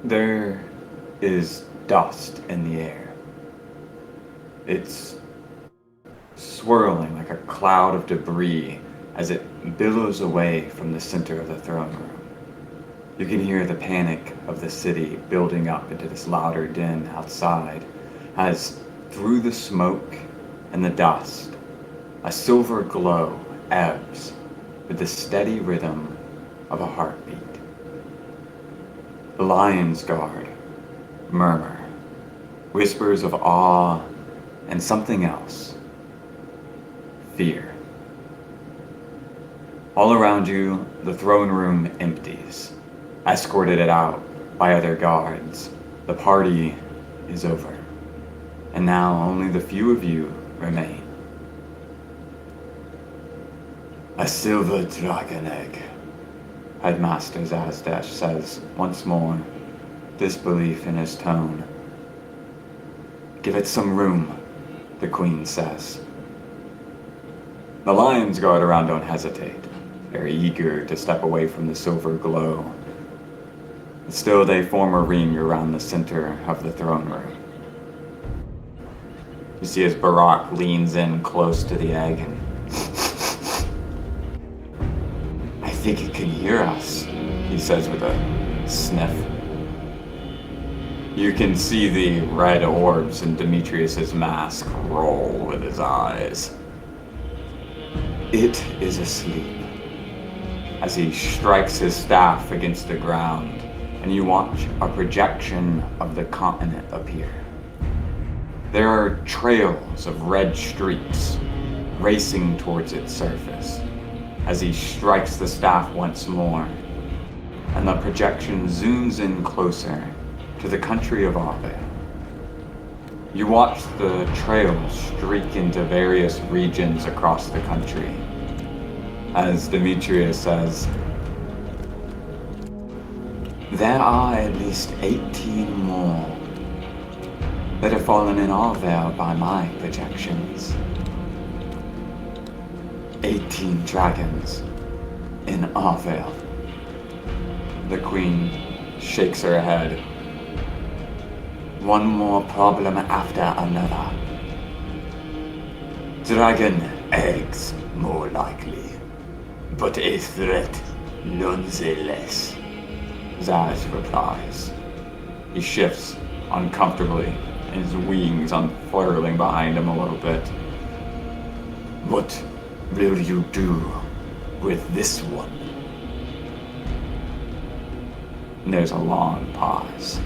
There is dust in the air. It's swirling like a cloud of debris as it billows away from the center of the throne room. You can hear the panic of the city building up into this louder din outside as through the smoke and the dust, a silver glow ebbs with the steady rhythm of a heartbeat. The Lion's Guard murmur, whispers of awe and something else, fear. All around you, the throne room empties, escorted out by other guards. The party is over, and now only the few of you remain. A silver dragon egg, Headmaster Zazdesh says once more, disbelief in his tone. Give it some room, the Queen says. The Lion's Guard around don't hesitate. They're eager to step away from the silver glow. But still they form a ring around the center of the throne room. You see as Barak leans in close to the egg and I think it can hear us, he says with a sniff. You can see the red orbs in Demetrius's mask roll with his eyes. It is asleep as he strikes his staff against the ground, and you watch a projection of the continent appear. There are trails of red streaks racing towards its surface as he strikes the staff once more, and the projection zooms in closer to the country of Arve. You watch the trails streak into various regions across the country. As Demetrius says, there are at least 18 more that have fallen in Arve by my projections. 18 dragons in Arve. The Queen shakes her head. One more problem after another. Dragon eggs, more likely. But a threat nonetheless, Zaz replies. He shifts uncomfortably, and his wings unfurling behind him a little bit. What will you do with this one? And there's a long pause.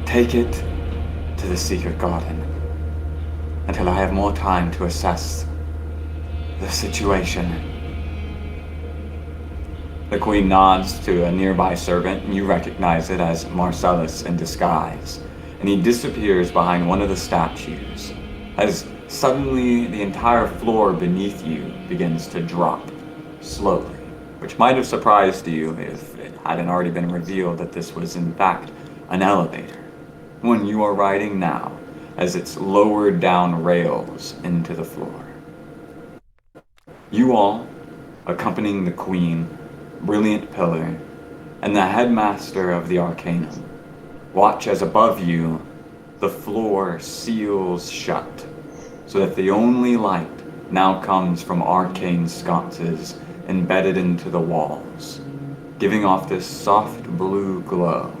Take it to the secret garden until I have more time to assess the situation. The Queen nods to a nearby servant, and you recognize it as Marcellus in disguise, and he disappears behind one of the statues, as suddenly the entire floor beneath you begins to drop, slowly, which might have surprised you if it hadn't already been revealed that this was in fact an elevator, one you are riding now, as it's lowered down rails into the floor. You all, accompanying the Queen, Brilliant Pillar, and the headmaster of the Arcanum, watch as above you the floor seals shut, so that the only light now comes from arcane sconces embedded into the walls, giving off this soft blue glow.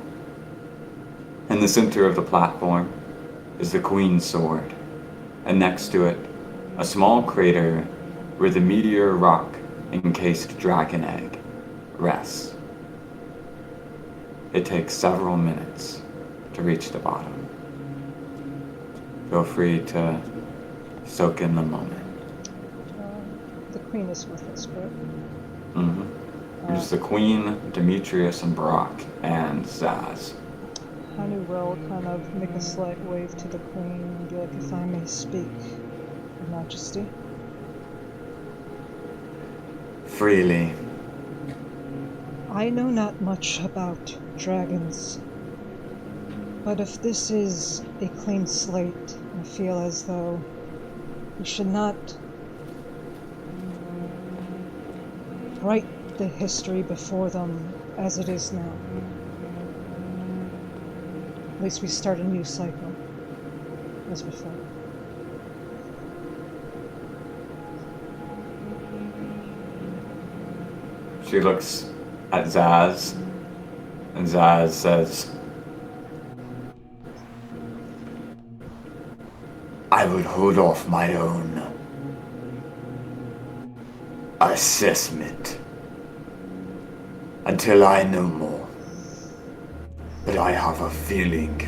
In the center of the platform is the Queen's sword, and next to it, a small crater where the meteor rock encased dragon egg rests. It takes several minutes to reach the bottom. Feel free to soak in the moment. The Queen is with us, correct? There's the Queen, Demetrius, and Barak, and Zaz. Honeywell kind of make a slight wave to the Queen and be like, if I may speak, Your Majesty. Freely. I know not much about dragons, but if this is a clean slate, I feel as though we should not write the history before them as it is now. At least we start a new cycle, as before. She looks at Zaz, and Zaz says, I will hold off my own assessment until I know more. But I have a feeling,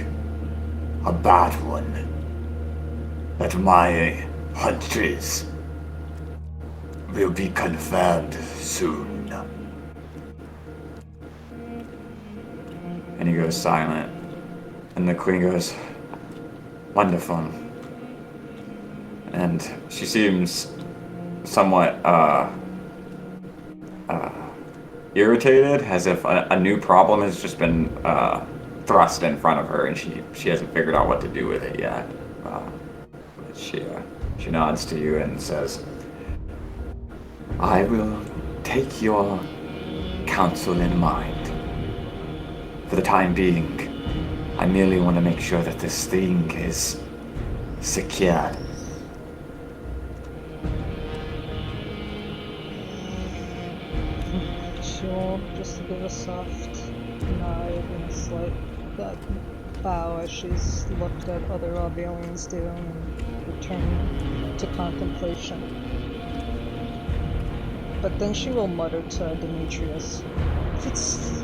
a bad one, that my hunches will be confirmed soon. And he goes silent. And the queen goes, wonderful. And she seems somewhat irritated, as if a new problem has just been thrust in front of her, and she hasn't figured out what to do with it yet. But she nods to you and says, I will take your counsel in mind. For the time being, I merely want to make sure that this thing is secured. She'll just give a soft nod and a slight bow as she's looked at other Aubelians do and return to contemplation. But then she will mutter to Demetrius, if it's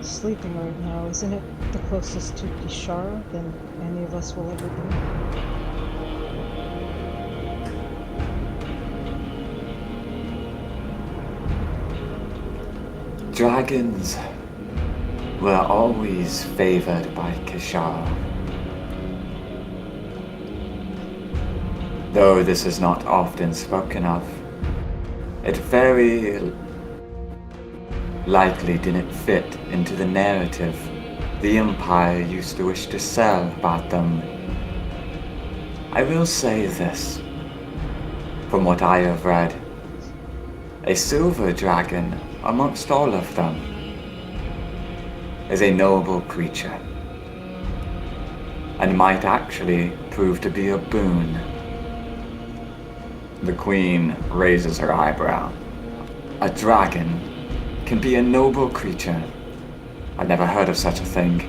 sleeping right now, isn't it the closest to Kishara than any of us will ever be? Dragons were always favored by Kishara. Though this is not often spoken of, it very likely didn't fit into the narrative the Empire used to wish to sell about them. I will say this, from what I have read, a silver dragon amongst all of them is a noble creature, and might actually prove to be a boon. The queen raises her eyebrow. A dragon can be a noble creature. I've never heard of such a thing.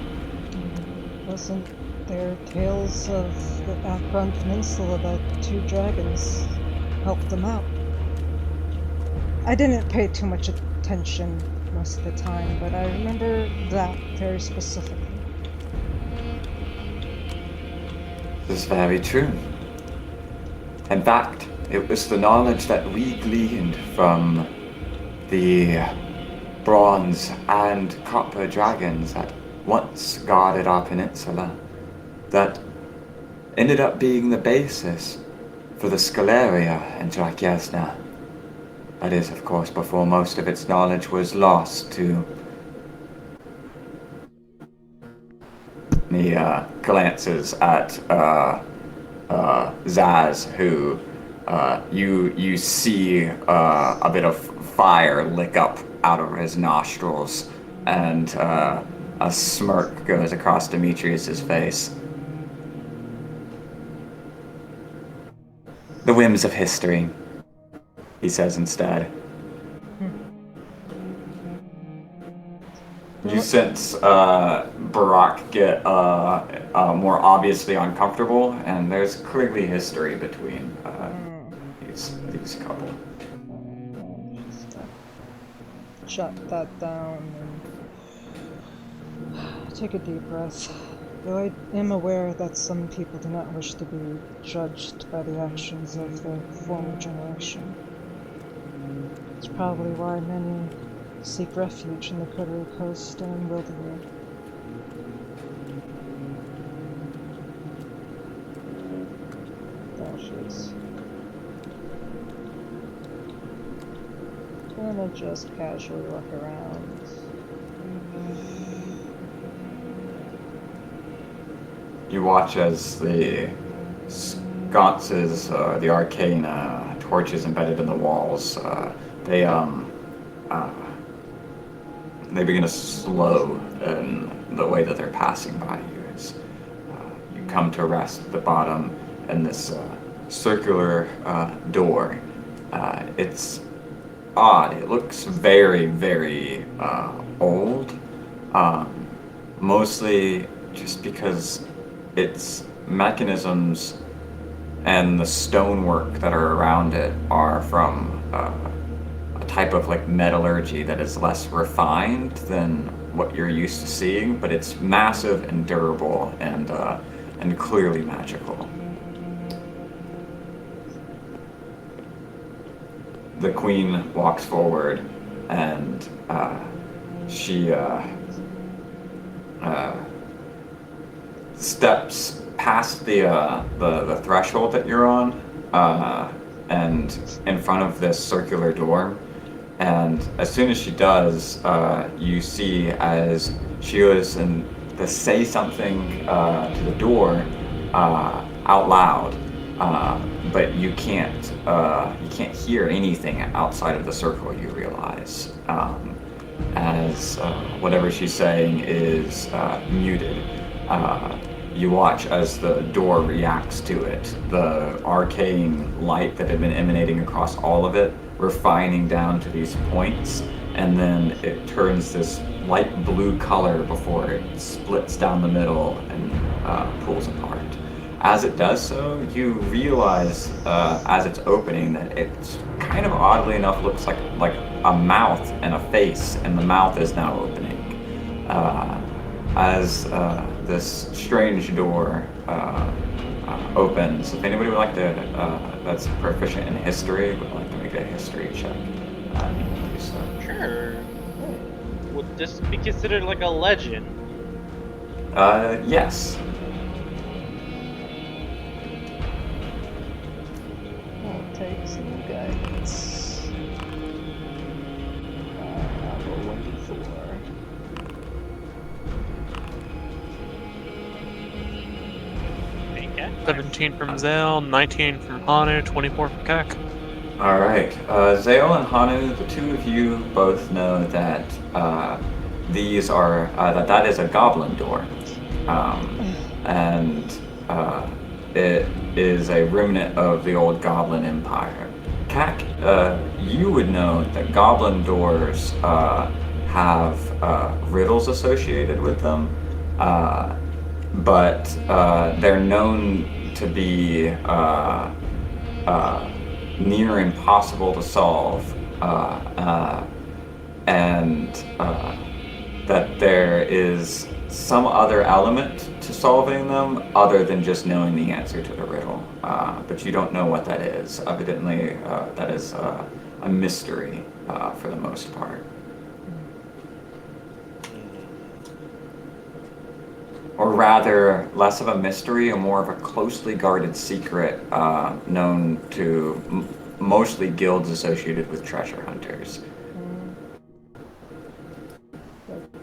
Wasn't there tales of the Akron Peninsula that two dragons helped them out? I didn't pay too much attention most of the time, but I remember that very specifically. This is very true. In fact, it was the knowledge that we gleaned from the bronze and copper dragons that once guarded our peninsula that ended up being the basis for the Scaleria in Drakyesna. That is, of course, before most of its knowledge was lost to... He glances at Zaz, who you see a bit of fire lick up out of his nostrils, and a smirk goes across Demetrius's face. The whims of history, he says instead. You sense Barack get more obviously uncomfortable, and there's clearly history between these couple. Just jot that down and take a deep breath. Though I am aware that some people do not wish to be judged by the actions of the former generation. It's probably why many seek refuge in the Coterie Coast and in Wilderwood. There she is. Gonna just casually look around. You watch as the sconces, the arcane torches embedded in the walls, they they begin to slow in the way that they're passing by you as you come to rest at the bottom in this circular door. It's odd. It looks very, very old. Mostly just because its mechanisms and the stonework that are around it are from a type of like metallurgy that is less refined than what you're used to seeing, but it's massive and durable and clearly magical. The queen walks forward and she steps past the threshold that you're on, and in front of this circular door. And as soon as she does, you see as she goes and to say something to the door out loud, but you can't hear anything outside of the circle. You realize, as whatever she's saying is muted. You watch as the door reacts to it. The arcane light that had been emanating across all of it, refining down to these points, and then it turns this light blue color before it splits down the middle and pulls apart. As it does so, you realize as it's opening that it's kind of oddly enough looks like a mouth and a face, and the mouth is now opening. As this strange door opens, if anybody would like to, that's proficient in history, would like to make a history check, please. Sure. Would this be considered like a legend? Yes. I'll take some guidance. I'll roll 1d4. 17 from Zale, 19 from Hanu, 24 from Kak. All right, Zale and Hanu, the two of you both know that these are that is a goblin door, and it is a remnant of the old Goblin Empire. Kak, you would know that goblin doors have riddles associated with them, but they're known to be near impossible to solve, and that there is some other element to solving them other than just knowing the answer to the riddle. But you don't know what that is. Evidently, that is a mystery for the most part. Or rather, less of a mystery and more of a closely guarded secret known to mostly guilds associated with treasure hunters.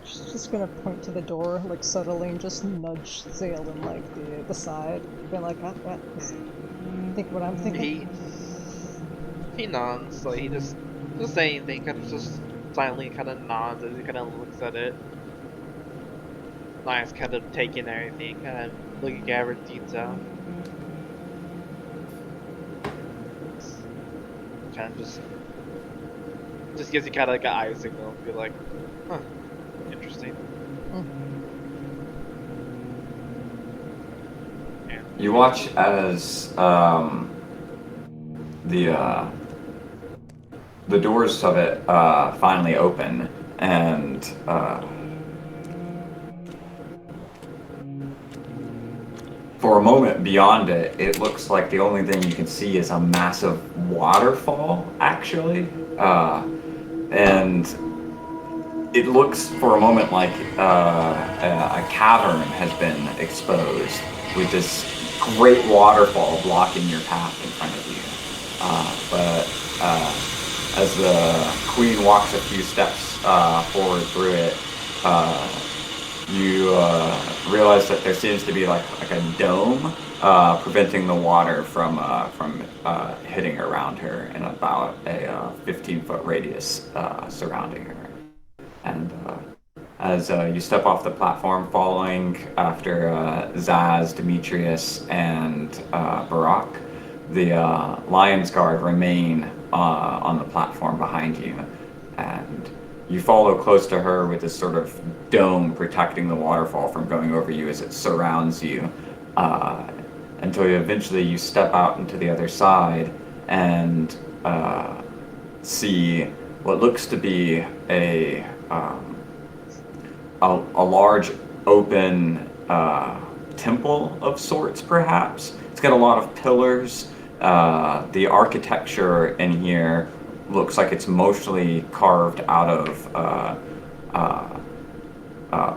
She's just gonna point to the door, like subtly, and just nudge Zale in like the side, being like, think what I'm thinking. He nods, like he just doesn't say anything, kind of just silently kind of nods as he kind of looks at it. Nice, kind of taking everything, kind of looking at every detail. Kind of just gives you kind of like an eye signal, be like, huh, interesting. Yeah. You watch as the doors of it finally open, and for a moment beyond it, it looks like the only thing you can see is a massive waterfall, actually. And it looks for a moment like a cavern has been exposed with this great waterfall blocking your path in front of you. But as the queen walks a few steps forward through it, you realize that there seems to be like a dome preventing the water from hitting around her in about a 15-foot radius surrounding her. And as you step off the platform, following after Zaz, Demetrius, and Barak, the Lions Guard remain on the platform behind you, and you follow close to her with this sort of dome protecting the waterfall from going over you as it surrounds you, until eventually you step out into the other side and see what looks to be a large open temple of sorts, perhaps. It's got a lot of pillars. The architecture in here looks like it's mostly carved out of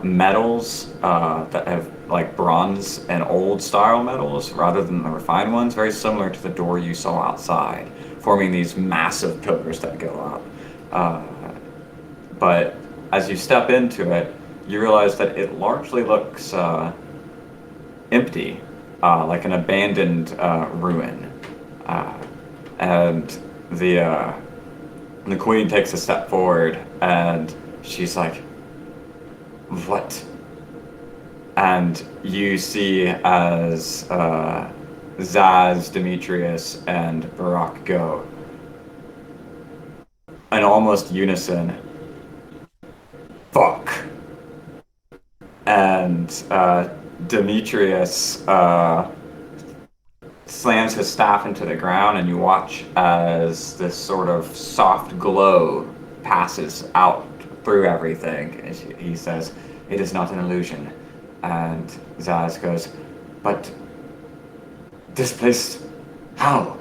metals that have like bronze and old style metals rather than the refined ones, very similar to the door you saw outside, forming these massive pillars that go up. But as you step into it, you realize that it largely looks empty, like an abandoned ruin. And the queen takes a step forward and she's like, "What?" And you see as Zaz, Demetrius, and Barak go, in almost unison, "Fuck." And Demetrius slams his staff into the ground, and you watch as this sort of soft glow passes out through everything. He says, "It is not an illusion." And Zaz goes, "But this place, how?"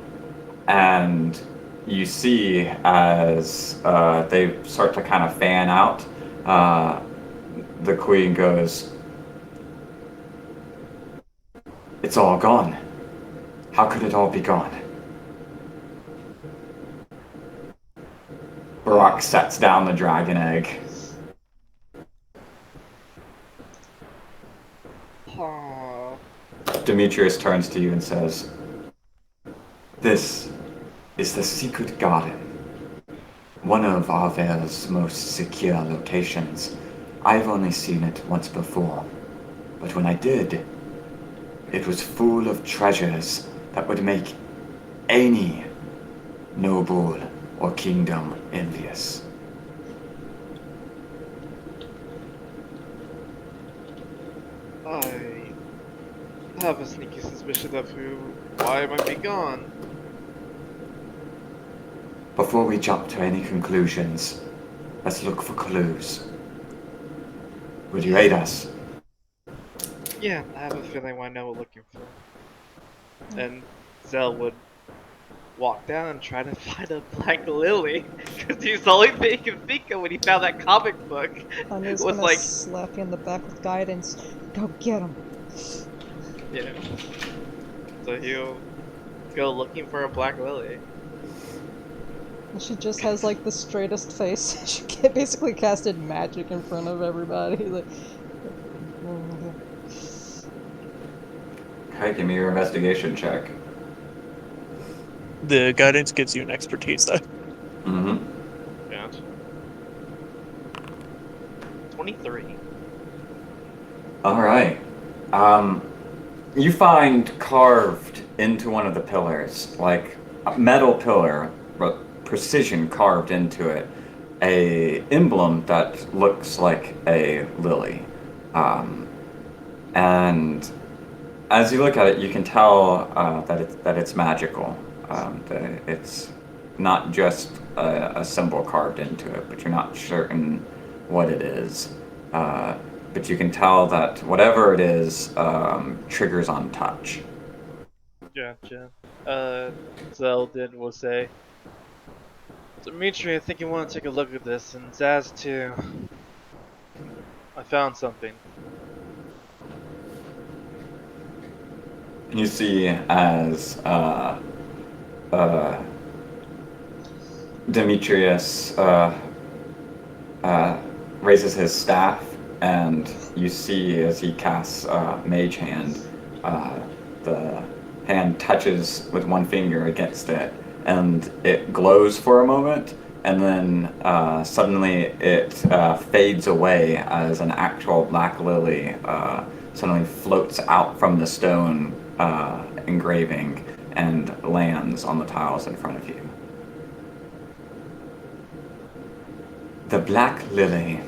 And you see as they start to kind of fan out, the queen goes, "It's all gone. How could it all be gone?" Barak sets down the dragon egg. Demetrius turns to you and says, "This is the secret garden, one of Arvel's most secure locations. I've only seen it once before, but when I did, it was full of treasures that would make any noble or kingdom envious." I have a sneaky suspicion of why it might be gone. Before we jump to any conclusions, let's look for clues. Would you aid us? Yeah, I have a feeling I know what we're looking for. And Zell would walk down and try to find a black lily, because he's the only thing he can think of when he found that comic book. Anya's was gonna like, slap you in the back with guidance. Go get him. yeah. So he'll go looking for a black lily. And she just has like the straightest face. She basically casted magic in front of everybody. Like, Okay, give me your investigation check. The guidance gives you an expertise, though. Mm-hmm. Yeah. 23. All right. You find carved into one of the pillars, like a metal pillar, but precision carved into it, a emblem that looks like a lily. And as you look at it, you can tell that it's magical. That it's not just a symbol carved into it, but you're not certain what it is. But you can tell that whatever it is triggers on touch. Gotcha. Zeldin will say, "Dimitri, I think you want to take a look at this, and Zaz too. I found something." You see as Demetrius raises his staff, and you see as he casts Mage Hand, the hand touches with one finger against it, and it glows for a moment, and then suddenly it fades away as an actual black lily suddenly floats out from the stone engraving and lands on the tiles in front of you. The black lily.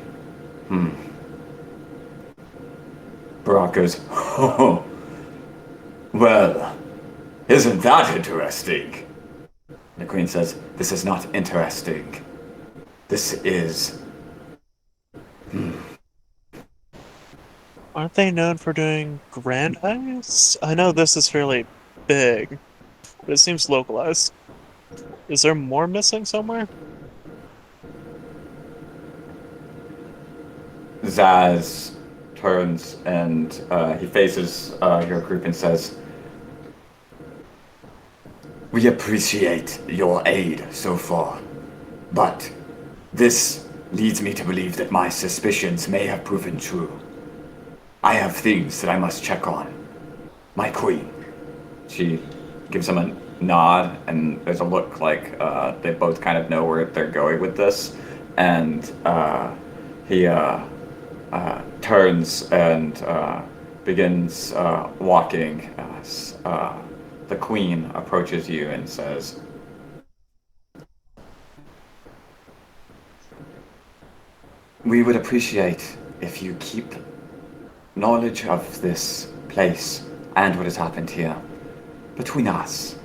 Barack goes, oh, well, isn't that interesting? The queen says, this is not interesting. This is... Aren't they known for doing grand heists? I know this is fairly big, but it seems localized. Is there more missing somewhere? Zaz turns and he faces your group and says, we appreciate your aid so far, but this leads me to believe that my suspicions may have proven true. I have things that I must check on. My queen. She gives him a nod, and there's a look like they both kind of know where they're going with this, and he turns and begins walking. The queen approaches you and says, we would appreciate if you keep knowledge of this place and what has happened here between us.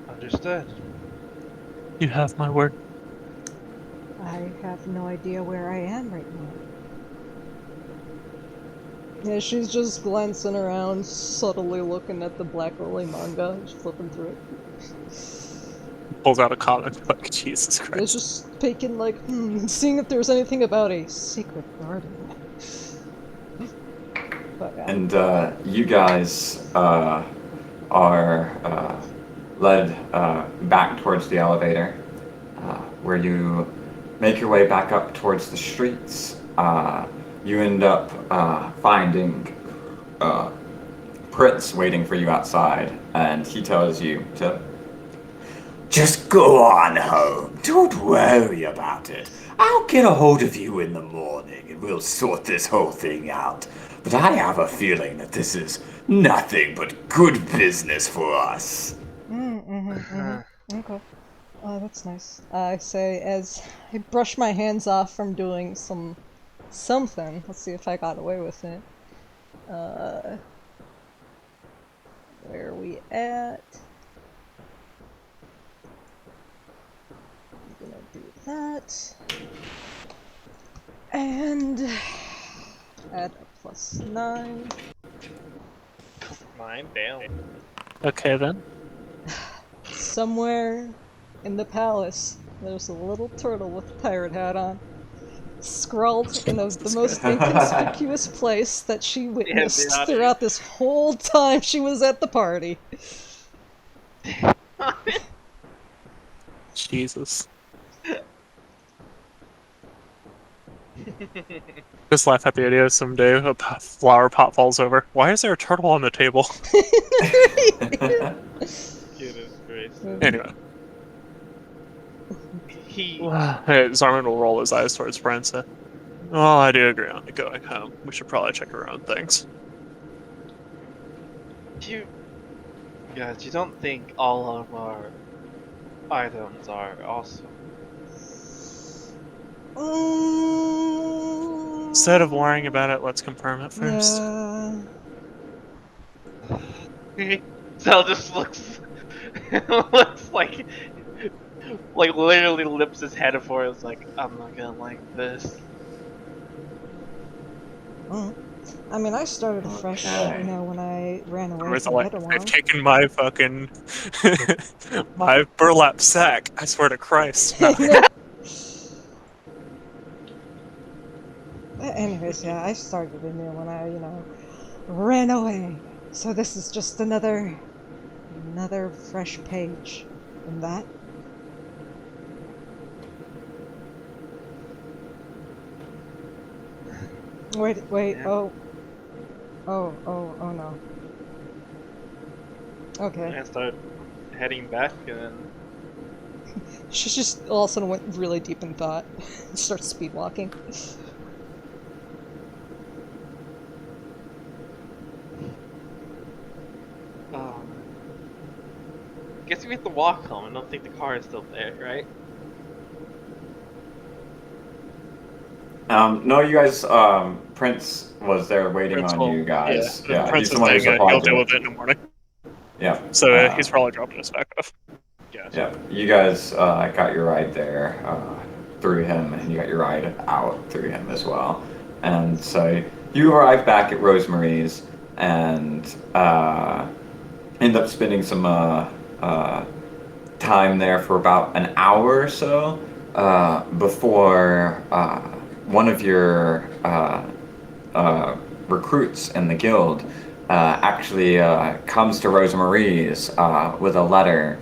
Understood. You have my word. I have no idea where I am right now. Yeah, she's just glancing around, subtly looking at the Black Lily manga, just flipping through it. Pulls out a comic book. Jesus It's Christ. just peeking, like, seeing if there's anything about a secret garden. But, yeah. And you guys are led back towards the elevator, where you make your way back up towards the streets. You end up finding Prince waiting for you outside, and he tells you to just go on home. Don't worry about it. I'll get a hold of you in the morning, and we'll sort this whole thing out. But I have a feeling that this is nothing but good business for us. Okay. Oh, that's nice. I say as I brush my hands off from doing something. Let's see if I got away with it. Where are we at? I'm gonna do that. And add a +9. 9 down. Okay then. Somewhere in the palace, there's a little turtle with a pirate hat on. Scrawled in the most inconspicuous place that she witnessed Yeah, throughout this whole time she was at the party. Jesus. Just laugh at the idea of someday a flower pot falls over. Why is there a turtle on the table? Goodness gracious. Anyway. Zarman will roll his eyes towards França. Well, I do agree on it going home. We should probably check our own things. You guys, you don't think all of our items are awesome? Instead of worrying about it, let's confirm it first. Yeah. Zell just looks like literally lips his head for it. It's like, I'm not gonna like this. I mean, I started fresh, you know, when I ran away It's from like, Hedawon. they've taken my fucking my burlap sack. I swear to Christ. No. Anyways, yeah, I started in there when I, you know, ran away. So this is just another fresh page in that. Wait, Yeah. oh no. Okay. I start heading back, and then She just all of a sudden went really deep in thought and starts speed walking. guess we have to walk home. I don't think the car is still there, right? No, you guys. Prince was there waiting Prince on will, you guys. yeah. Yeah, Prince he's is the one who saying he'll supplied deal you. with it in the morning. Yeah. So he's probably dropping us back off. Gotcha. Yeah, you guys got your ride there through him, and you got your ride out through him as well. And so you arrive back at Rosemary's and end up spending some time there for about an hour or so before one of your recruits in the guild actually comes to Rosemarie's with a letter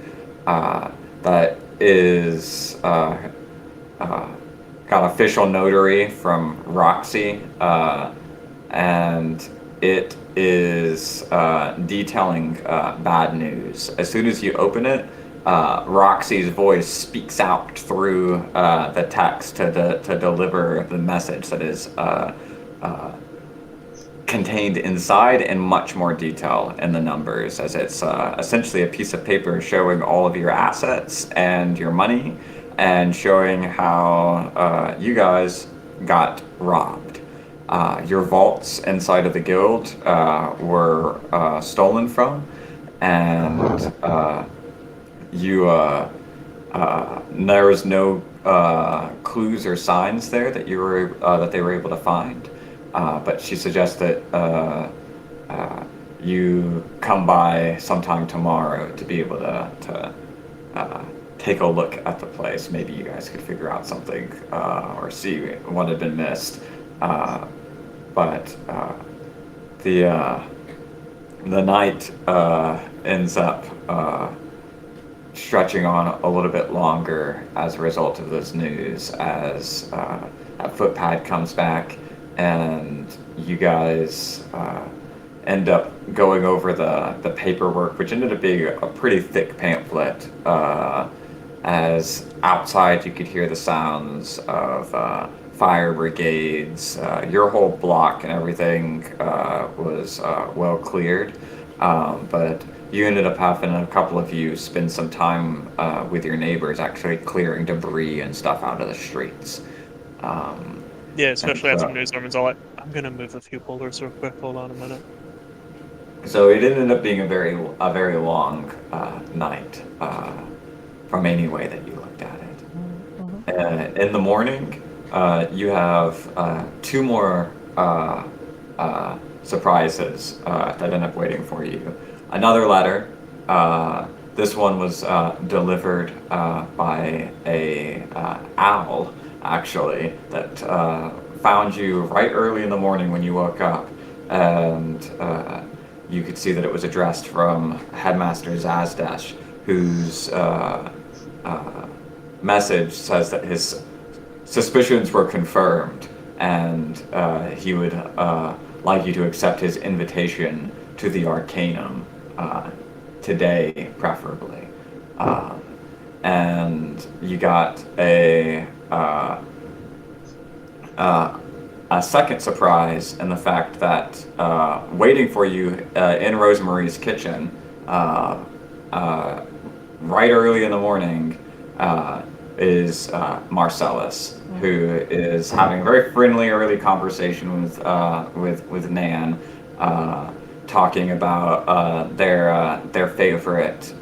that is got official notary from Roxy, and it is detailing bad news. As soon as you open it, Roxy's voice speaks out through the text to deliver the message that is contained inside in much more detail in the numbers, as it's essentially a piece of paper showing all of your assets and your money and showing how you guys got robbed. Your vaults inside of the guild were stolen from, and there was no clues or signs there that that they were able to find. But she suggests that you come by sometime tomorrow to be able to take a look at the place. Maybe you guys could figure out something or see what had been missed. But the night ends up stretching on a little bit longer as a result of this news, as that footpad comes back and you guys end up going over the paperwork, which ended up being a pretty thick pamphlet. As outside you could hear the sounds of fire brigades. Your whole block and everything was well cleared, but you ended up having a couple of you spend some time with your neighbors actually clearing debris and stuff out of the streets. Yeah, especially And, at some newsrooms. I'm gonna move a few boulders real quick. Hold on a minute. So it ended up being a very long night from any way that you looked at it. In the morning, you have two more surprises that end up waiting for you. Another letter. This one was delivered by a owl, actually, that found you right early in the morning when you woke up, and you could see that it was addressed from Headmaster Zazdesh, whose message says that his suspicions were confirmed, and he would like you to accept his invitation to the Arcanum today, preferably. And you got a second surprise in the fact that waiting for you in Rosemarie's kitchen right early in the morning is Marcellus, who is having a very friendly early conversation with Nan, talking about their favorite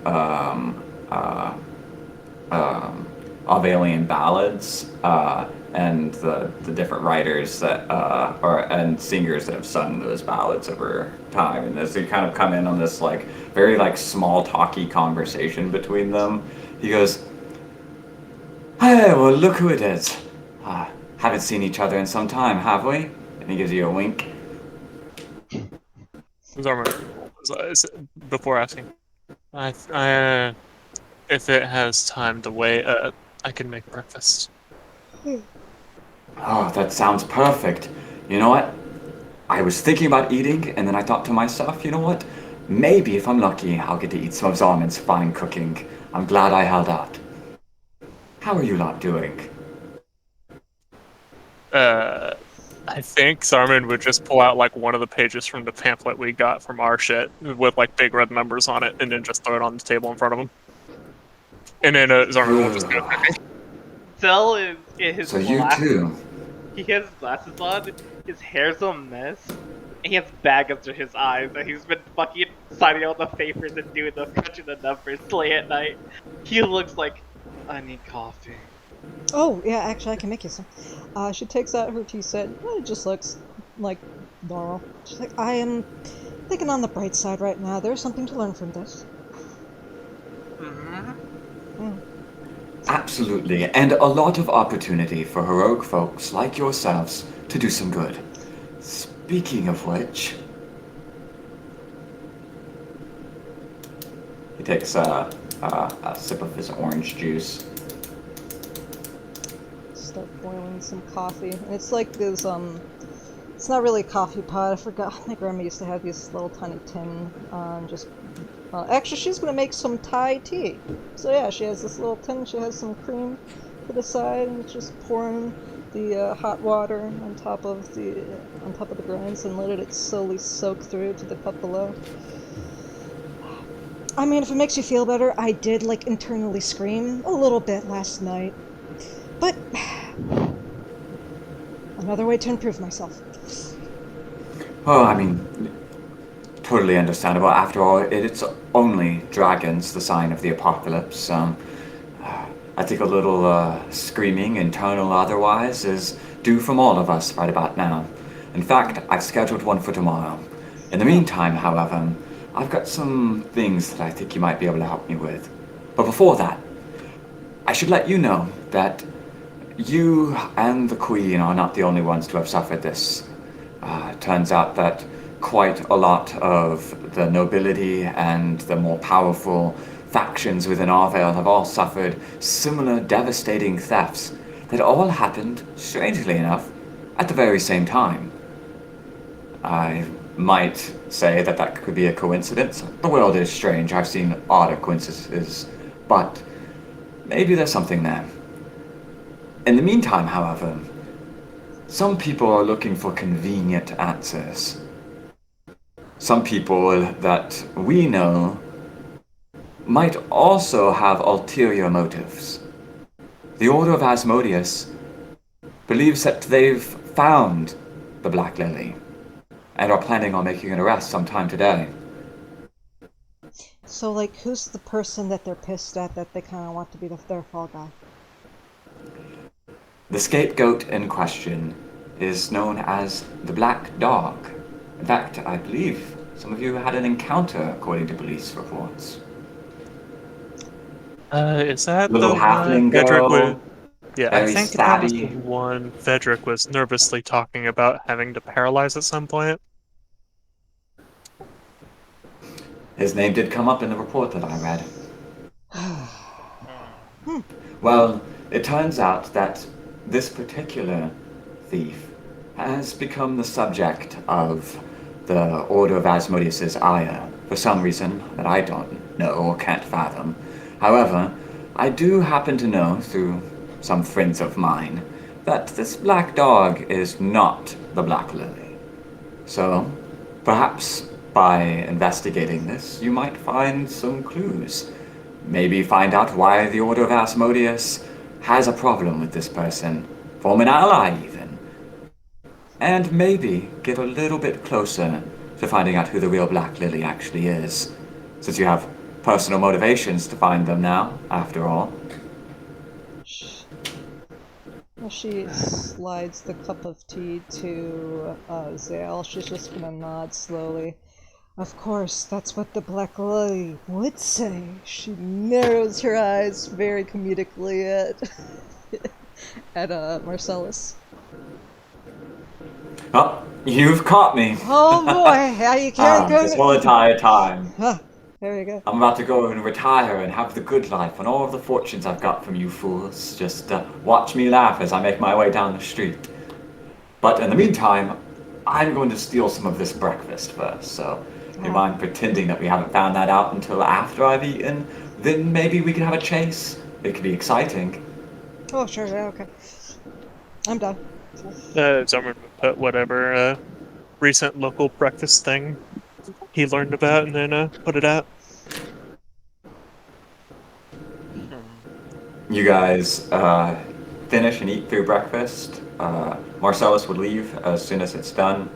Avalian ballads and the different writers that and singers that have sung those ballads over time. And as they kind of come in on this very small talky conversation between them, he goes, "Hey, well, look who it is. Haven't seen each other in some time, have we?" And he gives you a wink. Zorma, before asking, if it has time to wait, I can make breakfast. Oh, that sounds perfect. You know what? I was thinking about eating, and then I thought to myself, you know what? maybe if I'm lucky, I'll get to eat some of Zarman's fine cooking. I'm glad I held out. How are you lot doing? I think Zarman would just pull out like one of the pages from the pamphlet we got from our shit with like big red numbers on it, and then just throw it on the table in front of him. And then Zarman will just go. Zell is in his So you glasses. too. He has his glasses on, his hair's a mess, and he has bag under his eyes, and he's been fucking signing all the papers and doing the crunching the numbers late at night. He looks like, I need coffee. Oh, yeah, actually, I can make you some. She takes out her tea set. It just looks like normal. She's like, I am thinking on the bright side right now. There's something to learn from this. Absolutely, and a lot of opportunity for heroic folks like yourselves to do some good. Speaking of which... He takes a sip of his orange juice. Start boiling some coffee. And it's like this, it's not really a coffee pot. I forgot. My grandma used to have these little tiny tin, actually, she's gonna make some Thai tea. So yeah, she has this little tin. She has some cream to the side, and just pouring the hot water on top of the grinds and let it slowly soak through to the cup below. I mean, if it makes you feel better, I did like internally scream a little bit last night, but another way to improve myself. Oh, I mean, totally understandable. After all, it's only dragons, the sign of the apocalypse. I think a little screaming, internal otherwise, is due from all of us right about now. In fact, I've scheduled one for tomorrow. In the meantime, however, I've got some things that I think you might be able to help me with. But before that, I should let you know that you and the Queen are not the only ones to have suffered this. Turns out that quite a lot of the nobility and the more powerful factions within Arvale have all suffered similar devastating thefts that all happened, strangely enough, at the very same time. I might say that that could be a coincidence. The world is strange. I've seen odder coincidences, but maybe there's something there. In the meantime, however, some people are looking for convenient answers. Some people that we know might also have ulterior motives. The Order of Asmodeus believes that they've found the Black Lily and are planning on making an arrest sometime today. So, like, who's the person that they're pissed at that they kind of want to be their fall guy? The scapegoat in question is known as the Black Dog. In fact, I believe some of you had an encounter, according to police reports. Is that Little the halfling one Fedric girl, was? Yeah, I very think that was the stabby. one Fedric was nervously talking about having to paralyze at some point. His name did come up in the report that I read. Well, it turns out that this particular thief has become the subject of the Order of Asmodeus's ire for some reason that I don't know or can't fathom. However, I do happen to know through some friends of mine that this black dog is not the Black Lily. So, perhaps by investigating this, you might find some clues. Maybe find out why the Order of Asmodeus has a problem with this person, form an ally even, and maybe get a little bit closer to finding out who the real Black Lily actually is, since you have personal motivations to find them now, after all. She slides the cup of tea to Zale. She's just gonna nod slowly. Of course, that's what the Black Lily would say. She narrows her eyes very comedically at Marcellus. Oh, you've caught me. Oh boy, yeah, you can't go. This whole entire time. Huh, there you go. I'm about to go and retire and have the good life and all of the fortunes I've got from you fools. Just watch me laugh as I make my way down the street. But in the meantime, I'm going to steal some of this breakfast first, so you mind pretending that we haven't found that out until after I've eaten? Then maybe we could have a chase. It could be exciting. Oh, sure, yeah, okay. I'm done. Zarman would put whatever recent local breakfast thing he learned about and then put it out. You guys finish and eat through breakfast. Marcellus would leave as soon as it's done,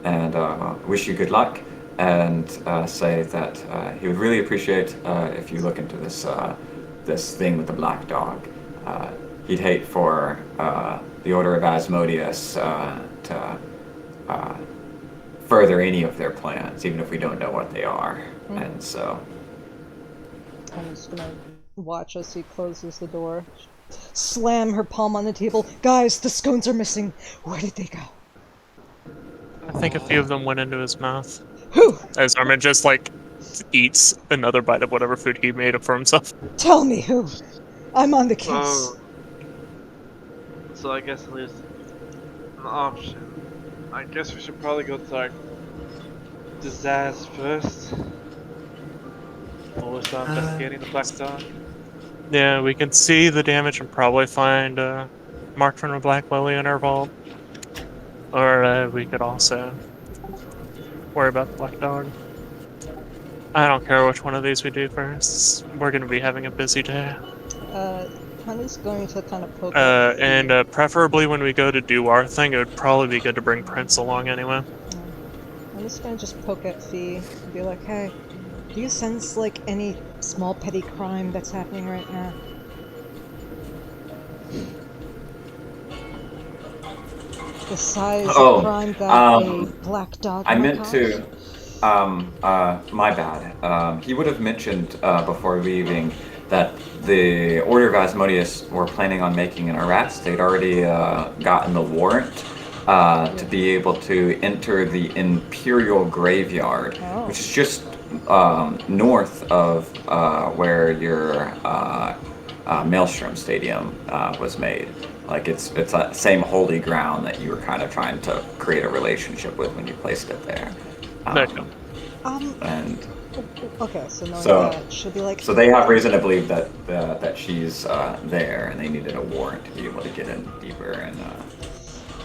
and wish you good luck, and say that he would really appreciate if you look into this thing with the black dog. He'd hate for the Order of Asmodeus to further any of their plans, even if we don't know what they are. And so, I'm just gonna watch as he closes the door. Slam her palm on the table. Guys, the scones are missing. Where did they go? I think a few of them went into his mouth. Who? As Zarman just like eats another bite of whatever food he made for himself. Tell me who. I'm on the case. So I guess there's an option. I guess we should probably go to our Dazaz first. While we're still investigating the black dog. Yeah, we can see the damage and probably find Mark from the Black Lily in our vault. Or we could also worry about the black dog. I don't care which one of these we do first. We're going to be having a busy day. Honey's going to kind of poke And preferably when we go to do our thing, it would probably be good to bring Prince along anyway. I'm just gonna just poke at Fee and be like, hey, do you sense like any small petty crime that's happening right now? Besides Oh, a crime that a black dog I might meant cause? to. My bad. He would have mentioned before leaving that the Order of Asmodeus were planning on making an arrest. They'd already gotten the warrant to be able to enter the Imperial Graveyard, Oh. which is just north of where your Maelstrom Stadium was made. Like it's that same holy ground that you were kind of trying to create a relationship with when you placed it there. Okay. And Okay, so knowing So- that, she'll be like, so they have reason to believe that that she's there, and they needed a warrant to be able to get in deeper and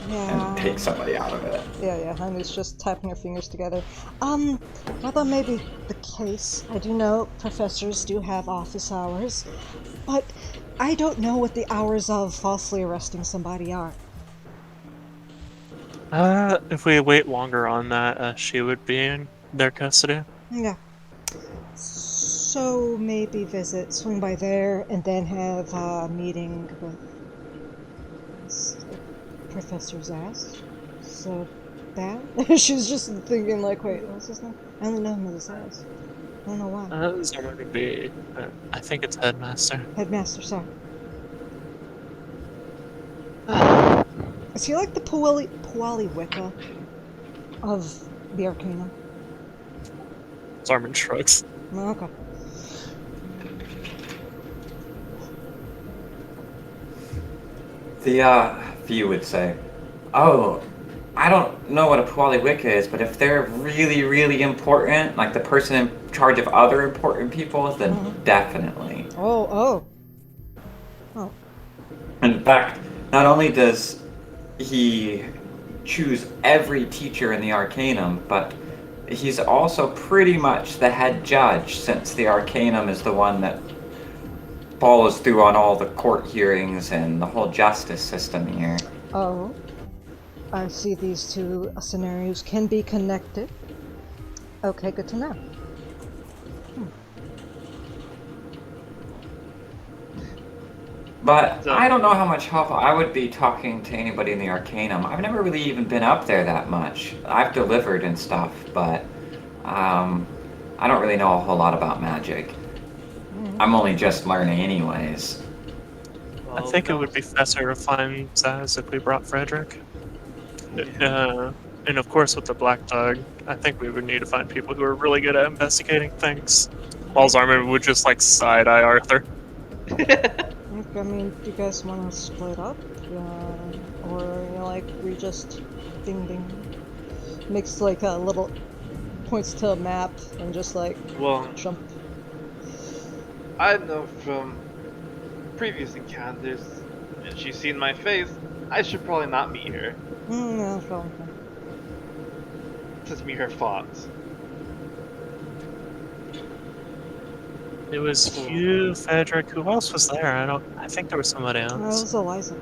yeah. take somebody out of it. Yeah, Honey's just tapping her fingers together. Well, that may be the case. I do know professors do have office hours, but I don't know what the hours of falsely arresting somebody are. If we wait longer on that, she would be in their custody. Yeah. So maybe swing by there, and then have a meeting with Professor Zast. So that? She's just thinking like, wait, what's his name? I only know him as Zast. I don't know why. Zarman would be, I think it's Headmaster. Headmaster, sorry. Is he like the Puali Wicca of the Arcanum? Zarman shrugs. Oh, okay. The Fee would say, "Oh, I don't know what a Puali Wicca is, but if they're really, really important, like the person in charge of other important people, then definitely." Oh. In fact, not only does he choose every teacher in the Arcanum, but he's also pretty much the head judge, since the Arcanum is the one that follows through on all the court hearings and the whole justice system here. Oh. I see these two scenarios can be connected. Okay, good to know. But So- I don't know how much help I would be talking to anybody in the Arcanum. I've never really even been up there that much. I've delivered and stuff, but I don't really know a whole lot about magic. I'm only just learning anyways. I think it would be faster to find Zaz if we brought Frederick. And of course with the Black Dog, I think we would need to find people who are really good at investigating things. While Zarman would just like side-eye Arthur. I mean, do you guys want to split up? Or, like, we just ding ding. Makes like a little points to a map and just like Well, jump. I know from previous encounters, and she's seen my face, I should probably not meet her. No, probably not. Just meet her thoughts. It was you, Frederick. Who else was there? I think there was somebody That else. was Eliza.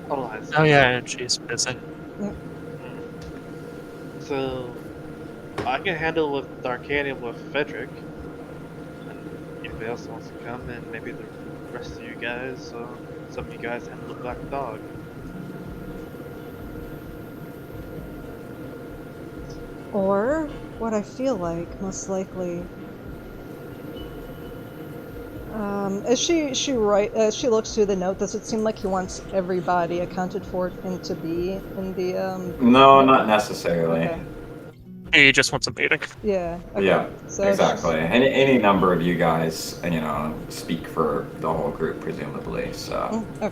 Otherwise. Oh yeah, and she's busy. So, I can handle with Arcadium with Frederick. And anybody else wants to come, and maybe the rest of you guys, some of you guys handle the Black Dog. Or what I feel like most likely. As she looks through the note, does it seem like he wants everybody accounted for and to be in the No, not necessarily. Okay. He just wants a meeting. Yeah. Okay. Yeah, So it's exactly. Any number of you guys, speak for the whole group, presumably. So. Okay.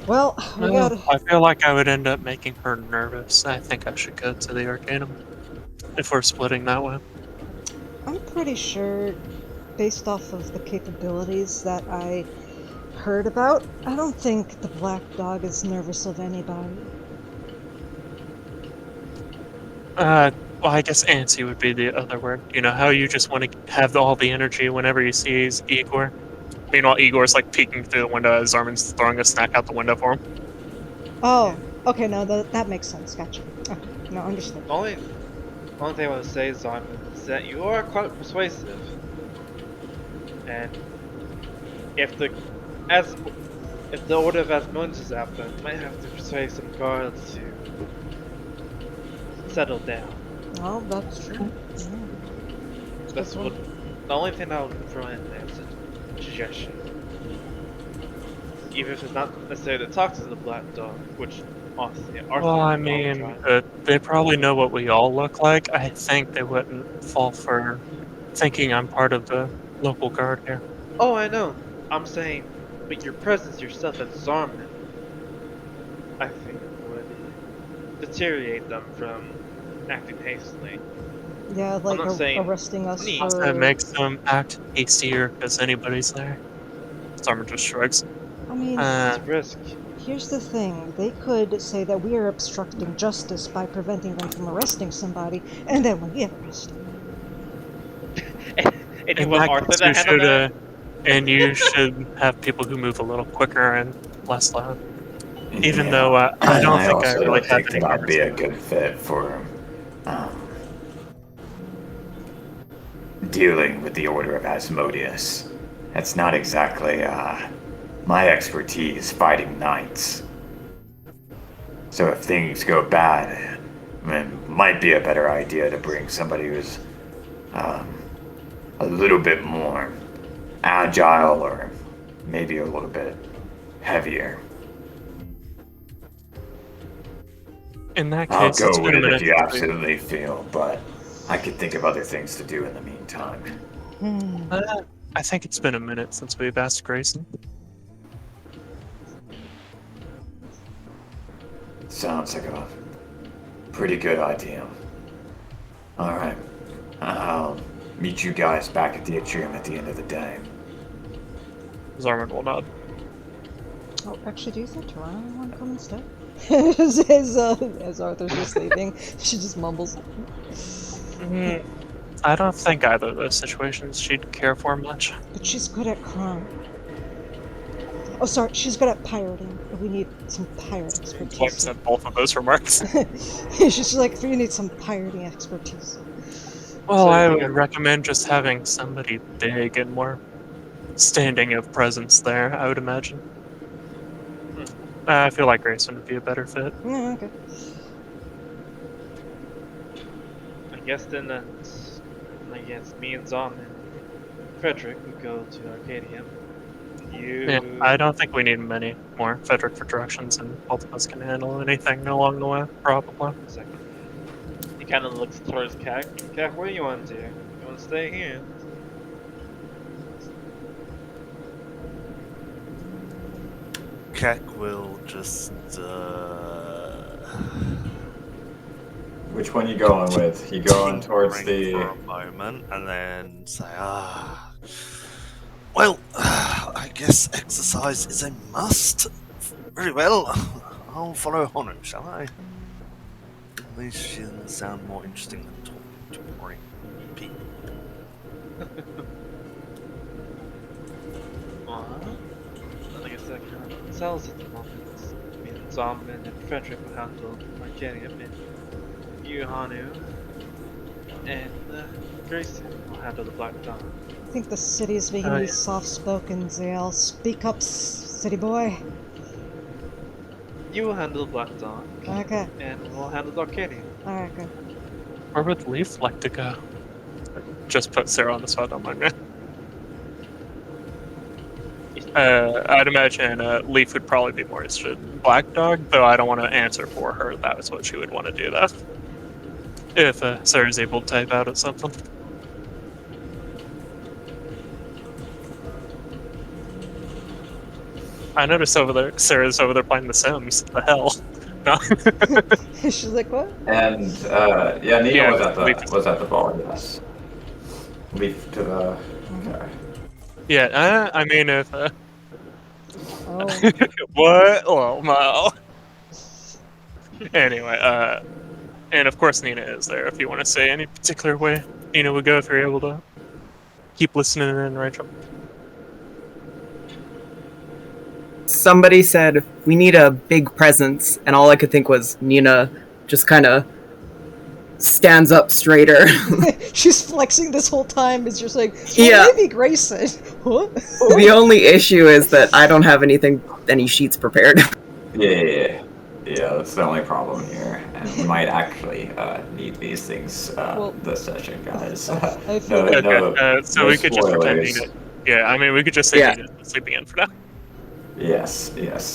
Well, we Well, gotta. I feel like I would end up making her nervous. I think I should go to the Arcanum if we're splitting that way. I'm pretty sure, based off of the capabilities that I heard about, I don't think the Black Dog is nervous of anybody. Well, I guess antsy would be the other word. You know, how you just want to have all the energy whenever you see Igor. Meanwhile, Igor's like peeking through the window as Armin's throwing a snack out the window for him. Oh, okay, no, that makes sense. Gotcha. Okay, no, understood. The only thing I want to say, Simon, is that you are quite persuasive. And if the Order of Asmodeus is out there, you might have to persuade some guards to settle down. Well, that's true. Yeah. That's what. The only thing I would throw in there is a suggestion. Even if it's not necessarily to talk to the Black Dog, which honestly, Arthur Well, I would mean, try. they probably know what we all look like. I think they wouldn't fall for thinking I'm part of the local guard here. Oh, I know. I'm saying, but your presence yourself as Zarman, I think, would deteriorate them from acting hastily. Yeah, like not saying arresting us me. for. That makes them act hastier because anybody's there. Zarman just shrugs. I mean, It's a risk. here's the thing. They could say that we are obstructing justice by preventing them from arresting somebody, and then when we arrest them. And you In want that Arthur case, to you handle should, that? and you should have people who move a little quicker and less loud. Even Yeah. though I don't think I also really don't have think any that I'd be a conversation. good fit for dealing with the Order of Asmodeus. That's not exactly my expertise, fighting knights. So if things go bad, it might be a better idea to bring somebody who's a little bit more agile or maybe a little bit heavier. In that I'll case, it's go been with a it minute. if you absolutely feel, but I could think of other things to do in the meantime. I think it's been a minute since we've asked Grayson. Sounds like a pretty good idea. Alright. I'll meet you guys back at the atrium at the end of the day. Zarman will nod. Oh, actually, do you think Toronto want to come instead? as Arthur's just leaving, she just mumbles. I don't think either of those situations she'd care for much. But she's good at crime. Oh, sorry, she's good at pirating. We need some pirate Like expertise. said both of those remarks. She's just like, we need some pirating expertise. Well, So I you would think- recommend just having somebody big and more standing of presence there, I would imagine. I feel like Grayson would be a better fit. Yeah, okay. I guess then that's, I guess me and Zom and Frederick would go to Arcadium. You. Yeah, I don't think we need many more Frederick for directions, and both of us can handle anything along the way, probably. Second. He kind of looks towards Cac. Cac, what do you want to do? You want to stay here? Keck will just Which one you going with? You going towards Tinkering the? for a moment and then say, well, I guess exercise is a must. Very well, I'll follow Honu, shall I? At least she doesn't sound more interesting than talking to boring people. Like I said, kind of cells at the moment. Me and Zombin and Frederick will handle Arcanium, and you, Hanu, and Grayson will handle the Black Dawn. I think the city's making me soft-spoken, Zale. Speak up, city boy. You will handle the Black Dawn, Okay. and we'll handle the Arcanium. Alright, good. Where would Leaf like to go? Just put Sarah on the spot, don't mind me. I'd imagine Leaf would probably be more interested in Black Dog, though I don't want to answer for her. That was what she would want to do, though. If Sarah's able to type out at something. I noticed over there, Sarah's over there playing The Sims. The hell? No. She's like, what? And yeah, Nina Yeah, was at the ball. Yes. Leaf to the. Okay. Yeah, I mean, if Oh. what? Oh, no. Anyway, and of course Nina is there. If you want to say any particular way Nina would go, if you're able to keep listening in, Rachel. Somebody said we need a big presence, and all I could think was Nina just kind of stands up straighter. She's flexing this whole time. It's just like, well, Yeah. maybe Grayson. What? The only issue is that I don't have any sheets prepared. Yeah, that's the only problem here, and we might actually need these things this session, guys. I feel No, like Okay, so no we could just pretend spoilers. Nina. Yeah, I mean, we could just say Yeah. Nina's sleeping in for now. Yes.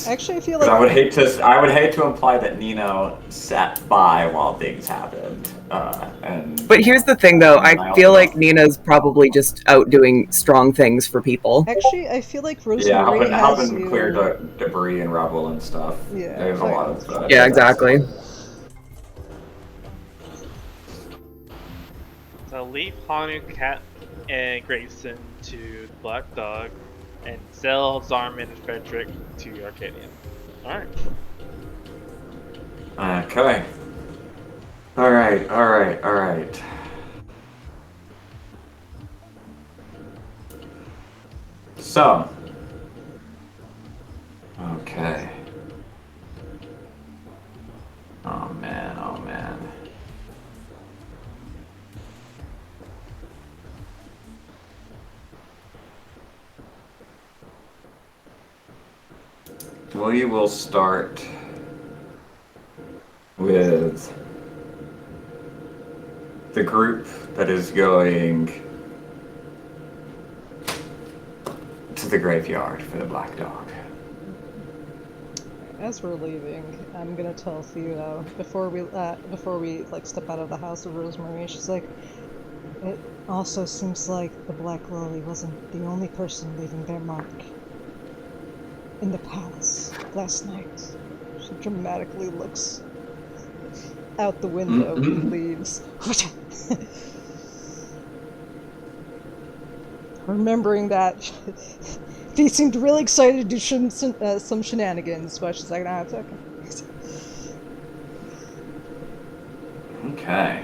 actually, I feel 'Cause like I would hate to imply that Nino sat by while things happened. And But here's the thing, though. I feel like Nina's probably just out doing strong things for people. actually I feel like Rosemary yeah, has helping you. clear debris and rubble and stuff. Yeah, There's a like- lot of. Yeah, exactly. So leave Hanu, Cat, and Grayson to Black Dog, and Zell, Zarman, and Frederick to Arcadian. Alright. Okay. All right. So. Okay. Oh man. We will start with the group that is going to the graveyard for the Black Dog. As we're leaving, I'm gonna tell Theo before we like step out of the house of Rosemary. She's like, it also seems like the Black Lily wasn't the only person leaving their mark in the palace last night. She dramatically looks out the window and leaves. Remembering that, he seemed really excited to do some shenanigans, but she's like, nah, it's okay. Okay.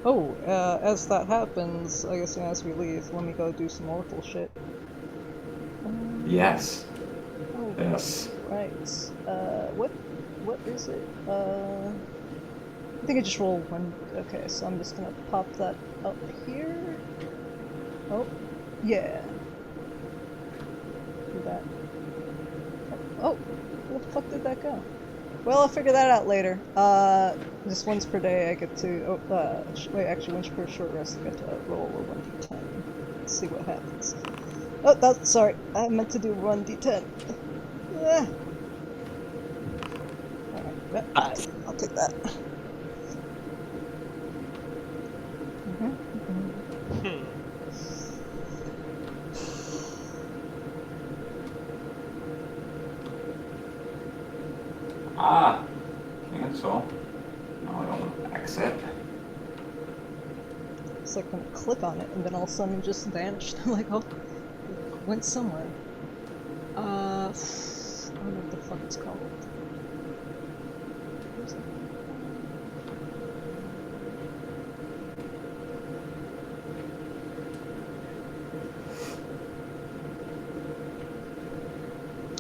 Oh, as that happens, I guess as we leave, let me go do some Oracle shit. Yes. Oh, Yes. right. What is it? I think I just rolled one. Okay, so I'm just gonna pop that up here. Oh, yeah. Do that. Oh, where the fuck did that go? Well, I'll figure that out later. Just once per day I get to, wait, actually once per short rest I get to roll a 1d10. Let's see what happens. Oh, that's, sorry, I meant to do 1d10. Yeah. Alright, I'll take that. console. Now we'll exit. It's like gonna click on it and then all of a sudden it just vanished. I'm like, oh, it went somewhere. I don't know what the fuck it's called. Where's it?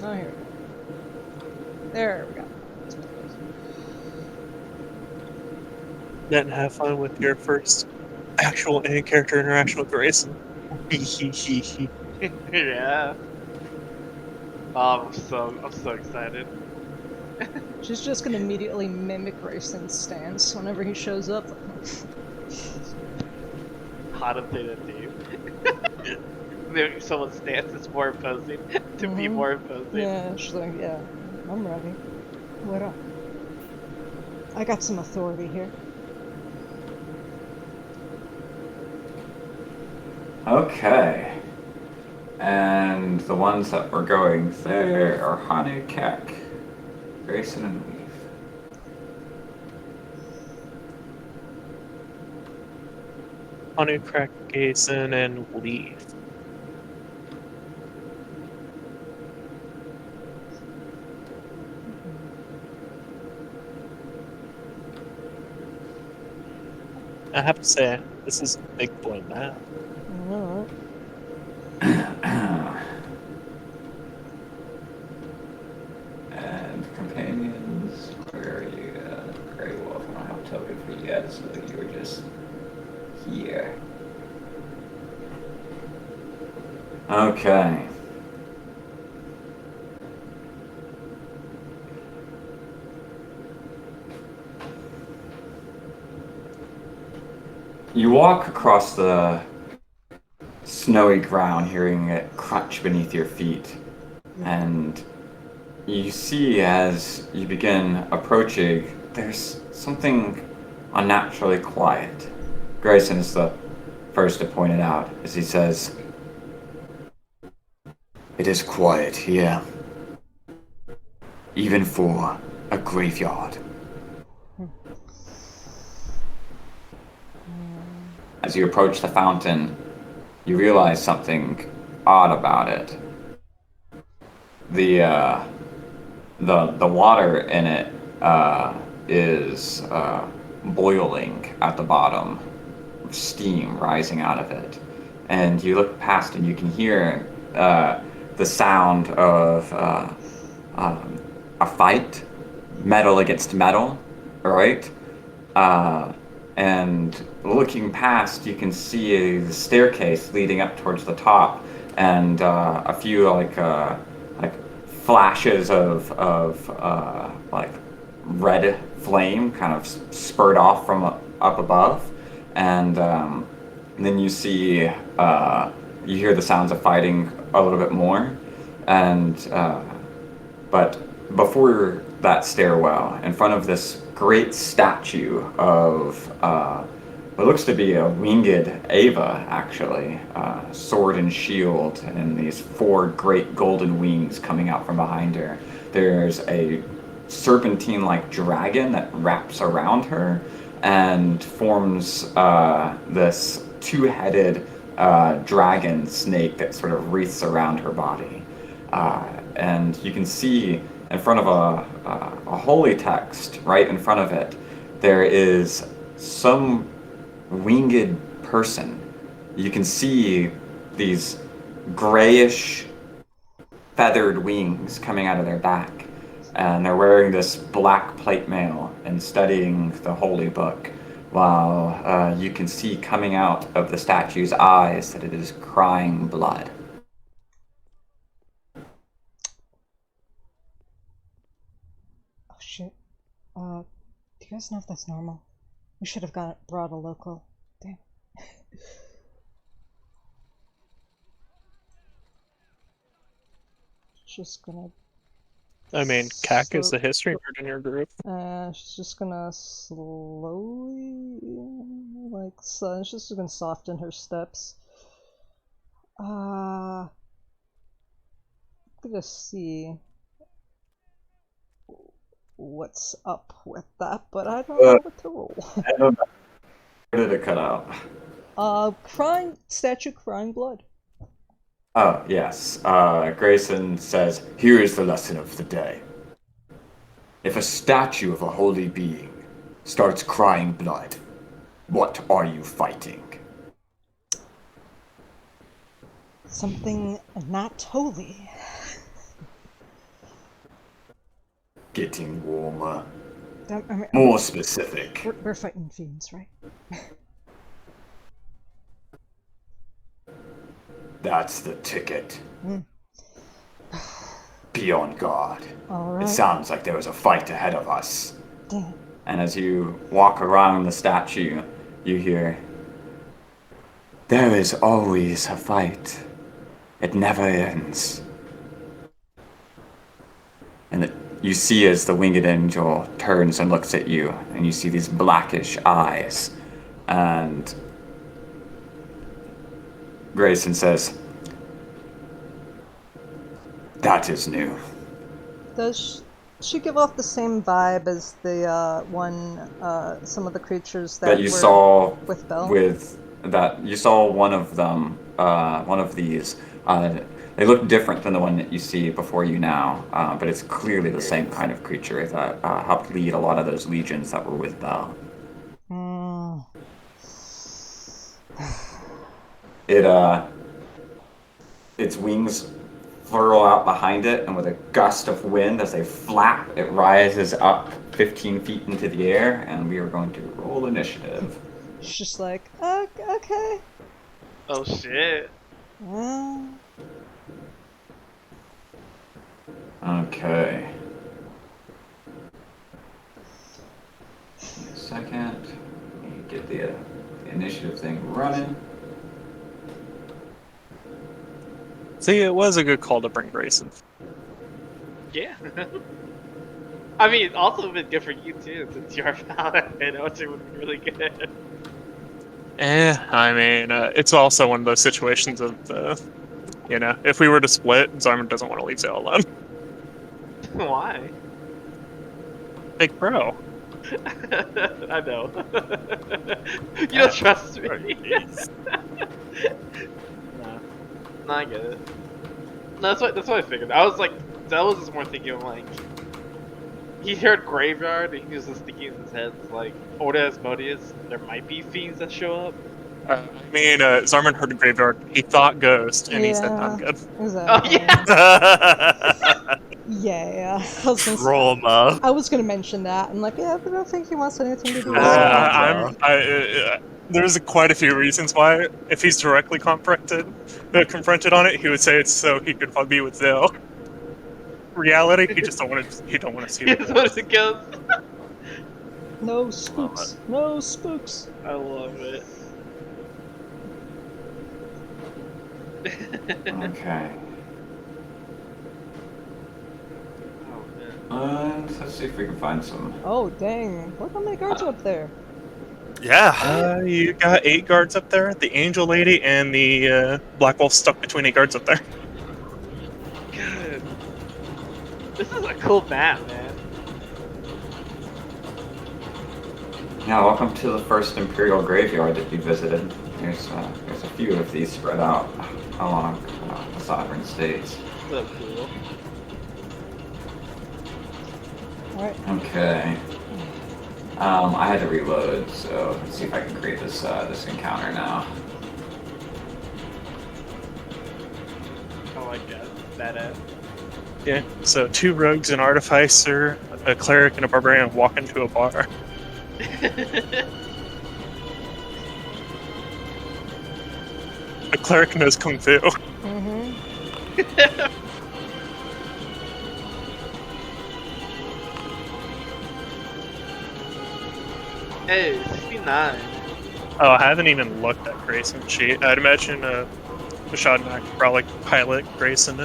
Oh, here we go. There we go. That's what it was. Then have fun with your first actual in-character interaction with Grayson. Yeah. Oh, I'm so excited. She's just gonna immediately mimic Grayson's stance whenever he shows up. Hot thing to do. Maybe someone's stance is more imposing to be Mhm. more imposing. Yeah, she's like, yeah, I'm ready. What up? I got some authority here. Okay. And the ones that were going there are Hanu, Keck, Grayson, and Weave. Hanu, Crack, Grayson, and Leaf. I have to say, this is a big boy map. Alright. And companions, where are you? Grey Wolf, I don't have a token for you yet, so you were just here. Okay. You walk across the snowy ground, hearing it crunch beneath your feet, and you see as you begin approaching, there's something unnaturally quiet. Grayson is the first to point it out as he says, "It is quiet here, even for a graveyard." As you approach the fountain, you realize something odd about it. The water in it is boiling at the bottom, steam rising out of it. And you look past and you can hear the sound of a fight, metal against metal, right? And looking past, you can see the staircase leading up towards the top, and a few like flashes of like red flame kind of spurt off from up above, and then you see you hear the sounds of fighting a little bit more, and but before that stairwell, in front of this great statue of what looks to be a winged Ava, actually, sword and shield, and these four great golden wings coming out from behind her. There's a serpentine-like dragon that wraps around her and forms this two-headed dragon snake that sort of wreaths around her body. And you can see in front of a holy text, right in front of it, there is some winged person. You can see these grayish feathered wings coming out of their back, and they're wearing this black plate mail and studying the holy book, while you can see coming out of the statue's eyes that it is crying blood. Oh shit. Do you guys know if that's normal? We should have brought a local. Damn. Just gonna. I mean, Kak is So- the history nerd in your group. She's just gonna slowly, like, so she's just gonna soften her steps. I'm gonna see. what's up with that, but I don't know what to roll. I don't know. Where did it cut out? Crying blood. Oh, yes. Grayson says, "Here is the lesson of the day. If a statue of a holy being starts crying blood, what are you fighting?" Something not holy. Getting warmer. I mean, More specific. we're fighting fiends, right? That's the ticket. Mm. Be on guard. Alright. It sounds like there was a fight ahead of us. Damn. And as you walk around the statue, you hear, "There is always a fight. It never ends." And you see as the winged angel turns and looks at you, and you see these blackish eyes. And Grayson says, "That is new." Does she give off the same vibe as the some of the creatures that That you were saw with Belle? you saw one of them, one of these. They look different than the one that you see before you now, but it's clearly the same kind of creature that helped lead a lot of those legions that were with Belle. Mm. Its wings furl out behind it, and with a gust of wind as they flap, it rises up 15 feet into the air, and we are going to roll initiative. She's just like, okay. Oh shit. Okay. Give me a second. Let me get the initiative thing running. See, it was a good call to bring Grayson. Yeah. I mean, it's also been good for you too, since you're a paladin. I know it would be really good. I mean, it's also one of those situations of, if we were to split, Zarman doesn't want to leave Zale alone. Why? Big bro. I know. You don't trust me. No, I get it. No, that's what I figured. I was like, that was just more thinking of like, he heard graveyard and he was just thinking in his head like, Orda Asmodeus, there might be fiends that show up. Zarman heard a graveyard. He thought ghost, and he said, "I'm good." Exactly. Oh yeah. Yeah. I was gonna say- Trauma. I was gonna mention that, and like, yeah, but I don't think he wants anything to do with it. There's quite a few reasons why. If he's directly confronted on it, he would say it's so he could be with Zale. Reality, he just don't want to. He don't want to see He it. just wants to go. No spooks. No spooks. I love it. Okay. Oh man. And let's see if we can find some. Oh dang! Look how many guards are up there. Yeah. You got 8 guards up there. The Angel Lady and the Black Wolf stuck between 8 guards up there. Good. This is a cool map, man. Yeah, welcome to the first Imperial Graveyard that you visited. There's a few of these spread out along the sovereign states. So cool. Alright. Okay. I had to reload, so let's see if I can create this this encounter now. I like that. Yeah. So 2 rogues, an artificer, a cleric, and a barbarian walk into a bar. The cleric knows kung fu. Mm-hmm. Hey, 69. Oh, I haven't even looked at Grayson's sheet. I'd imagine Bashad and I could probably pilot Grayson.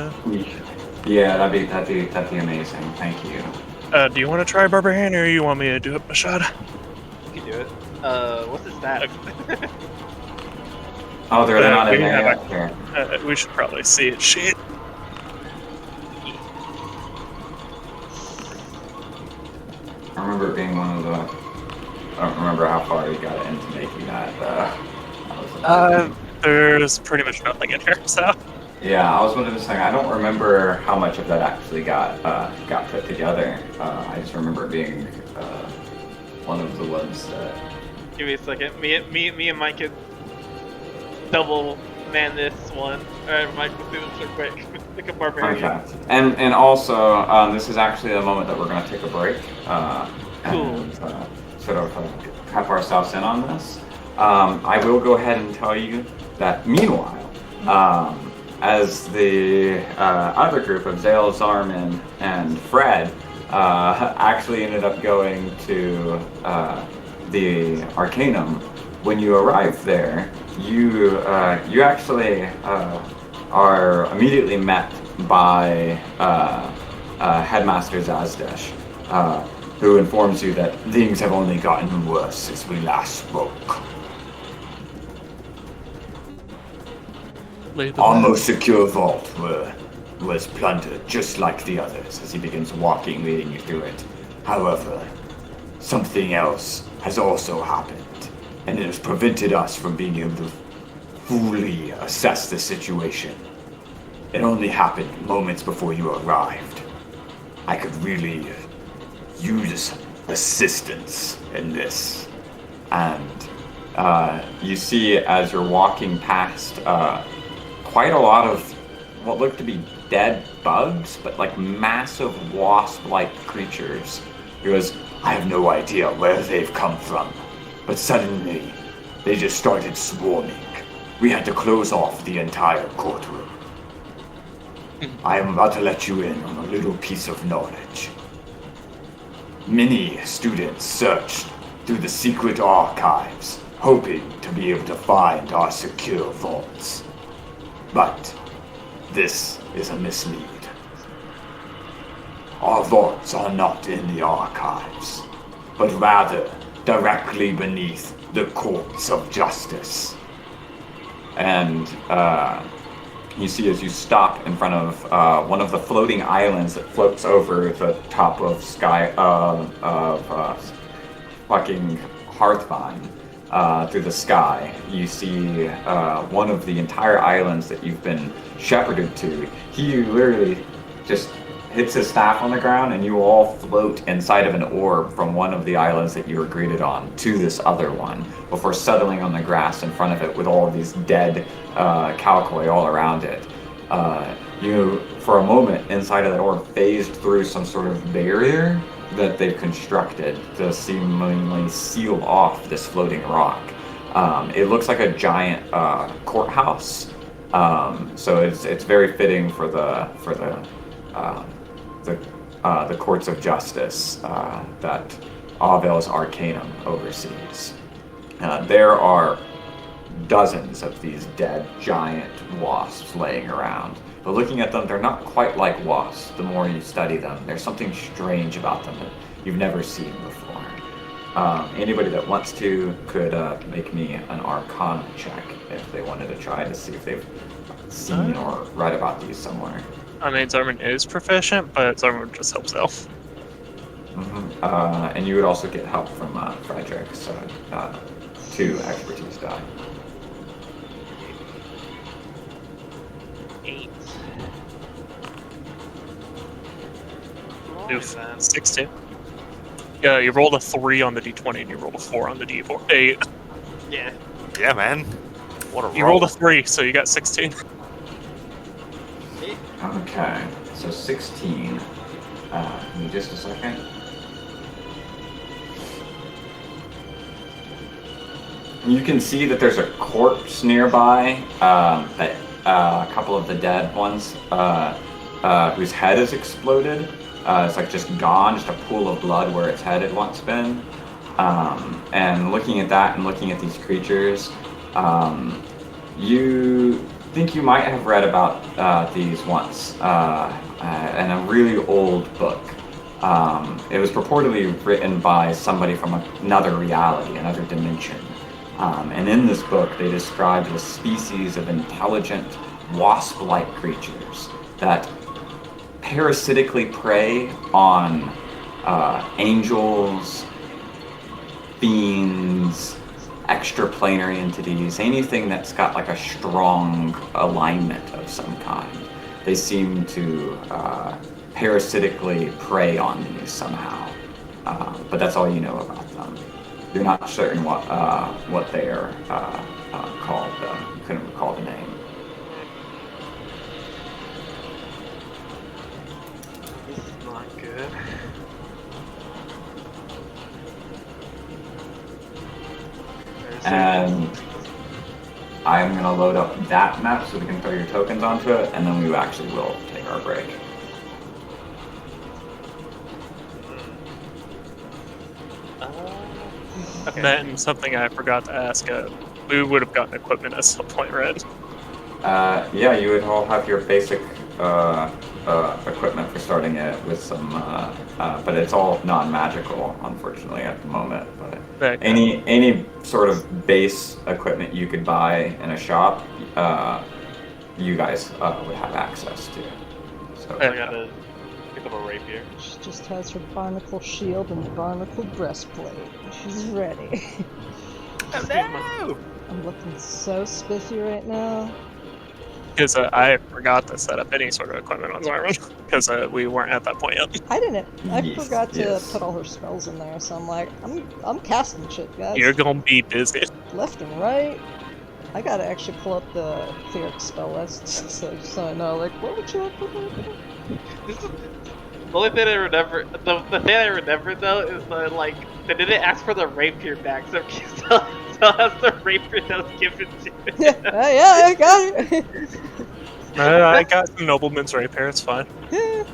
Yeah, that'd be amazing. Thank you. Do you want to try Barbarian, or you want me to do it, Bashad? You can do it. What's his stat? Oh, they're not we in there have yet. Here. We should probably see it. Shit. remember it being one of the. I don't remember how far you got into making that. There's pretty much nothing in here, so. Yeah, I was wondering this thing. I don't remember how much of that actually got put together. I just remember it being one of the ones that. Give me a second. Me and Mike can double man this one. Alright, Mike, let's do this real quick. Like a barbarian. Okay. And also, this is actually the moment that we're going to take a break. Cool. And, sort of cap ourselves in on this. I will go ahead and tell you that meanwhile, as the other group of Zale, Zarman, and Fred actually ended up going to the Arcanum, when you arrive there, you actually are immediately met by Headmaster Zazdesh, who informs you that things have only gotten worse since we last spoke. Our most secure vault was plundered, just like the others, as he begins walking, leading you through it. However, something else has also happened, and it has prevented us from being able to fully assess the situation. It only happened moments before you arrived. I could really use assistance in this. And you see, as you're walking past, quite a lot of what look to be dead bugs, but like massive wasp-like creatures. Because I have no idea where they've come from, but suddenly they just started swarming. We had to close off the entire courtroom. I am about to let you in on a little piece of knowledge. Many students searched through the secret archives, hoping to be able to find our secure vaults. But this is a mislead. Our vaults are not in the archives, but rather directly beneath the courts of justice. And you see, as you stop in front of one of the floating islands that floats over the top of fucking Hearthvine, through the sky, you see one of the entire islands that you've been shepherded to. He literally just hits his staff on the ground, and you all float inside of an orb from one of the islands that you were greeted on to this other one, before settling on the grass in front of it with all of these dead Kalkoi all around it. You, for a moment, inside of that orb, phased through some sort of barrier that they've constructed to seemingly seal off this floating rock. It looks like a giant courthouse, so it's very fitting for the courts of justice that Avel's Arcanum oversees. There are dozens of these dead giant wasps laying around. But looking at them, they're not quite like wasps. The more you study them, there's something strange about them that you've never seen before. Anybody that wants to could make me an Arcana check if they wanted to try to see if they've seen or read about these somewhere. I mean, Zarman is proficient, but Zarman would just help himself. Mm-hmm. And you would also get help from Frederick, so 2 expertise die. 8. Oof, 16. Yeah, you rolled a 3 on the d20 and you rolled a 4 on the d4. 8. Yeah. Yeah, man. What a roll. You rolled a 3, so you got 16. Okay, so 16. Give me just a second. You can see that there's a corpse nearby, that a couple of the dead ones, whose head is exploded. It's like just gone, just a pool of blood where its head had once been. And looking at that and looking at these creatures, you think you might have read about these once in a really old book. It was purportedly written by somebody from another reality, another dimension. And in this book, they described a species of intelligent, wasp-like creatures that parasitically prey on angels, fiends, extraplanar entities, anything that's got like a strong alignment of some kind. They seem to parasitically prey on these somehow, but that's all you know about them. You're not certain what they are called. You couldn't recall the name. This is not good. And I'm gonna load up that map so we can throw your tokens onto it, and then we actually will take our break. Okay. And something I forgot to ask, we would have gotten equipment at some point, right? Yeah, you would all have your basic equipment for starting it with some, but it's all non-magical, unfortunately, at the moment. But Okay. any sort of base equipment you could buy in a shop, you guys would have access to. So I gotta pick up a rapier. She just has her barnacle shield and barnacle breastplate. She's ready. No! I'm looking so spiffy right now. Because I forgot to set up any sort of equipment on Zarman, because we weren't at that point yet. I didn't. I Yes, forgot to yes. put all her spells in there, so I'm like, I'm casting shit, guys. You're gonna be busy. Left and right. I gotta actually pull up the cleric spell list so I know, like, what would you like? This is the only thing I remember. The thing I remember though is that like they didn't ask for the rapier back, so still has the rapier that was given to it. Yeah, I got it. I got some nobleman's rapier, it's fine. Yeah.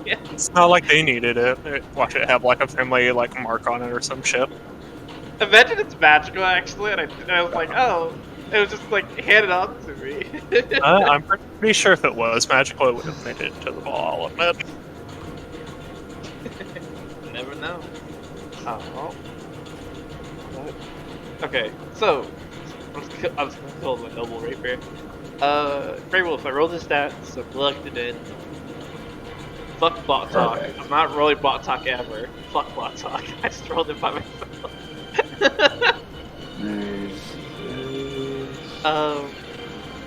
It's not like they needed it. Watch it have like a family like mark on it or some shit. Imagine it's magical actually, and I was like, oh, it was just like handed on to me. I'm pretty sure if it was magical, it would have made it to the ball. I'll admit. You never know. Oh. Okay, so I was gonna call my noble rapier. Grey Wolf, I rolled his stats, so plugged it in. Fuck bot talk. Perfect. I'm not rolling bot talk ever. Fuck bot talk. I just rolled it by myself.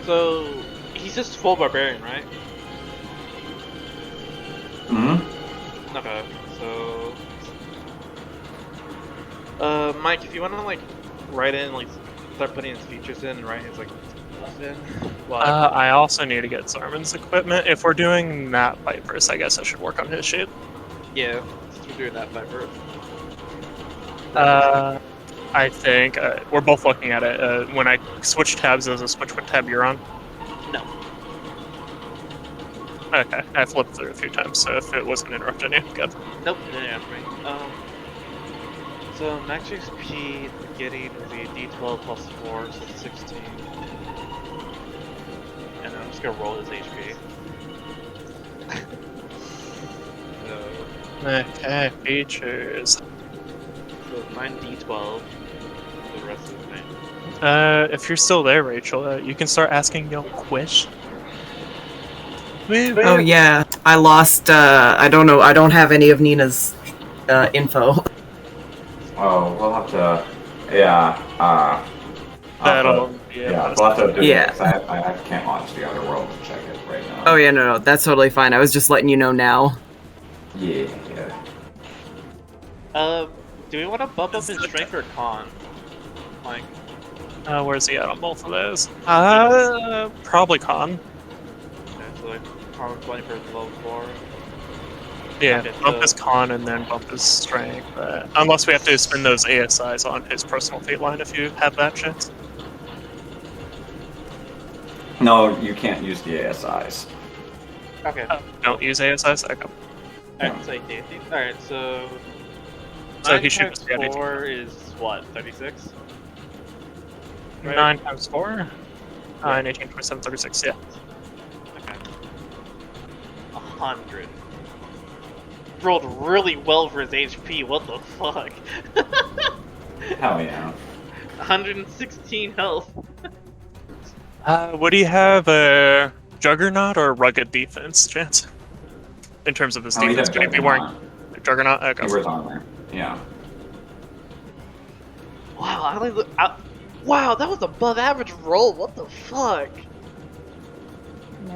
So he's just full barbarian, right? Mm-hmm. Okay, so Mike, if you wanna like write in like start putting his features in and write his like stuff in. Well, I also need to get Zarman's equipment. If we're doing that fight first, I guess I should work on his sheet. yeah, since we're doing that fight first. I think we're both looking at it. When I switch tabs, does it switch what tab you're on? No. Okay, I flipped through a few times, so if it wasn't interrupting you, good. Nope, it didn't ask me. So max XP getting will be D12 plus 4, so 16. And then I'm just gonna roll his HP. So, Okay, features. so 9D12 for the rest of the thing. If you're still there, Rachel, you can start asking your question. Oh yeah, I lost. I don't know. I don't have any of Nina's info. Oh, we'll have to. Yeah. That'll Yeah, we'll have to do Yeah. it. 'Cause I can't launch the other world to check it right now. Oh yeah, no, that's totally fine. I was just letting you know now. Yeah. Do we want to bump up his strength or con? Like, Where's he at on both of those? Probably con. okay, so like con 20 for level 4. Yeah, Okay, bump so- his con and then bump his strength. Unless we have to spend those ASIs on his personal fate line if you have that shit. No, you can't use the ASIs. Okay. Don't use ASIs? Okay. Alright, so Alright, so. So 9 he should times just be at 18. 4 is what, 36? Right. 9 times 4? 9, 18, 27, 36, yeah. Okay. 100. Rolled really well for his HP, what the fuck? Hell yeah. 116 health. Would he have a Juggernaut or Rugged Defense, Chance? in terms of his Oh, he'd defense. have Could he be wearing Juggernaut. Juggernaut? Okay. He wears armor. Yeah. Wow, wow, that was above average roll. What the fuck?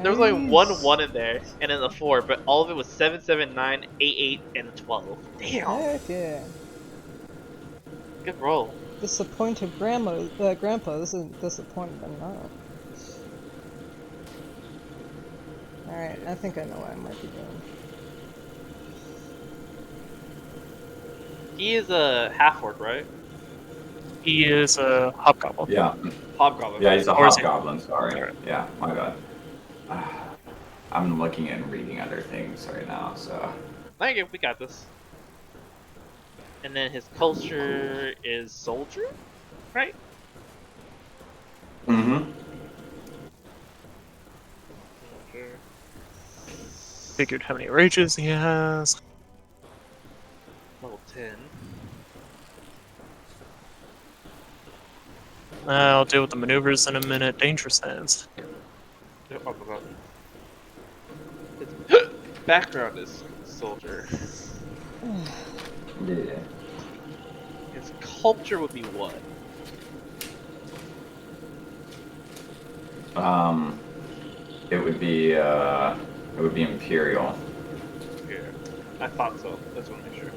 There was like Nice. 1 in there, and then a 4, but all of it was 7, 7, 9, 8, 8, and a 12. Damn, Heck yeah. good roll. Disappointed grandpa isn't disappointed in that. Alright, I think I know what I might be doing. He is a half orc, right? He is a hobgoblin. Yeah. Hobgoblin. Yeah, he's a Or is he- hobgoblin. Sorry. Alright. Yeah, my bad. I'm looking and reading other things right now, so. Okay, we got this. And then his culture is soldier, right? Mm-hmm. Soldier. Figured how many rages he has. Level 10. I'll deal with the maneuvers in a minute. Danger sense. His background is soldier. Yeah. His culture would be what? It would be Imperial. Yeah, I thought so. Just want to make sure.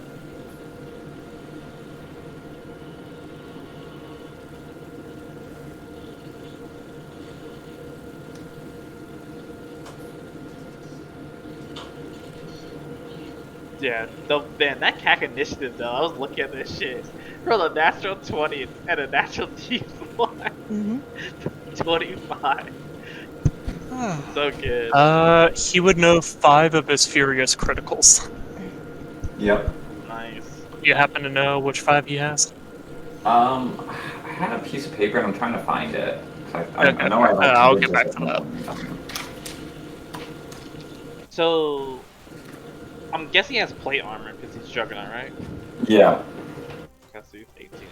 Yeah, no, man, that CAC initiative though, I was looking at this shit. Roll a natural 20 and a natural D1. Mm-hmm. 25. So good. He would know 5 of his furious criticals. Yep. Nice. You happen to know which 5 he has? I had a piece of paper and I'm trying to find it. I Okay. know I like I'll to get back to that. So, I'm guessing he has plate armor because he's Juggernaut, right? Yeah. Let's see, 18 AC.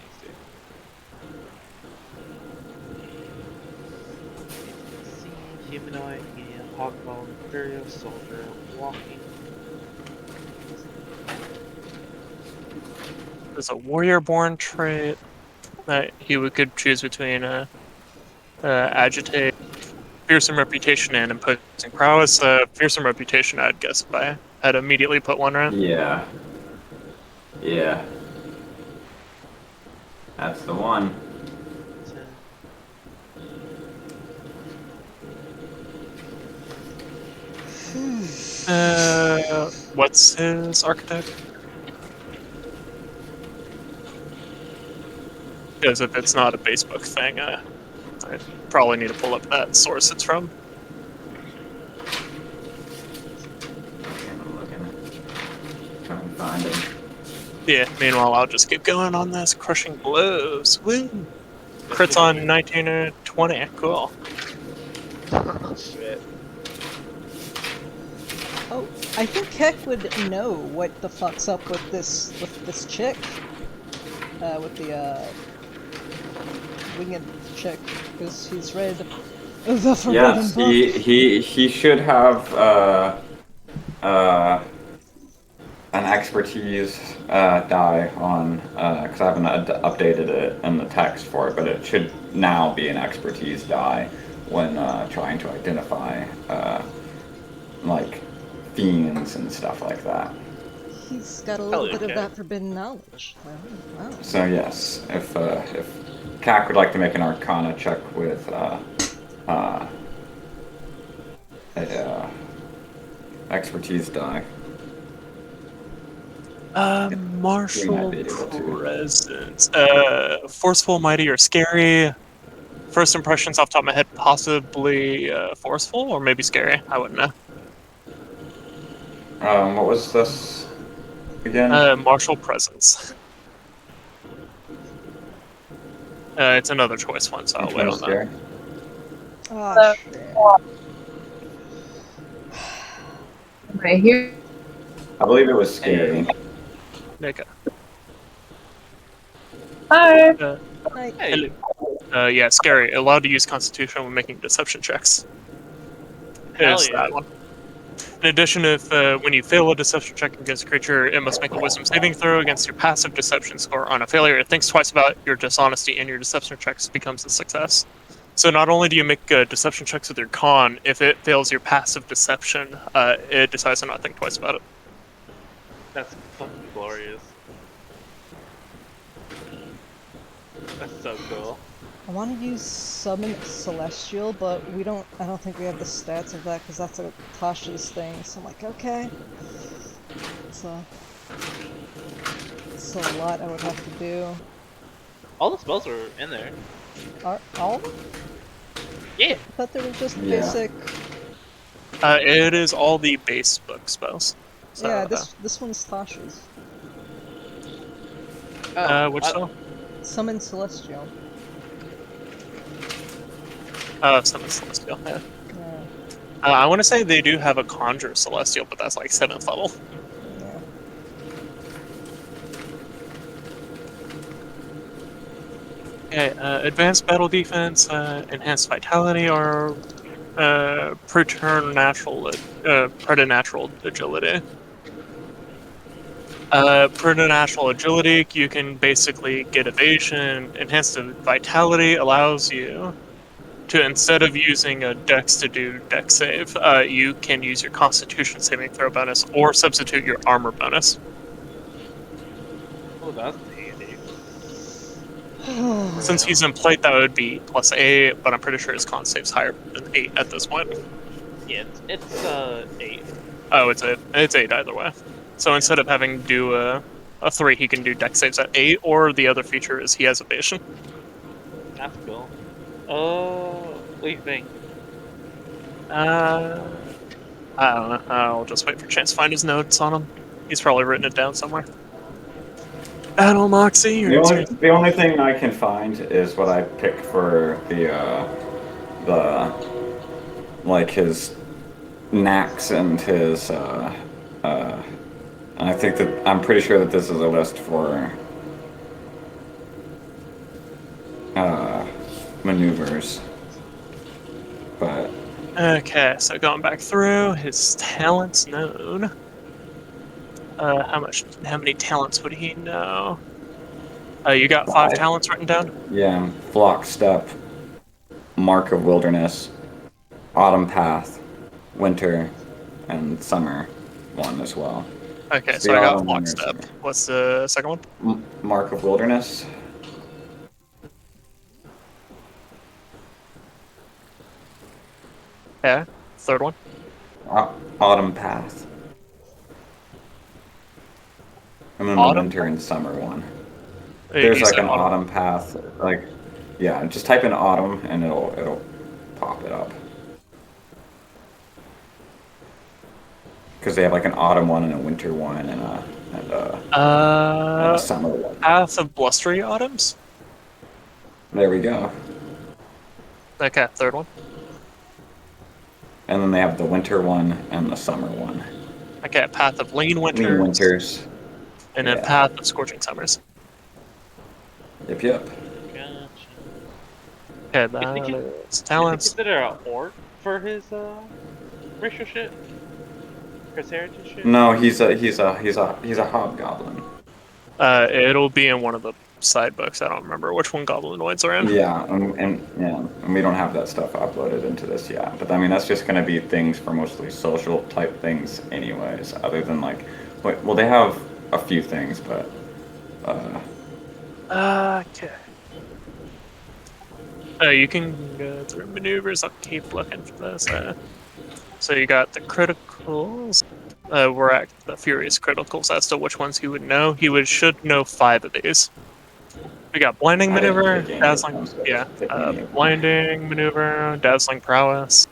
Humanoid, medium, hoggoblin, imperial, soldier, walking. There's a warrior-born trait that he could choose between agitate, fearsome reputation, and imposing prowess. Fearsome reputation, I'd guess if I had immediately put one right. Yeah. Yeah. That's the one. What's his archetype? Because if it's not a Facebook thing, I probably need to pull up that source it's from. I'm looking. Trying to find it. Yeah, meanwhile, I'll just keep going on this. Crushing blows. Woo! Crits on 19 or 20. Cool. Oh shit. Oh, I think Keck would know what the fuck's up with this chick. With the winged chick, because he's read the Forbidden Yes, Book. he should have an expertise die on because I haven't updated it in the text for it, but it should now be an expertise die when trying to identify like fiends and stuff like that. He's got a little Hell bit yeah, of that forbidden knowledge. Wow. So yes, if CAC would like to make an Arcana check with expertise die. Martial be able to. presence. Forceful, mighty, or scary. First impressions off the top of my head, possibly forceful or maybe scary. I wouldn't know. What was this again? Martial presence. It's another choice one, so I'll Which wait one on was that. scary? Oh, shit. Right here. I believe it was scary. Okay. Hi. Like, Hey, Yeah, scary. Allowed to use Constitution when making deception checks. Hell Is yeah. that one? In addition, if when you fail a deception check against a creature, it must make a wisdom saving throw against your passive deception score. On a failure, it thinks twice about your dishonesty, and your deception checks becomes a success. So not only do you make deception checks with your con, if it fails your passive deception, it decides to not think twice about it. That's fucking glorious. That's so cool. I want to use Summon Celestial, but I don't think we have the stats of that because that's a Tasha's thing. So I'm like, okay. It's a lot I would have to do. All the spells are in there. Are all of them? Yeah. I thought they were just Yeah. basic. It is all the base book spells. So, Yeah, this one's Tasha's. which spell? Summon Celestial. Summon Celestial, yeah. Yeah. I want to say they do have a Conjure Celestial, but that's like 7th level. Yeah. Okay, advanced battle defense, enhanced vitality, or preternatural agility. Preternatural agility, you can basically get evasion. Enhanced vitality allows you to, instead of using a dex to do dex save, you can use your constitution saving throw bonus or substitute your armor bonus. Oh, that's handy. Since he's in plate, that would be +8, but I'm pretty sure his con save's higher than 8 at this point. Yeah, it's 8. Oh, it's 8 either way. So instead of having to do a 3, he can do dex saves at 8, or the other feature is he has evasion. That's cool. What do you think? I don't know. I'll just wait for Chance to find his notes on him. He's probably written it down somewhere. Battle Moxie. The only thing I can find is what I picked for the like his knacks and his and I think that I'm pretty sure that this is a list for maneuvers. But Okay, so going back through his talents known. How many talents would he know? You got 5 5. talents written down? yeah, Flock Step, Mark of Wilderness, Autumn Path, Winter, and Summer one as well. Okay, So so I the got autumn Flock one is- Step. What's the second one? Mark of Wilderness. Yeah. Third one? Autumn Path. And then Autumn the Winter and Summer one. You There's like said an autumn path, like, yeah, just type in autumn and it'll pop it up. Because they have like an autumn one and a winter one and a summer one. Path of Blustery Autumns? There we go. Okay, third one. And then they have the winter one and the summer one. Okay, Path of Lean Winters. Lean winters. And then yeah. Path of Scorching Summers. Yep. Gotcha. Okay, Is he that con- is Is talents. he considered an orc for his racial shit? For his heritage shit? No, he's a hobgoblin. It'll be in one of the side books. I don't remember which one Goblinoids are in. Yeah, and we don't have that stuff uploaded into this yet. But I mean, that's just going to be things for mostly social type things, anyways. Other than like, well, they have a few things, but Okay. You can go through maneuvers. I'll keep looking for this. So you got the criticals. We're at the Furious criticals as to which ones he would know. Should know 5 of these. We got Blinding I didn't Maneuver, pick any of Dazzling, them, so yeah, pick any of them. Blinding Maneuver, Dazzling Prowess,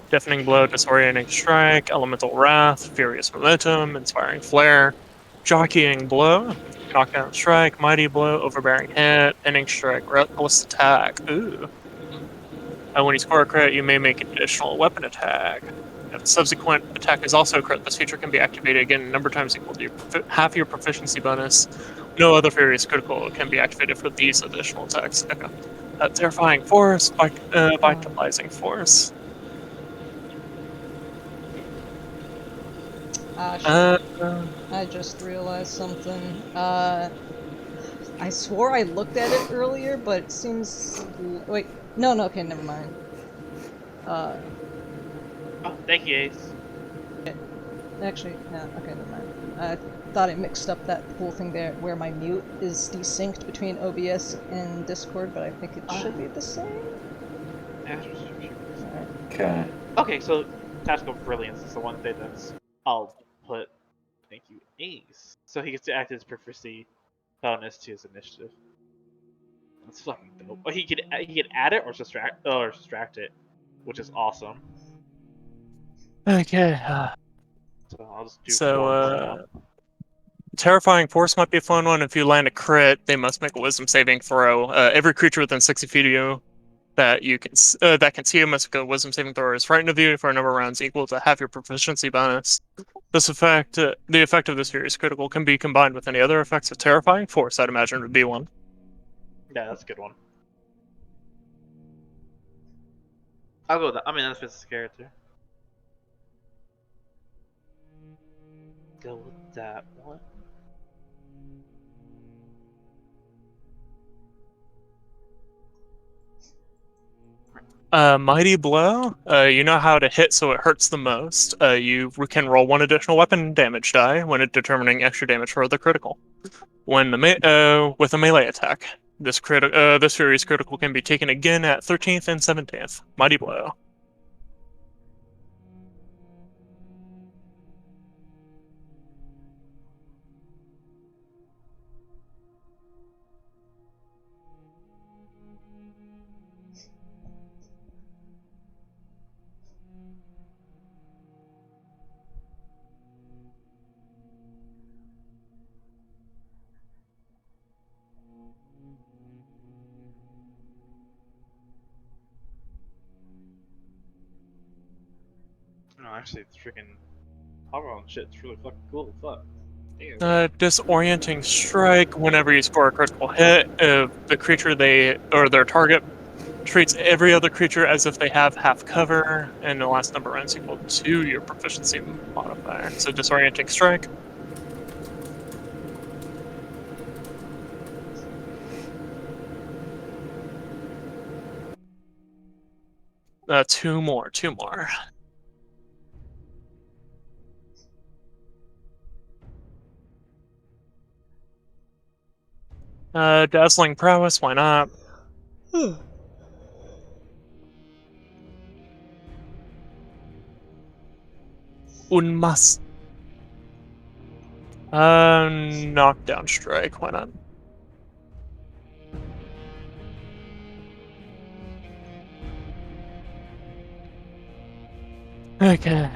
Deafening Blow, Disorienting Strike, Elemental Wrath, Furious Momentum, Inspiring Flare, Jockeying Blow, Knockdown Strike, Mighty Blow, Overbearing Hit, Pinning Strike, Reckless Attack. Ooh. When you score a crit, you may make an additional weapon attack. If the subsequent attack is also a crit, this feature can be activated again a number of times equal to half your proficiency bonus. No other Furious critical can be activated for these additional attacks. Okay. Terrifying Force, Vitalizing Force. Shit. I just realized something. I swore I looked at it earlier, but it seems... Wait, no, okay, never mind. Oh, thank you, Ace. Actually, no, okay, never mind. I thought I mixed up that whole thing there where my mute is desynced between OBS and Discord, but I think it should be the same. Alright. Okay. Okay, so Tactical Brilliance is the one thing that's I'll put. Thank you, Ace. So he gets to act as proficiency bonus to his initiative. That's fucking dope. Oh, he could add it or subtract it, which is awesome. Okay. So I'll just do So, one for now. Terrifying Force might be a fun one. If you land a crit, they must make a Wisdom saving throw. Every creature within 60 feet of you that can see you must make a Wisdom saving throw is frightened of you for a number of rounds equal to half your proficiency bonus. This effect, the effect of this furious critical, can be combined with any other effects of Terrifying Force. I'd imagine would be one. Yeah, that's a good one. I'll go with that. I mean, that fits his character. Go with that one. Mighty Blow. You know how to hit so it hurts the most. You can roll one additional weapon damage die when determining extra damage for the critical. When with a melee attack, this furious critical can be taken again at 13th and 17th. Mighty Blow. No, actually, it's freaking hover on shit. It's really fucking cool. Fuck. Damn. Disorienting Strike. Whenever you score a critical hit, the creature their target treats every other creature as if they have half cover, and the last number rounds equal to your proficiency modifier. So Disorienting Strike. Two more. Dazzling Prowess, why not? Unmas. Knockdown Strike, why not? Okay.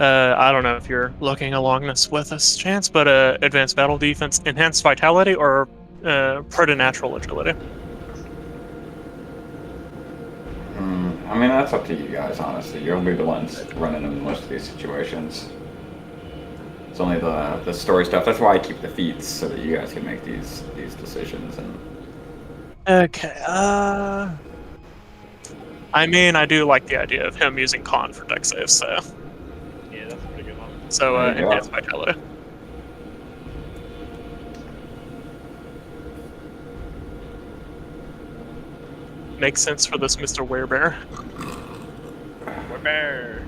I don't know if you're looking along this with us, Chance, but advanced battle defense, enhanced vitality, or preternatural agility. I mean, that's up to you guys, honestly. You'll be the ones running in most of these situations. It's only the story stuff. That's why I keep the feats, so that you guys can make these decisions. And Okay, I mean, I do like the idea of him using con for dex saves, so... Yeah, that's a pretty good one. So, There you go. enhanced vitality. Makes sense for this Mr. Werebear. Bear.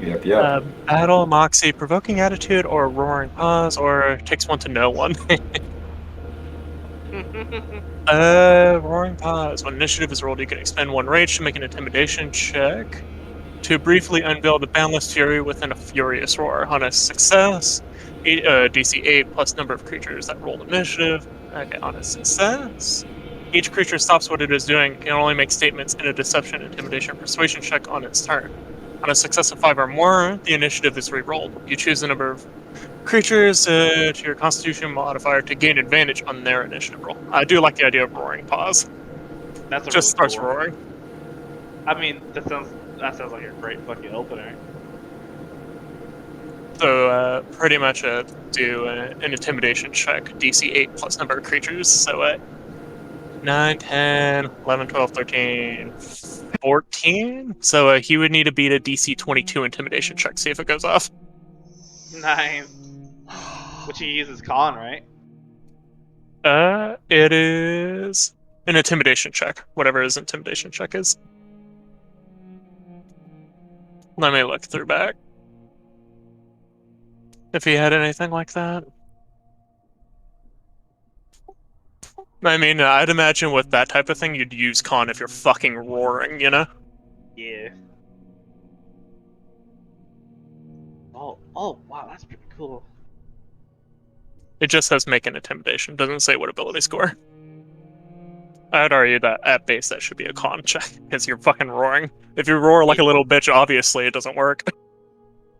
Yep. Battle, Moxie, Provoking Attitude, or Roaring Paws, or takes one to know one. Roaring Paws. When initiative is rolled, you can expend one rage to make an intimidation check to briefly unveil the boundless fury within a furious roar. On a success, DC 8 plus number of creatures that rolled initiative. Okay, on a success, each creature stops what it is doing, can only make statements in a deception, intimidation, or persuasion check on its turn. On a success of 5 or more, the initiative is re-rolled. You choose a number of creatures to your Constitution modifier to gain advantage on their initiative roll. I do like the idea of roaring paws. That's a Just really starts cool. roaring. I mean, that sounds like a great fucking opener. So pretty much do an intimidation check, DC 8 plus number of creatures. So 9, 10, 11, 12, 13, 14. So he would need to beat a DC 22 intimidation check, see if it goes off. Nice. Which he uses con, right? It is an intimidation check, whatever his intimidation check is. Let me look through back. If he had anything like that. I mean, I'd imagine with that type of thing, you'd use con if you're fucking roaring, you know? Yeah. Oh, wow, that's pretty cool. It just says make an intimidation, doesn't say what ability score. I'd argue that at base that should be a con check, because you're fucking roaring. If you roar like a little bitch, obviously it doesn't work.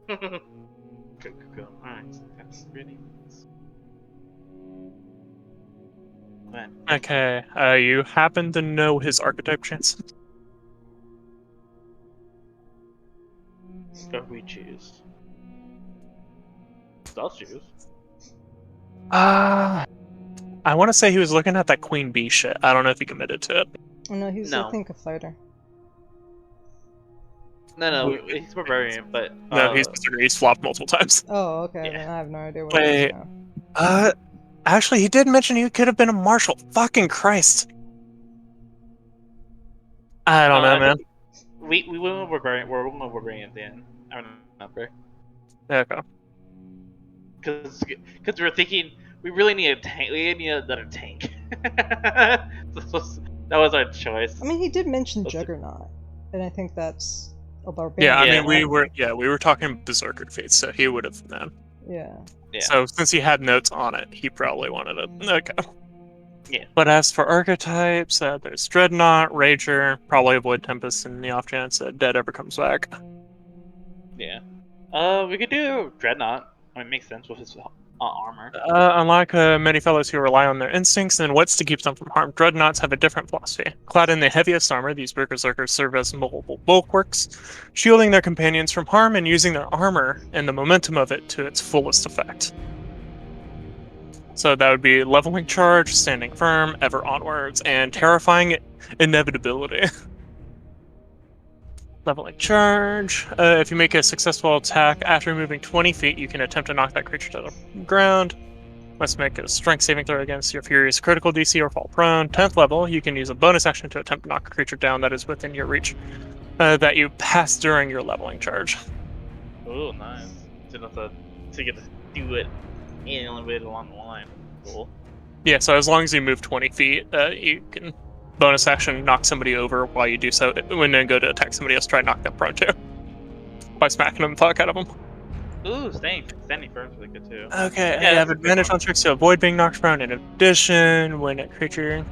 Cool. Alright, that's really nice. Man. Okay, you happen to know his archetype chance? So we choose. I'll choose. I want to say he was looking at that Queen Bee shit. I don't know if he committed to it. Oh, no, he's, No. I think, a fighter. No, he's barbarian, but No, he's flopped multiple times. Oh, okay, Yeah. then I have no idea what it is Wait. now. Actually, he did mention he could have been a marshal. Fucking Christ. I don't know, man. we went with barbarian. We're going with barbarian then. I don't remember. Okay. Because we were thinking we really need a tank. We need another tank. that was our choice. I mean, he did mention Let's see. Juggernaut, and I think that's a barbarian. Yeah, I Yeah. mean, we were talking Berserker feats, so he would have known. Yeah. Yeah. So since he had notes on it, he probably wanted it. Okay. Yeah. But as for archetypes, there's Dreadnought, Rager, probably avoid Tempest in the off chance that Dead ever comes back. Yeah. We could do Dreadnought. I mean, it makes sense with his armor. Unlike many fellows who rely on their instincts and wits to keep them from harm, Dreadnoughts have a different philosophy. Clad in the heaviest armor, these Berserkers serve as multiple bulwarks, shielding their companions from harm and using their armor and the momentum of it to its fullest effect. So that would be leveling charge, standing firm, ever onwards, and terrifying inevitability. Leveling charge. If you make a successful attack after moving 20 feet, you can attempt to knock that creature to the ground. Must make a strength saving throw against your Furious critical DC or fall prone. 10th level, you can use a bonus action to attempt to knock a creature down that is within your reach that you pass during your leveling charge. Oh, nice. So you get to do it in a little bit along the line. Cool. Yeah, so as long as you move 20 feet, you can bonus action knock somebody over while you do so. When then go to attack somebody else, try and knock them prone too. By smacking them the fuck out of them. Ooh, standing firm's really good too. Okay, Yeah, you have that's a good advantage one. on checks to avoid being knocked prone. In addition, when a creature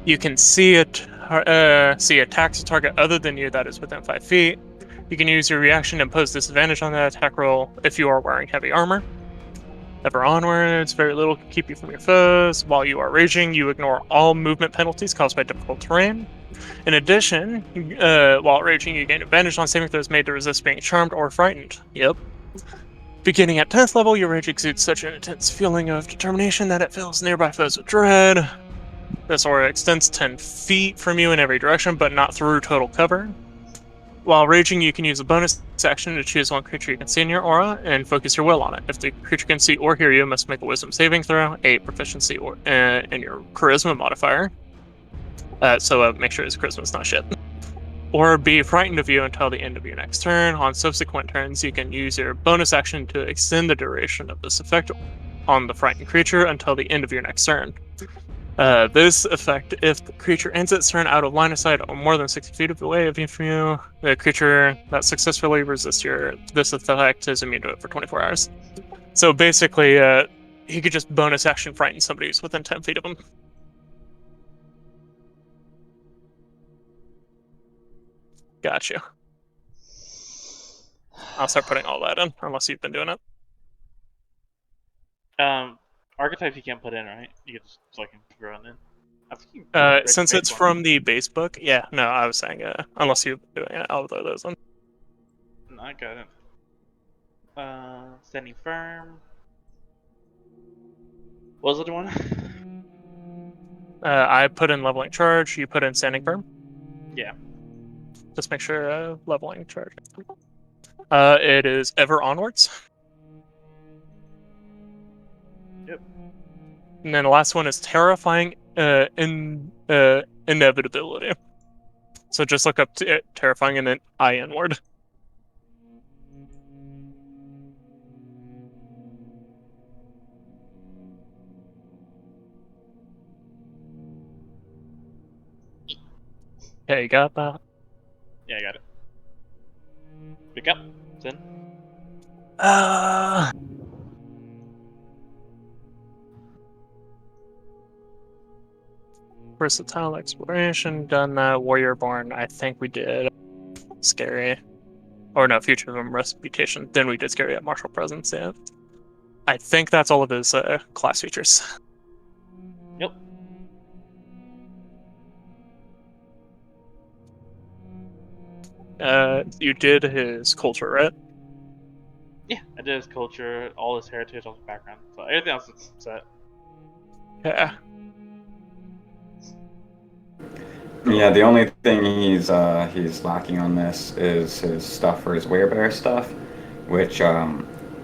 you can see attacks a target other than you that is within 5 feet, you can use your reaction to impose disadvantage on that attack roll if you are wearing heavy armor. Ever onwards, very little can keep you from your foes. While you are raging, you ignore all movement penalties caused by difficult terrain. In addition, while raging, you gain advantage on saving throws made to resist being charmed or frightened. Yep. Beginning at 10th level, your rage exudes such an intense feeling of determination that it fills nearby foes with dread. This aura extends 10 feet from you in every direction, but not through total cover. While raging, you can use a bonus action to choose one creature you can see in your aura and focus your will on it. If the creature can see or hear you, it must make a wisdom saving throw, a proficiency or in your charisma modifier. So make sure his charisma's not shit. Or be frightened of you until the end of your next turn. On subsequent turns, you can use your bonus action to extend the duration of this effect on the frightened creature until the end of your next turn. This effect, if the creature ends its turn out of line of sight or more than 60 feet away from you, the creature that successfully resists this effect is immune to it for 24 hours. So basically, he could just bonus action frighten somebody who's within 10 feet of him. Gotcha. I'll start putting all that in, unless you've been doing it. Archetypes you can't put in, right? You can just fucking throw it in. I think you can put Since it's from the base book, yeah, no, I was saying, unless you're doing it, I'll throw those in. No, I got it. Standing firm. What was the other one? I put in leveling charge, you put in standing firm. Yeah. Just make sure leveling charge. It is ever onwards. Yep. And then the last one is terrifying inevitability. So just look up to terrifying and then I inward. Okay, you got that? Yeah, I got it. Pick up. Then. Versatile exploration, done that. Warrior Born, I think we did. Scary. Or no, Future of Reputation. Then we did Scary at Martial Presence, yeah. I think that's all of his class features. Yep. You did his culture, right? Yeah, I did his culture, all his heritage, all his background. So everything else is set. Yeah. Yeah, the only thing he's lacking on this is his stuff for his werebear stuff, which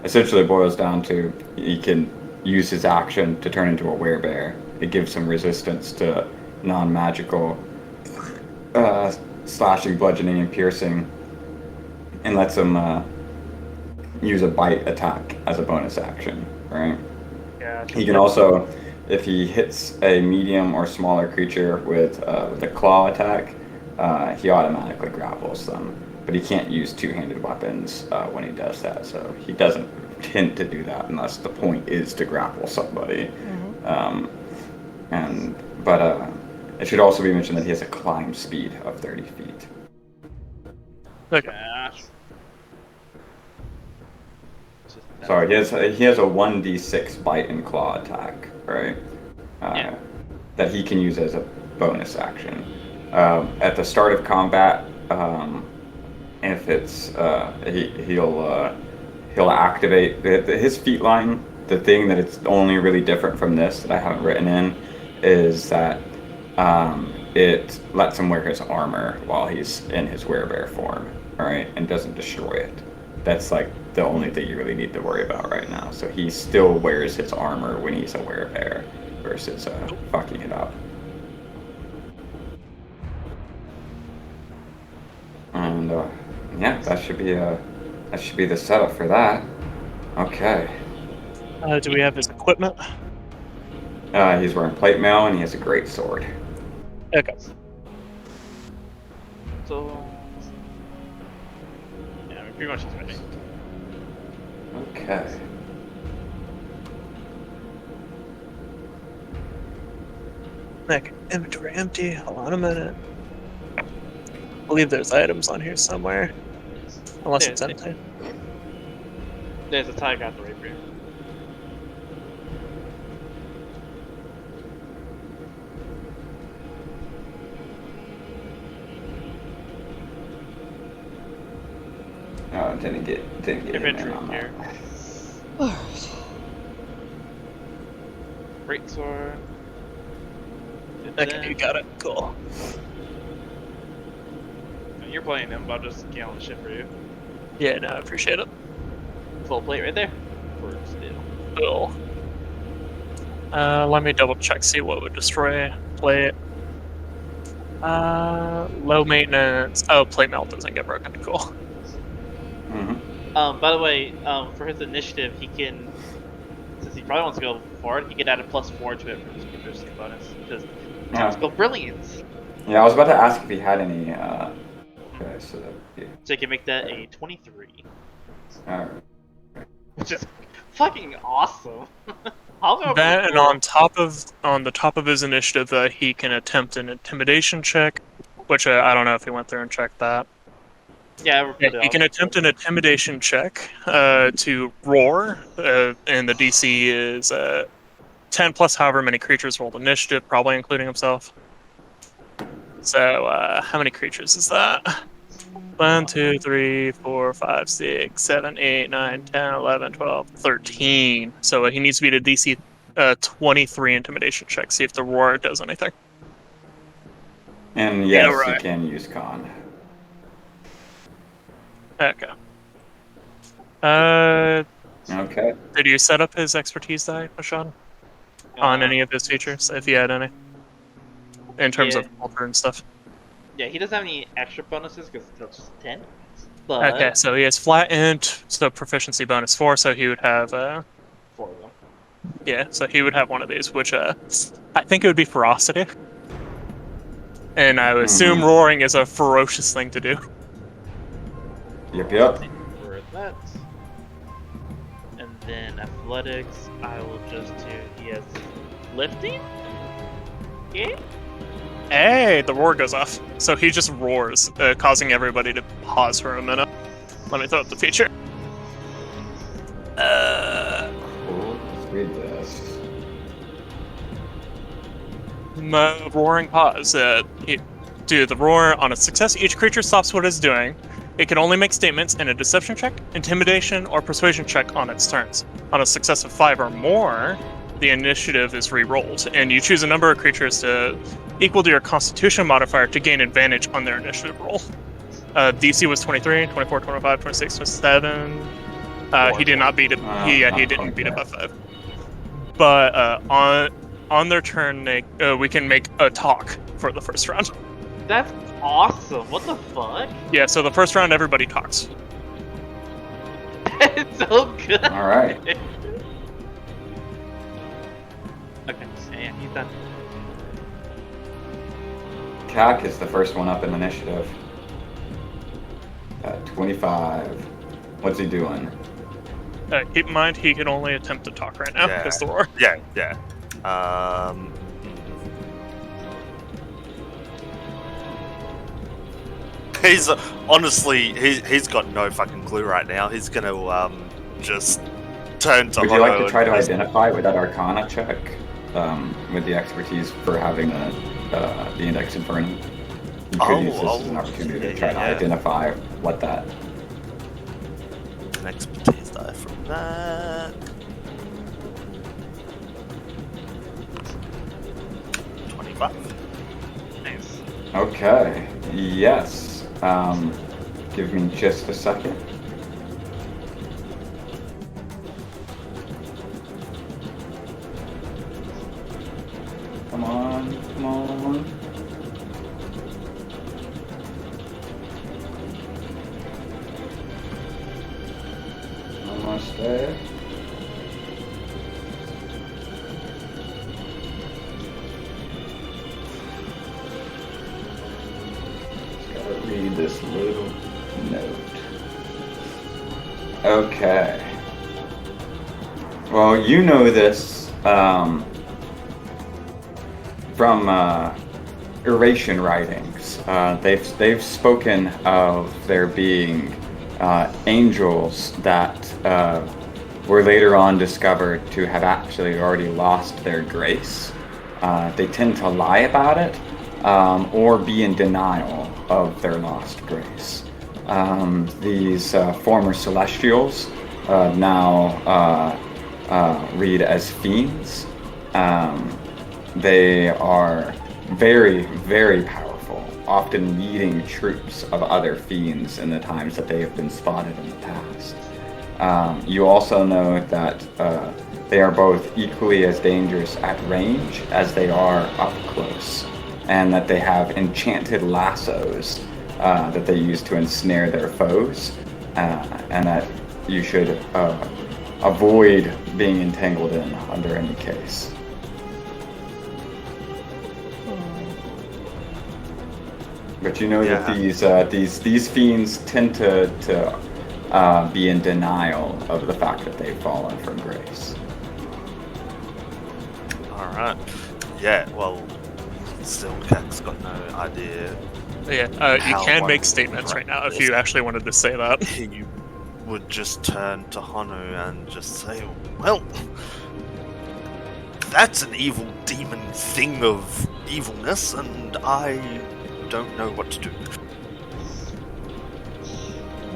essentially boils down to he can use his action to turn into a werebear. It gives him resistance to non-magical slashing, bludgeoning, and piercing, and lets him use a bite attack as a bonus action, right? Yeah. He can also, if he hits a medium or smaller creature with a claw attack, he automatically grapples them. But he can't use two-handed weapons when he does that, so he doesn't tend to do that unless the point is to grapple somebody. But it should also be mentioned that he has a climb speed of 30 feet. Okay. Gosh. Sorry, he has a 1d6 bite and claw attack, right? Yeah. That he can use as a bonus action. At the start of combat, if it's he'll activate his feat line. The thing that it's only really different from this that I haven't written in is that it lets him wear his armor while he's in his werebear form, right, and doesn't destroy it. That's like the only thing you really need to worry about right now. So he still wears his armor when he's a werebear versus fucking it up. And yeah, that should be the setup for that. Okay. Do we have his equipment? He's wearing plate mail and he has a great sword. Okay. So. Yeah, I mean, pretty much he's ready. Okay. Like, inventory empty. Hold on a minute. I believe there's items on here somewhere. Unless it's empty. There's a tie got the rapier. Oh, didn't get in Inventory there on here. that. Alright. Great sword. Okay, you got it. Cool. You're playing him, but I'll just get all the shit for you. Yeah, no, I appreciate it. Full plate right there. For steel. Cool. Let me double check, see what would destroy plate. Low maintenance. Oh, plate melt doesn't get broken. Cool. Mm-hmm. By the way, for his initiative, he can, since he probably wants to go forward, he can add a +4 to it for his proficiency bonus. Because tactical brilliance. Yeah, I was about to ask if he had any. Okay, so yeah. So he can make that a 23, Alright. which is fucking awesome. I'll go. That, and on the top of his initiative, he can attempt an intimidation check, which I don't know if he went there and checked that. Yeah, we'll put it You on. can attempt an intimidation check to roar, and the DC is 10 plus however many creatures rolled initiative, probably including himself. So, how many creatures is that? 1, 2, 3, 4, 5, 6, 7, 8, 9, 10, 11, 12, 13. So he needs to beat a DC 23 intimidation check, see if the roar does anything. And yes, right. you can use con. Okay. Okay. Did you set up his expertise die, Sean? On any of his features, if he had any? In terms Yeah. of alter and stuff. Yeah, he doesn't have any extra bonuses because it's just 10. But Okay, so he has flat int, so proficiency bonus 4, so he would have 4 of them. yeah, so he would have one of these, which I think it would be ferocity. And I would assume roaring is a ferocious thing to do. Yep, yep. For that. And then athletics, I will just do. He has lifting? Yeah? Hey, the roar goes off. So he just roars, causing everybody to pause for a minute. Let me throw up the feature. Cool. Let's read this. Roaring pause. Do the roar on a success. Each creature stops what it's doing. It can only make statements in a deception check, intimidation, or persuasion check on its turns. On a success of 5 or more, the initiative is re-rolled, and you choose a number of creatures to equal to your Constitution modifier to gain advantage on their initiative roll. DC was 23, 24, 25, 26, 27. He did not beat it. He didn't beat it by 5. But on their turn, we can make a talk for the first round. That's awesome. What the fuck? Yeah, so the first round, everybody talks. It's so good. All right. Okay, yeah, he's done. Kak is the first one up in initiative. 25. What's he doing? Keep in mind, he can only attempt to talk right now Yeah. because the roar. Yeah. He's honestly, he's got no fucking clue right now. He's gonna just turn to. Would you like Hono to try to and- identify with that Arcana check with the expertise for having the Index Inferno? You could use this as an opportunity to try to identify what that. An expertise die from that. 25. Nice. Okay. Yes. Give me just a second. Come on, come on. Almost there. Gotta read this little note. Okay. Well, you know this from Eurasian writings. They've spoken of there being angels that were later on discovered to have actually already lost their grace. They tend to lie about it or be in denial of their lost grace. These former celestials now read as fiends. They are very, very powerful, often leading troops of other fiends in the times that they have been spotted in the past. You also know that they are both equally as dangerous at range as they are up close, and that they have enchanted lassos that they use to ensnare their foes, and that you should avoid being entangled in under any case. But you know that these fiends tend to be in denial of the fact that they've fallen from grace. Alright. Yeah, well, still Kak's got no idea Yeah, you How can make wonderful statements right now if practice. you actually wanted to say that. You would just turn to Hanu and just say, well, that's an evil demon thing of evilness, and I don't know what to do.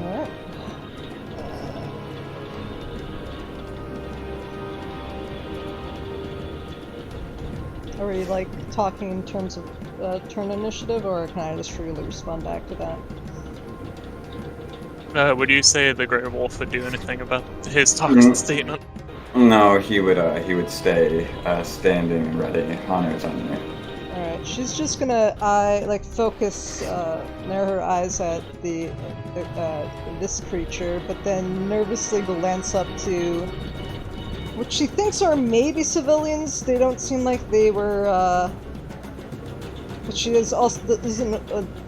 Alright. Are we like talking in terms of turn initiative, or can I just freely respond back to that? Would you say the Grey Wolf would do anything about his toxic statement? No, he would stay standing and ready. Hanu's on you. Alright, she's just gonna focus, narrow her eyes at the this creature, but then nervously glance up to what she thinks are maybe civilians. They don't seem like they were. But she is also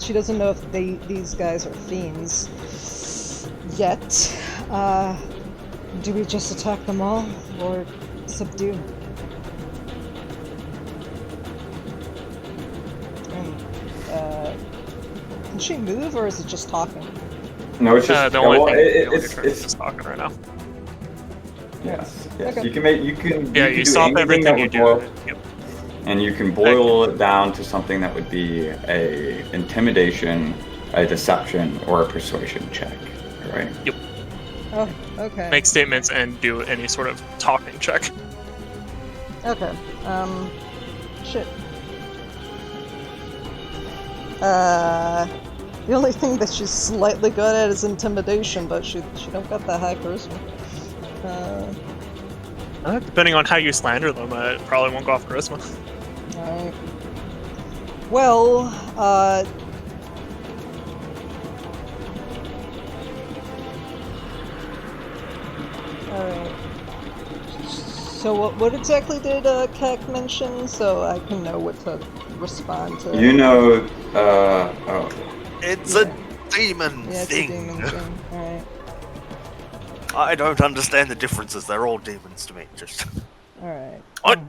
she doesn't know if these guys are fiends yet. Do we just attack them all or subdue? Can she move, or is it just talking? No, it's just the only thing it's is just talking right now. yes. Okay. You can Yeah, you you can stop do anything everything that you would do. boil, Yep. and you can boil it down to something that would be a intimidation, a deception, or a persuasion check. Right? Oh, okay. Make statements and do any sort of talking check. Okay. Shit. The only thing that she's slightly good at is intimidation, but she don't got that high charisma. Depending on how you slander them, it probably won't go off charisma. Alright. Well, alright. So what exactly did Kek mention, so I can know what to respond to? You know, It's Yeah. a demon Yeah, it's thing. a demon thing. Alright. I don't understand the differences. They're all demons to me. Just Alright. What?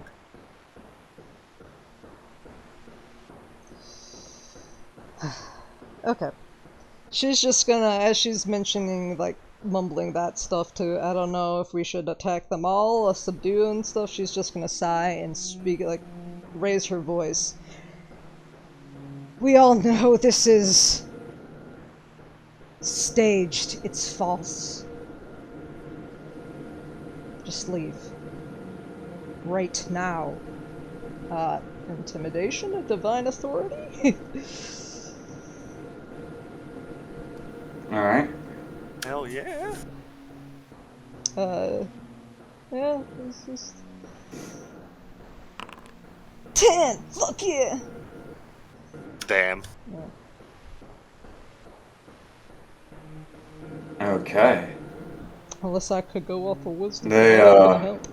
Okay. She's just gonna, as she's mentioning, like, mumbling that stuff too, I don't know if we should attack them all or subdue and stuff, she's just gonna sigh and speak, like, raise her voice. We all know this is staged. It's false. Just leave. Right now. Intimidation of divine authority? all right. hell yeah. Yeah, it's just 10! Fuck yeah! Damn. Okay. Unless I could go off of wisdom. They, that would help.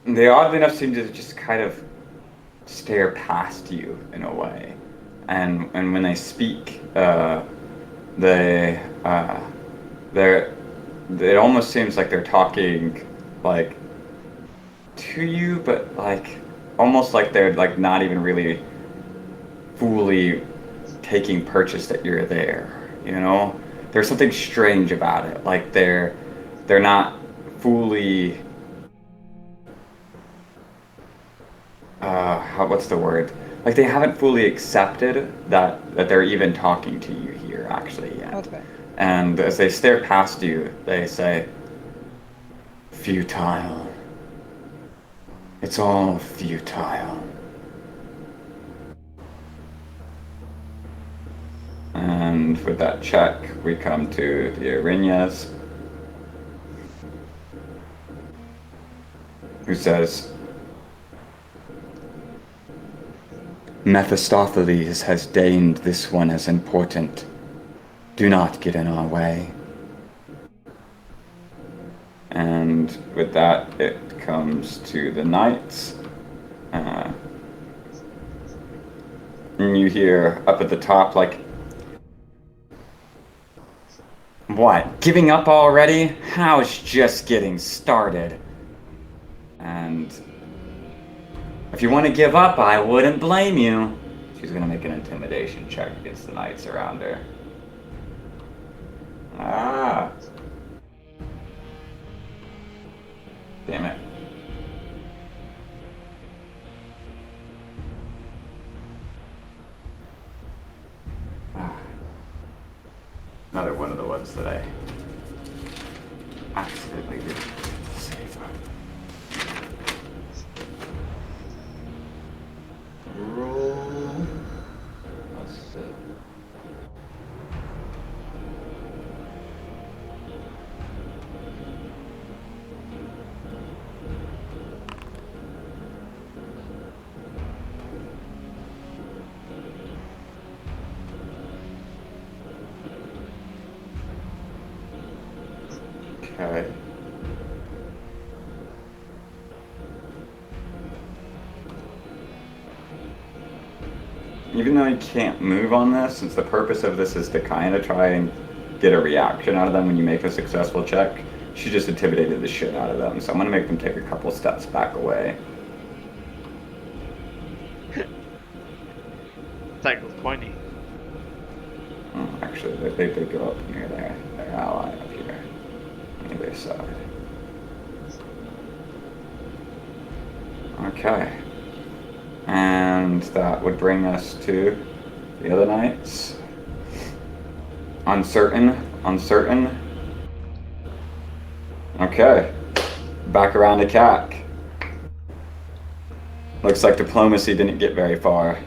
They oddly enough seem to just kind of stare past you in a way, and when they speak, it almost seems like they're talking like to you, but like almost like they're like not even really fully taking purchase that you're there. You know, there's something strange about it. Like they're not fully. What's the word? Like they haven't fully accepted that they're even talking to you here actually yet. Okay. And as they stare past you, they say, "Futile. It's all futile." And with that check, we come to the Arinyas, who says, "Mephistopheles has deigned this one as important. Do not get in our way." And with that, it comes to the knights. And you hear up at the top, like, "What? Giving up already? How it's just getting started." And If you want to give up, I wouldn't blame you. She's gonna make an intimidation check against the knights around her. Ah. Damn it. Ah. Another one of the ones that I accidentally did save. Roll. Let's see. Okay. Even though you can't move on this, since the purpose of this is to kind of try and get a reaction out of them when you make a successful check, she just intimidated the shit out of them. So I'm gonna make them take a couple steps back away. Cycle's pointy. Actually, they go up near their ally up here, on either side. Okay. And that would bring us to the other knights. Uncertain. Okay. Back around to CAC. Looks like diplomacy didn't get very far.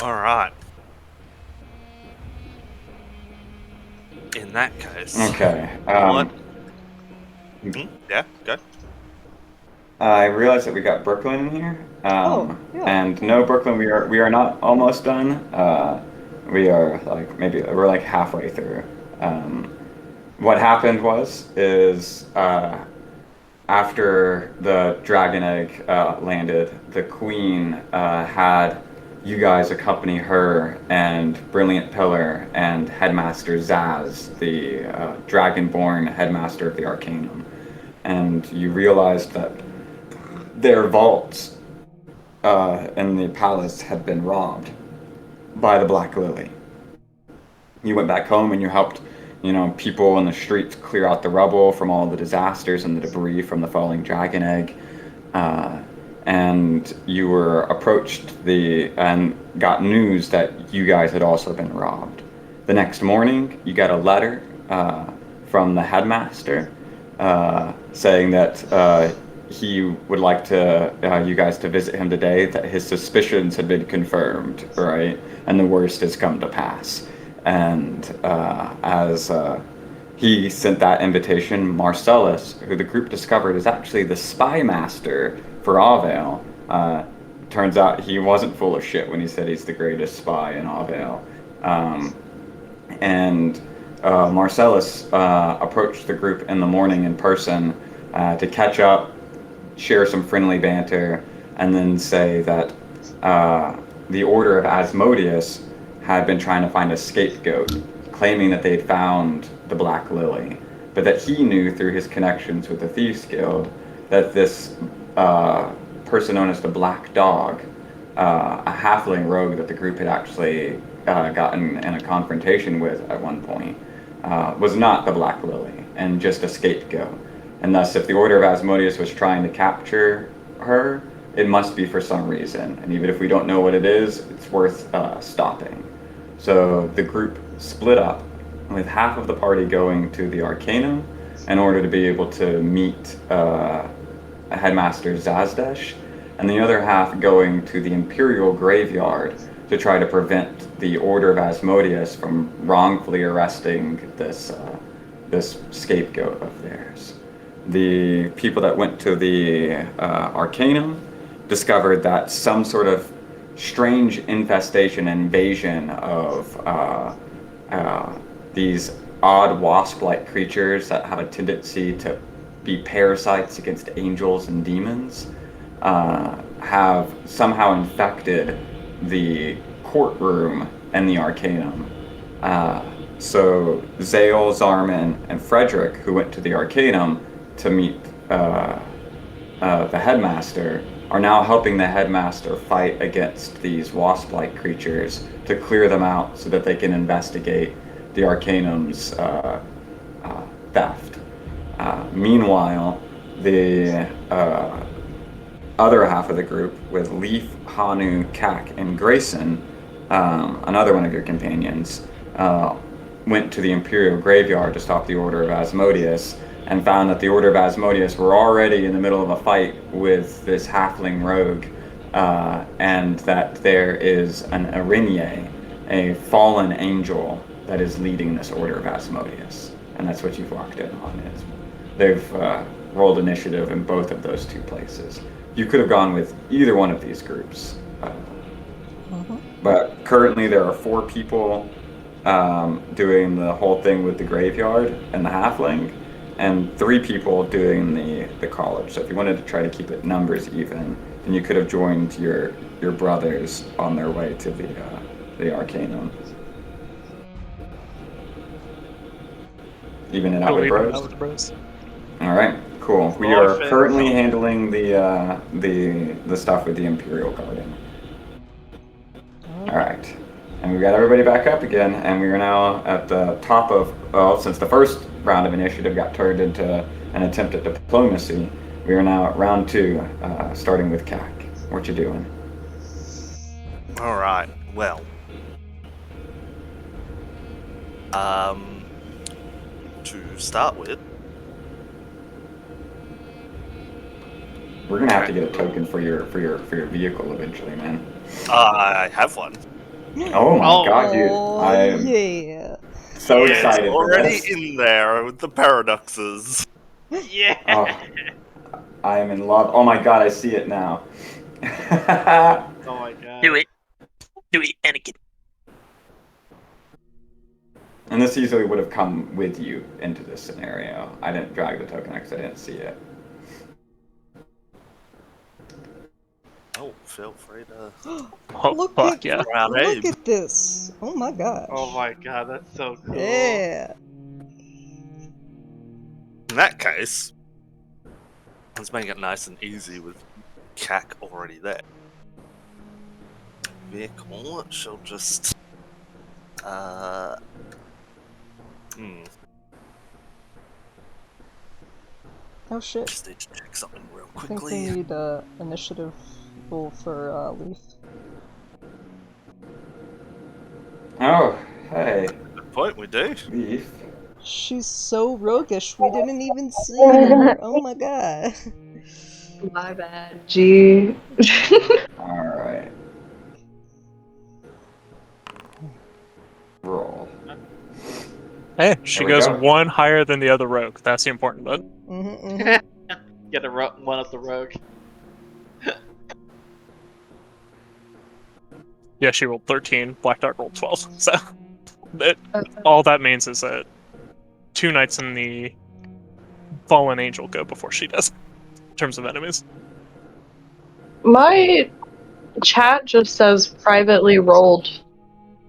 Alright. In that case. Okay. What? Yeah, go. I realized that we got Brooklyn in here. Oh, yeah. And no, Brooklyn, we are not almost done. We are we're like halfway through. What happened is after the dragon egg landed, the queen had you guys accompany her and Brilliant Pillar and Headmaster Zaz, the Dragonborn headmaster of the Arcanum. And you realized that their vaults in the palace had been robbed by the Black Lily. You went back home and you helped, people in the streets clear out the rubble from all the disasters and the debris from the falling dragon egg. And you were approached and got news that you guys had also been robbed. The next morning, you got a letter from the headmaster saying that he would like you guys to visit him today, that his suspicions had been confirmed, right? And the worst has come to pass. And as he sent that invitation, Marcellus, who the group discovered is actually the spy master for Avale, turns out he wasn't full of shit when he said he's the greatest spy in Avale. And Marcellus approached the group in the morning in person to catch up, share some friendly banter, and then say that the Order of Asmodeus had been trying to find a scapegoat, claiming that they'd found the Black Lily, but that he knew through his connections with the Thieves Guild that this person known as the Black Dog, a halfling rogue that the group had actually gotten in a confrontation with at one point, was not the Black Lily and just a scapegoat. And thus, if the Order of Asmodeus was trying to capture her, it must be for some reason. And even if we don't know what it is, it's worth stopping. So the group split up, with half of the party going to the Arcanum in order to be able to meet Headmaster Zazdesh, and the other half going to the Imperial Graveyard to try to prevent the Order of Asmodeus from wrongfully arresting this scapegoat of theirs. The people that went to the Arcanum discovered that some sort of strange infestation, invasion of these odd wasp-like creatures that have a tendency to be parasites against angels and demons, have somehow infected the courtroom and the Arcanum. So Zale, Zarman, and Frederick, who went to the Arcanum, to meet the headmaster are now helping the headmaster fight against these wasp-like creatures to clear them out so that they can investigate the Arcanum's theft. Meanwhile, the other half of the group, with Leaf, Hanu, Kak, and Grayson, another one of your companions, went to the Imperial Graveyard to stop the Order of Asmodeus, and found that the Order of Asmodeus were already in the middle of a fight with this halfling rogue, and that there is an Arinye, a fallen angel, that is leading this Order of Asmodeus. And that's what you've locked in on. Is they've rolled initiative in both of those two places. You could have gone with either one of these groups. But currently there are 4 people doing the whole thing with the graveyard and the halfling, and 3 people doing the college. So if you wanted to try to keep it numbers even, then you could have joined your brothers on their way to the Arcanum. Even it out with bros? Alright, cool. We are currently handling the stuff with the Imperial Garden. Alright. And we've got everybody back up again, and we are now at the top of, well, since the first round of initiative got turned into an attempt at diplomacy, we are now at round 2, starting with Kak. What you doing? Alright, well. To start with, we're gonna have to get a token for your vehicle eventually, man. I have one. Oh my god, dude! I am Yeah. so excited. It's for already this. in there with the paradoxes. Yeah. Oh, I am in love. Oh my god, I see it now. Oh my god. Do it, Anakin. And this easily would have come with you into this scenario. I didn't drag the token because I didn't see it. Oh, feel free to. Oh, Look fuck at yeah. Round look Abe. at this. Oh my gosh. Oh my god, that's so cool. Yeah. In that case, let's make it nice and easy with Kak already there. Vehicle, she'll just. Oh shit. Just need to check something real I think we quickly. need initiative roll for Leaf. Oh, hey, Good point, we do. Leaf. She's so roguish, we didn't even see her. Oh my god. My bad. Gee. All right. Roll. Hey, she There we goes go. 1 higher than the other rogue. That's the important bit. Get the one up the rogue. Yeah, she rolled 13. Black Dart rolled 12. So, all that means is that 2 knights and the fallen angel go before she does, in terms of enemies. My chat just says privately rolled.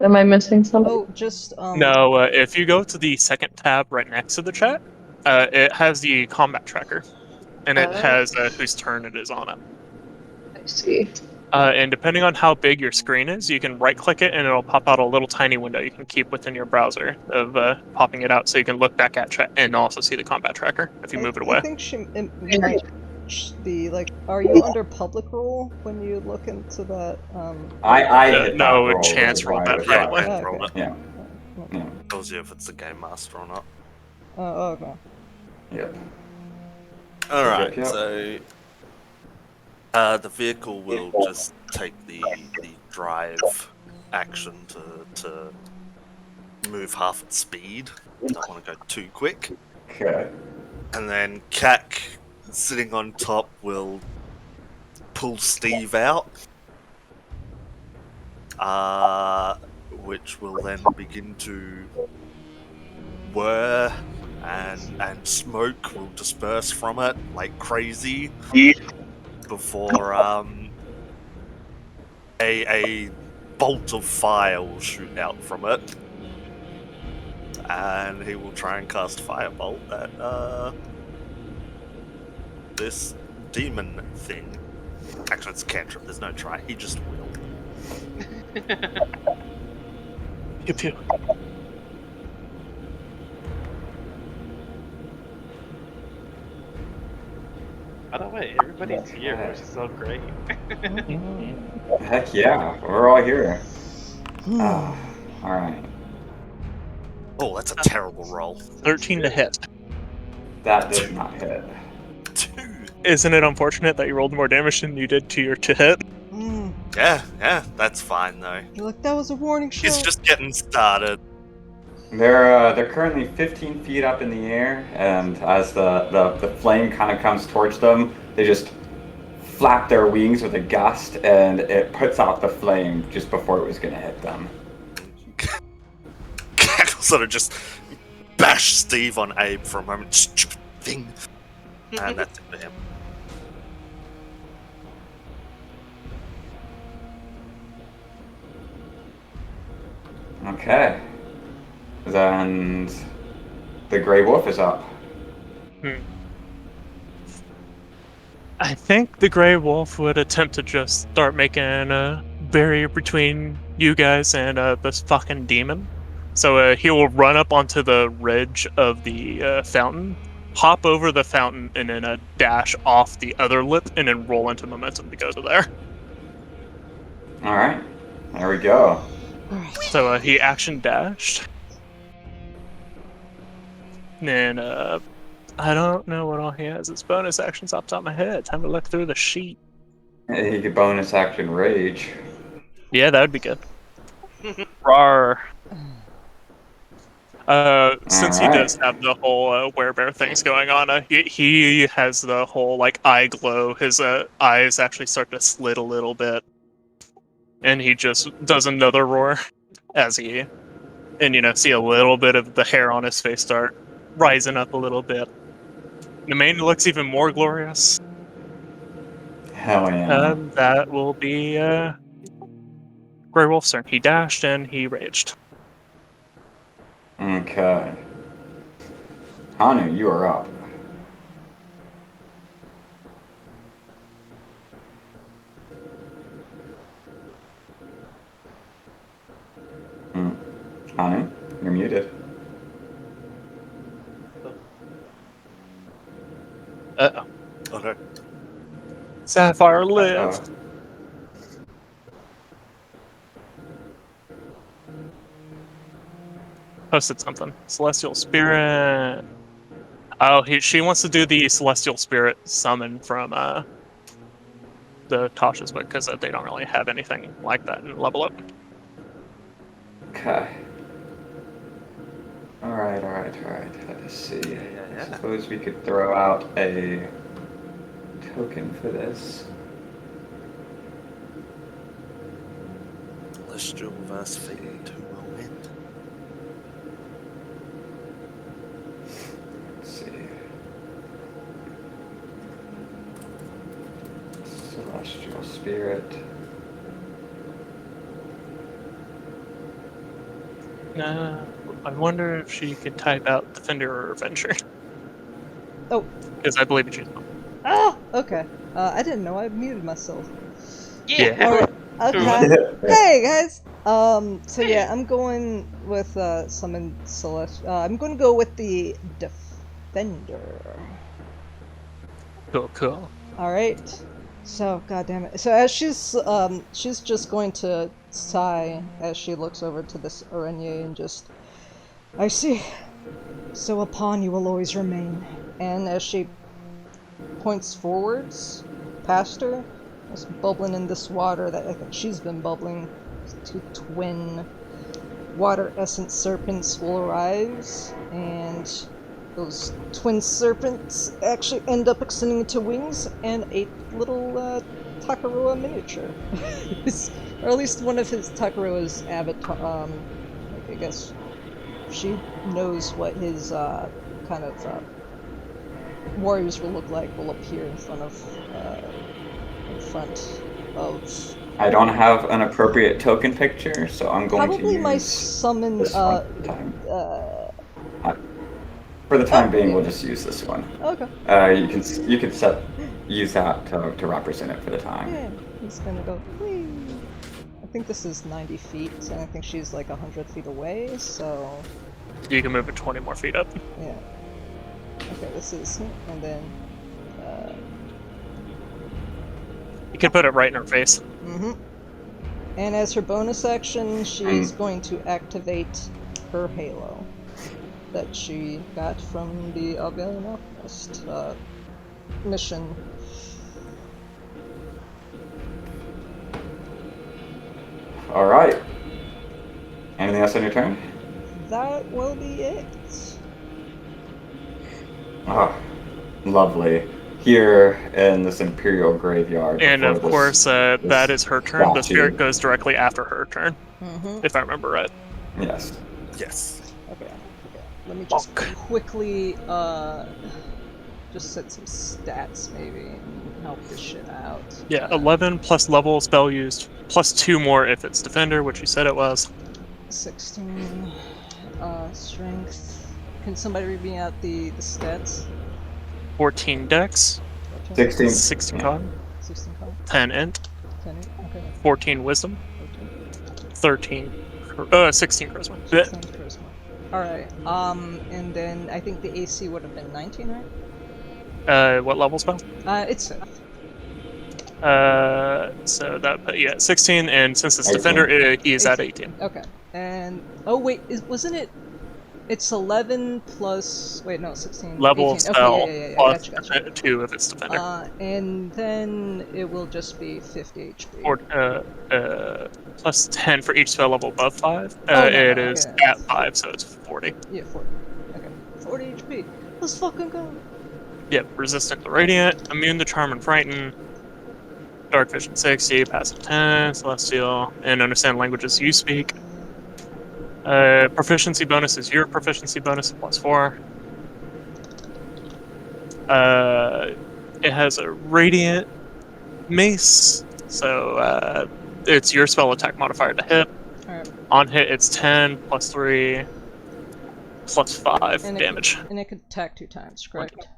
Am I missing something? Oh, just No, if you go to the second tab right next to the chat, it has the combat tracker, and it has whose turn it is on it. I see. And depending on how big your screen is, you can right-click it, and it'll pop out a little tiny window you can keep within your browser of popping it out, so you can look back at chat and also see the combat tracker if you move it away. I think it might be like, are you under public rule when you look into that? I hit no, that roll, Chance that's rolled why I that was privately. like- Okay. Roll it. Yeah. Yeah. Tells you if it's the game master or not. Oh, okay. Yep. Alright, Yep. so the vehicle will just take the drive action to move half its speed. Don't want to go too quick. Okay. And then Kak, sitting on top, will pull Steve out. Which will then begin to whir, and smoke will disperse from it like crazy before a bolt of fire will shoot out from it, and he will try and cast Firebolt at this demon thing. Actually, it's a cantrip. There's no try. He just will. Pew pew. By the way, everybody's here, which is so great. Heck yeah, we're all here. All right. Oh, that's a terrible roll. 13 to hit. That did not hit. 2. Isn't it unfortunate that you rolled more damage than you did to your to hit? Yeah, that's fine though. Look, that was a warning shot. He's just getting started. They're currently 15 feet up in the air, and as the flame kind of comes towards them, they just flap their wings with a gust, and it puts out the flame just before it was going to hit them. Sort of just bash Steve on Abe for a moment. Stupid thing. And that's it for him. Okay. Then the Grey Wolf is up. I think the Grey Wolf would attempt to just start making a barrier between you guys and this fucking demon. So he will run up onto the ridge of the fountain, hop over the fountain, and then dash off the other lip, and then roll into momentum to go to there. All right. There we go. So he action dashed. And then I don't know what all he has. It's bonus actions off the top of my head. Time to look through the sheet. He could bonus action rage. Yeah, that would be good. Rawr. Since he does have the whole werebear things going on, he has the whole like eye glow. His eyes actually start to slit a little bit, and he just does another roar as he, and see a little bit of the hair on his face start rising up a little bit. The mane looks even more glorious. Hell yeah. That will be Grey Wolf's turn. He dashed and he raged. Okay. Hanu, you are up. Hanu, you're muted. Uh-oh. Oh no. Sapphire live. Posted something. Celestial Spirit. Oh, she wants to do the Celestial Spirit summon from the Tasha's book because they don't really have anything like that in Level Up. Okay. Alright. Let's see. I suppose we could throw out a token for this. Celestial verse Fate 2 will win. Let's see. Celestial Spirit. I wonder if she could type out Defender or Avenger. Oh. Because I believe she's one. Oh, okay. I didn't know I muted myself. Yeah. Alright, okay. Hey, guys! So yeah, I'm going with, Summon Celeste. I'm gonna go with the Defender. Cool. Alright. So, goddammit. So as she's just going to sigh as she looks over to this Aragne and just, I see. So upon you will always remain. And as she points forwards, past her, it's bubbling in this water that I think she's been bubbling. 2 twin water essence serpents will arise, and those twin serpents actually end up extending into wings and a little Takarua miniature. Or at least one of his Takarua's avatar. I guess she knows what his kind of warriors will look like. Will appear in front of I don't have an appropriate token picture, so I'm going to probably use my summon. this one time. For For the time being, we'll just use this one. Okay. You can use that to represent it for the time. Yeah, he's gonna go. Whee! I think this is 90 feet, and I think she's like 100 feet away. So You can move it 20 more feet up. yeah. Okay, this is, and then. You can put it right in her face. Mm-hmm. And as her bonus action, she's going to activate her halo that she got from the Algalian Alchemist mission. All right. Anything else on your turn? That will be it. Ah, lovely. Here in this Imperial graveyard. And before of this- course, that is her turn. The statue. spirit goes directly after her turn, Mm-hmm. if I remember right. Yes. Yes. Okay. Let me just Bonk. quickly just set some stats maybe and help this shit out. Yeah, 11 plus level spell used, plus 2 more if it's defender, which you said it was. 16 strength. Can somebody read me out the stats? 14 dex, 16. 16 Yeah. con, 16 con. 10 int, 10. Okay. 14 wisdom, 14. 16 charisma. 16 charisma. Alright, and then I think the AC would have been 19, right? What level spell? It's 5. So that put you at 16, and since it's 18. defender, he is at 18. Okay. And, oh wait, wasn't it? It's 11 plus, wait, no, 16. Level 18. spell Okay, yeah, plus gotcha. 2 if it's defender. And then it will just be 50 HP. Or plus 10 for each spell level above 5. no, It no, is yeah. at 5, so it's 40. Yeah, 40. Okay. 40 HP. Let's fucking go. Yep, resistant to radiant, immune to charm and frighten, dark vision 60, passive 10, celestial, and understand languages you speak. Proficiency bonus is your proficiency bonus plus 4. It has a radiant mace, so it's your spell attack modifier to hit. Alright. On hit, it's 10 plus 3 plus 5 And damage. And it could attack 2 times, correct?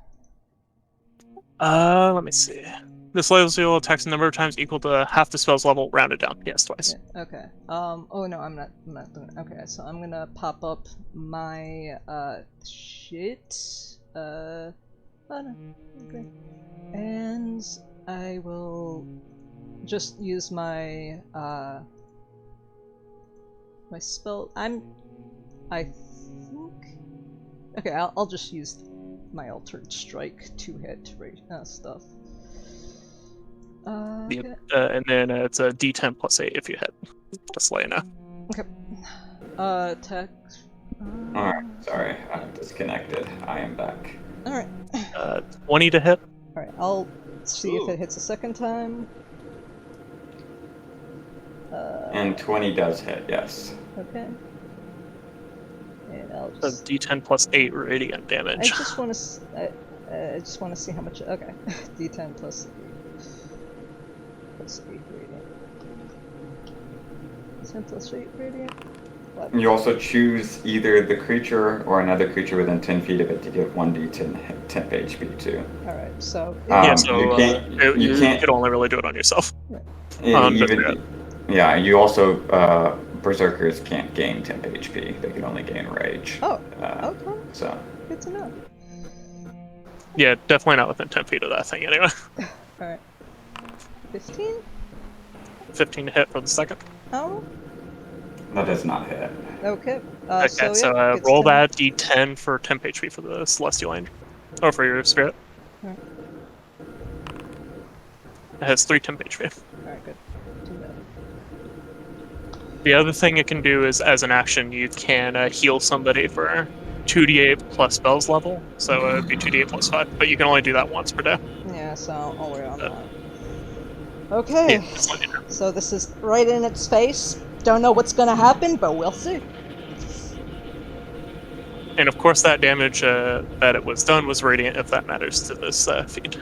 Let me see. This celestial attacks a number of times equal to half the spell's level, rounded down. Yes, twice. Yeah, okay. Oh no, I'm not doing it. Okay, so I'm gonna pop up my, shit. Oh no. Okay. And I will just use my, my spell. I think. Okay, I'll just use my altered strike 2-hit stuff. Yep. Okay. And then it's a D10 plus 8 if you hit. Just let you know. Okay. Attack. Alright, sorry, I'm disconnected. I am back. Alright. 20 to hit. Alright, I'll see if Ooh. it hits a second time. And 20 does hit, yes. Okay. And I'll So just. D10 plus 8 radiant I damage. just want to. I just want to see how much. Okay. D10 plus 8 radiant. 10 plus 8 radiant. What? You also choose either the creature or another creature within 10 feet of it to give 1d10 temp HP to. Alright, so. Yeah, Um, so you can't- you you can't- could only really do it on yourself. And but even, yeah, you also berserkers can't gain temp HP. They can only gain rage. Oh, Uh, okay. So Good to know. Yeah, definitely not within 10 feet of that thing anyway. Alright. 15? 15 to hit for the second. Oh, that does not hit. okay. Okay, So, yeah, gets roll 10. that D10 for temp HP for the celestial angel. Or for your spirit. Alright. It has 3 temp HP. Alright, good. Do that. The other thing it can do is, as an action, you can heal somebody for 2d8 plus spells level. So it would be 2d8 plus 5, but you can only do that once per day. Yeah, so I'll worry on that. Okay, Yeah, just let you know. so this is right in its face. Don't know what's gonna happen, but we'll see. And of course, that damage that it was done was radiant, if that matters to this feed.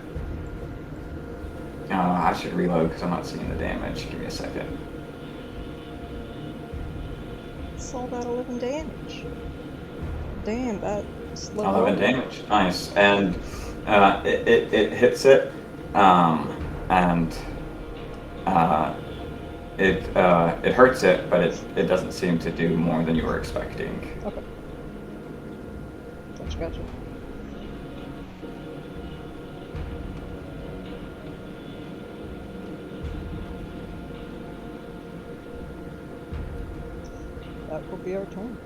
I should reload because I'm not seeing the damage. Give me a second. It's all that 11 damage. Damn, that Slow 11 roll. damage. Nice. And it hits it, and it hurts it, but it doesn't seem to do more than you were expecting. Okay. Gotcha. That will be our turn.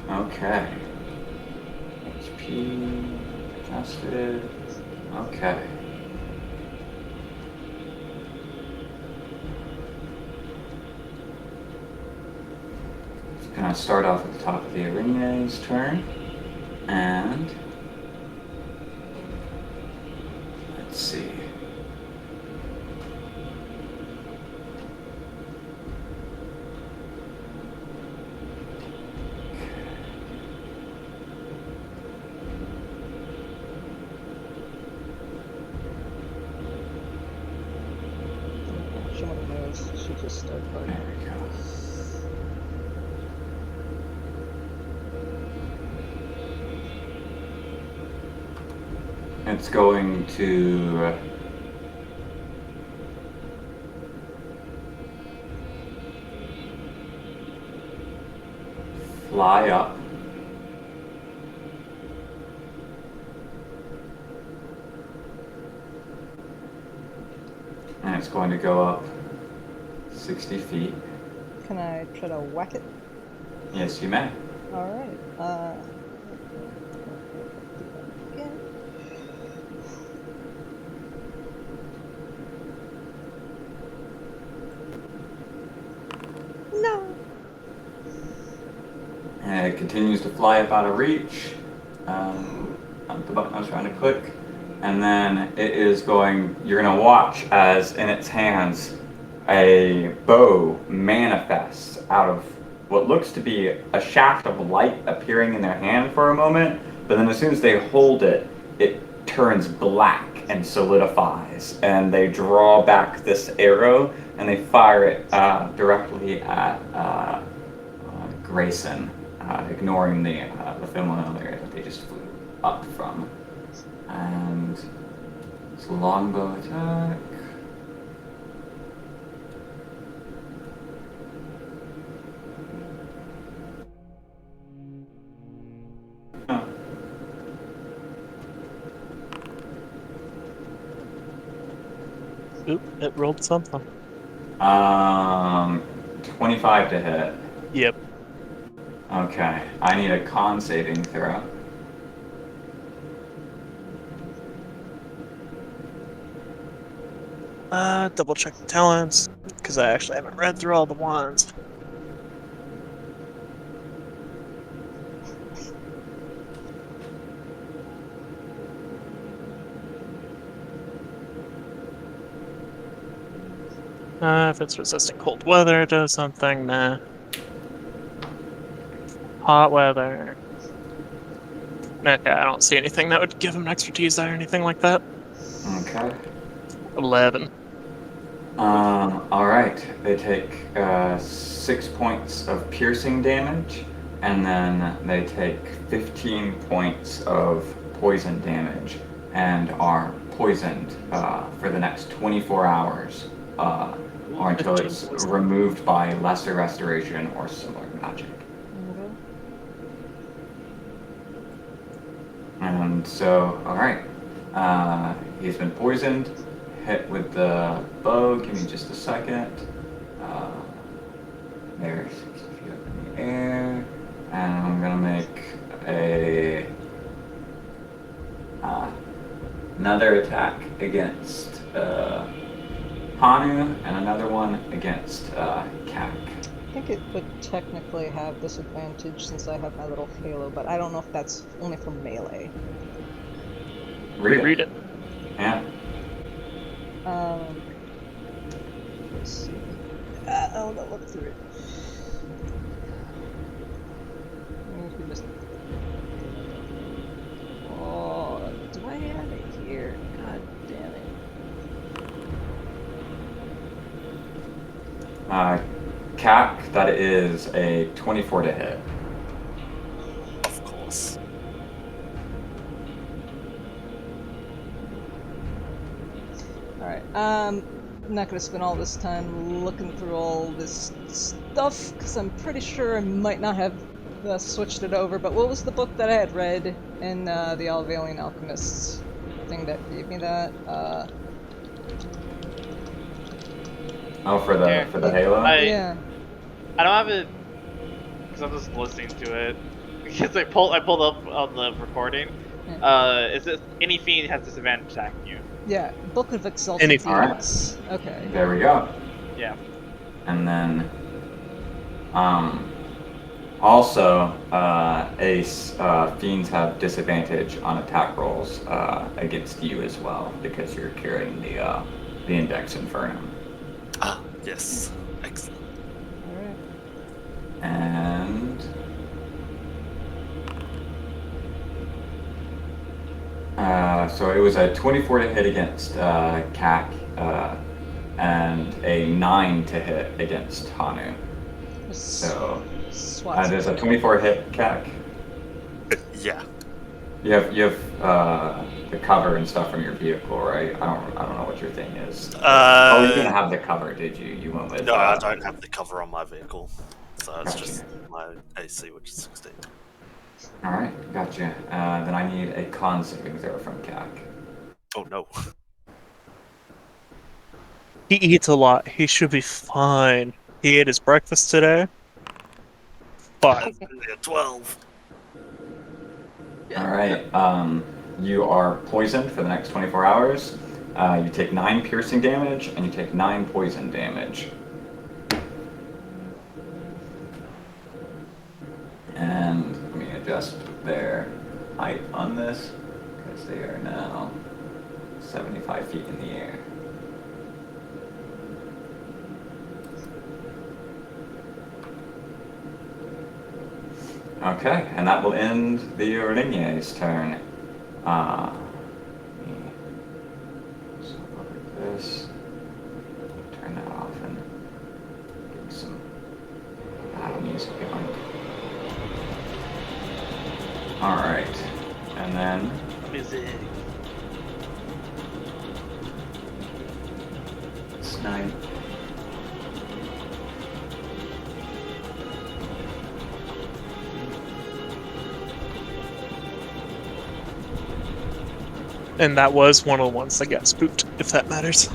Okay. HP adjusted. Okay. Gonna start off at the top of the Arena's turn, and let's see. She already knows. She just started There fighting. we go. It's going to fly up. And it's going to go up 60 feet. Can I try to whack it? Yes, you may. Alright. Again. No! And it continues to fly up out of reach. The button I was trying to click. And then it is going, you're going to watch as in its hands a bow manifests out of what looks to be a shaft of light appearing in their hand for a moment. But then as soon as they hold it, it turns black and solidifies. And they draw back this arrow and they fire it directly at Grayson, ignoring the familiar that they just flew up from. And it's a longbow attack. Oh. Oop, it rolled something. 25 to hit. Yep. Okay, I need a con saving throw. Double check the talents, because I actually haven't read through all the ones. If it's resistant cold weather, it does something. Nah. Hot weather. Okay, I don't see anything that would give him expertise or anything like that. Okay. 11. Alright. They take 6 points of piercing damage, and then they take 15 points of poison damage, and are poisoned for the next 24 hours, or until it's removed by lesser restoration or similar magic. Okay. And so, alright. He's been poisoned. Hit with the bow. Give me just a second. There's 60 feet up in the air. And I'm gonna make another attack against Hanu and another one against Kak. I think it would technically have disadvantage since I have my little halo, but I don't know if that's only for melee. Reread it. Yeah. Let's see. I'll look through it. Oh, do I have it here? God damn it. Kak, that is a 24 to hit. Of course. Alright, I'm not gonna spend all this time looking through all this stuff, because I'm pretty sure I might not have switched it over, but what was the book that I had read in the Alvalian Alchemists thing that gave me that? Oh, for the Halo. Yeah. I don't have it because I'm just listening to it. Because I pulled up on the recording. Is it any fiend has disadvantage attacking you? Yeah, Book of Exalted Any Demons. Okay. There we go. Yeah. And then, also, fiends have disadvantage on attack rolls against you as well because you're carrying the Index Infernum. Ah, yes. Excellent. Alright. And so it was a 24 to hit against CAC and a 9 to hit against Hanu. So there's a 24 hit CAC. Yeah. You have the cover and stuff from your vehicle, right? I don't know what your thing is. Oh, you didn't have the cover, did you? You went with. No, I don't have the cover on my vehicle, so it's just my AC, which is 16. All right, gotcha. Then I need a con saving throw from CAC. Oh no. He eats a lot. He should be fine. He ate his breakfast today. 5. 12. All right. You are poisoned for the next 24 hours. You take 9 piercing damage and you take 9 poison damage. And let me adjust their height on this because they are now 75 feet in the air. Okay, and that will end the Origne's turn. Let me swap over this. Turn that off and get some battle music going. Alright, and then Music. Snipe. And that was one of the ones that got spooked, if that matters.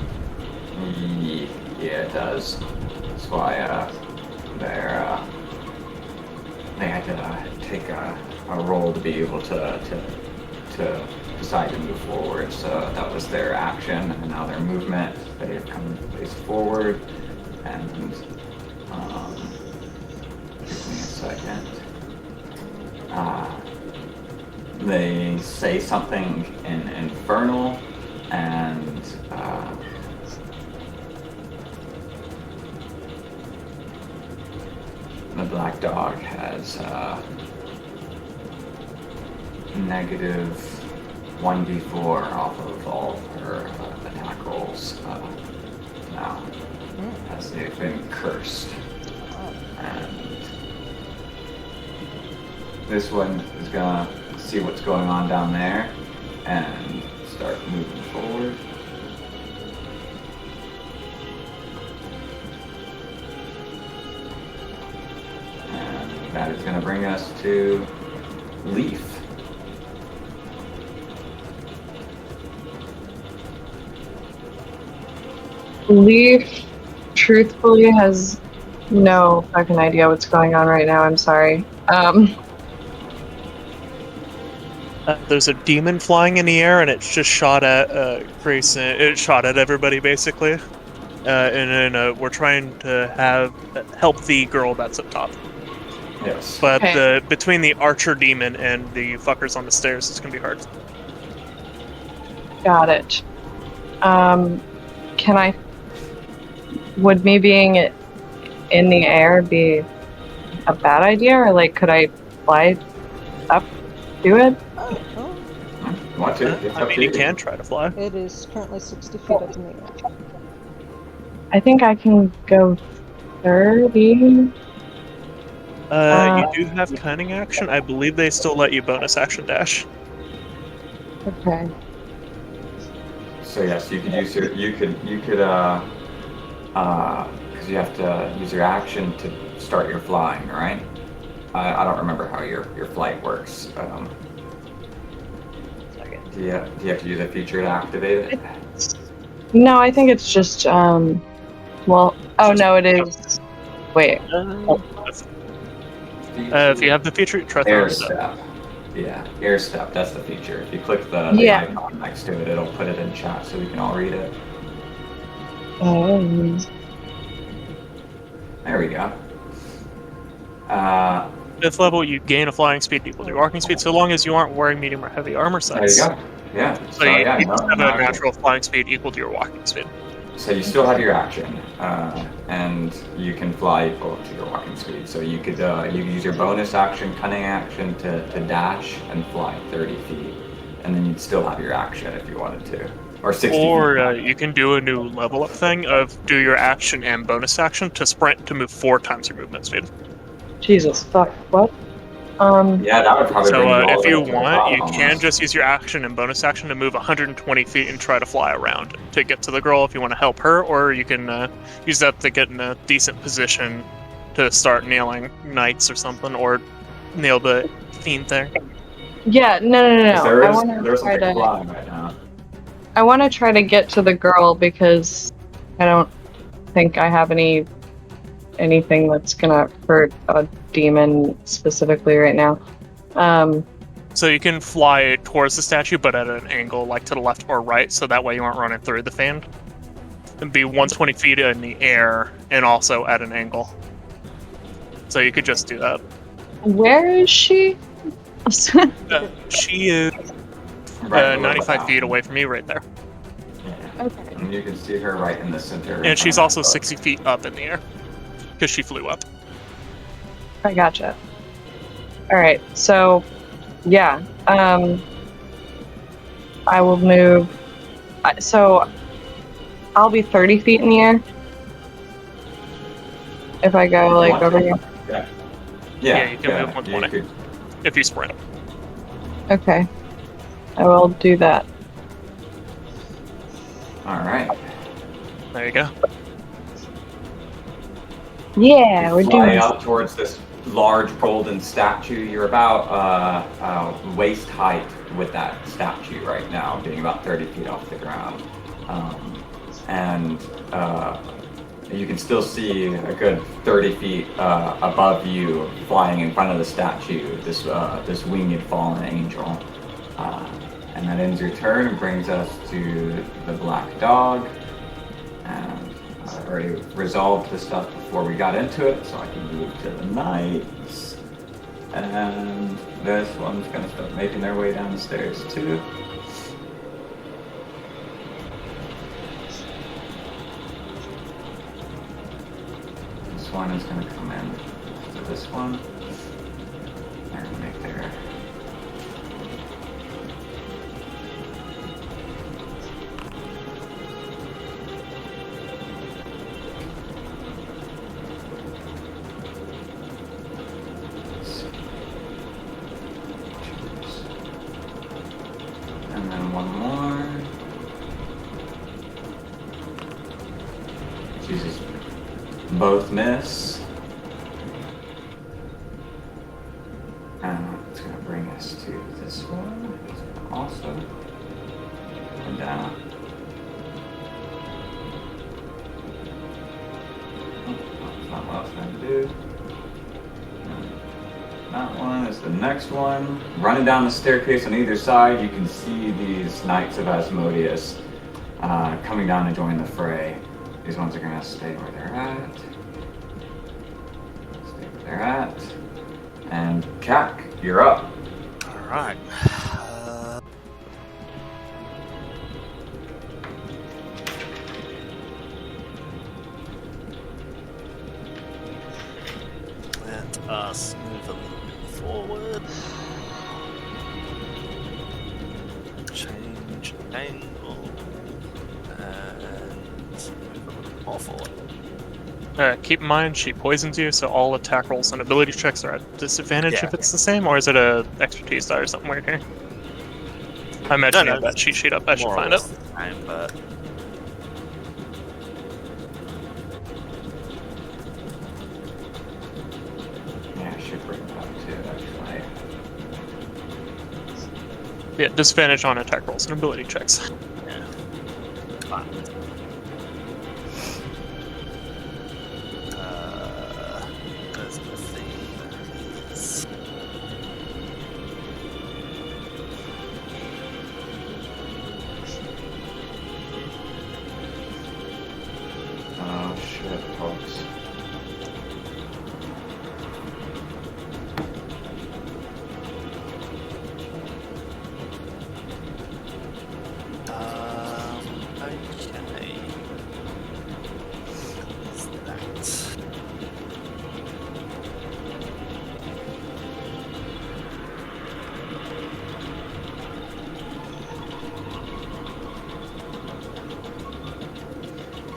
Yeah, it does. That's why they had to take a roll to be able to decide to move forward. So that was their action, and now their movement. They have come face forward, and give me a second. They say something in Infernal, and the Black Dog has negative 1d4 off of all of her attack rolls now, as they've been cursed. And this one is gonna see what's going on down there and start moving forward. And that is gonna bring us to Leaf. Leaf, truthfully, has no fucking idea what's going on right now. I'm sorry. There's a demon flying in the air, and it's just shot at Grayson. It shot at everybody, basically. And then we're trying to help the girl that's up top. Yes. But Okay. between the archer demon and the fuckers on the stairs, it's gonna be hard. Got it. Would me being in the air be a bad idea, or like could I fly up to it? Want to? It's I up mean, to you can try to fly. It is currently 60 feet up in the air. I think I can go 30. You do have cunning action. I believe they still let you bonus action dash. Okay. So yes, you could use your because you have to use your action to start your flying, right? I don't remember how your flight works. Do you have to use a feature to activate it? No, I think it's just well, oh no, it is. Wait. If you have the feature, try throwing Air it up. step. Yeah, air step. That's the feature. If you click the Yeah. icon next to it, it'll put it in chat so we can all read it. There we go. 5th level, you gain a flying speed equal to your walking speed, so long as you aren't wearing medium or heavy armor There you sets. go. Yeah. So you yeah, just have a no, natural flying speed equal to your walking speed. So you still have your action, and you can fly equal to your walking speed. So you could use your bonus action, cunning action, to dash and fly 30 feet, and then you'd still have your action if you wanted to, or 60 Or feet. you can do a new level up thing of do your action and bonus action to sprint to move 4 times your movement speed. Jesus fuck. What? Yeah, that would probably So bring you all if the you way to the want, top you can almost. just use your action and bonus action to move 120 feet and try to fly around to get to the girl if you want to help her, or you can use that to get in a decent position to start nailing knights or something, or nail the fiend there. Yeah, no. 'Cause there I is want to there's try something to. flying right now. I want to try to get to the girl because I don't think I have anything that's gonna hurt a demon specifically right now. So you can fly towards the statue, but at an angle, like to the left or right, so that way you aren't running through the fiend. And be 120 feet in the air, and also at an angle. So you could just do that. Where is she? She is Right below 95 the feet away from you, right there. Yeah. Okay. And you can see her right in the center. And she's also 60 feet up in the air, because she flew up. I gotcha. All right, so yeah, I will move. So I'll be 30 feet in the air if I go like over here. Yeah, you can move 120. could- If you sprint. Okay, I will do that. All right. There you go. Yeah, we're Fly doing. up towards this large golden statue. You're about waist height with that statue right now, being about 30 feet off the ground. And you can still see a good 30 feet above you, flying in front of the statue, this winged fallen angel. And that ends your turn and brings us to the black dog. And I already resolved the stuff before we got into it, so I can move to the knights. And this one's gonna start making their way down the stairs too. This one is gonna come in to this one and make their and then one more. Jesus. Both miss. And it's gonna bring us to this one. It's gonna also go down. Oh, that's not what I was trying to do. That one is the next one. Running down the staircase on either side, you can see these Knights of Asmodeus coming down to join the fray. These ones are going to stay where they're at. Stay where they're at. And Kak, you're up. All right. Let us move a little forward. Change angle. And move a little more forward. Keep in mind, she poisons you, so all attack rolls and ability checks are at disadvantage Yeah. if it's the same, or is it a expertise die or something weird here? I imagine No, you have that cheat sheet up. I should more or find it. less the same, but Yeah, I should bring that too, actually. Yeah, disadvantage on attack rolls and ability checks. fine. There's the things. Oh shit, folks. Okay. What's that?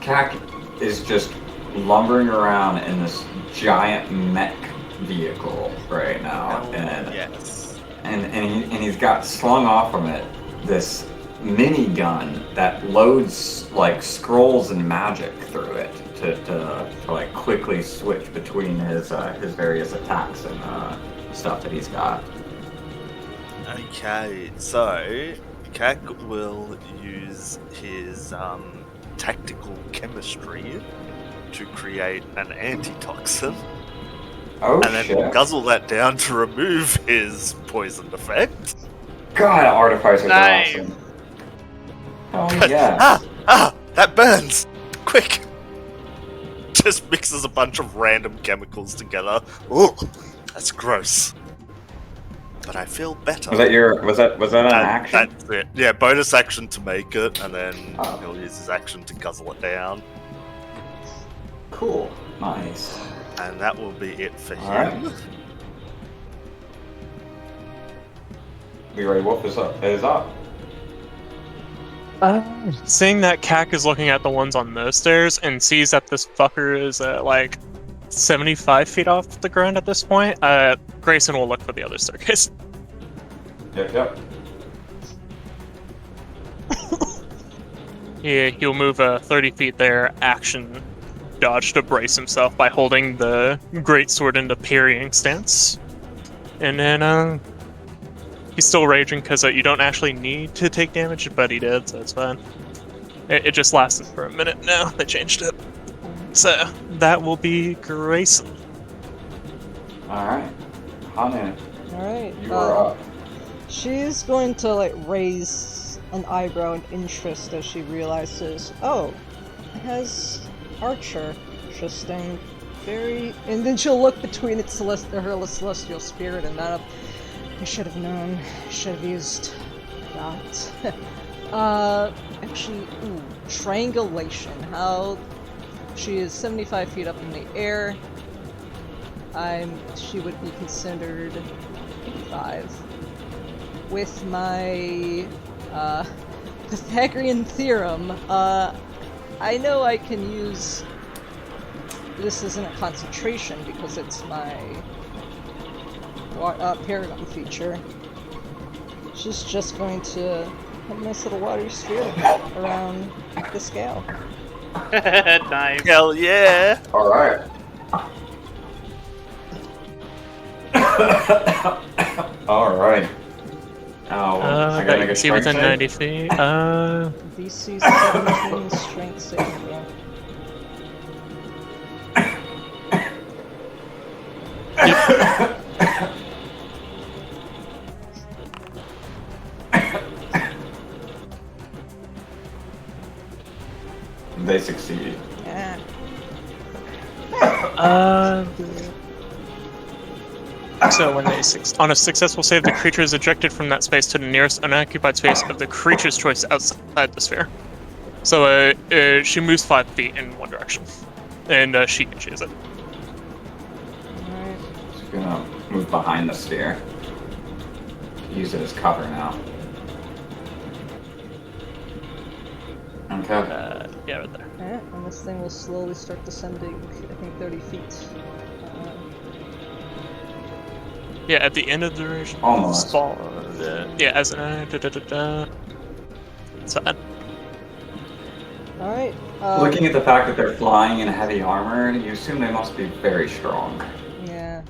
Cac is just lumbering around in this giant mech vehicle right now, and Yes. he's got slung off from it this minigun that loads like scrolls and magic through it to like quickly switch between his various attacks and stuff that he's got. Okay, so Kak will use his tactical chemistry to create an antitoxin, Oh and then shit! guzzle that down to remove his poisoned effect. God, artificers Nice. are awesome. Oh yeah. That burns! Quick! Just mixes a bunch of random chemicals together. Ooh, that's gross. But I feel better. Was that an And action? That's it. Yeah, bonus action to make it, and then Oh. he'll use his action to guzzle it down. Cool. Nice. And that will be it for Alright. him. We ready? Wolf is up. Seeing that Cac is looking at the ones on those stairs and sees that this fucker is at like 75 feet off the ground at this point, Grayson will look for the other staircase. Yep. Yeah, he'll move 30 feet there, action dodge to brace himself by holding the greatsword into parrying stance. And then, he's still raging because you don't actually need to take damage, but he did, so it's fine. It just lasted for a minute now, they changed it. So, that will be Grayson. Alright. Hana, Alright. you are up. She's going to like raise an eyebrow in interest as she realizes, oh, it has Archer. Interesting. Very. And then she'll look between her celestial spirit and that. I should have known. Should have used that. Actually, triangulation. How she is 75 feet up in the air. She would be considered 5. With my Pythagorean theorem, I know I can use. This isn't a concentration because it's my Paragon feature. She's just going to have a nice little water sphere around the scale. Nice. Hell yeah! Alright. Alright. Oh, I gotta make a see strength within save? 90 feet. DC 17 strength saving throw. They succeed. Yeah. So when on a successful save, the creature is ejected from that space to the nearest unoccupied space of the creature's choice outside the sphere. So she moves 5 feet in one direction, and she can choose it. Alright. She's gonna move behind the sphere. Use it as cover now. Okay. Yeah, right there. Alright, and this thing will slowly start descending, I think 30 feet. Yeah, at the end of the duration. Almost. Spawn. Yeah, as an. So, Alright. Looking at the fact that they're flying in heavy armor, you assume they must be very strong. Yeah.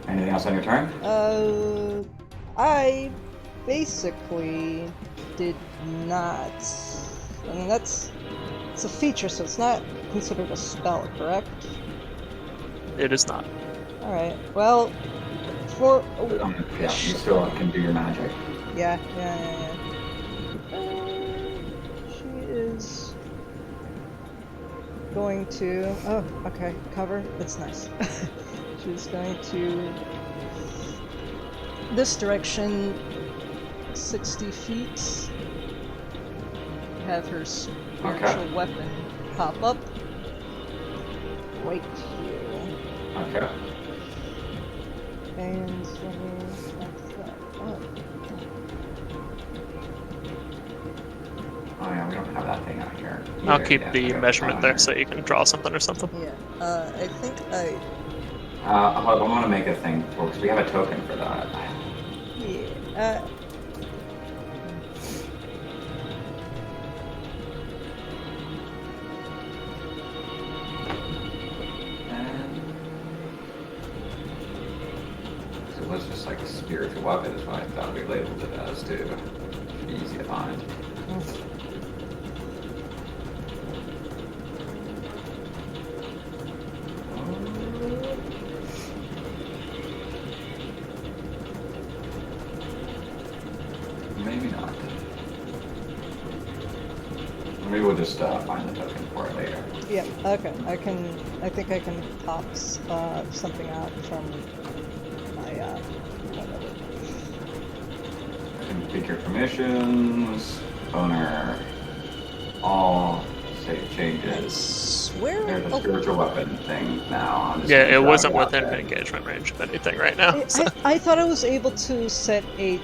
Anything else on your turn? I basically did not. I mean, it's a feature, so it's not considered a spell, correct? it is not. Alright, well, for. Yeah, you still can do your magic. Yeah. She is going to. Oh, okay, cover. That's nice. She's going to. This direction, 60 feet. Have her spiritual weapon pop up. Right here. Okay. And let me back that up. Oh yeah, we don't have that thing out here. I'll either. keep Yeah, the we got measurement that there on so you can draw something or something. Yeah, I think I. I want to make a thing, folks. We have a token for that. Yeah, So it was just like a spiritual weapon is what I thought we labeled it as too. Should be easy to find. Maybe not. Maybe we'll just find the token for it later. yeah, okay. I think I can pop something out from my, whatever. Configure permissions, owner, all save changes. Where? There's a Oh, spiritual weapon thing now. I'm just Yeah, gonna it drag wasn't out within there. engagement range of anything right now. So. I thought I was able to set a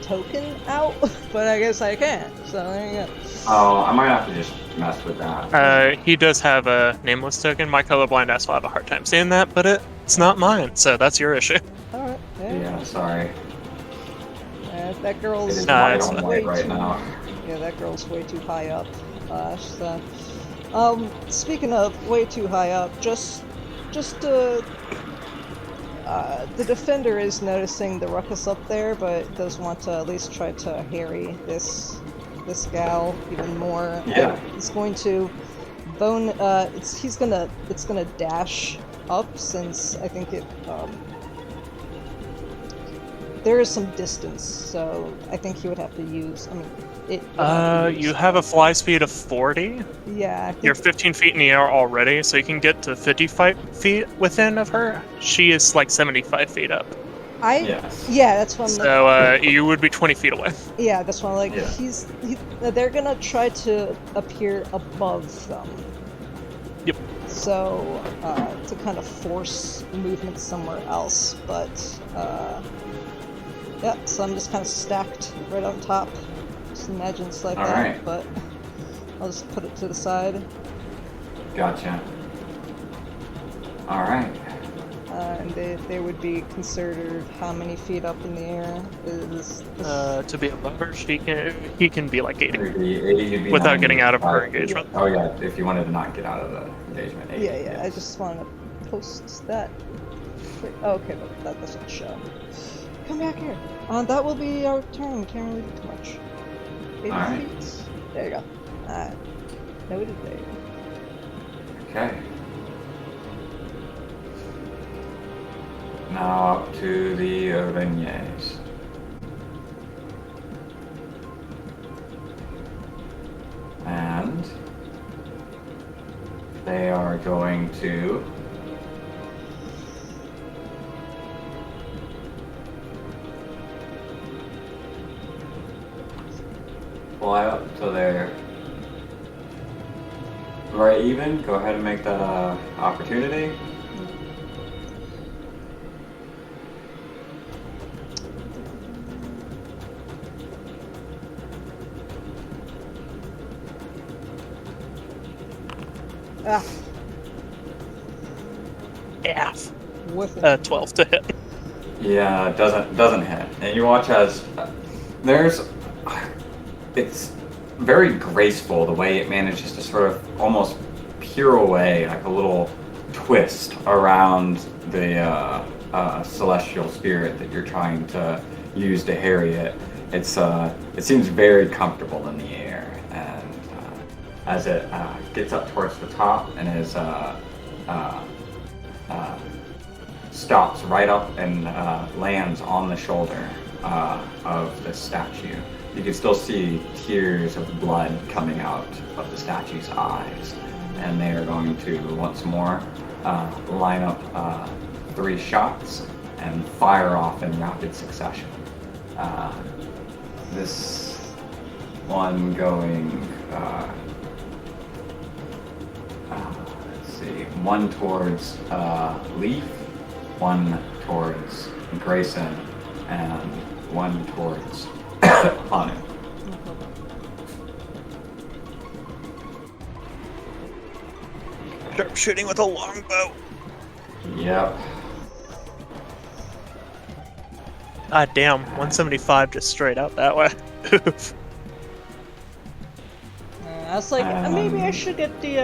token out, but I guess I can't. So there you go. Oh, I might have to just mess with that. He does have a nameless token. My colorblind ass will have a hard time seeing that, but it's not mine, so that's your issue. All right. Yeah, sorry. That It girl's is Nah, white it's on fine. white way right too. now. Yeah, that girl's way too high up. Speaking of way too high up, the defender is noticing the ruckus up there, but does want to at least try to harry this gal even more. Yeah. He's going to bone. It's gonna dash up since I think it. There is some distance, so I think he would have to use. I mean, it. would have to use- You have a fly speed of 40. Yeah. I think You're 15 feet in the air already, so you can get to 55 feet within of her. She is like 75 feet up. Yes. Yeah, that's what I'm. So you would be 20 feet away. Yeah, that's why, like, Yeah. they're gonna try to appear above them. Yep. So, to kind of force movement somewhere else, but, yeah, so I'm just kind of stacked right on top. Just imagine it's like that, Alright. but I'll just put it to the side. Gotcha. Alright. And they would be considered how many feet up in the air is To be above her, he can be like 80. You'd be Without getting out of her 95 feet. engagement. Oh yeah, if you wanted to not get out of the engagement. 80, Yeah, I yes. just want to post that. Wait, oh, okay, but that doesn't show. Come back here. That will be our turn. Can't really do too much. 80 Alright. feet. There you go. Noted there. Okay. Now up to the Beignets. And they are going to fly up to their right even. Go ahead and make that opportunity. Ah, Half. with it. 12 to hit. Yeah, it doesn't hit. And you watch as it's very graceful the way it manages to sort of almost peer away, like a little twist around the celestial spirit that you're trying to use to harry it. It seems very comfortable in the air, and as it gets up towards the top and is stops right up and lands on the shoulder of the statue. You can still see tears of blood coming out of the statue's eyes, and they are going to once more line up 3 shots and fire off in rapid succession. This one going, let's see, one towards Leaf, one towards Grayson, and one towards Hanu. Sharp shooting with a longbow. Yep. Ah, damn, 175 just straight out that way. I was like, maybe I should get the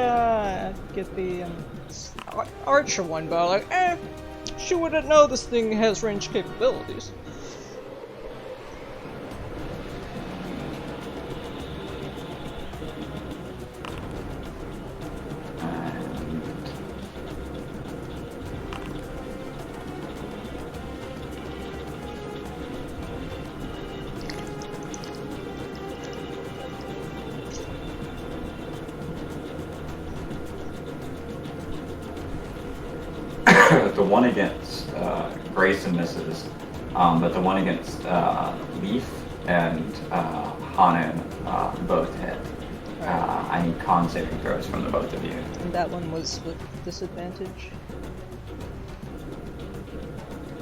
archer one, but like, she wouldn't know this thing has range capabilities. The one against Grayson misses, but the one against Leaf and Hanan both hit. I need con saving throws from the both of you. And that one was with disadvantage.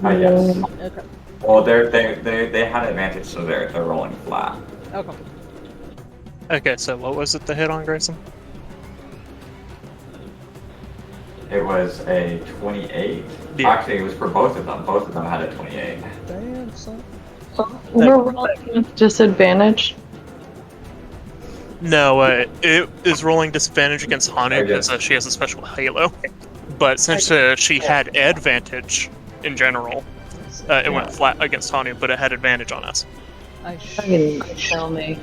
Yes. Okay. Well, they had advantage, so they're rolling flat. Okay. Okay, so what was it to hit on Grayson? It was a 28. Yeah. Actually, it was for both of them. Both of them had a 28. Damn, son. We're rolling with disadvantage. No, it is rolling disadvantage against Hanu Okay. because she has a special halo. But since she had advantage in general, it went flat against Hanu, but it had advantage on us. I Fucking tell me.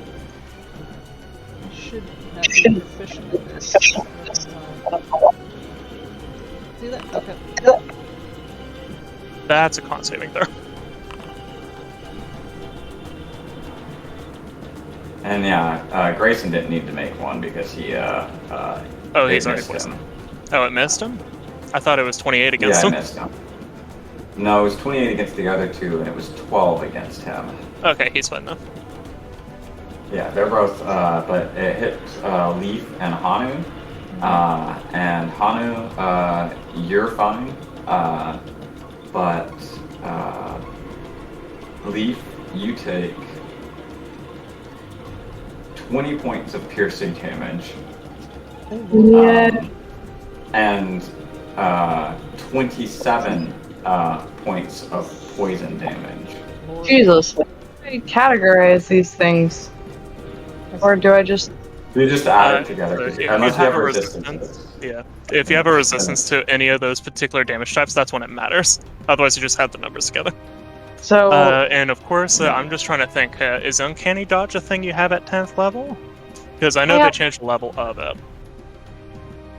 should have been proficient in this. Do that? Okay. That's a con saving throw. And yeah, Grayson didn't need to make one because he Oh, it he's already missed poisoned. him. Oh, it missed him? I thought it was 28 against Yeah, him. it missed him. No, it was 28 against the other two, and it was 12 against him. Okay, he's fine then. Yeah, they're both, but it hit Leaf and Hanu. And Hanu, you're fine. But Leaf, you take 20 points of piercing damage. Yeah. And 27 points of poison damage. Jesus. How do I categorize these things? Or do I just... You just add it together, 'cause If unless you you have have a a resistance. resistance, yeah. If you have a resistance to any of those particular damage types, that's when it matters. Otherwise, you just have the numbers together. So... And of course, I'm just trying to think, is Uncanny Dodge a thing you have at 10th level? Because I know Yeah. they changed the level of it.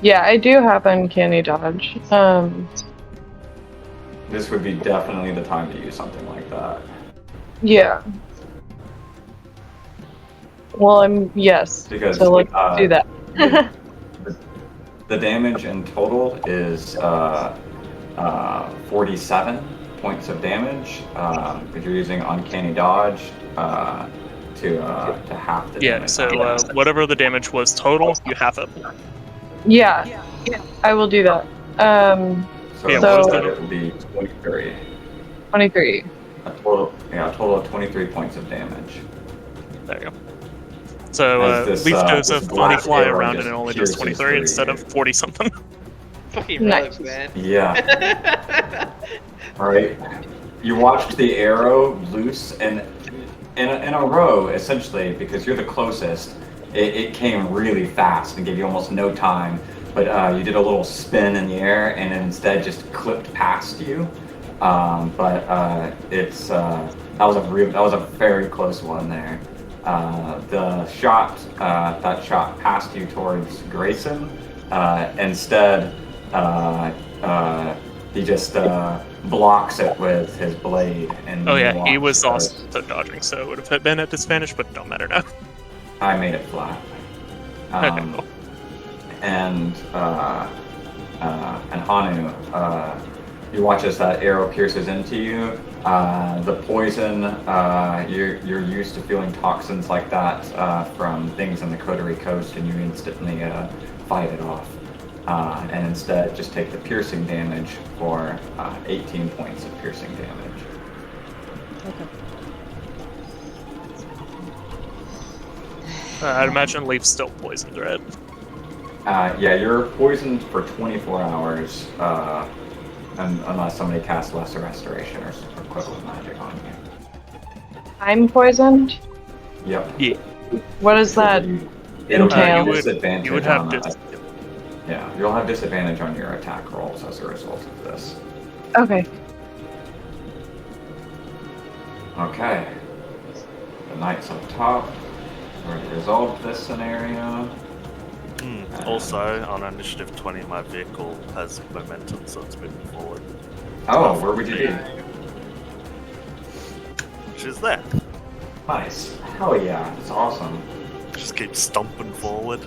yeah, I do have Uncanny Dodge. This would be definitely the time to use something like that. Yeah. Well, yes. Because So let's do that. the damage in total is 47 points of damage. But you're using Uncanny Dodge to half the Yeah, damage. so whatever the damage was total, you have it. Yeah. I will do that. So, yeah, so- instead it would be 23. 23. A total of 23 points of damage. There you go. So As this, Leaf does a this funny black fly arrow around just and it only does pierces 23 through instead you. of 40 something. Fucking Nice. relics, man. Yeah. Right. You watched the arrow loose and in a row, essentially, because you're the closest. It came really fast and gave you almost no time. But you did a little spin in the air and instead just clipped past you. It's that was a very close one there. The shot that shot past you towards Grayson. Instead, he just blocks it with his blade. And Oh yeah, he walks was also dodging, so it would have been at disadvantage, but don't matter now. I made it flat. Okay, cool. And Hanu, you watch as that arrow pierces into you. The poison, you're used to feeling toxins like that from things in the Coterie Coast, and you instantly fight it off. And instead, just take the piercing damage for 18 points of piercing damage. Okay. I'd imagine Leaf's still poisoned, right? Yeah, you're poisoned for 24 hours, unless somebody casts Lesser Restoration or equivalent magic on you. I'm poisoned? Yep. Yeah. What does that It'll entail? have disadvantage You would have on yeah, you'll have disadvantage on your attack rolls as a result of this. Okay. Okay. The knights up top. Already resolved this scenario. Also, on initiative 20, my vehicle has momentum, so it's moving forward. Oh, where would you be? Which is there. Nice. Hell yeah, it's awesome. Just keep stomping forward.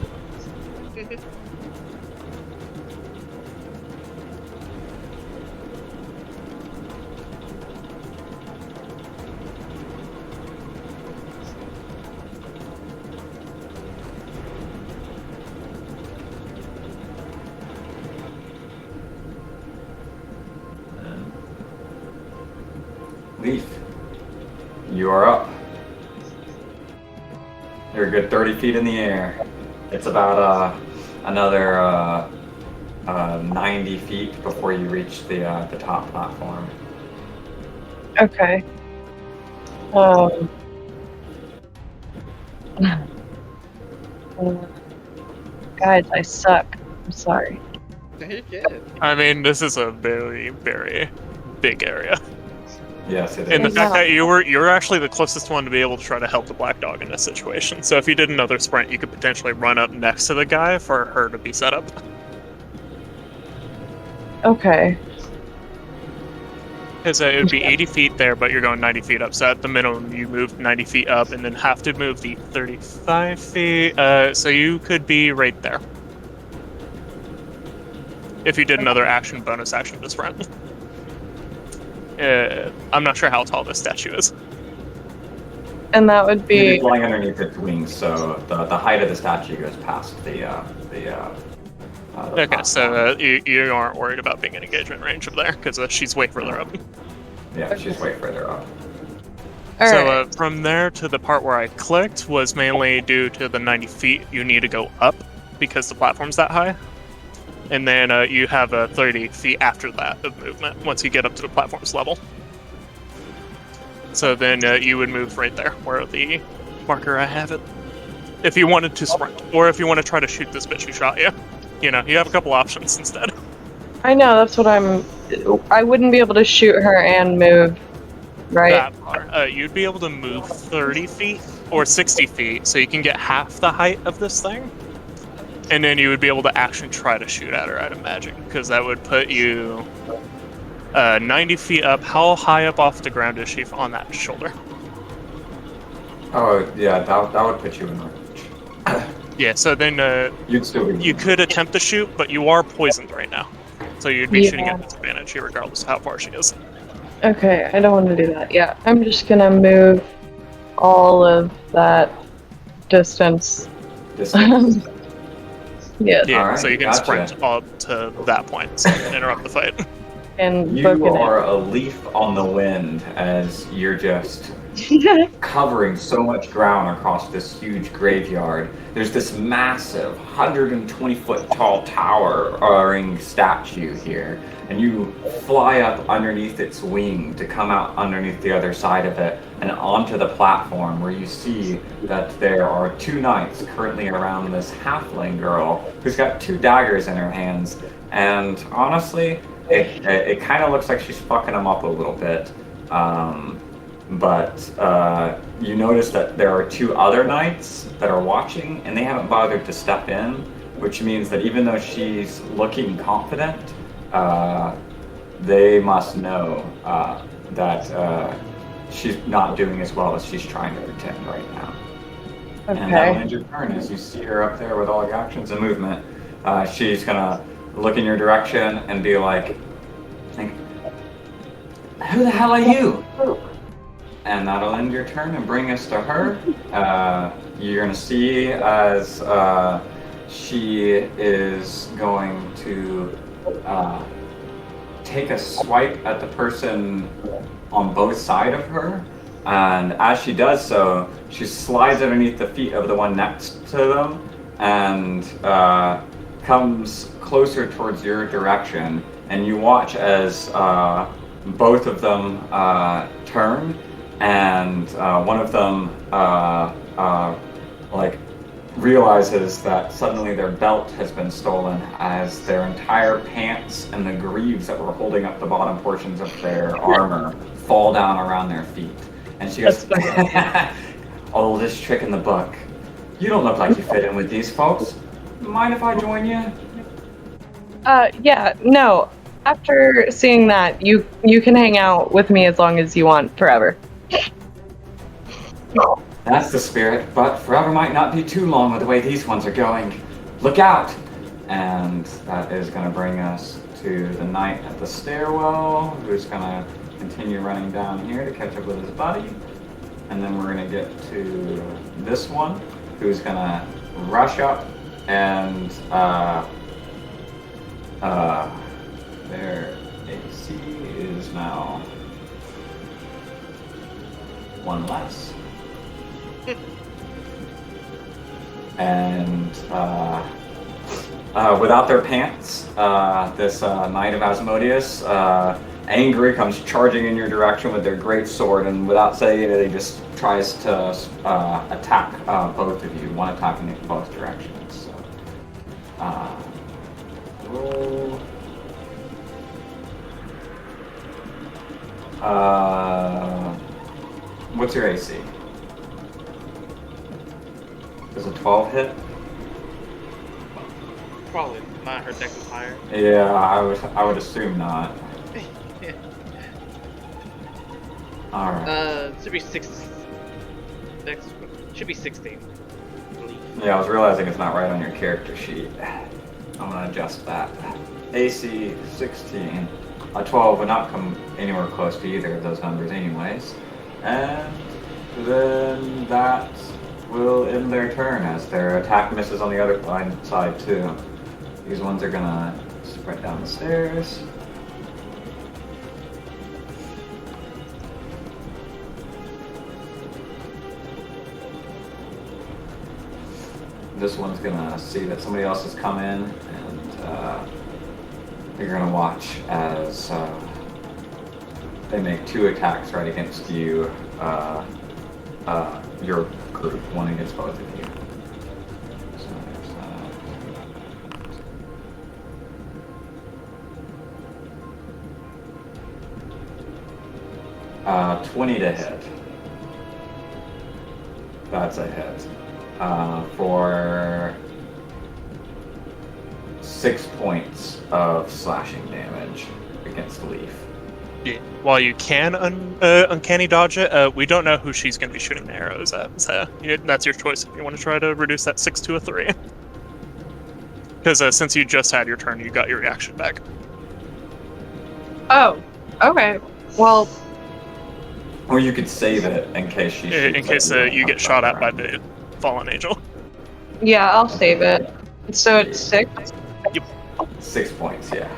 Leaf, you are up. You're a good 30 feet in the air. It's about another 90 feet before you reach the top platform. Okay. Guys, I suck. I'm sorry. You're good. I mean, this is a very, very big area. Yes, it And the is. fact that you're actually the closest one to be able to try to help the black dog in this situation. So if you did another sprint, you could potentially run up next to the guy for her to be set up. Okay. Because it would be 80 feet there, but you're going 90 feet up. So at the minimum, you move 90 feet up and then have to move the 35 feet. So you could be right there. If you did another action, bonus action to sprint. I'm not sure how tall this statue is. And that would You'd be be flying underneath its wings, so the height of the statue goes past the Okay, platform. so you aren't worried about being in engagement range of there, because she's way further up. Yeah, she's way further up. all So right. from there to the part where I clicked was mainly due to the 90 feet you need to go up because the platform's that high. And then you have 30 feet after that of movement once you get up to the platform's level. So then you would move right there where the marker I have it. If you wanted to sprint, or if you want to try to shoot this bitch who shot you. You know, you have a couple options instead. I know, that's what I wouldn't be able to shoot her and move, right? That part. You'd be able to move 30 feet or 60 feet, so you can get half the height of this thing. And then you would be able to actually try to shoot at her, I'd imagine, because that would put you 90 feet up. How high up off the ground is she on that shoulder? Oh yeah, that would put you in range. Yeah, so then You'd still be. you could attempt to shoot, but you are poisoned right now. So you'd be shooting Yeah. at disadvantage regardless of how far she is. Okay, I don't want to do that. Yeah, I'm just gonna move all of that distance. Distance. Yes. Yeah, Alright, so you can gotcha. sprint up to that point, so interrupt the fight. fucking You booking are a leaf on the wind as you're just it. covering so much ground across this huge graveyard. There's this massive 120-foot tall towering statue here, and you fly up underneath its wing to come out underneath the other side of it and onto the platform where you see that there are two knights currently around this halfling girl who's got two daggers in her hands, and honestly, it kind of looks like she's fucking them up a little bit. But you notice that there are two other knights that are watching, and they haven't bothered to step in, which means that even though she's looking confident, they must know that she's not doing as well as she's trying to pretend right now. And that'll Okay. end your turn as you see her up there with all your actions and movement. She's gonna look in your direction and be like, "Who the hell are you?" And that'll end your turn and bring us to her. You're gonna see as she is going to take a swipe at the person on both sides of her, and as she does so, she slides underneath the feet of the one next to them and comes closer towards your direction, and you watch as both of them turn, and one of them like realizes that suddenly their belt has been stolen as their entire pants and the greaves that were holding up the bottom portions of their armor fall down around their feet. And she goes, "Oldest trick in the book. You don't look like you fit in with these folks. Mind if I join you?" Yeah, no. After seeing that, you can hang out with me as long as you want, forever. That's the spirit, but forever might not be too long with the way these ones are going. Look out! And that is going to bring us to the knight at the stairwell, who's going to continue running down here to catch up with his buddy. And then we're going to get to this one, who's going to rush up and their AC is now one less. And without their pants, this Knight of Asmodeus, angry, comes charging in your direction with their great sword, and without saying anything, he just tries to attack both of you, one attacking in both directions. So, roll. What's your AC? Does a 12 hit? Probably not. Her dex is higher. Yeah, I would assume not. Yeah. All right. Should be 6. Dex should be 16. I believe. Yeah, I was realizing it's not right on your character sheet. I'm gonna adjust that. AC 16. A 12 would not come anywhere close to either of those numbers anyways. And then that will end their turn as their attack misses on the other side too. These ones are gonna sprint down the stairs. This one's gonna see that somebody else has come in, and you're gonna watch as they make 2 attacks right against you, your group, one against both of you. So there's 20 to hit. That's a hit. For 6 points of slashing damage against Leaf. Yeah. While you can uncanny dodge it, we don't know who she's going to be shooting the arrows at. So that's your choice if you want to try to reduce that 6 to a 3. Because since you just had your turn, you got your reaction back. Oh, okay. Well, Or you could save it in case she shoots In case at you get shot at by the fallen angel. yeah, I'll save it. So it's 6. 6 points, yeah.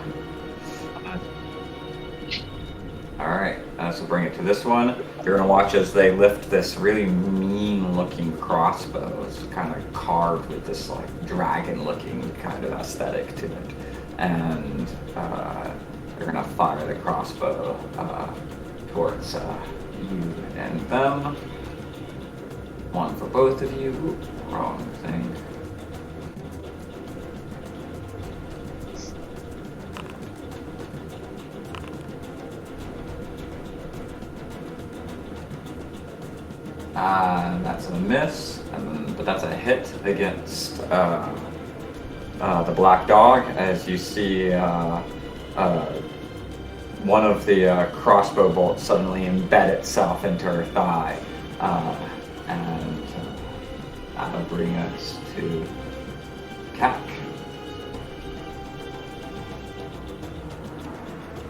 Alright, so bring it to this one. You're gonna watch as they lift this really mean looking crossbow. It's kind of carved with this like dragon looking kind of aesthetic to it. And you're gonna fire the crossbow towards you and them. One for both of you. Oops, wrong thing. That's a miss, but that's a hit against the black dog. As you see, one of the crossbow bolts suddenly embed itself into her thigh, and that'll bring us to Cack.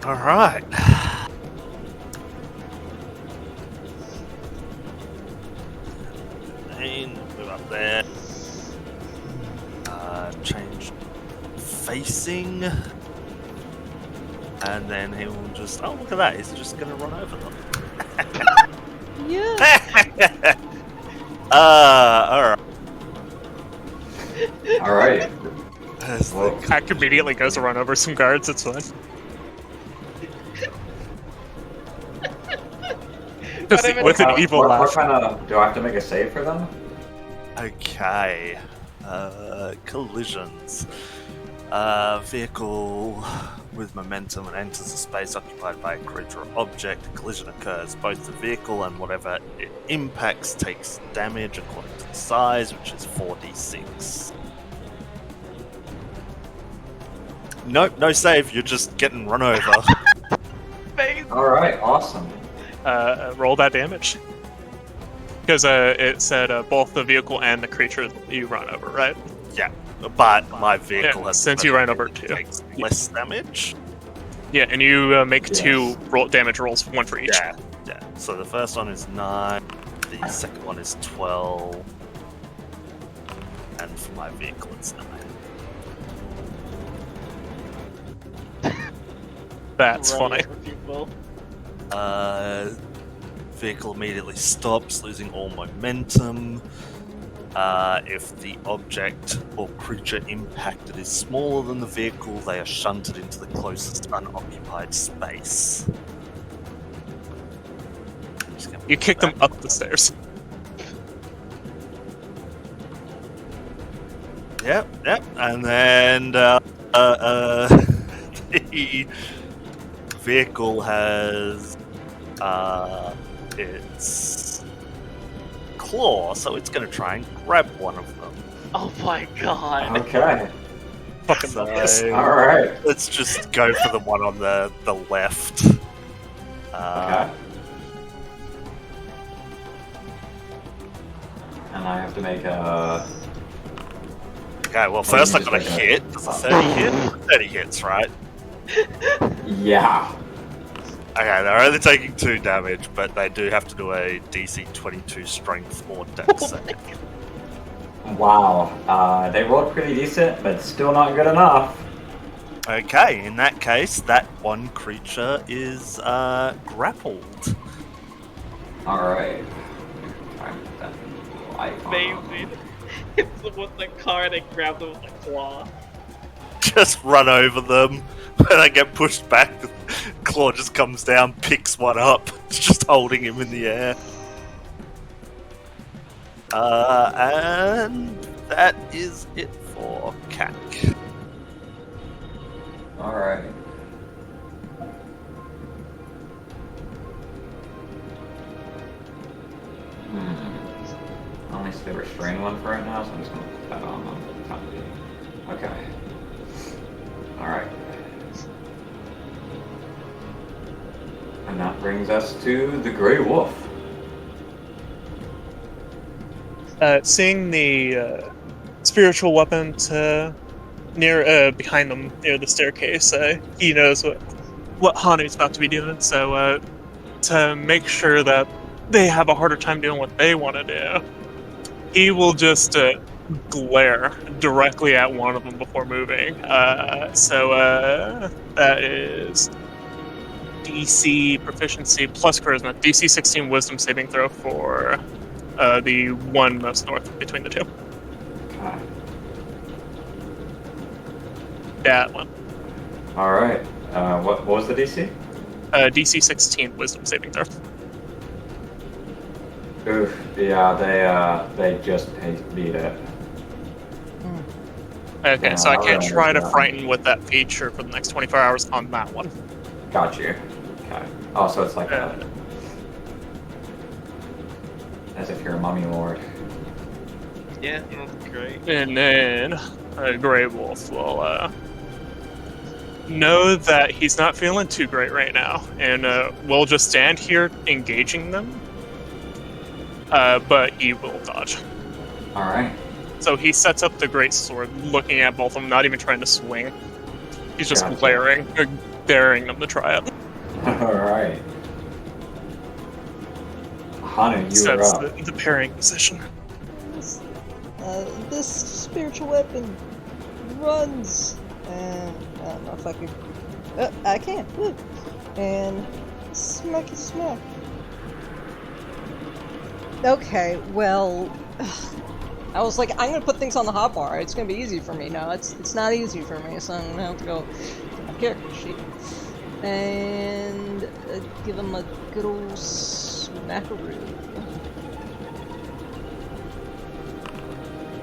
All right. Move up there. Change facing. And then he will just, oh, look at that. He's just going to run over them. Yeah. Alright. Alright. Well, Hack immediately goes to run over some guards. It's fine. Just even- with an evil what laugh. kind of, do I have to make a save for them? okay. Collisions. Vehicle with momentum and enters a space occupied by a creature or object. A collision occurs. Both the vehicle and whatever it impacts takes damage according to the size, which is 4d6. Nope, no save. You're just getting run over. Face. Alright, awesome. Roll that damage. Because it said both the vehicle and the creature you run over, right? Yeah, but my vehicle Yeah, has since you ran over two. takes less damage. Yeah, and you make Yes. two damage rolls, one for each. Yeah, yeah. So the first one is 9, the second one is 12, and for my vehicle it's 9. That's Run funny. over people. Vehicle immediately stops, losing all momentum. If the object or creature impacted is smaller than the vehicle, they are shunted into the closest unoccupied space. Just gonna You put kick them that- up the stairs. Yep, and then the vehicle has its claw, so it's going to try and grab one of them. Oh my god. Okay. Fucking So love this. Alright. let's just go for the one on the left. Okay. And I have to make a... Okay, well, first you I got a just make a- hit. Does a 30 hit? 30 hits, right? Yeah. Okay, they're only taking 2 damage, but they do have to do a DC 22 strength or dex save. Wow. They rolled pretty decent, but still not good enough. Okay, in that case, that one creature is grappled. Alright. Try and put that light on. Amazing. It's the with the car and they grab them with the claw. Just run over them. When they get pushed back, the claw just comes down, picks one up. It's just holding him in the air. And that is it for Cack. Alright. I only see the restrain one for right now, so I'm just gonna put that on the top of it. Okay. Alright. And that brings us to the Grey Wolf. Seeing the spiritual weapon near behind them near the staircase, he knows what Hanu's about to be doing. So to make sure that they have a harder time doing what they want to do, he will just glare directly at one of them before moving. So that is DC proficiency plus charisma. DC 16 wisdom saving throw for the one most north between the two. Okay. That one. All right. What was the DC? DC 16 wisdom saving throw. Oof. Yeah, they just beat it. Okay, Yeah, so I I'll can't remember try to that. frighten with that feature for the next 24 hours on that one. Got you. Okay. Oh, so it's like Uh, as if you're a mummy lord. Yeah, that's great. And then Grey Wolf will know that he's not feeling too great right now, and will just stand here engaging them. But he will dodge. All right. So he sets up the great sword, looking at both of them, not even trying to swing. He's just Gotcha. glaring, daring them to try it. All right. Hanu, you are Sets up. the parrying position. This spiritual weapon runs, and I don't know if I can. I can't. Woo. And smack. Okay, well, I was like, I'm gonna put things on the hotbar. It's gonna be easy for me. No, it's not easy for me, so I'm gonna have to go to my character sheet and give him a good old smackaroo.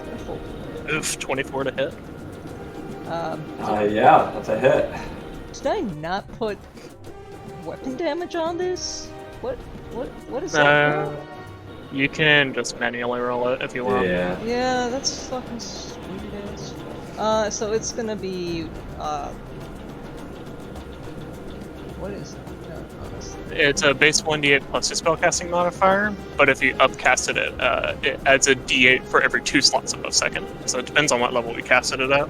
Careful. Oof, 24 to hit. Yeah, that's a hit. Did I not put weapon damage on this? What is that? You can just manually roll it if you want. Yeah. Yeah, that's fucking stupid ass. So it's gonna be, what is it? No, honestly. It's a base 1d8 plus your spellcasting modifier, but if you upcasted it, it adds a d8 for every 2 slots above second. So it depends on what level we casted it at.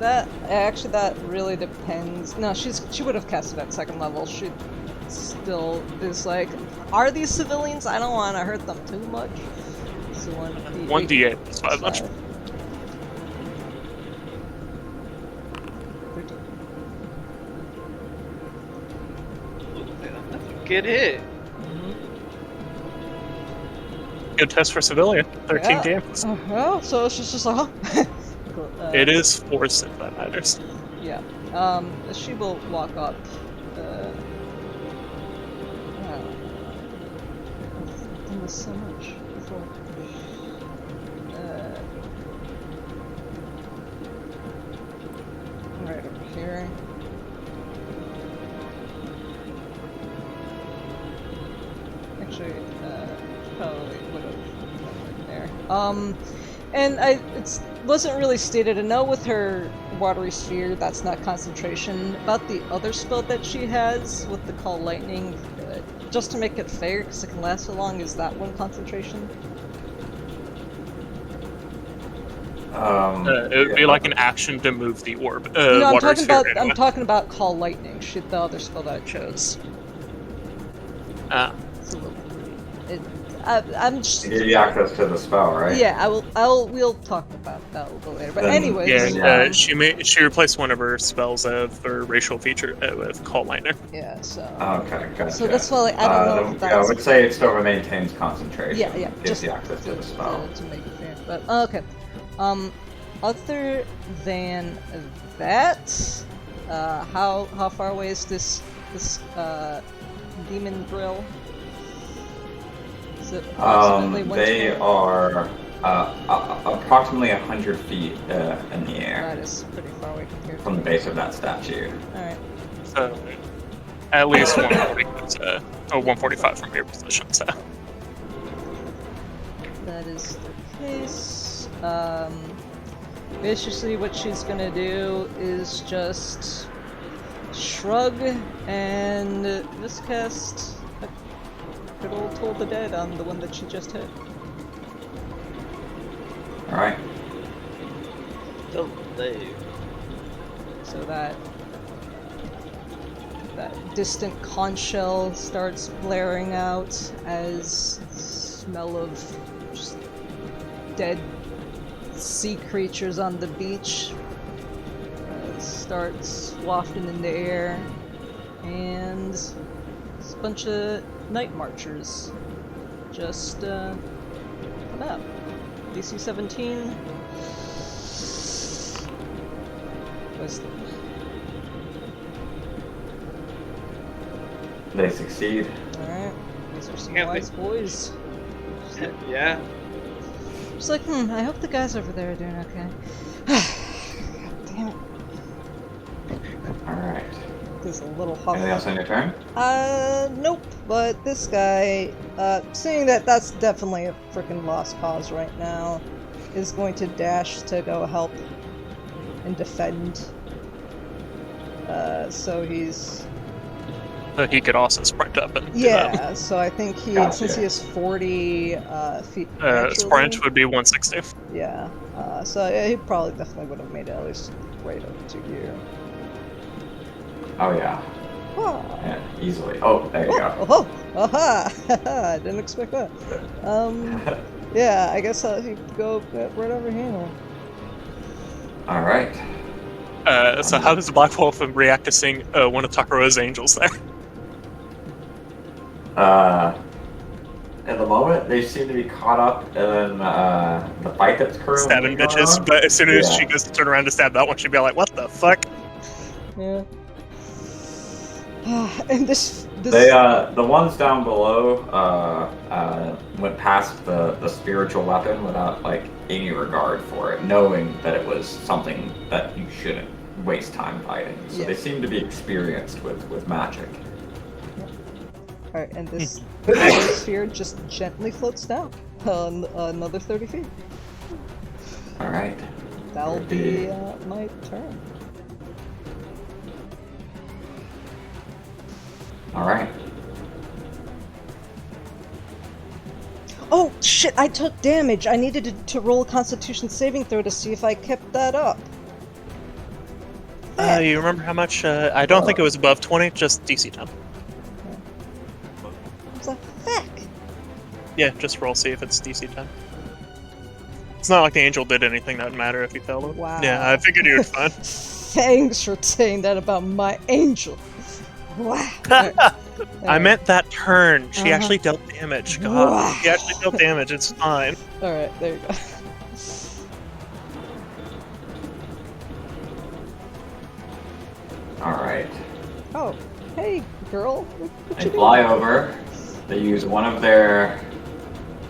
That really depends. No, she would have cast it at second level. She still is like, are these civilians? I don't want to hurt them too much. So 1d8 plus 5 much. 13. That's a good hit. Good test for civilian. 13 Yeah. damage. Well, so it's just like, cool. It is force if that matters. Yeah. She will walk up. I've done this so much before. Right over here. Actually, probably would have right there. And it wasn't really stated. I know with her watery sphere, that's not concentration. About the other spell that she has with the Call Lightning, just to make it fair, because it can last so long, is that one concentration? It would be like an action to move the orb. No, I'm water talking sphere about anyway. I'm Call Lightning. Shit, the other spell that I chose. It's a little I'm just. To give you access to the spell, right? Yeah, we'll talk about that a little later. But Then- anyways, Yeah, she replaced one of her spells of her racial feature with Call Lightning. yeah. So. Okay, gotcha. So that's why I don't know if I that's. would say it still maintains concentration. Yeah, Gives just you access to the spell. to make it fair. But okay. Other than that, how far away is this demon drill? Is it approximately They 120? are approximately 100 feet in the air That is pretty far away compared from the base of that statue. Alright. So at least 140, or 145 from your position. So That is the case. Basically what she's gonna do is just shrug and just cast a good old Toll the Dead on the one that she just hit. Alright. Delay. So that distant conch shell starts blaring out as the smell of just dead sea creatures on the beach starts wafting in the air, and it's a bunch of night marchers just come out. DC 17. Wisdom. They succeed. Alright, these are some Yeah, wise boys. Yeah. Just like, I hope the guys over there are doing okay. God damn it. Alright. There's a little Anything else on your turn? Nope. But this guy, seeing that that's definitely a freaking lost cause right now, is going to dash to go help and defend. So he's... But he could also sprint up and do that. Yeah, so I think he, Gotcha. since he has 40 feet Sprint naturally- would be 160. Yeah, so yeah, he probably definitely would have made it at least right up to here. Oh yeah. Oh, Yeah, easily. Oh, there you go. oh, aha! I didn't expect that. Yeah, I guess he'd go right over here. Alright. So how does the Black Wolf react to seeing one of Takaro's angels there? At the moment, they seem to be caught up in the fight that's currently Stabbing going bitches, on. but as soon as Yeah. she goes to turn around to stab that one, she'd be like, what the fuck? Yeah. And this They, the ones down below, went past the spiritual weapon without, like, any regard for it, knowing that it was something that you shouldn't waste time fighting. So Yeah. they seem to be experienced with magic. Alright, and this power sphere just gently floats down another 30 feet. Alright. That'll be my turn. Alright. Oh shit! I took damage. I needed to roll a Constitution saving throw to see if I kept that up. You remember how much? I don't think it was above 20, just DC 10. I was like, fuck. Yeah, just roll, see if it's DC 10. It's not like the angel did anything that would matter if you failed it. Wow. Yeah, I figured you were fine. Thanks for saying that about my angel. Wow. Alright. I meant that turn. She Uh-huh. actually dealt damage. God, Wow. she actually dealt damage. It's fine. Alright, there you go. Alright. Oh, hey, girl. What They you fly doing? over. They use one of their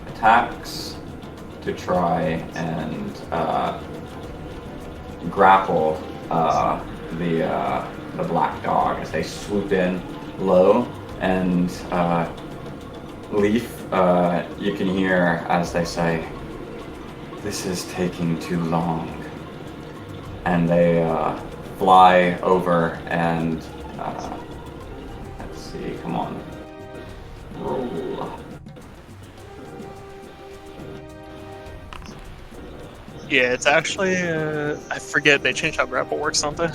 attacks to try and grapple the black dog as they swoop in low. And Leaf, you can hear as they say, "This is taking too long." And they fly over and let's see, come on. Roll. Yeah, it's actually, I forget, they changed how grapple works, don't they?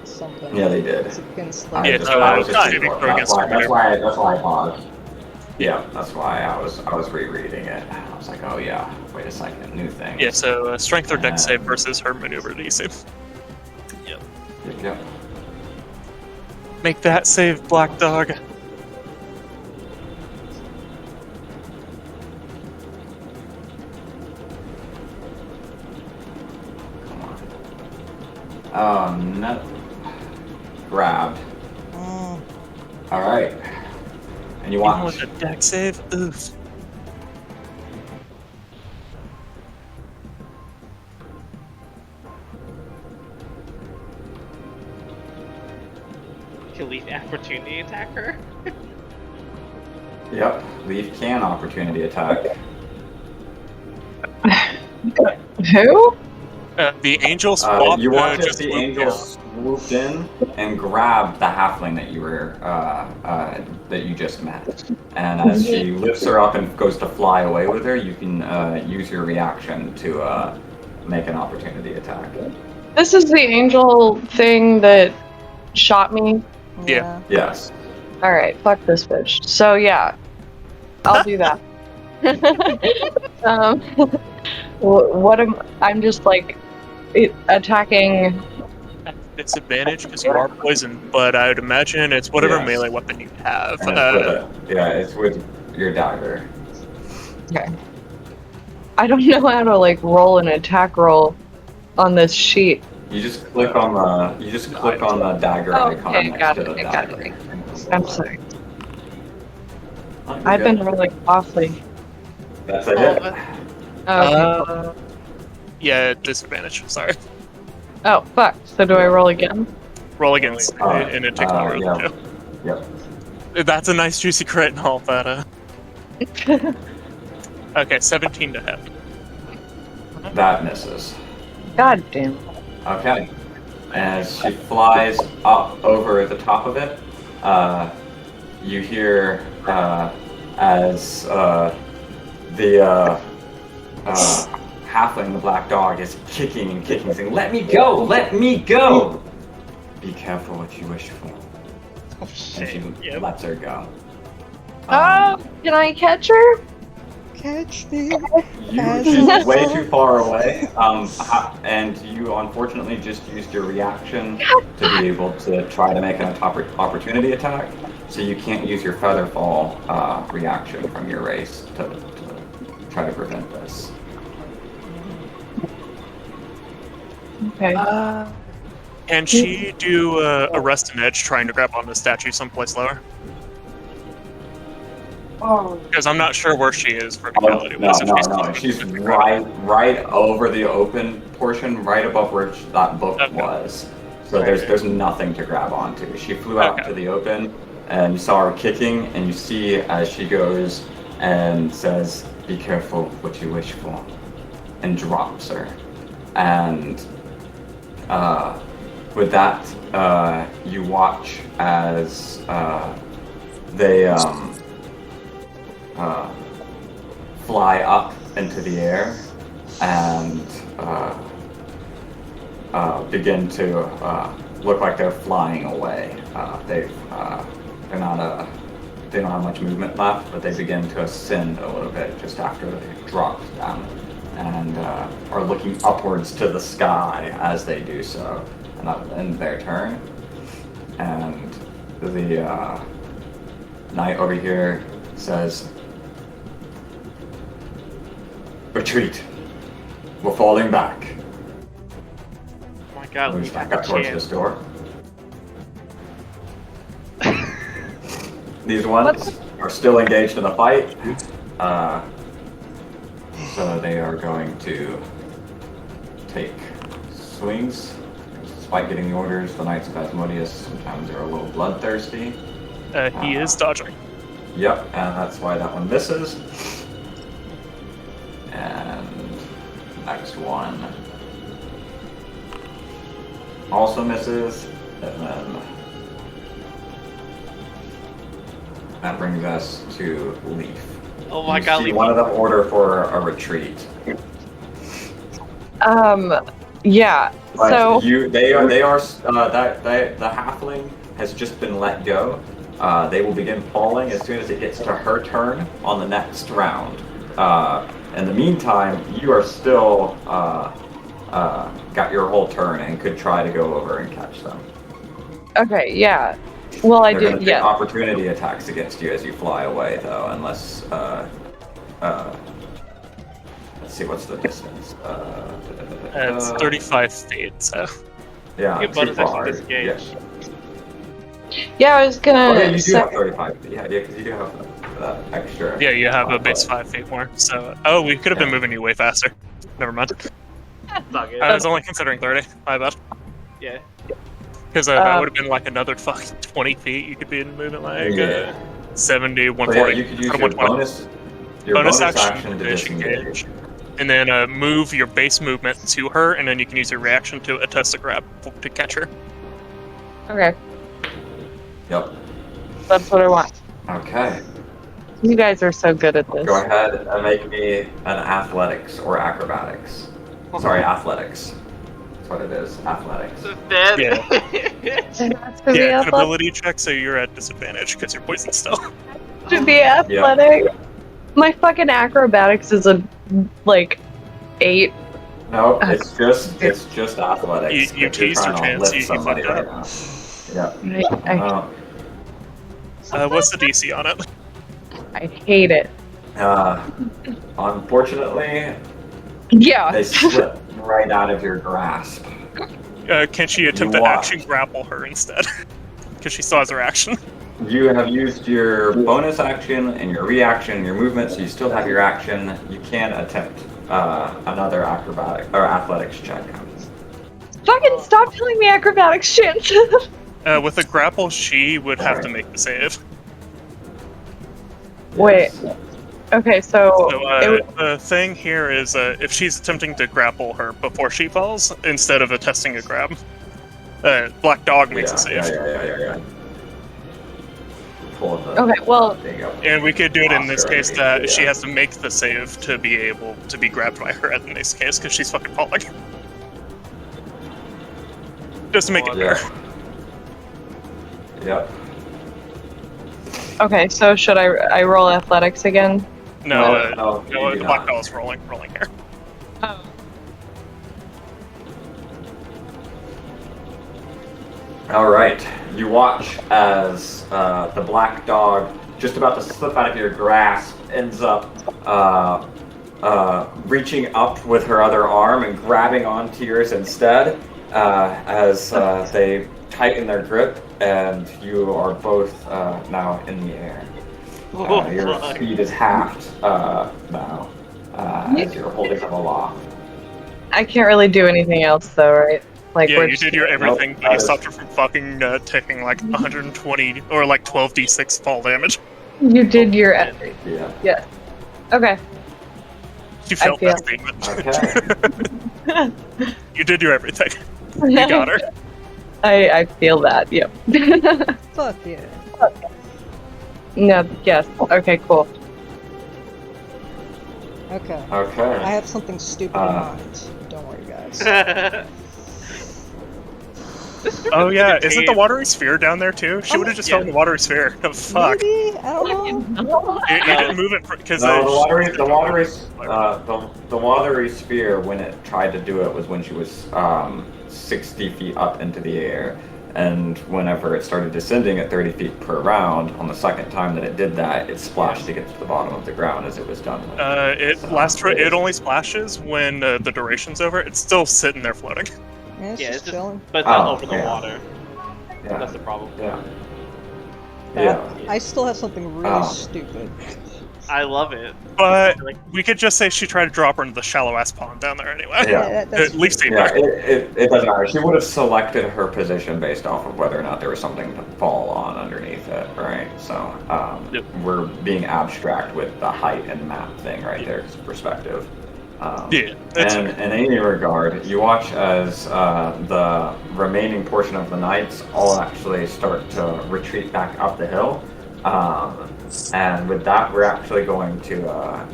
Something. Yeah, they did. It's against I Yeah, like, just- no, I was just not thinking even about- against that's Terminator. why I paused. Yeah, that's why I was rereading it. I was like, oh yeah, wait a second, new thing. Yeah, so strength or dex save versus her maneuver DC. Yep. Make that save, Black Dog. Come on. Oh no. Grabbed. Alright. And you Even watch. with a dex save? Oof. Can Leaf opportunity attack her? Yep. Leaf can opportunity attack. Who? The angel swap. You watch as just the swooped angel down. swooped in and grabbed the halfling that you were that you just met. And as she lifts her up and goes to fly away with her, you can use your reaction to make an opportunity attack. This is the angel thing that shot me. Yeah. Yes. Alright, fuck this bitch. So yeah, I'll do that. What am I'm just like attacking. Disadvantage because you are poisoned, but I would imagine it's whatever Yes. melee weapon you have. And it's with your dagger. Okay. I don't know how to like roll an attack roll on this sheet. You just click on the dagger Oh, icon okay, next got to it, the I got dagger. it. I'm sorry. Oh, you're I've good. been really awfully. That's it. Oh, Okay. Yeah, disadvantage. Sorry. Oh fuck. So do I roll again? Roll against, Uh, and it takes longer yeah. than Yep. two. That's a nice juicy crit and all that. Okay, 17 to hit. That misses. God damn. Okay. As she flies up over the top of it, you hear as the halfling, the black dog, is kicking and kicking, saying, "Let me go! Let me go! Be careful what you wish for." oh And shit. she Yep. lets her go. Oh, can I catch her? Catch me. She's way too far away, and you unfortunately just used your reaction to be able to try to make an opportunity attack, so you can't use your feather fall reaction from your race to try to prevent this. Okay. Can she do arrest an edge trying to grab on the statue someplace lower? Because I'm not sure where she is Oh, verticality. no. She's right over the open portion, right above where that book Okay. was. So there's nothing to grab onto. She flew out Okay. to the open, and you saw her kicking, and you see as she goes and says, "Be careful what you wish for," and drops her. And with that, you watch as they fly up into the air and begin to look like they're flying away. They don't have much movement left, but they begin to ascend a little bit just after they dropped down, and are looking upwards to the sky as they do so, and that will end their turn. And the knight over here says, "Retreat. We're falling back." Oh my god, we Moves back have up a towards chance. this door. These ones are still engaged in the fight. So they are going to take swings. Despite getting the orders, the Knights of Asmodeus sometimes are a little bloodthirsty. He is dodging. Yep, and that's why that one misses. And next one also misses, and then that brings us to Leaf. Oh my You god, see Leaf. one of them order for a retreat. Yeah. But So they are the halfling has just been let go. They will begin falling as soon as it gets to her turn on the next round. In the meantime, you are still got your whole turn and could try to go over and catch them. okay, yeah. Well, I They're do. gonna take Yeah. opportunity attacks against you as you fly away, though, unless let's see what's the distance. It's 35 feet, so. Yeah, You too bonus action far. disengage. Yeah. Yeah, I was gonna. Oh, yeah, you do say- have 35 feet. Yeah, because you do have that extra. Yeah, you have a 5 base foot. 5 feet more. So, oh, we could have been Yeah. moving you way faster. Never mind. Fuck it. I was only considering 30. My bad. Yeah. Because that Um, would have been like another fucking 20 feet. You could be moving like Yeah. 70, So yeah, 140. you could use or your 120. bonus action action to to disengage. And then move your base movement to her, and then you can use your reaction to attest a grab to catch her. Okay, Yep. that's what I want. Okay. You guys are so good at this. Go ahead and make me an athletics or acrobatics. Sorry, athletics. That's what it is. Athletics. That. Yeah. It has to be Yeah, an athletic. ability check, so you're at disadvantage because you're poisoned still. To be athletic. My fucking acrobatics is a like 8. No, it's just athletics. You if you're teased your trying to chance, lift you somebody fucked right up. now. Yeah. What's the DC on it? I hate it. Unfortunately, Yeah. they slip right out of your grasp. Can she attempt to watch. action grapple her instead? Because she still has her action. You have used your bonus action and your reaction and your movement, so you still have your action. You can attempt another acrobatic or athletics check. Fucking stop telling me acrobatics shit. With a grapple, she would have to make the save. Wait. Okay, so, So the thing here is, if she's attempting to grapple her before she falls, instead of attempting a grab, Black Dog makes a save. Yeah. Pull the okay, well, thing up. And we could do it in this Oscar, case that yeah. she has to make the save to be able to be grabbed by her in this case, because she's fucking falling. Just to make it Yeah. fair. Yep. okay, so should I roll athletics again? No, No, you the do Black not. Doll's rolling here. Oh. All right. You watch as the black dog, just about to slip out of your grasp, ends up reaching up with her other arm and grabbing onto yours instead, as they tighten their grip, and you are both now in the air. Your fuck. speed is halved now, as you're holding them aloft. I can't really do anything else though, right? Like Yeah, we're you just- did your everything, Nope, but you that stopped her from fucking taking like 120 or like 12d6 fall damage. You did your Yeah. okay. You failed feel- that statement. Okay. You did your everything. You got her. I feel that. Yep. Fuck yeah. No. Yes. Okay. Cool. Okay. Okay. I have something stupid in mind. Don't worry, guys. Oh yeah, isn't the watery sphere down there too? She would have just yeah. fell in the watery sphere. Oh, fuck. Maybe? I don't know. You didn't move it because No, the watery sphere, when it tried to do it, was when she was 60 feet up into the air. And whenever it started descending at 30 feet per round, on the second time that it did that, it splashed to get to the bottom of the ground as it was done with. It only splashes when the duration's over. It's still sitting there floating. Yeah, it's Yeah, just it's just- chilling. But it's not Oh, over the yeah. water. That's Yeah. the problem. Yeah. Yeah. I still have something really Oh. stupid. I love it. But Like, we could just say she tried to drop her into the shallow ass pond down there anyway. Yeah. That's At least Yeah, it doesn't matter. She would have selected her position based off of whether or not there was something to fall on underneath it, right? So Yep. we're being abstract with the height and map thing right there, 'cause perspective. Yeah, that's And in any regard, you watch as the remaining portion of the knights all actually start to retreat back up the hill. And with that, we're actually going to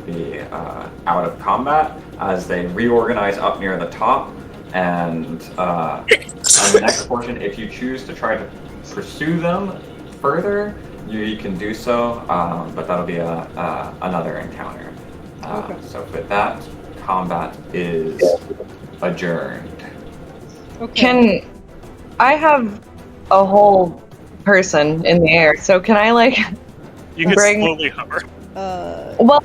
be out of combat as they reorganize up near the top. And on the next portion, if you choose to try to pursue them further, you can do so, but that'll be another encounter. Okay. So with that, combat is adjourned. Okay. Can I have a whole person in the air? So can I like? you can bring- slowly hover. Well,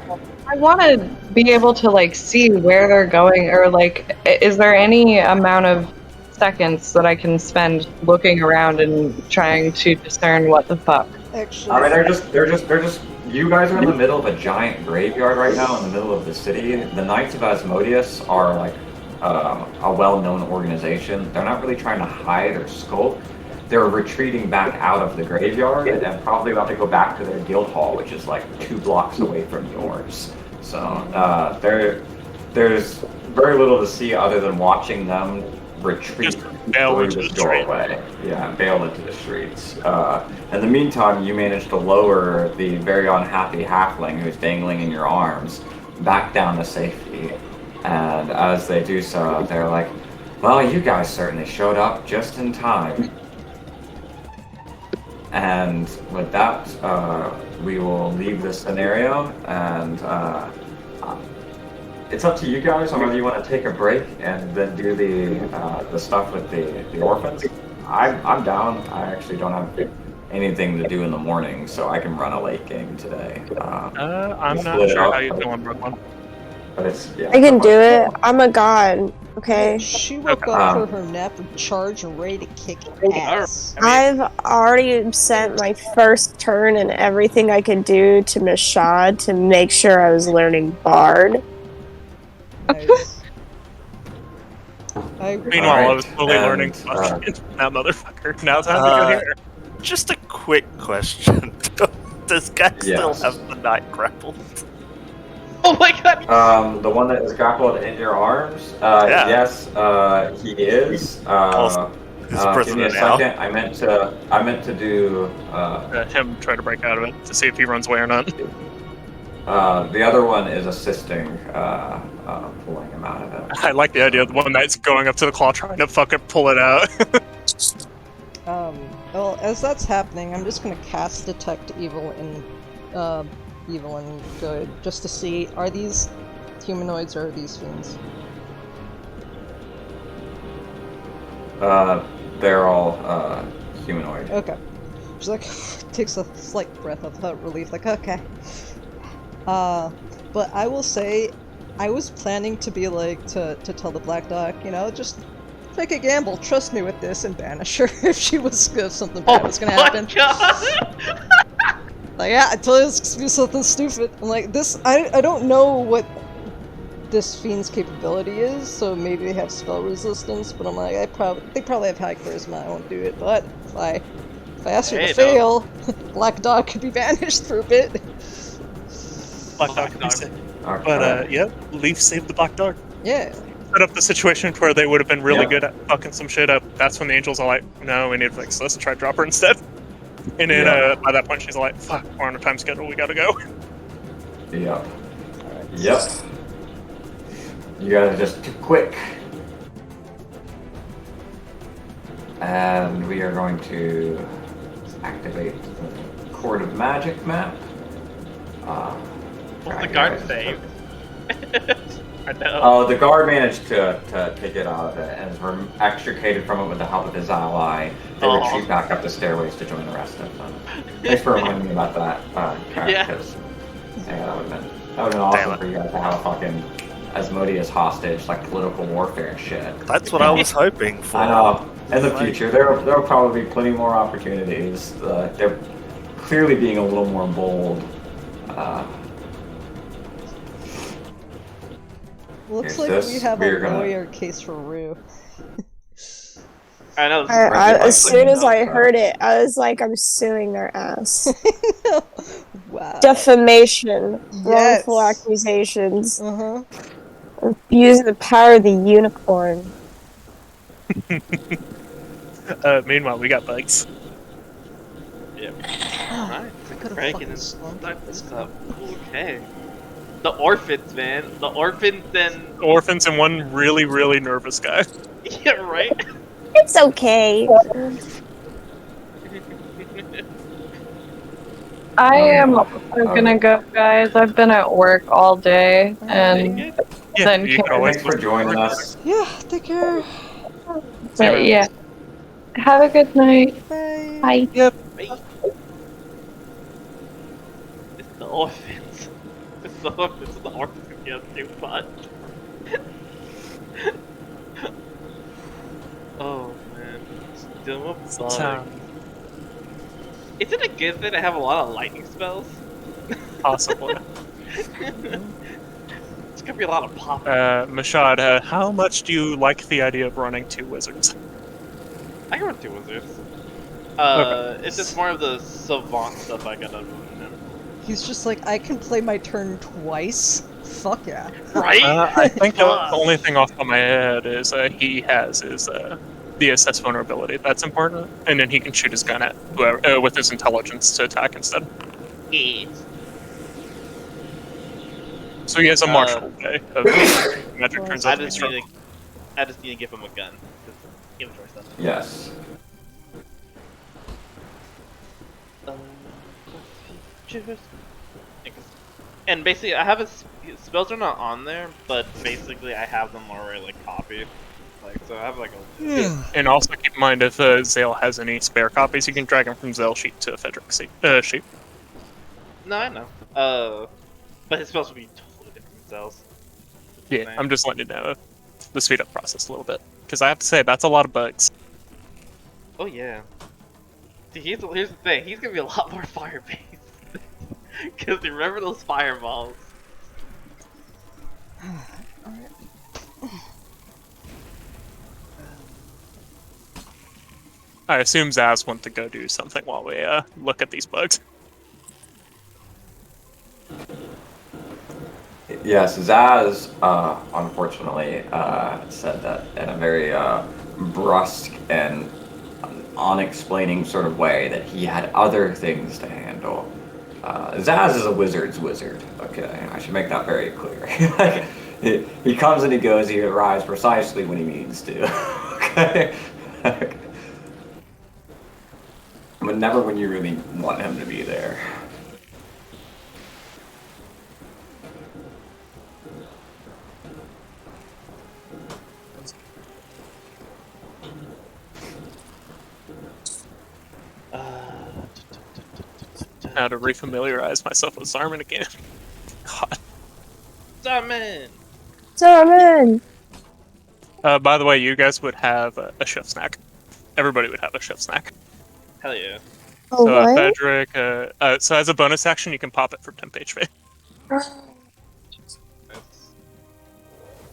I want to be able to like see where they're going, or like, is there any amount of seconds that I can spend looking around and trying to discern what the fuck? Actually, I mean, they're just. You guys are in the middle of a giant graveyard right now, in the middle of the city. The Knights of Asmodeus are like a well-known organization. They're not really trying to hide or skulk. They're retreating back out of the graveyard and probably about to go back to their guild hall, which is like 2 blocks away from yours. So there's very little to see other than watching them retreat Just bail through into this the street. doorway. Yeah, bail into the streets. In the meantime, you managed to lower the very unhappy halfling who's dangling in your arms back down to safety. And as they do so, they're like, well, you guys certainly showed up just in time. And with that, we will leave this scenario and it's up to you guys on whether you want to take a break and then do the stuff with the orphans. I'm down. I actually don't have anything to do in the morning, so I can run a late game today. I'm split not it sure up, how you but- feel on Brooklyn. But it's yeah. I can do it. I'm a god. Okay. She woke Okay. up for her nap, recharged, and ready to kick ass. I've already sent my first turn and everything I could do to Mashad to make sure I was learning Bard. Nice. I Meanwhile, I Alright, was slowly and, learning fucking that motherfucker. Now time to go here. Just a quick question. Does Guy still Yes. have the night grapple? Oh my god! The one that is grappled in your arms. Yeah. Yes, he is. He's Give me a prisoner now. second. I meant to do Him try to break out of it to see if he runs away or not. the other one is assisting pulling him out of it. I like the idea of the one that's going up to the claw trying to fucking pull it out. Well, as that's happening, I'm just gonna cast Detect Evil and Good, just to see, are these humanoids or are these fiends? They're all humanoid. Okay. She's like, takes a slight breath of relief, like, okay. But I will say, I was planning to be like, to tell the Black Dog, you know, just take a gamble, trust me with this, and banish her if something bad was gonna happen. Oh my god! Like, yeah, I told you it's gonna be something stupid. I'm like, this, I don't know what this fiend's capability is, so maybe they have spell resistance, but I'm like, they probably have high charisma, I won't do it, but if I ask her Hey, to fail, Black Dog could be banished for a bit. Black Dog can be sick. Okay. But, yeah, Leaf saved the Black Dog. Yeah. Set up the situation where they would have been really Yeah. good at fucking some shit up. That's when the Angels are like, no, we need to fix this and try to drop her instead. And then, Yeah. by that point, she's like, fuck, we're on a time schedule, we gotta go. Yep. Yep. You guys are just too quick. And we are going to activate the Court of Magic map. What's the guard save? I know. Oh, the guard managed to get out of it and was extricated from it with the help of his ally. They Aw. retreat back up the stairways to join the rest of them. Thanks for reminding me about that, Yeah. because that would have been awesome for you guys to have a fucking Asmodeus hostage, like political warfare and shit. That's what I was hoping for. I know. In the Like- future, there'll probably be plenty more opportunities. They're clearly being a little more bold. Looks Here's like this. we have We're a gonna- lawyer case for Rue. I know. As soon as I heard it, I was like, I'm suing their ass. Wow. Defamation, Yes. wrongful accusations, Uh-huh. abusing the power of the unicorn. Meanwhile, we got bugs. Yep. Alright, I could've breaking fucking this slumped start this this up. Okay. The orphans, man. The orphans and Orphans and one really, really nervous guy. yeah, right. It's okay. I am gonna go, guys. I've been at work all day, and Yeah, Then you can- can always Thanks for joining us. Yeah, take care. but yeah. Have a good night. Bye. Bye. It's the orphans. It's the orphans. The orphans can get too fun. Oh man. Dealing with bugs. Is it a good thing to have a lot of lightning spells? Possibly. It's gonna be a lot of pop. Mashad, how much do you like the idea of running two wizards? I can run two wizards. Okay. It's just more of the savant stuff I gotta run. He's just like, I can play my turn twice? Fuck yeah. Right? I think the Fuck. only thing off of my head is he has is the assess vulnerability. That's important, and then he can shoot his gun at whoever with his intelligence to attack instead. Yeah. So he has a martial way of magic turns I out to be just strong. need to. I just need to give him a gun. Inventory stuff. Yes. And basically, I have a spells are not on there, but basically I have them already like copied. Like so, I have like a And also keep in mind if Zale has any spare copies, you can drag them from Zale sheet to Fedric sheet. No, I know. But his spells will be totally different cells. Yeah, I'm just letting you know the speed up process a little bit. Because I have to say, that's a lot of bugs. Oh yeah. See, here's the thing. He's gonna be a lot more fire based. Because remember those fireballs. I assume Zaz went to go do something while we look at these bugs. Yes, Zaz, unfortunately, said that in a very brusque and unexplaining sort of way that he had other things to handle. Zaz is a wizard's wizard, okay? I should make that very clear. Like, he comes and he goes, he arrives precisely when he needs to, okay? But never when you really want him to be there. Now to refamiliarize myself with Zarman again. God. Zarman! By the way, you guys would have a chef snack. Everybody would have a chef snack. Hell yeah. Oh, So, what? Fedric, so as a bonus action, you can pop it for temp HP.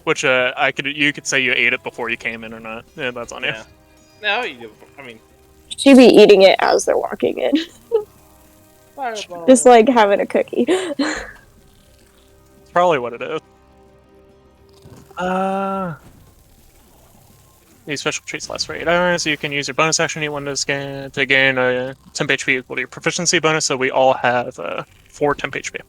Which, you could say you ate it before you came in or not. Yeah, that's on you. Yeah. No, I mean, She'd be eating it as they're walking in. fireball. Just like having a cookie. It's probably what it is. These special treats last for 8 hours, so you can use your bonus action you want to gain a temp HP equal to your proficiency bonus, so we all have 4 temp HP.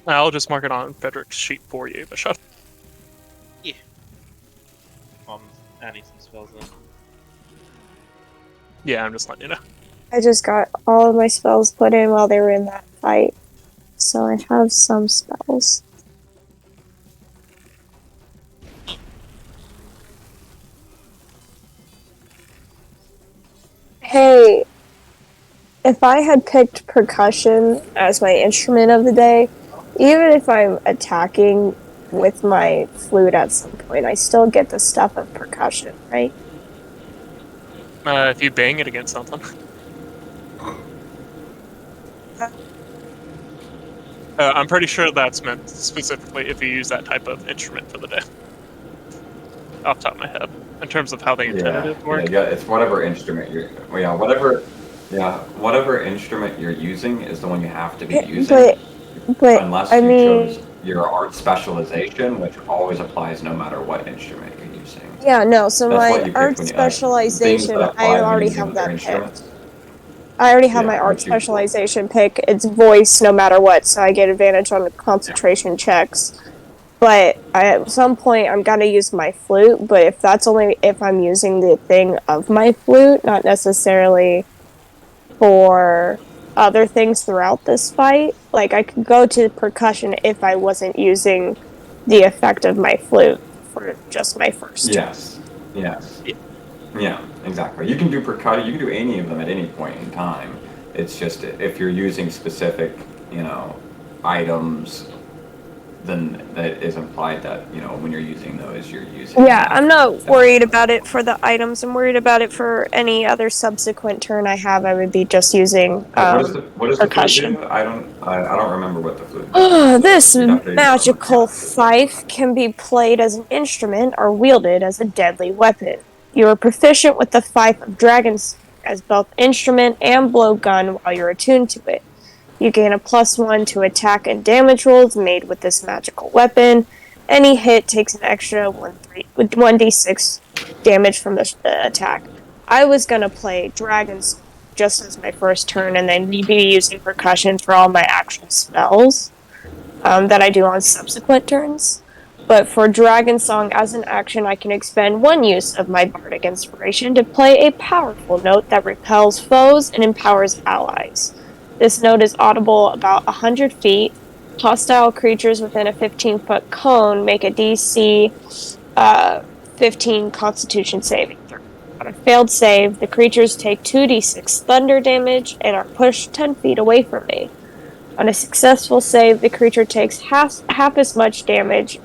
I'll just mark it on Fedric's sheet for you, Bishop. Yeah. Adding some spells in. Yeah, I'm just letting you know. I just got all of my spells put in while they were in that fight. So I have some spells. Hey, if I had picked percussion as my instrument of the day, even if I'm attacking with my flute at some point, I still get the stuff of percussion, right? If you bang it against something. I'm pretty sure that's meant specifically if you use that type of instrument for the day. Off the top of my head, in terms of how they intended it to work. Yeah, it's whatever instrument you're. Well, whatever instrument you're using is the one you have to be using. But unless I you mean, chose your art specialization, which always applies no matter what instrument you're using. yeah, no. So That's what my you picked art when you- specialization, things that apply I when already using have other that picked. instruments. I already have Yeah, my art what you- specialization pick. It's voice no matter what, so I get advantage on the concentration checks. But at some point, I'm gonna use my flute. But if that's only if I'm using the thing of my flute, not necessarily for other things throughout this fight. Like I could go to percussion if I wasn't using the effect of my flute for just my first. Yes. Yeah, exactly. You can do percussion. You can do any of them at any point in time. It's just if you're using specific, items, then that is implied that when you're using those, you're using. Yeah, I'm not worried about it for the items. I'm worried about it for any other subsequent turn I have. I would be just using What does the percussion. flute do? I don't remember what the flute does. This You'd have to- magical fife can be played as an instrument or wielded as a deadly weapon. You are proficient with the Fife of Dragons as both instrument and blowgun while you're attuned to it. You gain a +1 to attack and damage rolls made with this magical weapon. Any hit takes an extra 1d6 damage from the attack. I was gonna play dragons just as my first turn, and then be using percussion for all my actual spells that I do on subsequent turns. But for Dragon Song as an action, I can expend one use of my Bardic Inspiration to play a powerful note that repels foes and empowers allies. This note is audible about 100 feet. Hostile creatures within a 15-foot cone make a DC 15 Constitution saving throw. On a failed save, the creatures take 2d6 thunder damage and are pushed 10 feet away from me. On a successful save, the creature takes half as much damage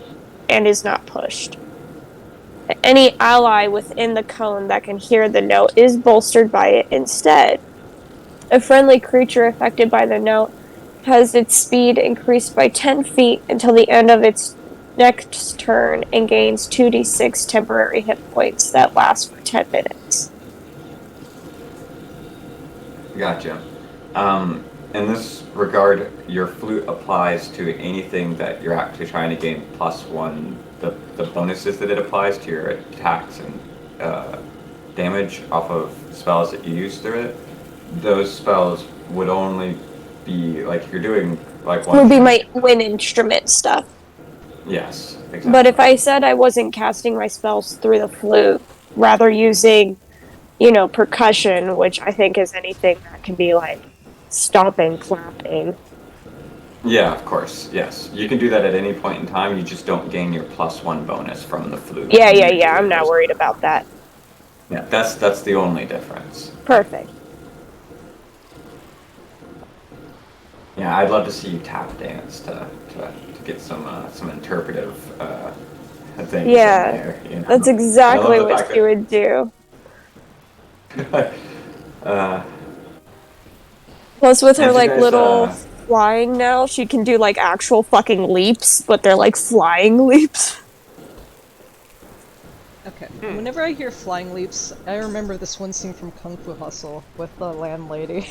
and is not pushed. Any ally within the cone that can hear the note is bolstered by it instead. A friendly creature affected by the note has its speed increased by 10 feet until the end of its next turn and gains 2d6 temporary hit points that last for 10 minutes. Gotcha. In this regard, your flute applies to anything that you're actually trying to gain +1. The bonuses that it applies to your attacks and damage off of spells that you use through it. Those spells would only be like if you're doing like one. Would be my wind instrument stuff. Yes, exactly. But if I said I wasn't casting my spells through the flute, rather using, percussion, which I think is anything that can be like stomping, clapping. Yeah, of course. Yes, you can do that at any point in time. You just don't gain your +1 bonus from the flute. Yeah. I'm not worried about that. Yeah, that's the only difference. Perfect. Yeah, I'd love to see you tap dance to get some interpretive things. Yeah, in there, you know? that's exactly what she would do. Plus, with her And you like guys, little flying now, she can do like actual fucking leaps, but they're like flying leaps. Okay. Whenever I hear flying leaps, I remember this one scene from Kung Fu Hustle with the landlady.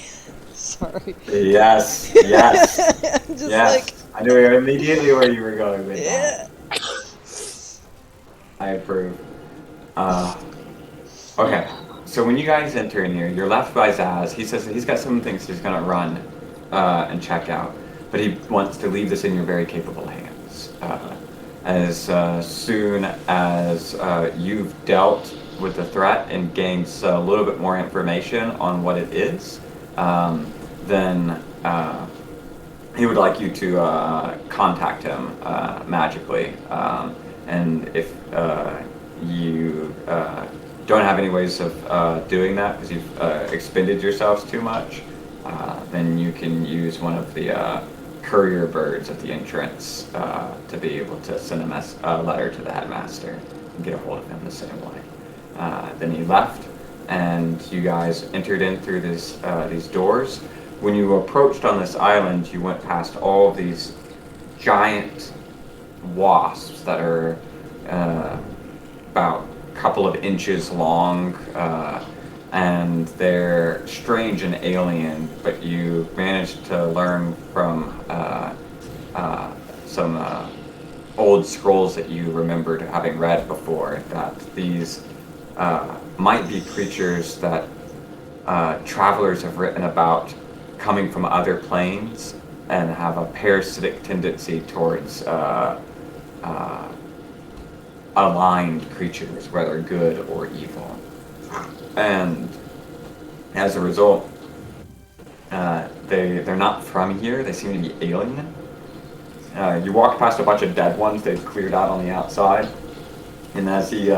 Sorry. Yes. I'm just like, I knew immediately where you were going with that. I approve. Okay, so when you guys enter in here, you're left by Zaz. He says that he's got some things he's gonna run and check out, but he wants to leave this in your very capable hands. As soon as you've dealt with the threat and gained a little bit more information on what it is, then he would like you to contact him magically. And if you don't have any ways of doing that because you've expended yourselves too much, then you can use one of the courier birds at the entrance to be able to send a letter to the headmaster and get a hold of him the same way. Then he left, and you guys entered in through these doors. When you approached on this island, you went past all of these giant wasps that are about a couple of inches long, and they're strange and alien, but you managed to learn from some old scrolls that you remembered having read before that these might be creatures that travelers have written about coming from other planes and have a parasitic tendency towards aligned creatures, whether good or evil. And as a result, they're not from here. They seem to be alien. You walk past a bunch of dead ones they've cleared out on the outside, and as he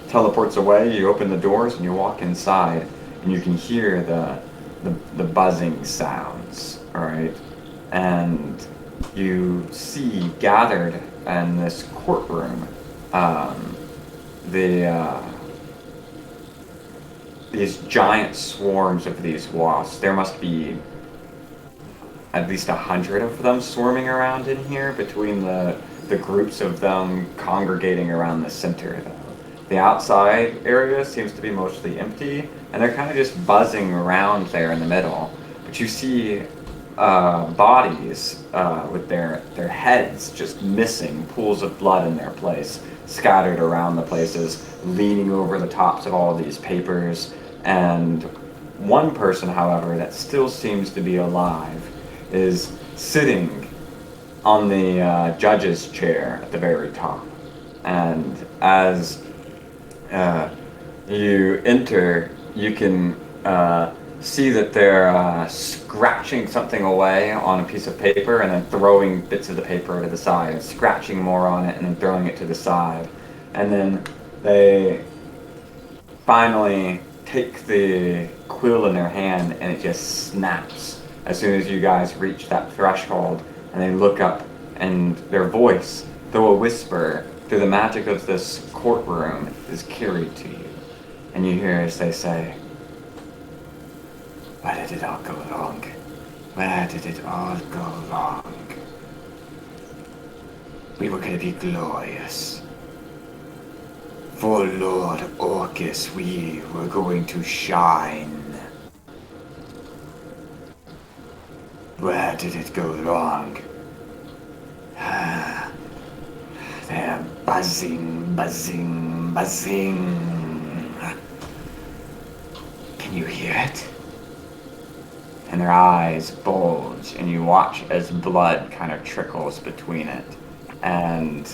teleports away, you open the doors and you walk inside, and you can hear the buzzing sounds. All right, and you see gathered in this courtroom these giant swarms of these wasps. There must be at least 100 of them swarming around in here between the groups of them congregating around the center. The outside area seems to be mostly empty, and they're kind of just buzzing around there in the middle. But you see bodies with their heads just missing, pools of blood in their place, scattered around the places, leaning over the tops of all of these papers. And one person, however, that still seems to be alive is sitting on the judge's chair at the very top. And as you enter, you can see that they're scratching something away on a piece of paper and then throwing bits of the paper to the side, and scratching more on it and then throwing it to the side. And then they finally take the quill in their hand and it just snaps as soon as you guys reach that threshold, and they look up and their voice, though a whisper, through the magic of this courtroom, is carried to you. And you hear as they say, "Where did it all go wrong? Where did it all go wrong? We were going to be glorious. For Lord Orcus, we were going to shine. Where did it go wrong? They're buzzing, buzzing, buzzing. Can you hear it?" And their eyes bulge, and you watch as blood kind of trickles between it. And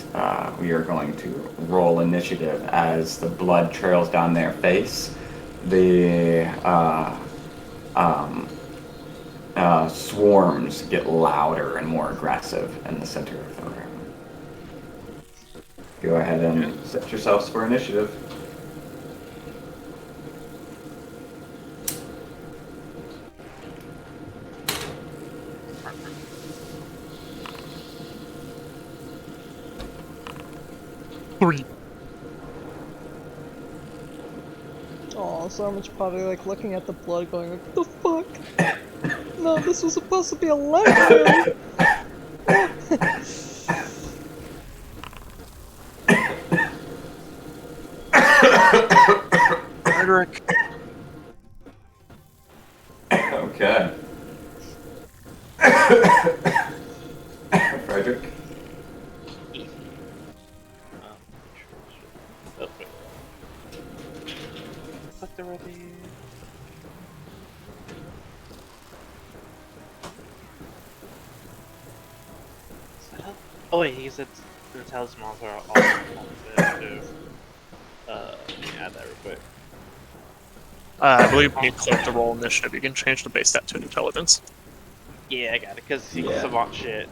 we are going to roll initiative as the blood trails down their face. The swarms get louder and more aggressive in the center of the room. Go ahead and set yourselves for initiative. Three. Oh, so much probably like looking at the blood going like, the fuck? No, this was supposed to be a lemon! Frederick. Okay. Frederick? Clicked already. Oh wait, he said the talismans are all too. Add that real quick. I believe when you click the roll initiative, you can change the base stat to intelligence. Yeah, I got it, because he can Yeah. savant shit.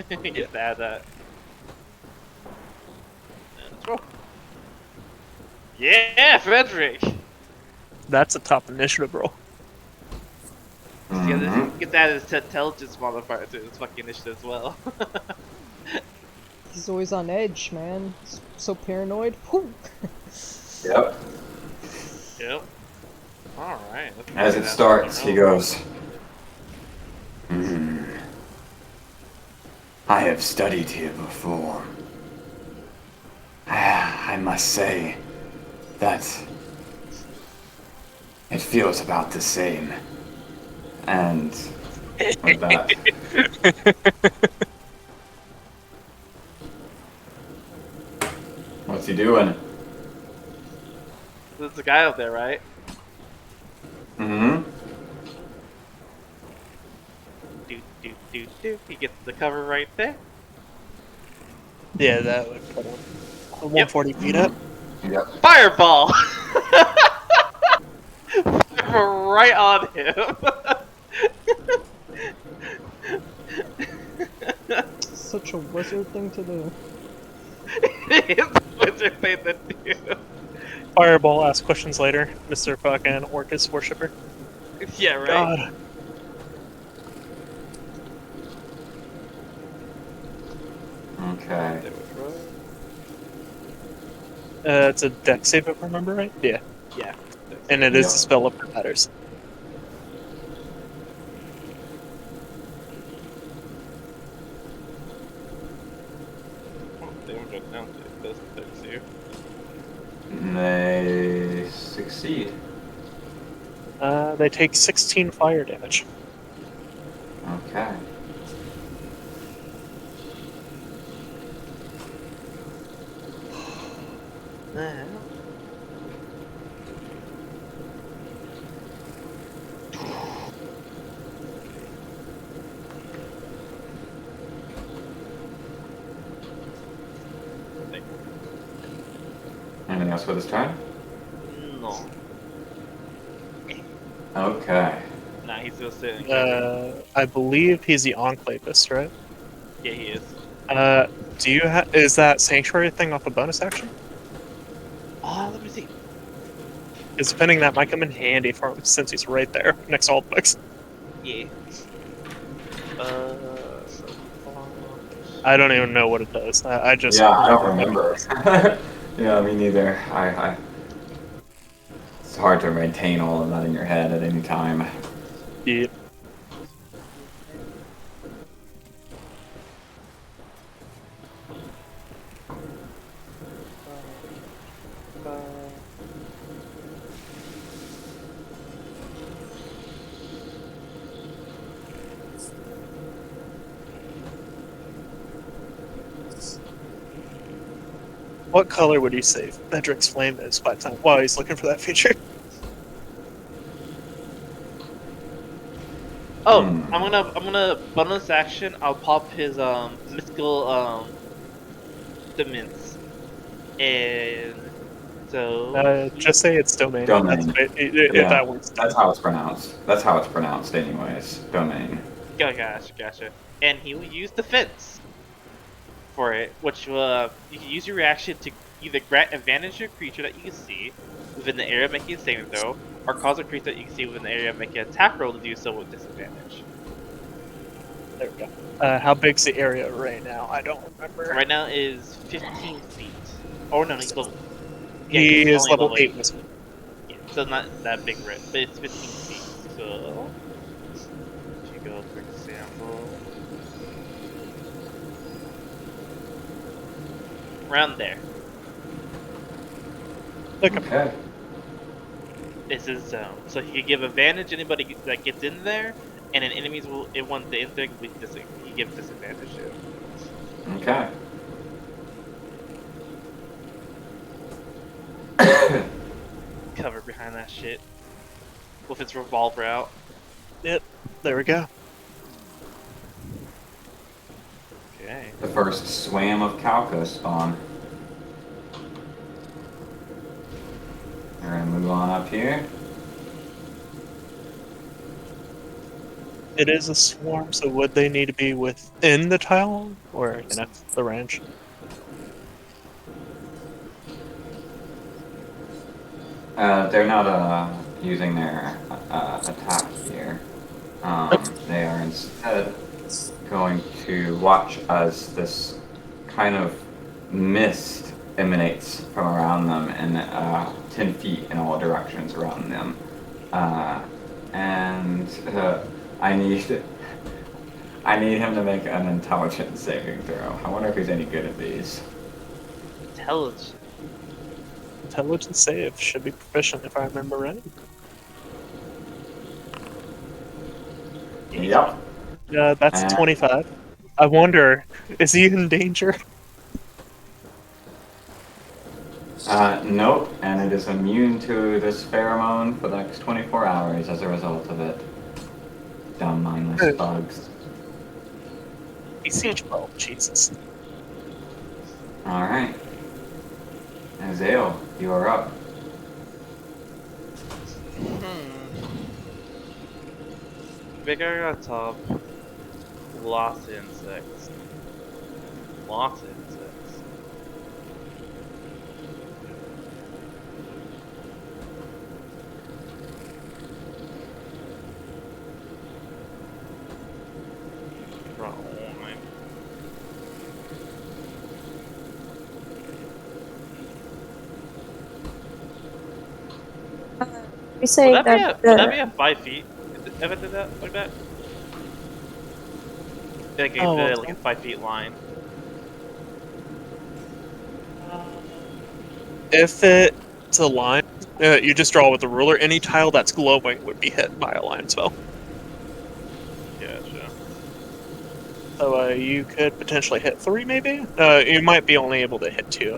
He gets to add that. Let's roll. Yeah, Frederick! That's a top initiative roll. He gets added his intelligence modifier to his fucking initiative as well. He's always on edge, man. He's so paranoid. Whew. Yep. Yep. Alright. As it starts, he goes, I have studied here before. I must say that it feels about the same. And with that, what's he doing? There's a guy up there, right? Mm-hmm. Do. He gets the cover right there. Yeah, that would put him 140 feet up. Yep. Fireball! Right on him. Such a wizard thing to do. It's a wizard thing to do. Fireball, ask questions later, Mr. fucking Orcus worshipper. Yeah, right. God. Okay. It's a deck save if I remember right? Yeah. Yeah. And it is Yeah. the spell of matters. Damage right now, it does affect you. They succeed. They take 16 fire damage. Okay. Anything else for this turn? No. Okay. Nah, he's still sitting. Yeah, I believe he's the Enclavist, right? he is. Do you is that Sanctuary thing off a bonus action? Let me see. Because depending that might come in handy for him since he's right there next to all the books. Yeah. I don't even know what it does. I just Yeah, I don't remember. Yeah, me neither. It's hard to maintain all of that in your head at any time. Yeah. What color would you say Bedrick's Flame is by the time while he's looking for that feature? Oh, I'm gonna bonus action. I'll pop his mystical demons, and so Just say it's domain. Domain. If Yeah, that works. that's how it's pronounced. That's how it's pronounced, anyways. Domain. gotcha. And he will use defense for it, which you can use your reaction to either grant advantage to a creature that you can see within the area making a saving throw, or cause a creature that you can see within the area making an attack roll to do so with disadvantage. There we go. How big's the area right now? I don't remember. Right now is 15 feet. Oh no, he's level. He he's is only level 8 this one. Yeah, so not that big rip, but it's 15 feet. So if you go, for example, around there. Okay. Is his zone. So he can give advantage to anybody that gets in there, and then enemies will it wants to enter he gives disadvantage to. Okay. Cover behind that shit. With its revolver out. Yep. There we go. Okay. The first swam of Calca spawn. We're gonna move on up here. It is a swarm, so would they need to be within the tile or the ranch? They're not using their attack here. They are instead going to watch as this kind of mist emanates from around them and 10 feet in all directions around them. I need him to make an intelligence saving throw. I wonder if he's any good at these. Intelligence save should be proficient if I remember right. Yep. That's 25. I wonder, is he in danger? Nope, and it is immune to this pheromone for the next 24 hours as a result of it. Dumb, mindless bugs. He's siege 12, Jesus. Alright. Azale, you are up. Bigger on top. Lots of insects. You say would that that be a 5 feet? If I did that like that? Like a 5 feet line. If it's a line, you just draw with the ruler. Any tile that's glowing would be hit by a line spell. Gotcha. So you could potentially hit 3, maybe? You might be only able to hit 2.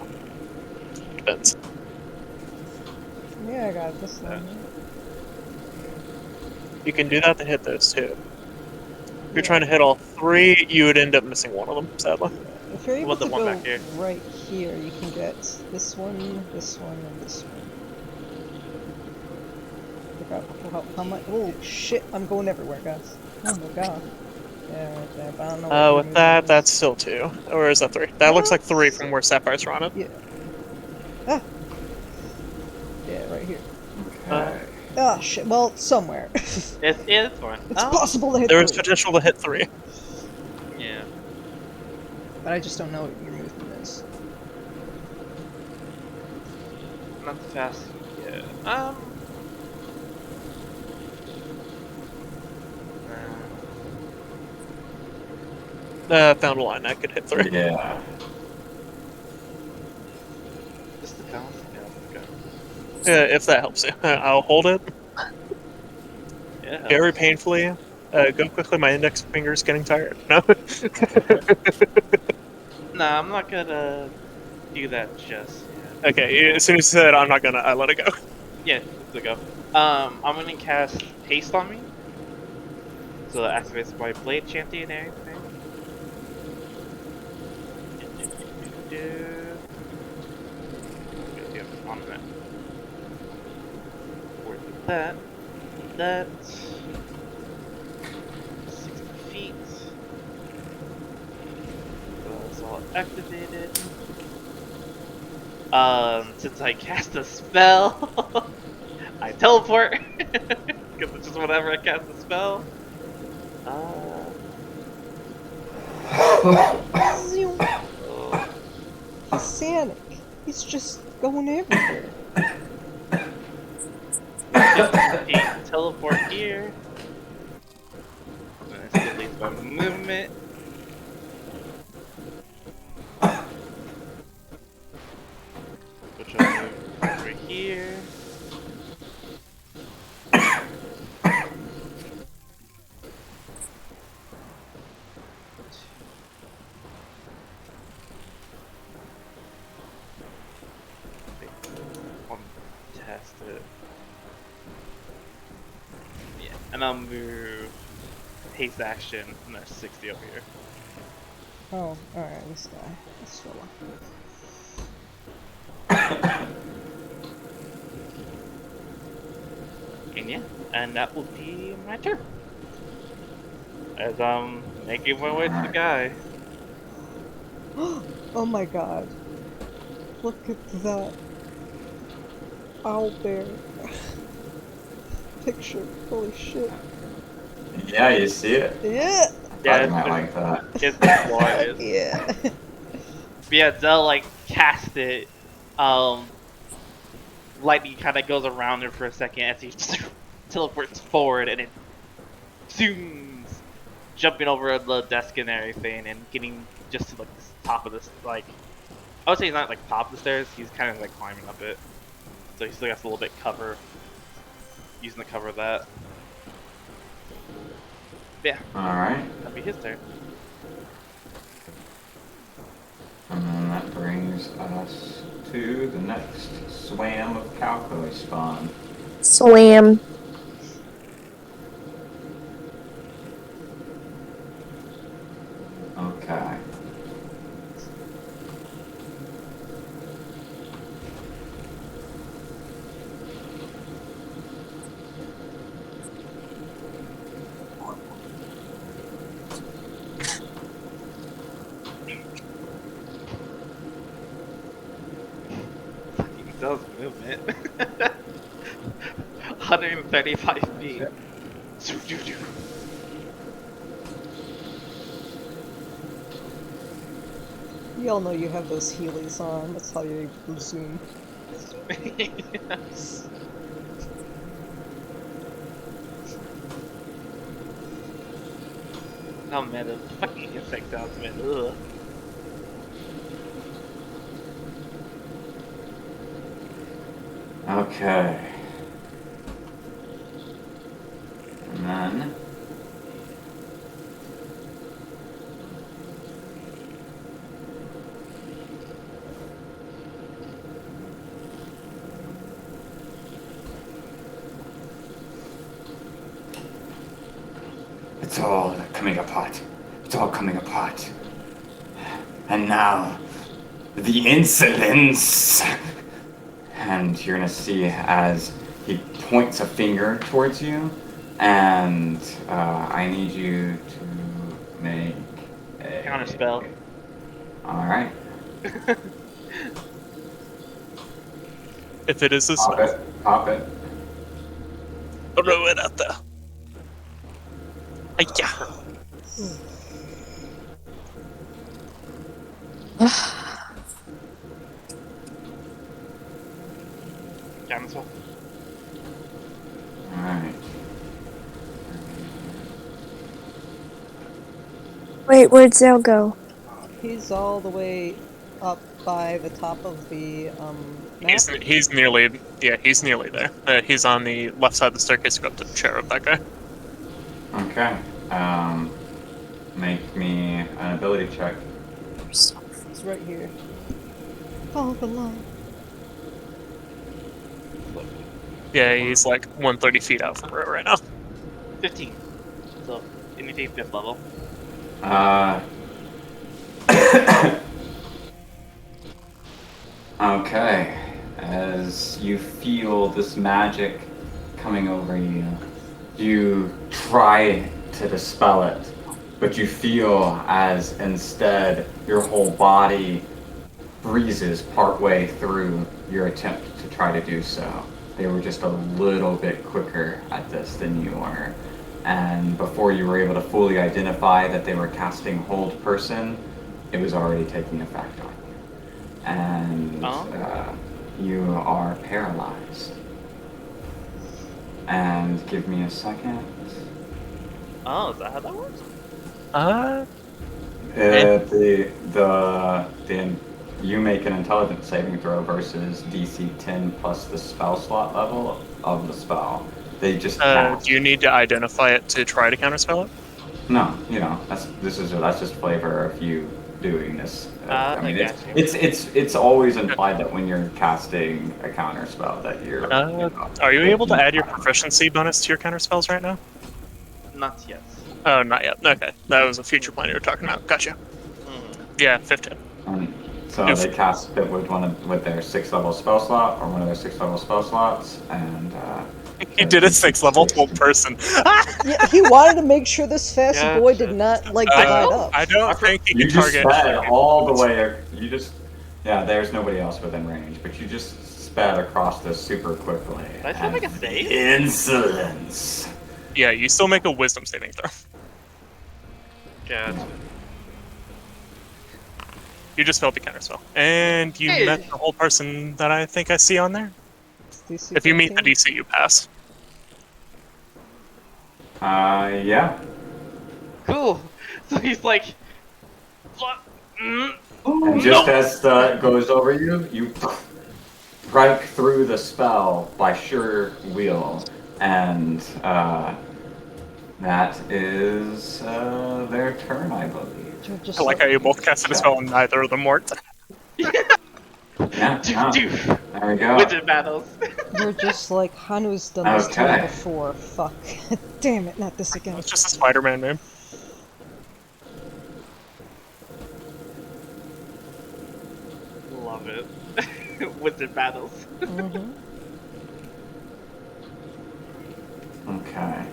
Depends. Yeah, I got this one. You can do that to hit those 2. If you're trying to hit all 3, you would end up missing one of them, sadly. If you're able Well, the to one go back here. right here, you can get this one, and this one. Forgot how much. Oh shit! I'm going everywhere, guys. Oh my god. Yeah, right there. But I don't know. what your With movement that, is. that's still 2. Or is that 3? That looks like 3 What? from where Sapphire's on it. Yeah. Ah. Yeah, right here. Okay. Ah shit. Well, somewhere. It's fine. It's possible to hit There is 3, potential to hit 3. Yeah. but I just don't know what your movement is. Not fast. Yeah. Found a line that could hit 3. Yeah. Just the balance. Yeah. Okay. If that helps you. I'll hold it Yeah. very painfully. Go quickly, my index finger's getting tired. No? Nah, I'm not gonna do that just yet. Okay, as soon as you said I'm not gonna, I let it go. Yeah, let's go. I'm gonna cast haste on me. So that activates my blade chanting and everything. Yeah, on that. Worth that. That. 60 feet. That's all activated. Since I cast a spell, I teleport. Because it's just whenever I cast a spell. Zoom. He's Sonic. He's just going everywhere. Teleport here. And that still leaves my movement. Which I'll move over here. Test it. Yeah, and I'll move haste action, and there's 60 over here. Oh, alright, this guy. This fella. And yeah, and that will be my turn. As I'm making my way to the guy. Oh my god. Look at that owl bear picture. Holy shit. Yeah, you see it? Yeah! I might like that. It's glorious. Yeah. But yeah, Zell like cast it. Lightning kind of goes around her for a second as he teleports forward, and it zooms, jumping over the desk and everything, and getting just to like the top of this. Like, I would say he's not like top of the stairs. He's kind of like climbing up it, so he still has a little bit cover. Using the cover of that. Yeah. Alright. That'd be his turn. And then that brings us to the next swam of Calco spawn. Swam. Okay. Fucking Zell's movement. 135 feet. You all know you have those Heelys on. That's how you're able to zoom. Oh man, the fucking insect sounds, man. Ugh. Okay. And then it's all coming apart. It's all coming apart. And now, the insolence! And you're gonna see as he points a finger towards you, and I need you to make a... Counter spell. Alright. If it is this, Pop it. Pop it. throw it out there. Yeah. Counter spell. Alright. Wait, where'd Zale go? He's all the way up by the top of the map. He's nearly there. He's on the left side of the staircase. Go up to the chair of that guy. Okay. Make me an ability check. He's right here. Follow the line. Yeah, he's like 130 feet out from Rhea right now. 15. So, anything 5th level. Okay. As you feel this magic coming over you, you try to dispel it, but you feel as instead your whole body freezes partway through your attempt to try to do so. They were just a little bit quicker at this than you were. And before you were able to fully identify that they were casting Hold Person, it was already taking effect on you. And you are paralyzed. And give me a second. Oh, is that how that works? You make an intelligence saving throw versus DC 10 plus the spell slot level of the spell. They just cast. Do you need to identify it to try to counterspell it? No, that's just flavor of you doing this. I mean, it's always implied that when you're casting a counter spell that you're. Are you able to add your proficiency bonus to your counter spells right now? Not yet. Oh, not yet. Okay, that was a future plan you were talking about. Gotcha. Yeah, 15. So they cast it with with their 6th level spell slot or one of their 6th level spell slots, and he did a 6th level Hold Person. Yeah, he wanted to make sure this fast boy did not divide up. I don't think he you can just target. sped all the way. There's nobody else within range, but you just sped across this super quickly. Did I still make a save? Insolence. Yeah, you still make a Wisdom saving throw. Gotcha. You just failed the counterspell, and you met the Hold Person that I think I see on there. DC If you meet the 15? DC, you pass. Yeah. Cool. So he's like, And just as that goes over you, you break through the spell by sheer will, and that is their turn, I believe. Just I like how you both casted a spell and neither of them worked. Yeah, there we go. Wizard battles. We're just like, Hanu's done this to me Okay. before. Fuck. Damn it, not this again. It's just a Spider-Man name. Love it. Wizard battles. Okay.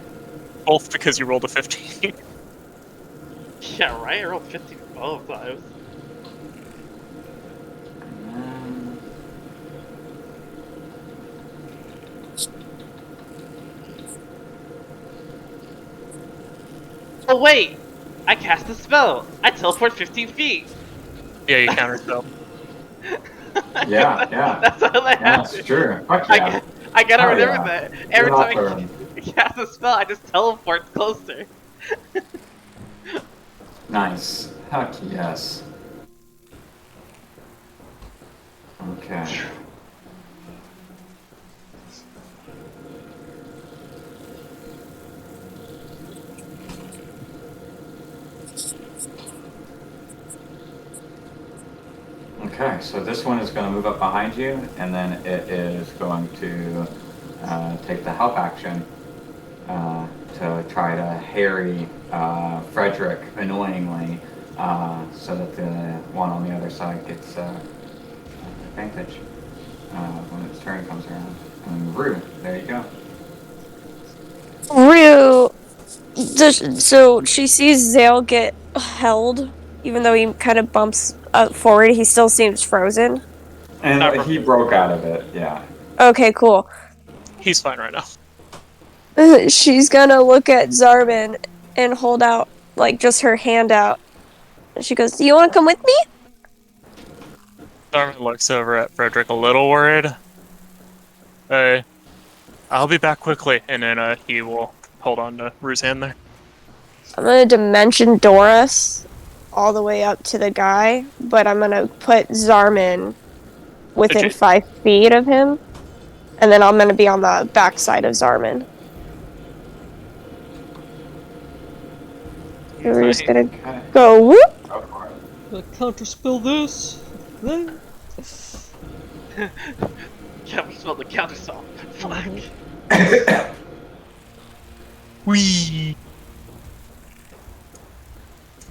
Both because you rolled a 15. Yeah, right? I rolled 15 both times. Oh wait! I cast a spell! I teleport 15 feet! Yeah, you counterspell. Yeah. That's how that That's happens. true. Fuck yeah. I gotta Oh, remember yeah. that. Every Good time turn. I cast a spell, I just teleport closer. Nice. Heck yes. Okay. Okay, so this one is going to move up behind you, and then it is going to take the help action to try to harry Frederick annoyingly so that the one on the other side gets advantage when its turn comes around. And Rue, there you go. Ryu, so she sees Zale get held, even though he kind of bumps forward. He still seems frozen. And he broke out of it, yeah. Okay, cool. He's fine right now. She's gonna look at Zarman and hold out, like, just her hand out. And she goes, "Do you want to come with me?" Zarman looks over at Frederick a little worried. Hey, I'll be back quickly, and then he will hold on to Rue's hand there. I'm gonna dimension Doris all the way up to the guy, but I'm gonna put Zarman within 5 feet of him, and then I'm gonna be on the back side of Zarman. We're just gonna go whoop. Counterspell this. Counterspell the counterspell. Flag. Whee!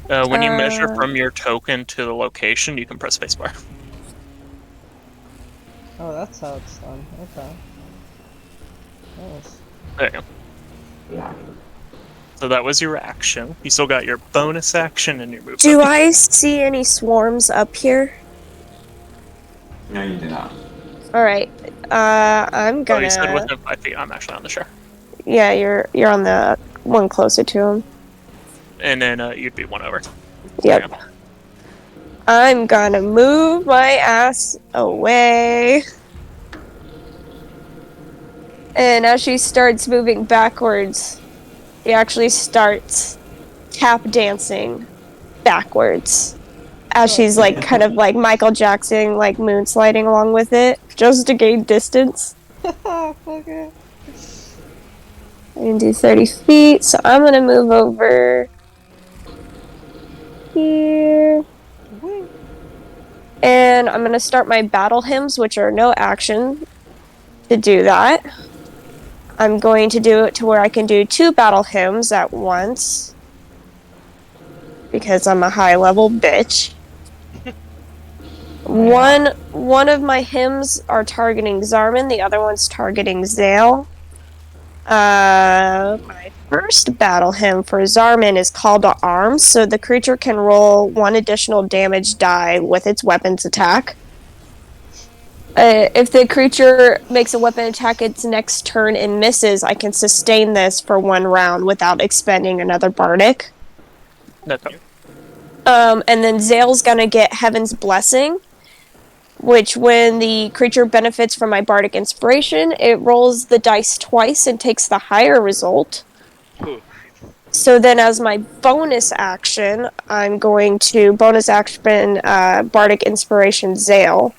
When you measure from your token to the location, you can press spacebar. Oh, that's how it's done. Okay. Nice. There you go. Yeah. So that was your action. You still got your bonus action and your movement. Do I see any swarms up here? No, you do not. Alright. I'm Oh, gonna... you said within 5 feet. I'm actually on the shore. Yeah, you're on the one closer to him. And then you'd be one over. Yep. Yeah. I'm gonna move my ass away. And as she starts moving backwards, she actually starts tap dancing backwards. As she's like kind of like Michael Jackson, like moon sliding along with it, just to gain distance. Okay. I can do 30 feet, so I'm gonna move over here. And I'm gonna start my battle hymns, which are no action to do that. I'm going to do it to where I can do 2 battle hymns at once. Because I'm a high level bitch. One of my hymns are targeting Zarman, the other one's targeting Zale. My first battle hymn for Zarman is Call to Arms, so the creature can roll 1 additional damage die with its weapons attack. If the creature makes a weapon attack its next turn and misses, I can sustain this for 1 round without expending another bardic. Okay. And then Zale's gonna get Heaven's Blessing, which when the creature benefits from my bardic inspiration, it rolls the dice twice and takes the higher result. Ooh. So then as my bonus action, I'm going to bonus action bardic inspiration Zale.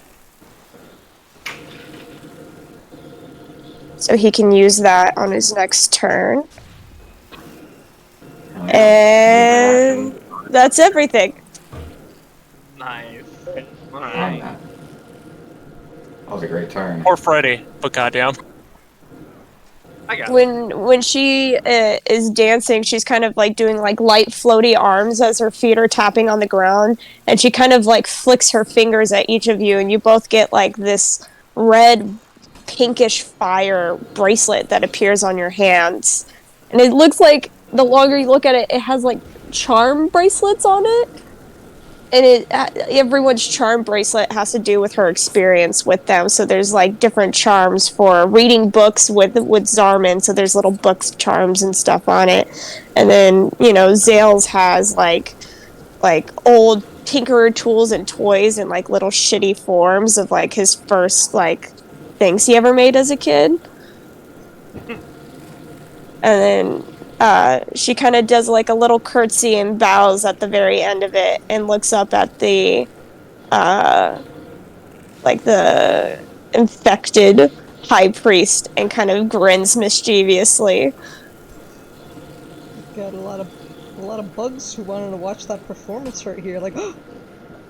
So he can use that on his next turn. And that's everything. Nice. Alright. That was a great turn. Or Freddy, but goddamn. I got it. When she is dancing, she's kind of like doing like light floaty arms as her feet are tapping on the ground, and she kind of like flicks her fingers at each of you, and you both get like this red pinkish fire bracelet that appears on your hands. And it looks like, the longer you look at it, it has like charm bracelets on it. And everyone's charm bracelet has to do with her experience with them. So there's like different charms for reading books with Zarman. So there's little books, charms and stuff on it. And then, you know, Zale's has like old Tinkerer tools and toys and like little shitty forms of like his first like things he ever made as a kid. And then she kind of does like a little curtsy and bows at the very end of it and looks up at the like the infected high priest and kind of grins mischievously. Got a lot of bugs who wanted to watch that performance right here. Like, oh,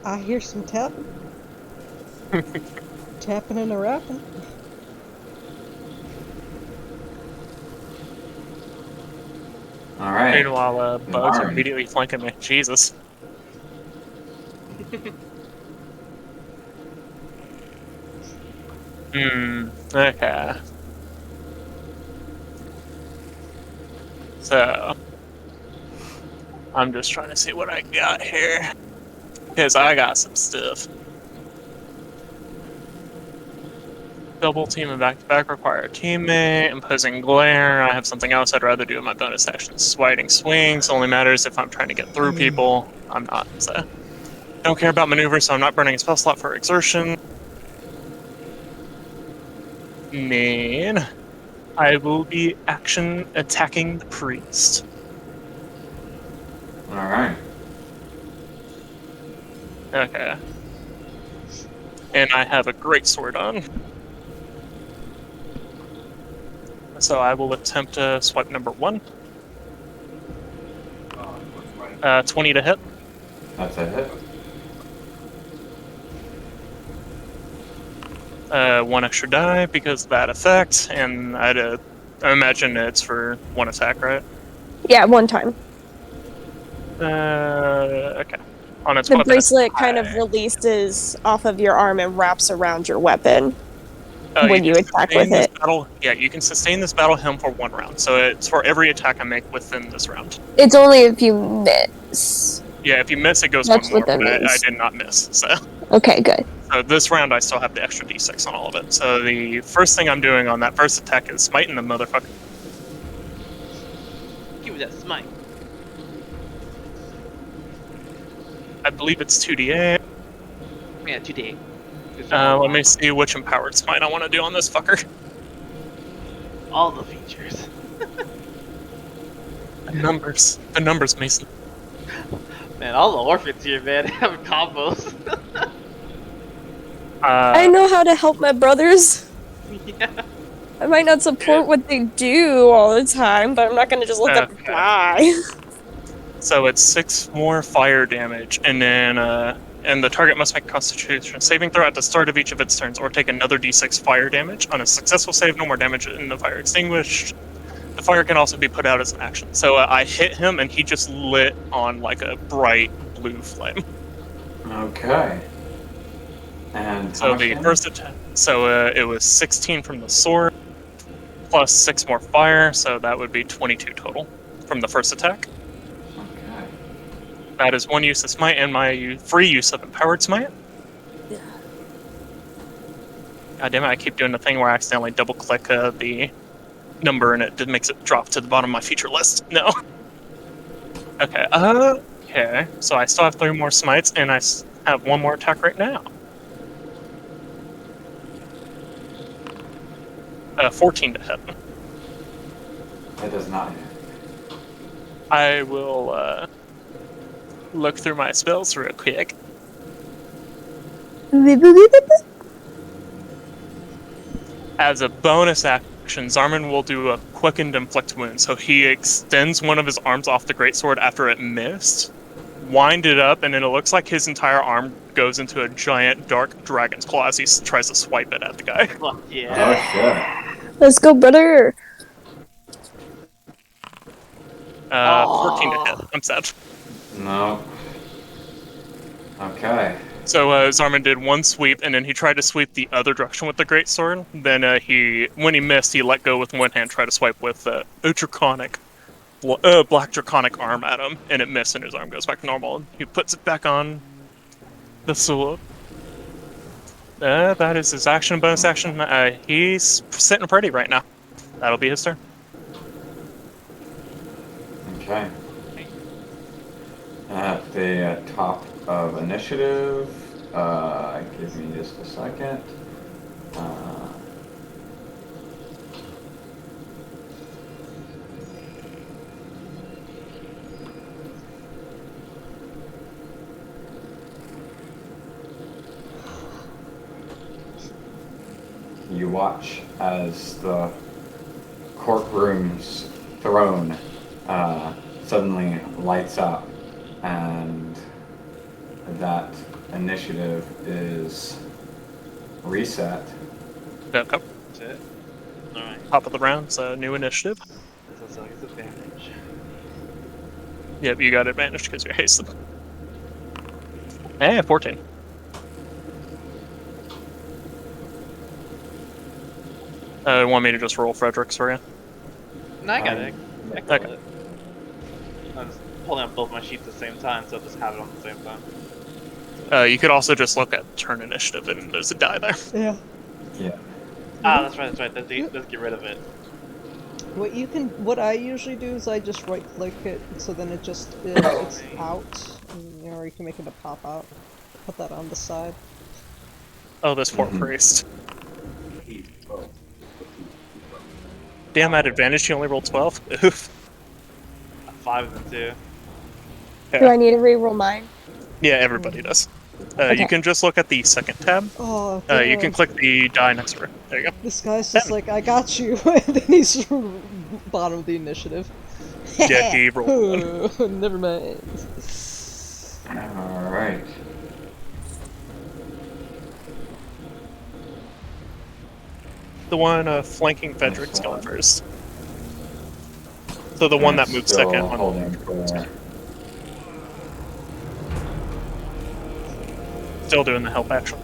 I hear some tapping. Tapping and a rapping. Alright. Meanwhile, bugs are immediately flanking me. Jesus. Okay. So, I'm just trying to see what I got here. Because I got some stuff. Double team and back-to-back require a teammate. Imposing glare. I have something else I'd rather do in my bonus action. Sliding swings only matters if I'm trying to get through people. I'm not, so. Don't care about maneuvers, so I'm not burning a spell slot for exertion. Man. I will be action attacking the priest. Alright. Okay. And I have a great sword on. So I will attempt to swipe number 1. 20 to hit. That's a hit. 1 extra die because of that effect, and I imagine it's for 1 attack, right? Yeah, one time. Okay. On its The weapon bracelet kind attack. of releases off of your arm and wraps around your weapon when you can attack sustain with this it. Battle, yeah, you can sustain this battle hymn for 1 round, so it's for every attack I make within this round. It's only if you miss. Yeah, if you miss, it goes That's 1 more, what that but I means. did not miss, so. Okay, good. So this round I still have the extra d6 on all of it. So the first thing I'm doing on that first attack is smiting the motherfucker. Give me that smite. I believe it's 2d8. Yeah, 2d8. Let me see which empowered smite I want to do on this fucker. All the features. The numbers, Mason. Man, all the orphans here, man, have combos. I know how to help my brothers. Yeah. I might not support what they do all the time, but I'm not gonna just let them Okay. die. So it's 6 more fire damage, and then and the target must make a Constitution saving throw at the start of each of its turns, or take another d6 fire damage. On a successful save, no more damage in the fire extinguished. The fire can also be put out as an action. So I hit him, and he just lit on like a bright blue flame. Okay. And So how the much first attack. So it was 16 from the sword, plus 6 more fire, so that would be 22 total from the first attack. Okay. That is 1 use of smite and my free use of empowered smite. Yeah. God damn it! I keep doing the thing where I accidentally double click the number and it makes it drop to the bottom of my feature list. No. Okay. Okay. So I still have 3 more smites, and I have 1 more attack right now. 14 to hit. That does not hit. I will look through my spells real quick. As a bonus action, Zarman will do a quickened inflict wound. So he extends one of his arms off the greatsword after it missed, wind it up, and then it looks like his entire arm goes into a giant dark dragon's claw as he tries to swipe it at the guy. Fuck yeah. Oh shit. Let's go, brother. 14 to hit. I'm sad. No. Okay. So Zarman did 1 sweep, and then he tried to sweep the other direction with the greatsword. Then when he missed, he let go with 1 hand, tried to swipe with a draconic, black draconic arm at him, and it missed, and his arm goes back to normal. He puts it back on the sword. That is his action, bonus action. He's sitting pretty right now. That'll be his turn. Okay. At the top of initiative, give me just a second. You watch as the courtroom's throne suddenly lights up, and that initiative is reset. Okay. That's it. Alright. Top of the round, so new initiative. That's like his advantage. Yep, you got advantage because you're hasted. 14. Want me to just roll Fredericks for you? No, I got it. I got Okay. it. I'm just pulling up both my sheets at the same time, so I'll just have it on the same time. You could also just look at turn initiative, and there's a die there. Yeah. Yeah. Ah, that's right. Let's get rid of it. What I usually do is I just right click it, so then it's out, or you can make it a pop out. Put that on the side. Oh, this poor priest. Damn, at advantage, you only rolled 12? Oof. 5 and 2. Do I need to reroll mine? Yeah, everybody does. Okay. You can just look at the second tab. Oh, You can God. click the die next to it. There you go. This guy's just like, I got you, and then he's bottom of the initiative. Yeah, he rolled one. Never mind. Alright. The one flanking Fedric's going first. So the one that moves Still second. holding for... Still doing the help action.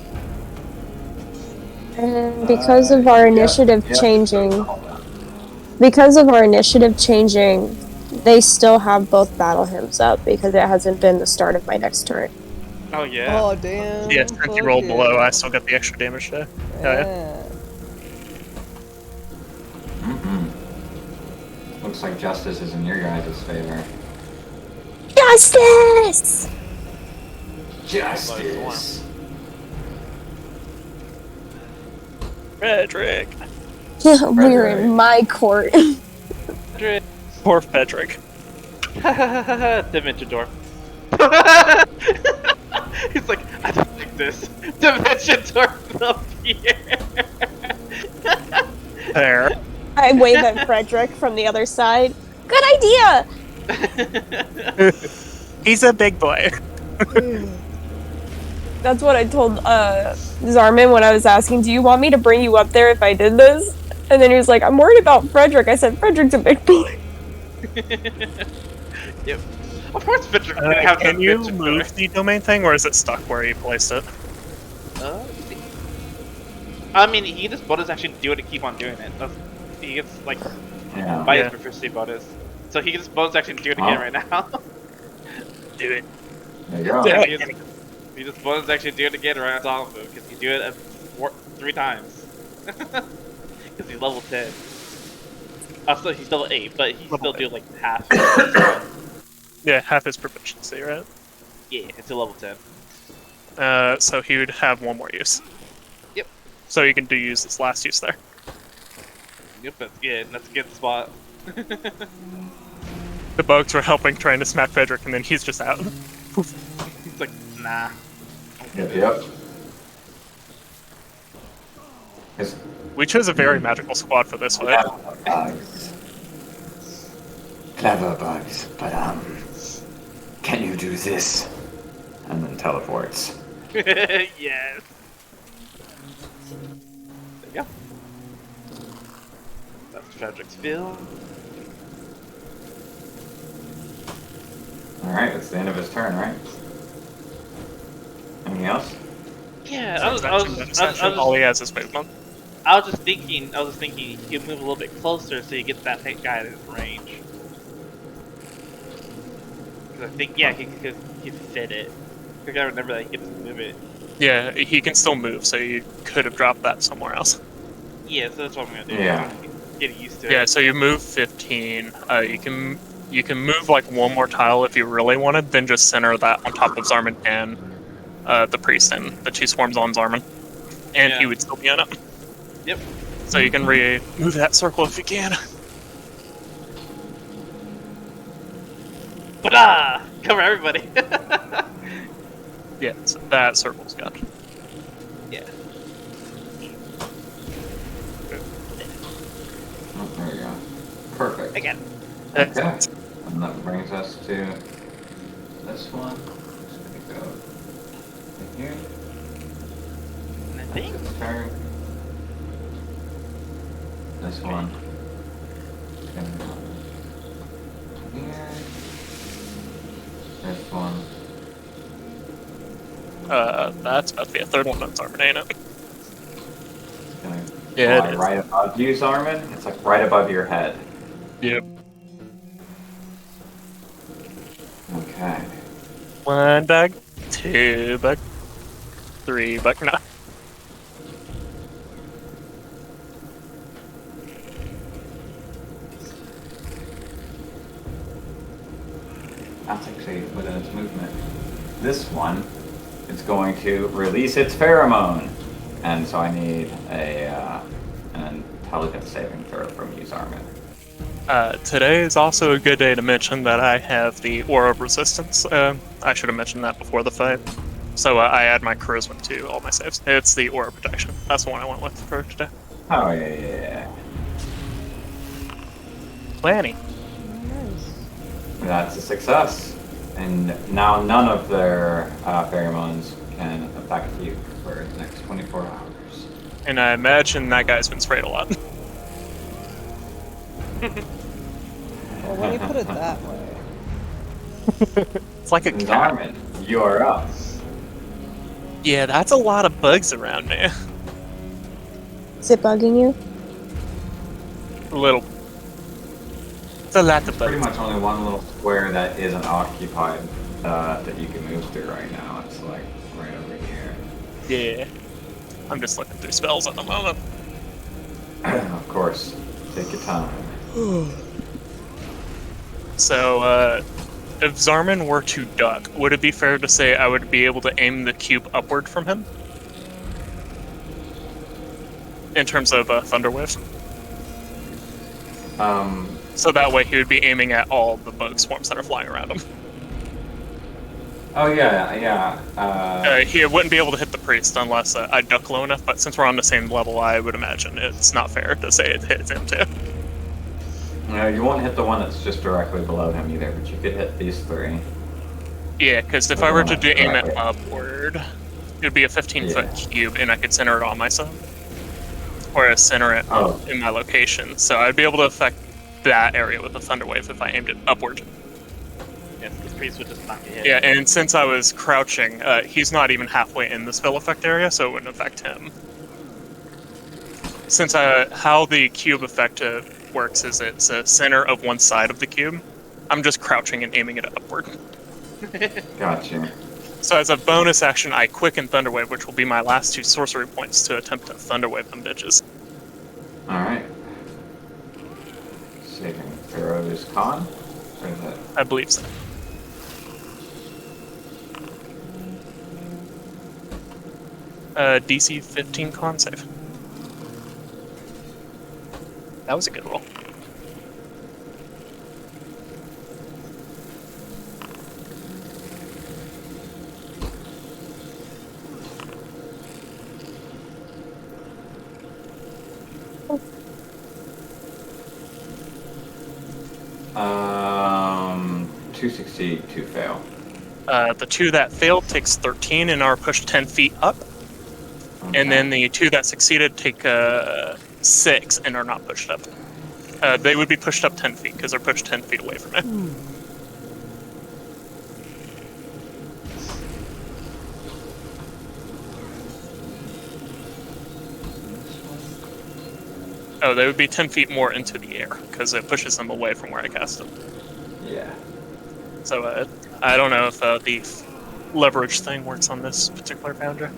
And because of our initiative changing, they still have both battle hymns up because it hasn't been the start of my next turn. Oh yeah. Oh, damn. Yeah, since you rolled below, I still get the extra damage there. Yeah. Looks like justice is in your guys' favor. Justice! Justice! Frederick! We're in my court. Poor Frederick. Dimension door. He's like, I don't like this. Dimension door up here. There. I wave at Frederick from the other side. Good idea! He's a big boy. That's what I told Zarman when I was asking, do you want me to bring you up there if I did this? And then he was like, I'm worried about Frederick. I said, Frederick's a big boy. Yep. Of course, Frederick's gonna have Can that you dimension move the domain thing, or is it stuck where you placed it? door. I mean, he just bonus actually do it to keep on doing it. He gets like Yeah. by Yeah. his proficiency bonus, so he can just bonus actually do it again right now. Do it. There you go. Yeah. He just bonus actually do it again right on top of him because you do it 3 times. Because he's level 10. So he's level 8, but he Level still 8. do like half. Yeah, half his proficiency, right? Yeah, it's a level 10. So he would have one more use. Yep. So you can use his last use there. Yep, that's good. That's a good spot. The bugs were helping trying to smack Frederick, and then he's just out. He's like, nah. Yep. It's We chose a very magical squad for this one. clever bugs. Clever bugs, but can you do this? And then teleports. Yes. There you go. That's Frederick's field. Alright, that's the end of his turn, right? Anything else? Yeah, All he has is movement. I was just thinking he'll move a little bit closer so you get that guy at his range. Cause I think, yeah, he could fit it. I gotta remember that he can just move it. Yeah, he can still move, so you could have dropped that somewhere else. Yeah, so that's what I'm gonna do. Yeah. Get used to Yeah, it. so you move 15. You can move like one more tile if you really wanted, then just center that on top of Zarman and the priest and the 2 swarms on Zarman. And Yeah. he would still be in it. Yep. So you can move that circle if you can. Ba-da! Cover everybody. Yeah, so that circle's good. Yeah. Oh, there we go. Perfect. Again. Okay. And that brings us to this one. Just gonna go right here. And I think This turn. This one. Gonna go here. This one. That's about to be a third one on Zarman, ain't it? Gonna Yeah, Like it is. right above you, Zarman? It's like right above your head. Yep. Okay. 1 bug, 2 bug, 3 bug. No. That's actually within its movement. This one is going to release its pheromone. And so I need an intelligence saving throw from you, Zarman. Today is also a good day to mention that I have the Aura of Resistance. I should have mentioned that before the fight. So I add my charisma to all my saves. It's the Aura Protection. That's the one I went with for today. Oh, yeah. Lanny. Nice. That's a success. And now none of their pheromones can affect you for the next 24 hours. And I imagine that guy's been sprayed a lot. Well, when you put it that way. It's like a cat. Zarman, you are up. Yeah, that's a lot of bugs around me. Is it bugging you? A little. It's a lot of Pretty bugs. much only one little square that isn't occupied that you can move through right now. It's like right over here. Yeah. I'm just looking through spells at the moment. Of course, take your time. So, if Zarman were to duck, would it be fair to say I would be able to aim the cube upward from him? In terms of Thunder Wave? So that way he would be aiming at all the bug swarms that are flying around him. Oh yeah. He wouldn't be able to hit the priest unless I duck low enough, but since we're on the same level, I would imagine it's not fair to say it hits him too. No, you won't hit the one that's just directly below him either, but you could hit these three. Yeah, because if I were to aim it upward, it would be a 15-foot cube, and I could center it on myself. Or center it in my location. So I'd be able to affect that area with a Thunder Wave if I aimed it upward. Yes, this priest would just not get hit. Yeah, and since I was crouching, he's not even halfway in the spell effect area, so it wouldn't affect him. Since how the cube effect works is it's a center of one side of the cube, I'm just crouching and aiming it upward. Gotcha. So as a bonus action, I quicken Thunder Wave, which will be my last 2 sorcery points to attempt to Thunder Wave them bitches. Alright. Saving throws con? Or is it? I believe so. DC 15 con save. That was a good roll. Um, 2 succeed, 2 fail. The 2 that failed takes 13 and are pushed 10 feet up. Okay. And then the 2 that succeeded take 6 and are not pushed up. They would be pushed up 10 feet because they're pushed 10 feet away from it. Oh, they would be 10 feet more into the air because it pushes them away from where I cast them. Yeah. So I don't know if the leverage thing works on this particular boundary.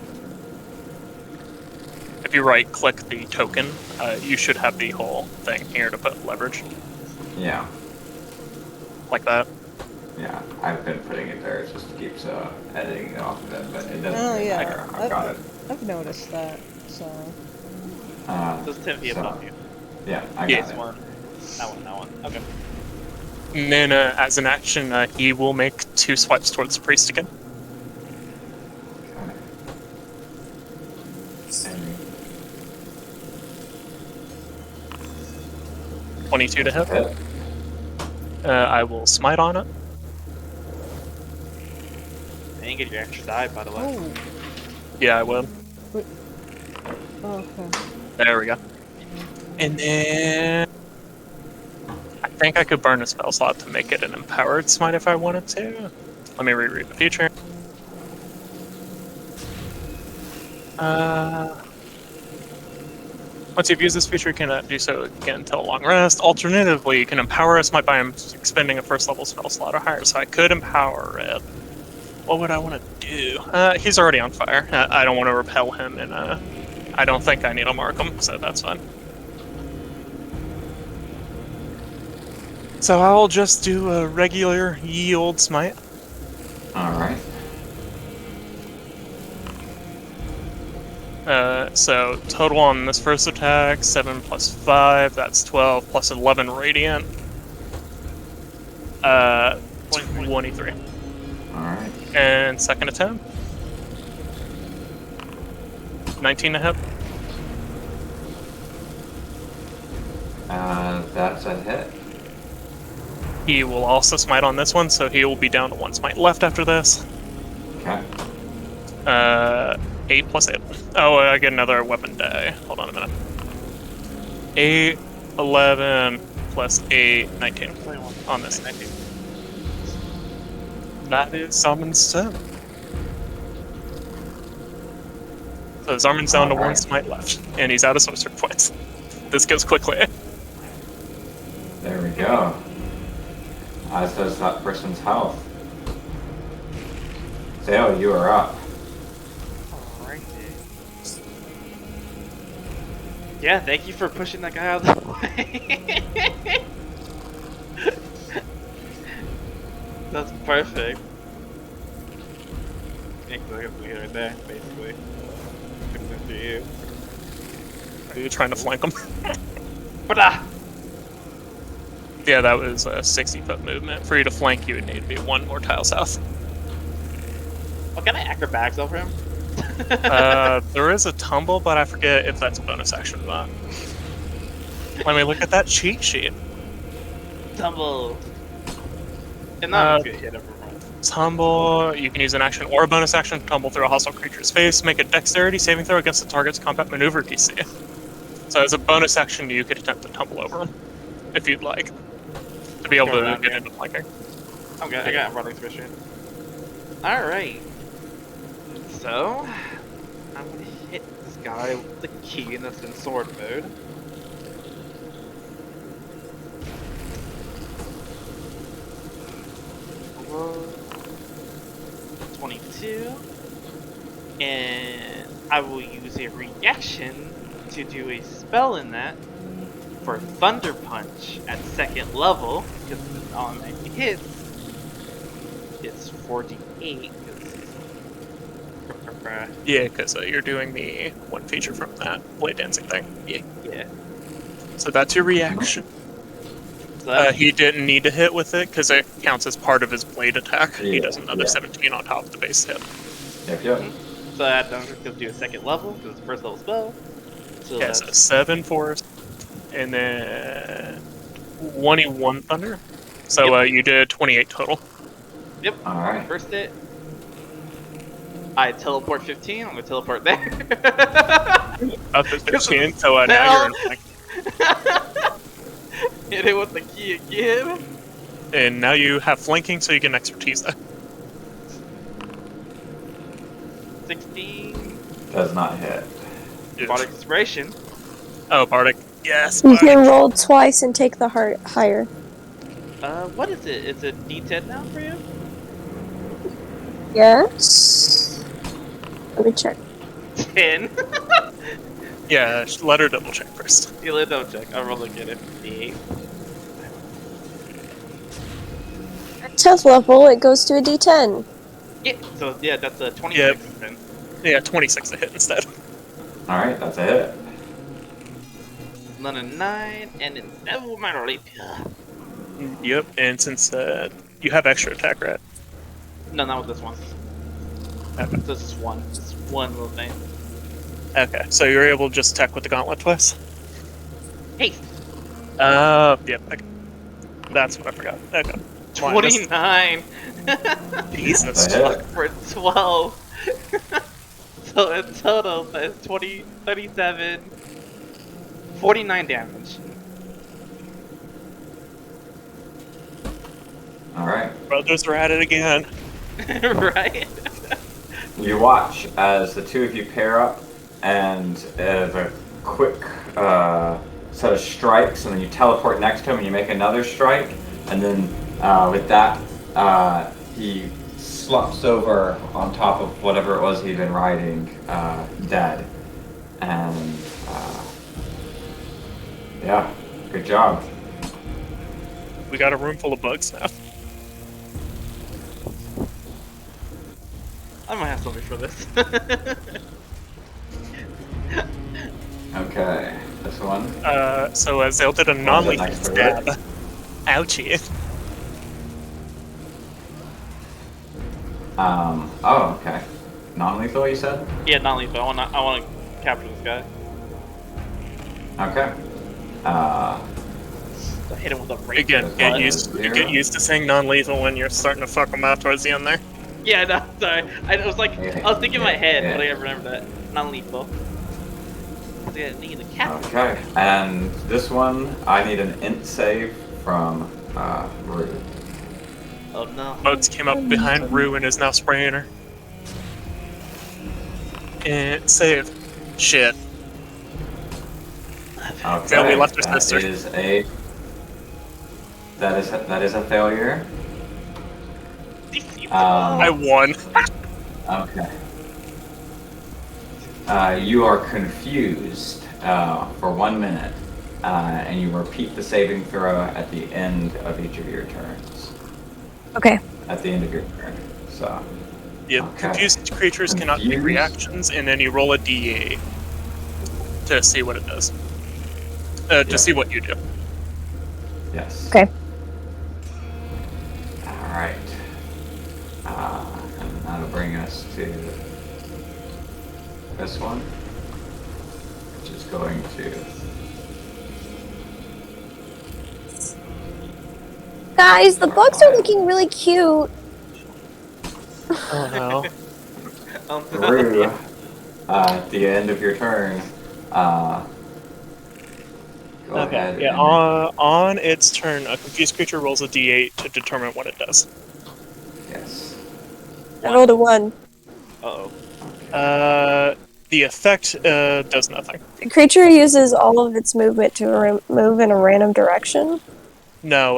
If you right-click the token, you should have the whole thing here to put leverage. Yeah. Like that. Yeah. I've been putting it there. It just keeps editing it off of it, but it doesn't Oh, really yeah. matter. I've got it. I've noticed that, so. Those 10 feet so- above you. Yeah, I Yeah. got This it. one. That one. Okay. And then, as an action, he will make 2 swipes towards the priest again. Okay. And 22 to hit. hit. I will smite on it. And you get your extra die, by the way. Oh, Yeah, I will. okay. There we go. And then I think I could burn a spell slot to make it an empowered smite if I wanted to. Let me reread the feature. Once you've used this feature, you can do so again until a long rest. Alternatively, you can empower a smite by expending a first level spell slot or higher. So I could empower it. What would I want to do? He's already on fire. I don't want to repel him, and I don't think I need to mark him, so that's fine. So I'll just do a regular yield smite. Alright. So total on this first attack, 7 plus 5, that's 12, plus 11 radiant. 23. Alright. And second attempt. 19 to hit. That's a hit. He will also smite on this one, so he will be down to 1 smite left after this. Okay. 8 plus 8. Oh, I get another weapon die. Hold on a minute. 8, 11, plus 8, 19. On this 19. That is Zarman's stone. So Zarman's down to 1 smite left, and he's out of sorcery points. This goes quickly. There we go. As does that person's health. Zale, you are up. Alright. Yeah, thank you for pushing that guy out of the way. That's perfect. Exactly right there, basically. Good to you. Are you trying to flank him? But Yeah, that was a 60-foot movement. For you to flank, you would need to be 1 more tile south. what kind of acrobatics over him? There is a tumble, but I forget if that's a bonus action or not. Let me look at that cheat sheet. Tumble. And not good hit everyone. Tumble, you can use an action or a bonus action to tumble through a hostile creature's face, make a dexterity saving throw against the target's combat maneuver DC. So as a bonus action, you could attempt to tumble over him, if you'd like, to be able to get into flanking. I'm good, I got running vision. Alright. So, I'm gonna hit this guy with the key and that's in sword mode. Roll 22. And I will use a reaction to do a spell in that for Thunder Punch at 2nd level, because the automatic hits is 48. Yeah, because you're doing the one feature from that blade dancing thing. Yeah. So that's your reaction. So He didn't need to hit with it because it counts as part of his blade attack. He Yeah, does another yeah. 17 on top of the base hit. Yep. So that doesn't have to do a 2nd level because it's a 1st level spell. So Yeah, that's so 7 force, and then 21 thunder. So you did 28 total. Yep. Alright. First hit. I teleport 15. I'm gonna teleport there. Up to 15, so now you're in flank. Hit it with the key again. And now you have flanking, so you get an expertise there. 16. Does not hit. Bardic Inspiration. Oh, Bardic. Yes, You Bardic. can roll twice and take the higher. What is it? Is it D10 now for you? Yes. Let me check. 10. Yeah, let her double check first. You let double check. I'll roll again if D8. At 10th level, it goes to a D10. Yeah. So yeah, that's a 26 Yep. then. Yeah, 26 to hit instead. Alright, that's a hit. Then a 9, and then Devil Minor Rapier. Yep, and since you have extra attack, right? No, not with this one. Okay. This is one. Just one little thing. Okay, so you're able to just attack with the gauntlet twice? Haste. Yep. Okay. That's what I forgot. Okay. 29. Jesus. That's a hit. For 12. So in total, that's 20, 37, 49 damage. Alright. Brothers are at it again. Right? You watch as the two of you pair up, and the quick set of strikes, and then you teleport next to him, and you make another strike, and then with that, he slops over on top of whatever it was he'd been riding, dead. And yeah, good job. We got a room full of bugs now. I might have something for this. Okay, this one. So Zale did a non-lethal next to stab. Ouchie. Oh, okay. Non-lethal, you said? Yeah, not lethal. I wanna capture this guy. Okay. I hit him with a razor. Again, get used to saying non-lethal when you're starting to fuck them out towards the end there. Yeah, no, sorry. I was thinking in my head, but I didn't remember that. Non lethal. I need a capture. Okay, and this one, I need an int save from Rue. Oh no. Bugs came up behind Rue and is now spraying her. And save. Shit. Okay, Zale, we left her sister. That is a failure. I won. Okay. You are confused for 1 minute, and you repeat the saving throw at the end of each of your turns. Okay. At the end of your turn. So. Yeah, Okay. confused creatures cannot take Confused? reactions, and then you roll a d8 to see what it does. Yeah. To see what you do. Yes. Okay. All right. And that'll bring us to this one, which is going to. Guys, the bugs are looking really cute. Oh no. Rue, at the end of your turn, go ahead. Okay, yeah, and- on its turn, a confused creature rolls a d8 to determine what it does. Yes. I rolled a 1. Uh-oh. The effect does nothing. The creature uses all of its movement to move in a random direction. No,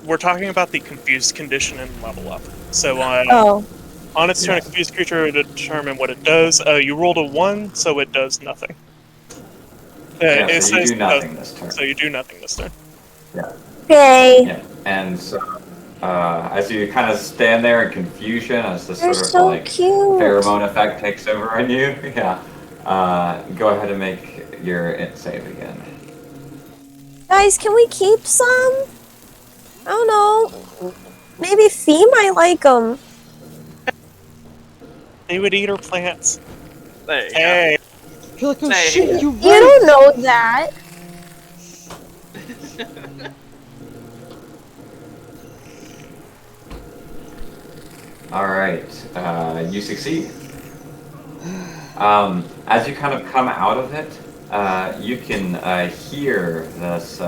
we're talking about the confused condition and level up. So Oh, on its turn, a Yes. confused creature to determine what it does. You rolled a 1, so it does nothing. Yeah, It so you says do nothing this turn. So you do nothing this turn. okay. Yeah. And so, as you kind of stand there in confusion, as this They're sort of so like cute. pheromone effect takes over on you, yeah. Go ahead and make your int save again. Guys, can we keep some? I don't know. Maybe Fee might like them. They would eat her plants. There you go. Hey, You're like, oh Hey. shit, you You don't know that. All right, you succeed. As you kind of come out of it, you can hear this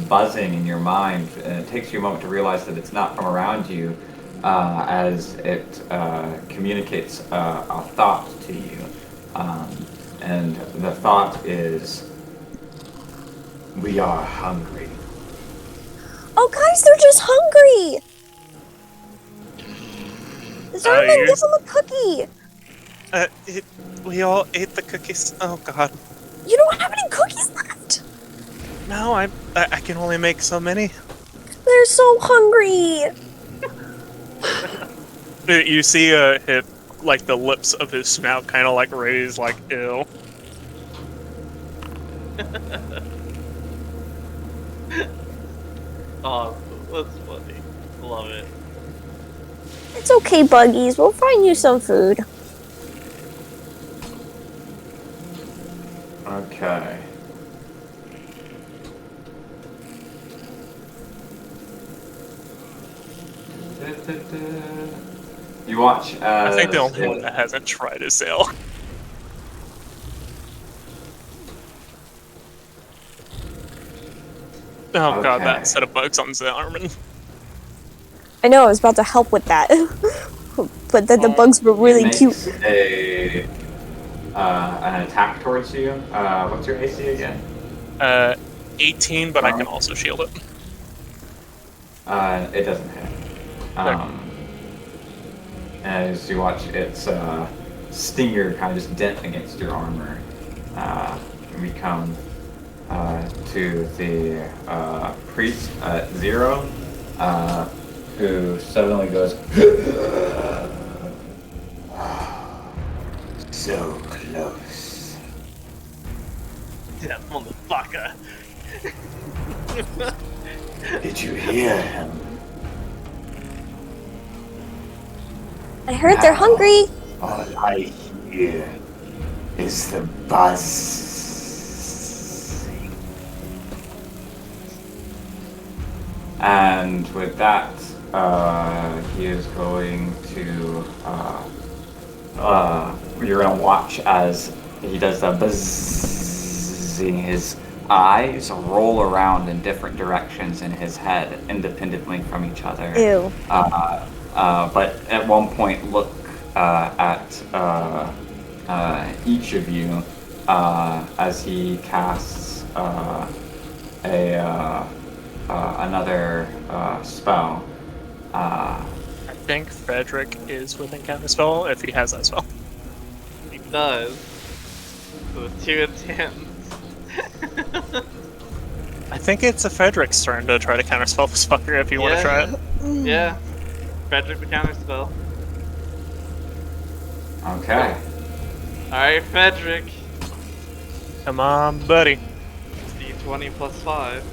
buzzing in your mind, and it takes you a moment to realize that it's not from around you, as it communicates a thought to you, and the thought is, "We are hungry." Oh, guys, they're just hungry. Zerman, you- give them a cookie. we all ate the cookies. Oh god. You don't have any cookies left. No, I can only make so many. They're so hungry. You see hit like the lips of his snout kind of like raise, like ew. Oh, that's funny. Love it. It's okay, Buggies. We'll find you some food. Okay. You watch as I think the only one that hasn't tried is Zale. Oh god, Okay. that set of bugs on Zalman. I know, I was about to help with that. But then the bugs were really cute. A an attack towards you. What's your AC again? 18, but I can also shield it. It doesn't hit. As you watch its stinger kind of just dent against your armor, we come to the priest at 0, who suddenly goes, so close. That motherfucker. Did you hear him? I heard they're hungry. All I hear is the buzz. And with that, he is going to, you're gonna watch as he does the buzzing. His eyes roll around in different directions in his head, independently from each other. Ew. But at one point, look at each of you as he casts another spell. I think Frederick is within counterspell if he has that spell. He does. So 2 attempts. I think it's a Frederick's turn to try to counterspell this fucker if you want to try it. Yeah. Frederick the counterspell. Okay. Alright, Frederick. Come on, buddy. D20 plus 5.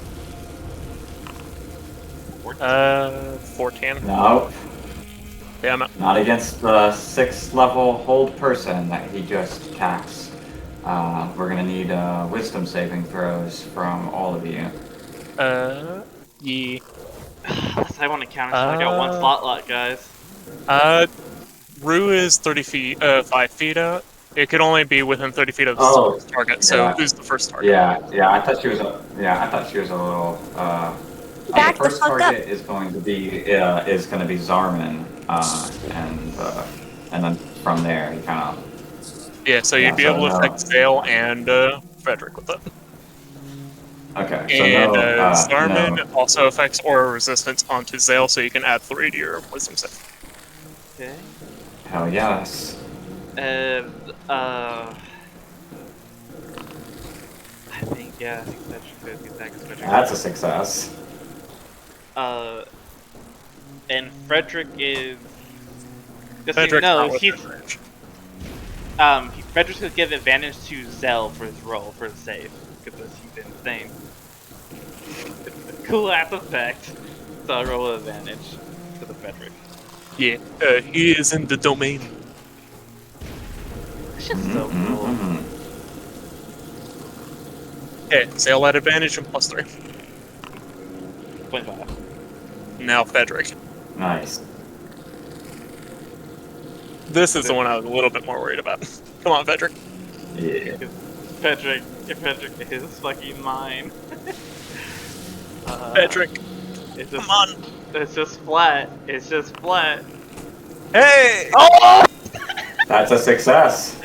14. Nope. Damn it. Not against the 6th level hold person that he just cast. We're gonna need wisdom saving throws from all of you. Yeah. I want to counterspell. I got 1 slot lot, guys. Rue is 30 feet, 5 feet out. It could only be within 30 feet of the Oh, target, so yeah. who's the first target? Yeah, I thought she was a little. Back the the first fuck target is going to be Zarman, and then from there he kind of. Yeah, so you'd be able to affect Zale and Frederick with it. Okay, so And no. Zarman also affects aura resistance onto Zale, so you can add 3 to your wisdom save. Okay. Hell yes. And, I think that should be next. That's a success. And Frederick is. Just Frederick's so you not know, with he's. advantage. Frederick's gonna give advantage to Zell for his roll for his save because he's insane. It's a cool ass effect. So I roll with advantage to the Frederick. Yeah, he is in the domain. It's just so cool. Okay, Zale at advantage and plus 3. 25. Now Frederick. Nice. This is the one I was a little bit more worried about. Come on, Frederick. Yeah. Frederick is fucking mine. Frederick, It's just, come on. It's just flat. It's just flat. Hey! Oh! That's a success.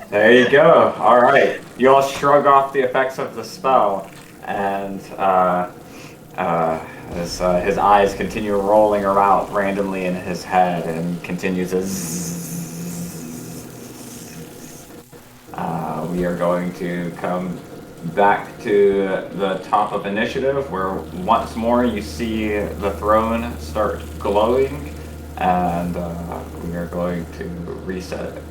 There you go. All right. You all shrug off the effects of the spell, and as his eyes continue rolling around randomly in his head, and continues to we are going to come back to the top of initiative, where once more you see the throne start glowing, and we are going to reset it.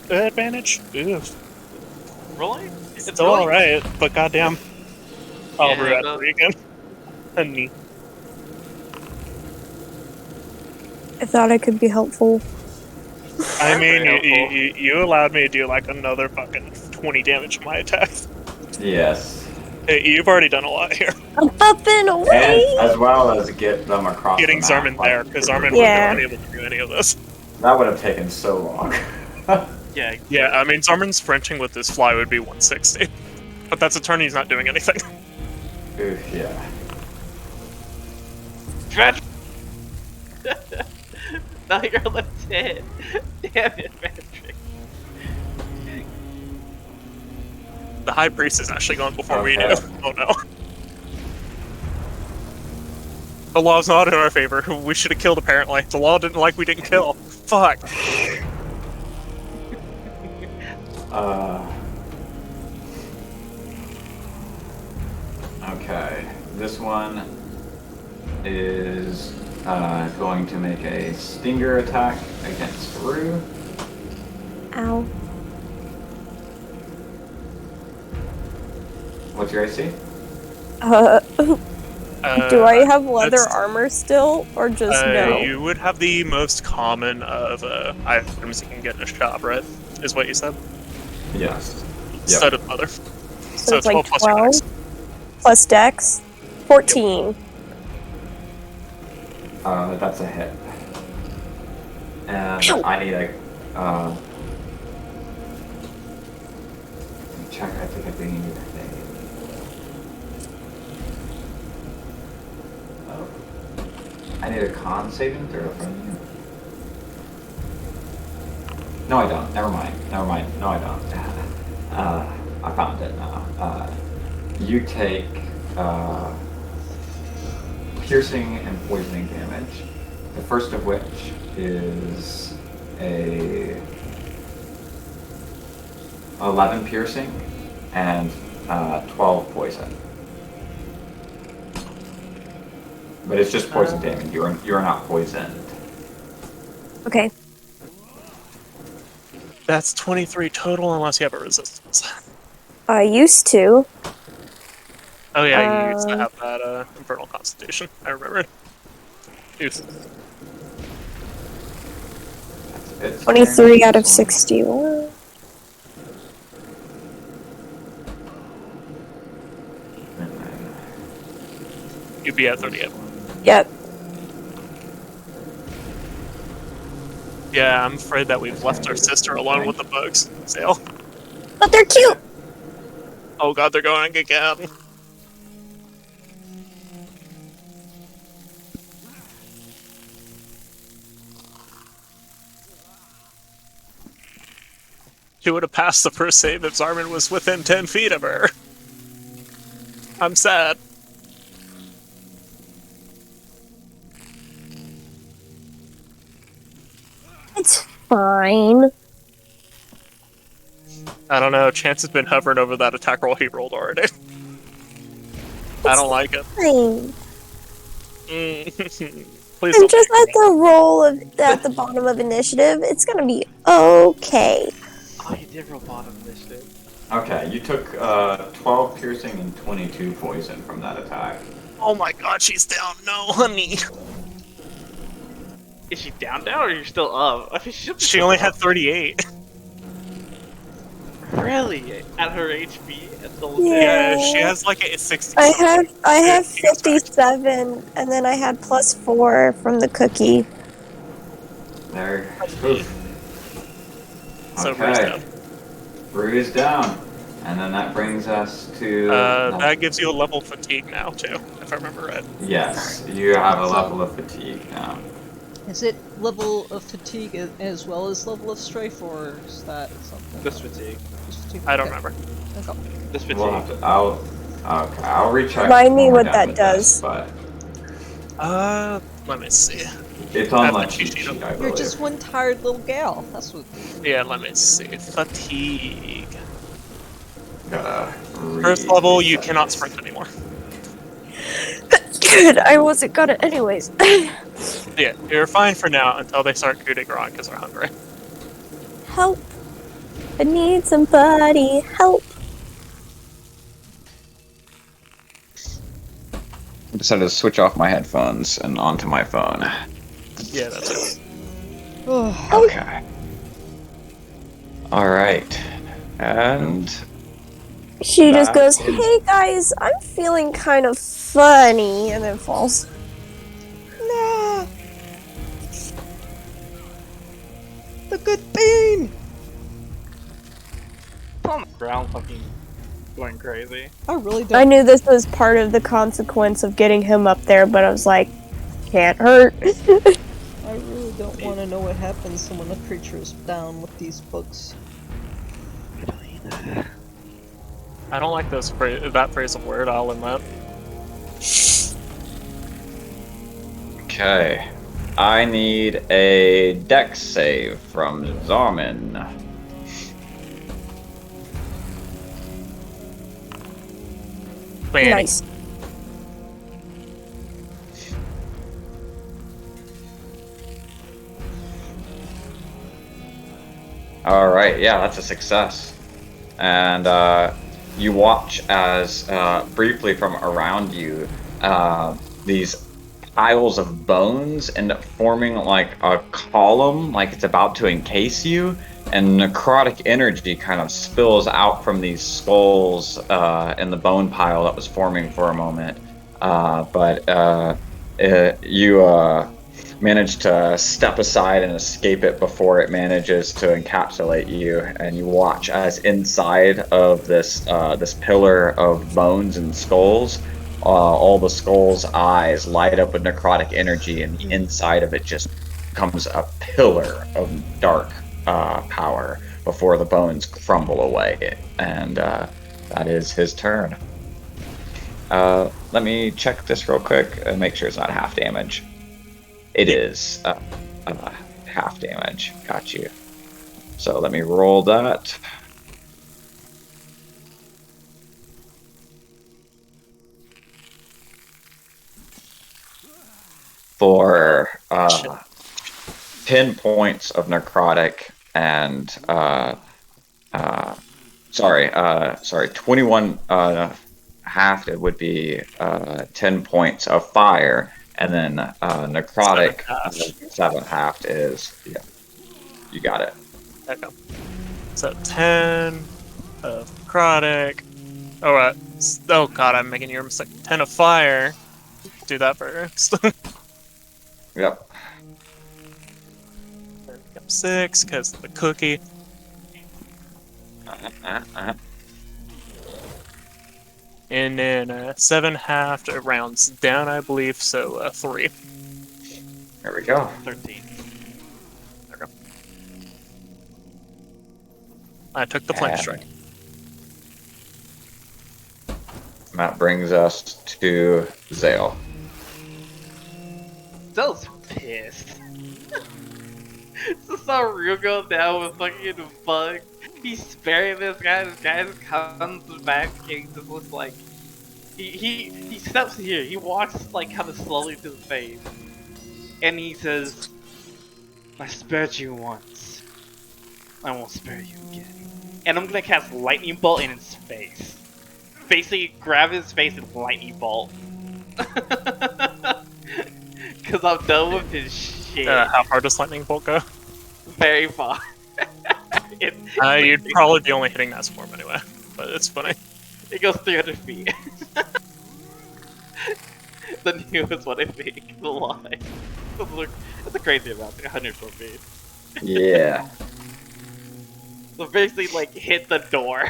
At advantage? Ew. Really? It's still really- alright, but goddamn. I'll Yeah, Rue at no. 3 again. Honey. I thought I could be helpful. I mean, Very you allowed me to do like another fucking 20 damage to my attack. Yes. Hey, you've already done a lot here. I'm up and away. And as well as get them across Getting the map, Zarman like, there, because Zarman Yeah. wasn't able to do any of this. that would have taken so long. Yeah. Yeah, I mean, Zarman sprinting with this fly would be 160. But that's a turn he's not doing anything. Oof, yeah. Patrick! Now you're left dead. Damn it, Patrick. The High Priest is actually gone before we do. Okay. Oh no. The law's not in our favor. We should have killed, apparently. The law didn't like we didn't kill. Fuck. Okay. This one is going to make a stinger attack against Rue. Ow. What's your AC? Do I have leather that's- armor still, or just no? You would have the most common of items you can get in a shop, right? Is what you said? Yes. Set of leather. So it's like 12 plus your 12 dex. plus dex, 14. That's a hit. And Pew! I need a. Let me check. I think I need a thing. Oh. I need a con saving throw from you. No, I don't. Never mind. Never mind. No, I don't. I found it now. You take piercing and poisoning damage. The first of which is a 11 piercing and 12 poison. But it's just poison damage. You're not poisoned. Okay. That's 23 total unless you have a resistance. I used to. Oh yeah, you used to have that Infernal Constitution. I remember it. Oof. It's 23 out of 61. You'd be at 38. Yep. Yeah, I'm afraid that we've left our sister alone with the bugs. Sale. But they're cute! Oh god, they're going again. She would have passed the first save if Zarman was within 10 feet of her. I'm sad. It's fine. I don't know, Chance has been hovering over that attack roll he rolled already. I don't like it. Fine. Please I'm don't just make at the roll of at the bottom of initiative. It's gonna be okay. Oh, you did roll bottom initiative. Okay, you took 12 piercing and 22 poison from that attack. Oh my god, she's down. No, honey. Is she down now or are you still up? I mean, She only had 38. Really? At her HP? At the Yeah. Yeah, she has like a 60. I have She gets back. 57, and then I had +4 from the cookie. There. Oof. So Okay. Rue's down. Rue is down. And then that brings us to... That gives you a level of fatigue now, too, if I remember right. Yes, you have a level of fatigue now. Is it level of fatigue as well as level of strafe, or is that something? This fatigue. Just fatigue? I don't Okay. remember. Okay. This fatigue. We'll have to, I'll recheck. Remind me when we're what done that with does. this, but Let me see. it's on Have my the cheat cheat sheet, sheet I You're believe. just one tired little gal. That's what. Yeah, let me see. Fatigue. Gotta First level, you cannot sprint anymore. Good, I wasn't gonna anyways. Yeah, you're fine for now until they start coup de grace because they're hungry. Help! I need somebody. Help! I decided to switch off my headphones and onto my phone. Yeah, that's it. Okay. Alright. And... She just That goes, is- "Hey guys, I'm feeling kind of funny," and then falls. Nah. The good bean. On the ground, fucking going crazy. I really don't. I knew this was part of the consequence of getting him up there, but I was like, can't hurt. I really don't want to know what happens when a creature is down with these bugs. I don't like that phrasal word, I'll admit. Okay. I need a dex save from Zarmin. Nice. Alright, yeah, that's a success. And you watch as, briefly from around you, these piles of bones end up forming like a column, like it's about to encase you, and necrotic energy kind of spills out from these skulls in the bone pile that was forming for a moment. You manage to step aside and escape it before it manages to encapsulate you, and you watch as inside of this pillar of bones and skulls, all the skulls' eyes light up with necrotic energy, and the inside of it just becomes a pillar of dark power before the bones crumble away. And that is his turn. Let me check this real quick and make sure it's not half damage. It is half damage. Got you. So let me roll that. For 10 points of necrotic and 21 halved, it would be 10 points of fire, and then necrotic 7 halved is, yeah, you got it. Okay. So 10 of necrotic. Alright. Oh god, I'm making your mistake. 10 of fire. Do that first. Yep. 6 because of the cookie. And then 7 halved rounds down, I believe, so 3. There we go. 13. Okay. I took the flank strike. And that brings us to Zale. Zell's pissed. Just saw Ryugo down with fucking bug. He's sparing this guy. This guy just comes back and he just looks like he steps here. He walks like kind of slowly to the face, and he says, "I spared you once. I won't spare you again." And I'm gonna cast lightning bolt in his face. Basically, grab his face and lightning bolt. Cause I'm done with his shit. How far does lightning bolt go? Very far. You'd probably be only hitting that swarm anyway, but it's funny. It goes 300 feet. The newest one I think, the line. That's a crazy amount, 104 feet. Yeah. So basically, like, hit the door.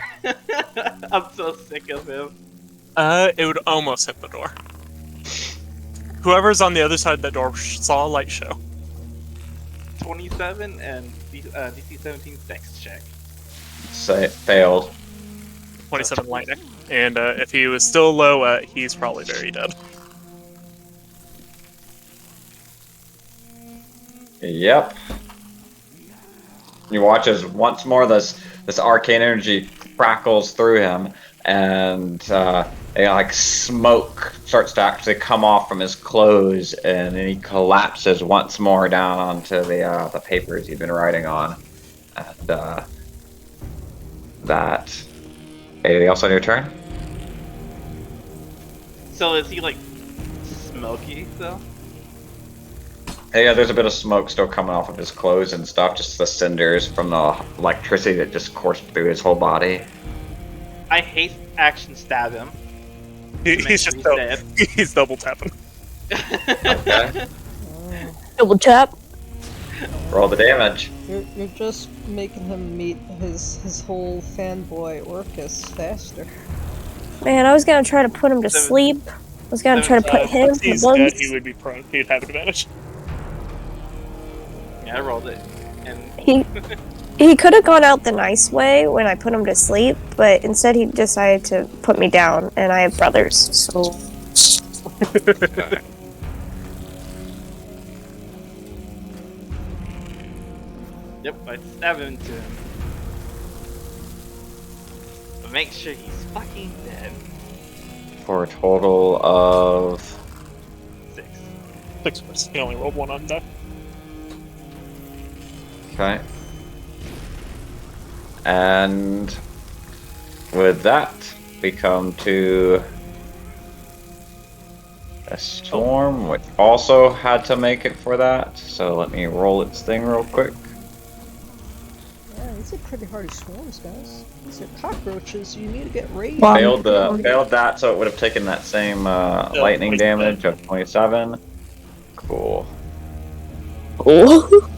I'm so sick of him. It would almost hit the door. Whoever's on the other side of that door saw a light show. 27 and DC 17 dex check. Say failed. 27 lightning. And if he was still low, he's probably very dead. Yep. You watch as once more this arcane energy crackles through him, and like smoke starts to actually come off from his clothes, and then he collapses once more down onto the papers he'd been writing on. And that. Anything else on your turn? So is he like smoky though? Yeah, there's a bit of smoke still coming off of his clothes and stuff, just the cinders from the electricity that just coursed through his whole body. I hate action stab him. He's just he's double tapping. Okay. Double tap. Roll the damage. You're just making him meet his whole fanboy Orcus faster. Man, I was gonna try to put him to Seven- sleep. I was gonna try to put him, Once the he's dead, bugs. he would be prone. He'd have advantage. Yeah, I rolled it. And He could have gone out the nice way when I put him to sleep, but instead he decided to put me down, and I have brothers, so... yep, I stab him to him. But make sure he's fucking dead. For a total of 6. 6 first. He only rolled 1 on that. okay. And with that, we come to a storm, which also had to make it for that. So let me roll its thing real quick. Yeah, these are pretty hardy swarms, guys. These are cockroaches. You need to get raised. Failed that, so it would have taken that same lightning 27. damage of 27. Cool. Oh.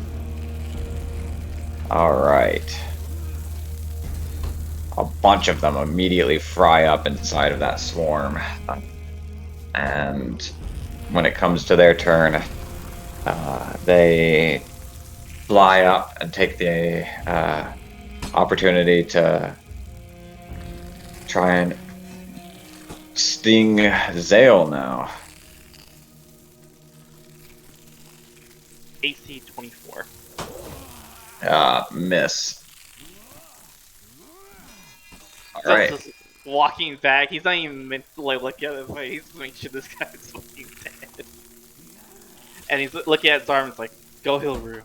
Alright. A bunch of them immediately fry up inside of that swarm. And when it comes to their turn, they fly up and take the opportunity to try and sting Zale now. AC 24. Miss. So Alright. just walking back, he's not even meant to like look at his way, he's making sure this guy's fucking dead. And he's looking at his arm, it's like, go heal Rue.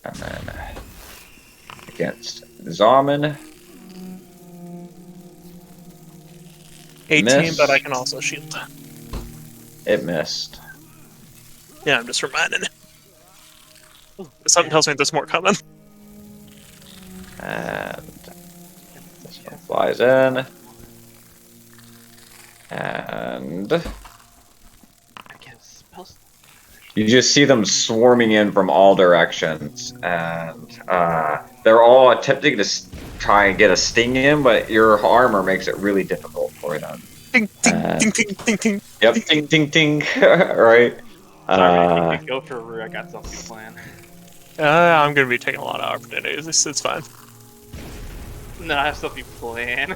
And then against Zarman. 18, Miss. but I can also shield. It missed. Yeah, I'm just reminding it. Something tells me there's more coming. And this one flies in. And I can't spell. you just see them swarming in from all directions. And they're all attempting to try and get a sting in, but your armor makes it really difficult for them. Ding, ding, Uh, ding, ding, ding, ding. Yep, ding, ding, ding. Right. Sorry, you can go for Rue, I got something planned. I'm gonna be taking a lot of opportunities. It's fine. No, I have something planned.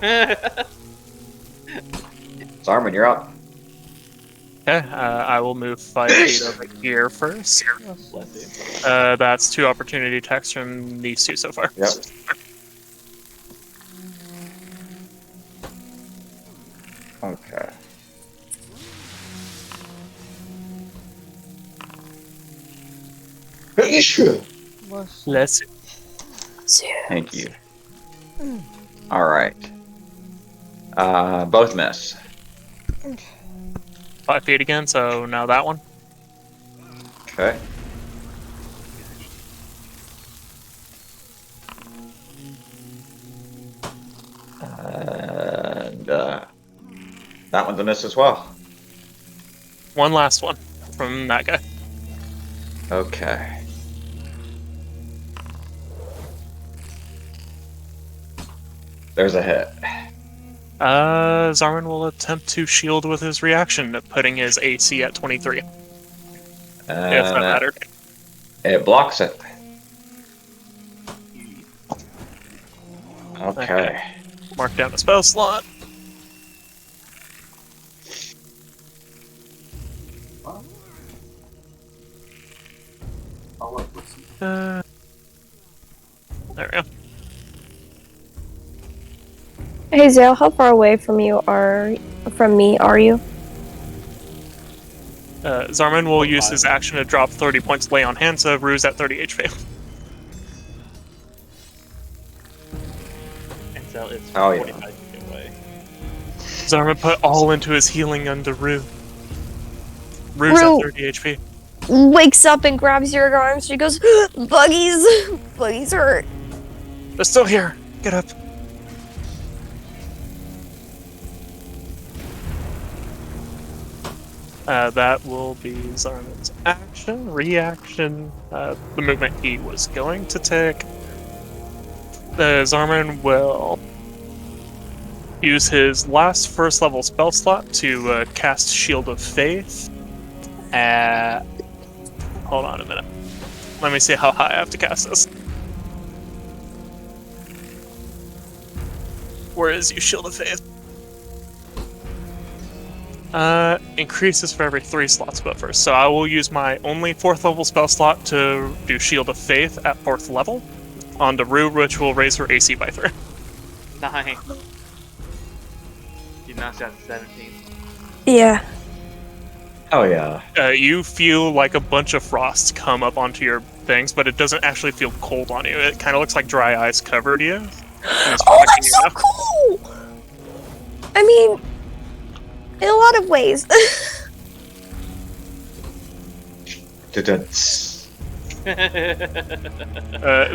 Zarman, you're up. Okay, I will move 5 feet over here first. Bless you. That's 2 opportunity attacks from these 2 so far. Yep. Okay. Let's Thank you. Alright. Both miss. 5 feet again, so now that one. Okay. And that one's a miss as well. One last one from that guy. Okay. There's a hit. Zarman will attempt to shield with his reaction, putting his AC at 23. If that And mattered. it blocks it. Okay. Mark down the spell slot. There we go. Hey Zale, how far away from me are you? Zarman will use his action to drop 30 points lay on hand, so Rue's at 30 HP. And so it's Oh, yeah. 45 feet away. Zarman put all into his healing under Rue. Rue's Rue. at 30 HP. Wakes up and grabs your arms. She goes, "Buggies, buggies hurt." They're still here. Get up. That will be Zarman's action. Reaction. The movement he was going to take. Zarman will use his last first level spell slot to cast Shield of Faith at... Hold on a minute. Let me see how high I have to cast this. Where is you, Shield of Faith? Increases for every 3 slots but first. So I will use my only 4th level spell slot to do Shield of Faith at 4th level on the Rue, which will raise her AC by 3. 9. You knocked out 17. Yeah. Oh yeah. You feel like a bunch of frost come up onto your things, but it doesn't actually feel cold on you. It kind of looks like dry ice covered you. Oh, that's so cool! I mean, in a lot of ways.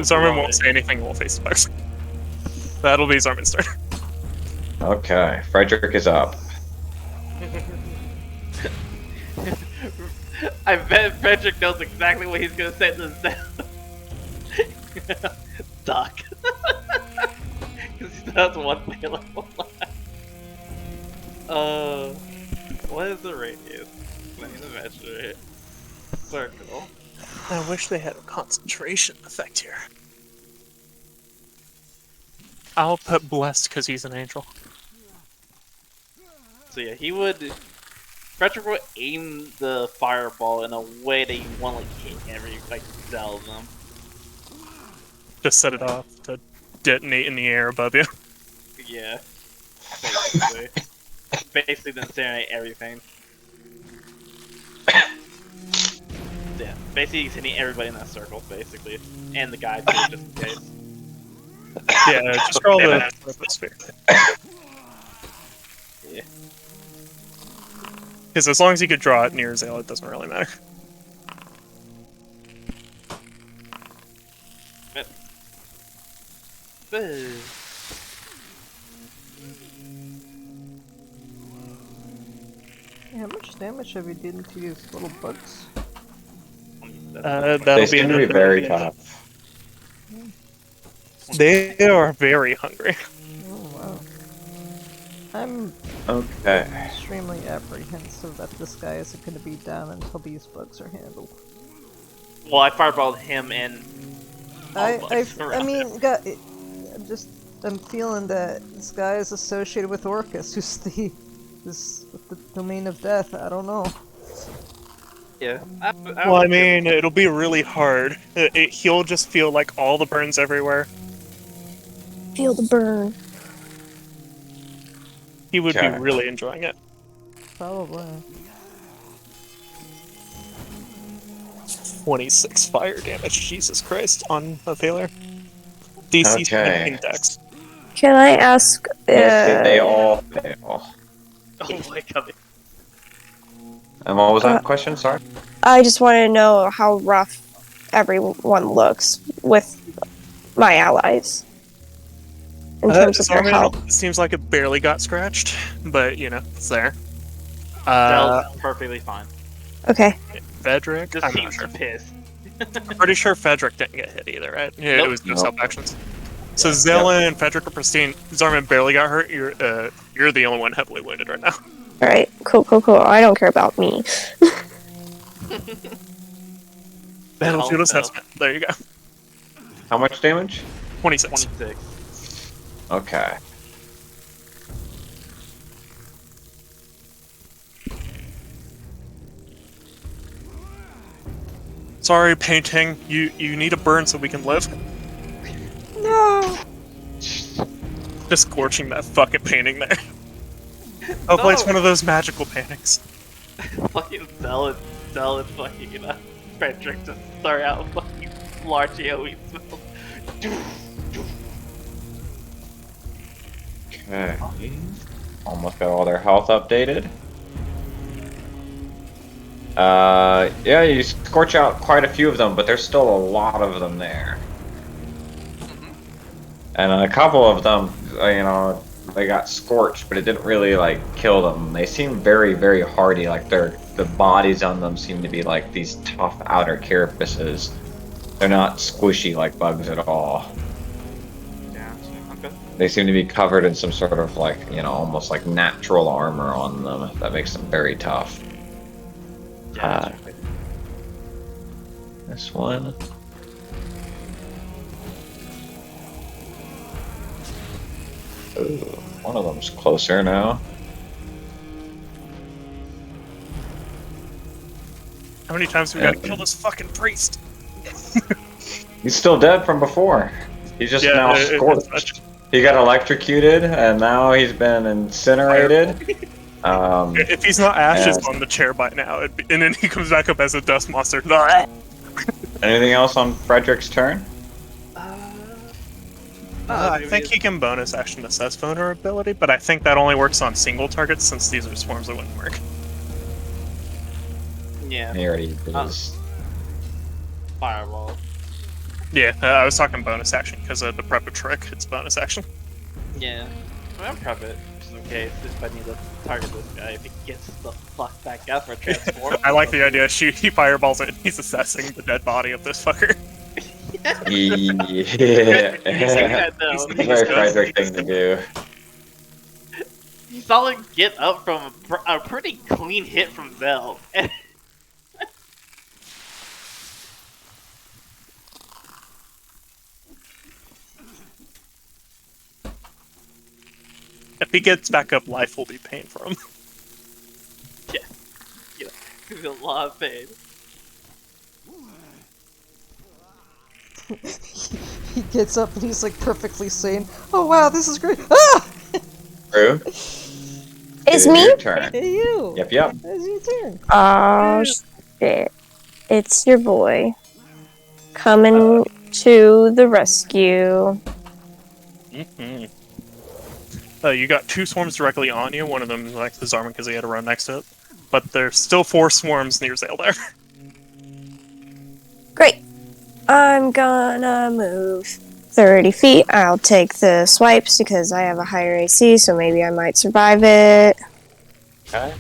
Zarman won't say anything, we'll face the bugs. That'll be Zarman's turn. Okay, Frederick is up. I bet Frederick knows exactly what he's gonna say to himself. Duck. Because he still has 1 available left. What is the radius? I need to measure it. Circle. I wish they had a concentration effect here. I'll put blessed because he's an angel. So yeah, he would... Frederick would aim the fireball in a way that you want like hit every like cell of them. Just set it off to detonate in the air above you. Yeah. Basically. Basically then incinerate everything. Yeah. Basically he's hitting everybody in that circle, basically. And the guy too, just in case. Yeah, just roll the sphere. Yeah. Because as long as you could draw it near Zale, it doesn't really matter. How much damage have you done to these little bugs? That'll They be seem to be another very advantage. tough. They are very hungry. Oh wow. I'm Okay. extremely apprehensive that this guy isn't going to be down until these bugs are handled. Well, I fireballed him and I around mean, him. I'm feeling that this guy is associated with Orcus, who's the domain of death. I don't know. Yeah. Well, I mean, it'll be really hard. He'll just feel like all the burns everywhere. Feel the burn. He would Okay. be really enjoying it. Probably. 26 fire damage, Jesus Christ, on a failure. DC Okay. 17 dex. Can I ask? They all fail. Oh my god. And what was that question? Sorry. I just want to know how rough everyone looks with my allies in terms of their health. It seems like it barely got scratched, but you know, it's there. Zell's perfectly fine. Okay. Fedric, Just I'm not seems sure. pissed. I'm pretty sure Fedric didn't get hit either, right? Yeah, Nope. it was no Nope. self actions. So Zella and Fedric are pristine. Zarman barely got hurt. You're the only one heavily wounded right now. All right. Cool. I don't care about me. Battlefield no. assessment. There you go. How much damage? 26. 26. Okay. Sorry, painting. You need a burn so we can live. No. Just scorching that fucking painting there. Hopefully it's one of those magical paintings. Fucking Zell and fucking, Frederick just start out fucking large AoE spells. Okay. Almost got all their health updated. Yeah, you scorch out quite a few of them, but there's still a lot of them there. And a couple of them, they got scorched, but it didn't really, kill them. They seem very, very hardy, the bodies on them seem to be like these tough outer carapaces. They're not squishy like bugs at all. Yeah. they seem to be covered in some sort of like, you know, almost like natural armor on them that makes them very tough. Yeah, This one. Ooh, one of them's closer now. How many times do we gotta kill this fucking priest? He's still dead from before. He's just now scorched. He got electrocuted, and now he's been incinerated. If he's not ashes on the chair by now, and then he comes back up as a dust monster. Anything else on Frederick's turn? I think he can bonus action assess vulnerability, but I think that only works on single targets since these are swarms that wouldn't work. yeah. He already is. Fireball. Yeah, I was talking bonus action because of the prep a trick. It's bonus action. Yeah. I'm prep it, just in case, if I need to target this guy, if he gets the fuck back out for transform. I like the idea. He fireballs it and he's assessing the dead body of this fucker. Yeah. It's a very Frederick thing to do. You saw him get up from a pretty clean hit from Zell. If he gets back up, life will be pain for him. Yeah, he's in a lot of pain. He gets up and he's like perfectly sane. Oh wow, this is great. Ah! True. It's me? Your turn. Hey you! Yep, yep. It's your turn. Oh shit. It's your boy. Coming to the rescue. Mm-hmm. You got 2 swarms directly on you. One of them like the Zarman because he had to run next to it. But there's still 4 swarms near Zale there. Great. I'm gonna move 30 feet. I'll take the swipes because I have a higher AC, so maybe I might survive it. Okay.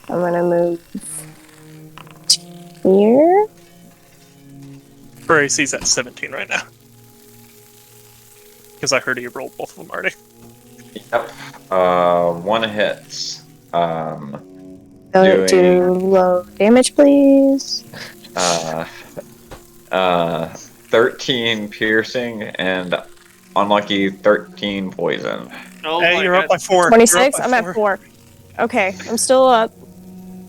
I'm gonna move here. Her AC's at 17 right now. Because I heard he rolled both of them already. Yep. One hits. Go do low damage, please. 13 piercing and unlucky 13 poison. Oh Hey, my you're God. up by 4. 26? I'm at 4. Okay, I'm still up.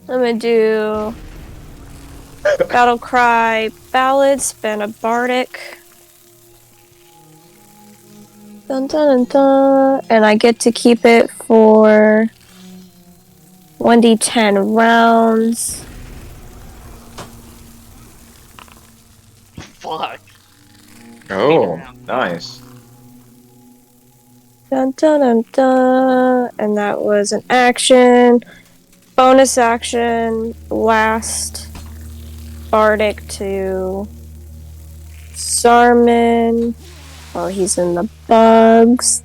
I'm gonna do Battle Cry, Ballad, spend a Bardic. Dun dun dun dun. And I get to keep it for 1d10 rounds. Fuck. Oh, nice. Dun dun dun dun. And that was an action. Bonus action. Last Bardic to Sarmin. While he's in the bugs.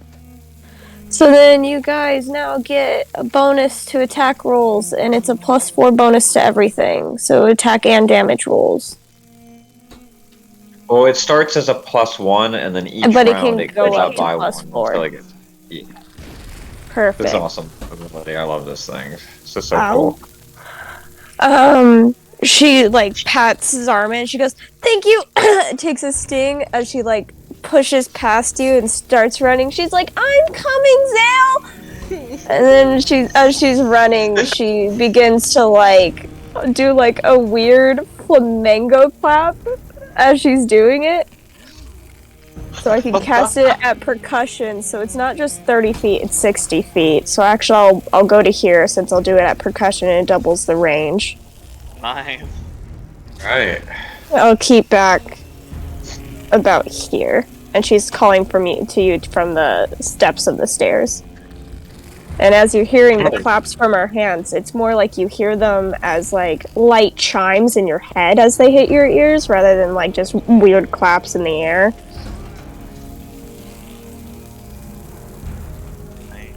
So then you guys now get a bonus to attack rolls, and it's a +4 bonus to everything. So attack and damage rolls. Well, it starts as a +1, and then each But it round can it go goes up up to by 1. +4. So it gets, yeah, Perfect. this is awesome. I love this thing. It's just so Ow. cool. She like pats Zarman. She goes, "Thank you." Takes a sting as she like pushes past you and starts running. She's like, "I'm coming, Zale!" And then as she's running, she begins to like do like a weird flamenco clap as she's doing it. So I can cast it at percussion. So it's not just 30 feet; it's 60 feet. So actually, I'll go to here since I'll do it at percussion and it doubles the range. Nice. Right. I'll keep back about here. And she's calling to you from the steps of the stairs. And as you're hearing the claps from her hands, it's more like you hear them as like light chimes in your head as they hit your ears, rather than like just weird claps in the air. Nice.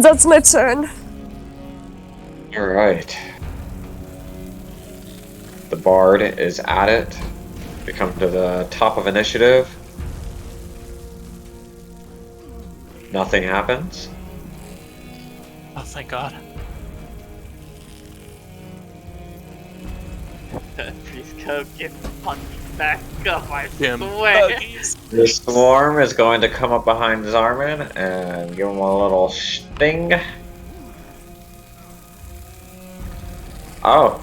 That's my turn. Alright. The Bard is at it. We come to the top of initiative. Nothing happens. Oh, thank God. Please go get the fuck back up, I Damn swear. buggies. The swarm is going to come up behind Zarman and give him a little sting. Oh,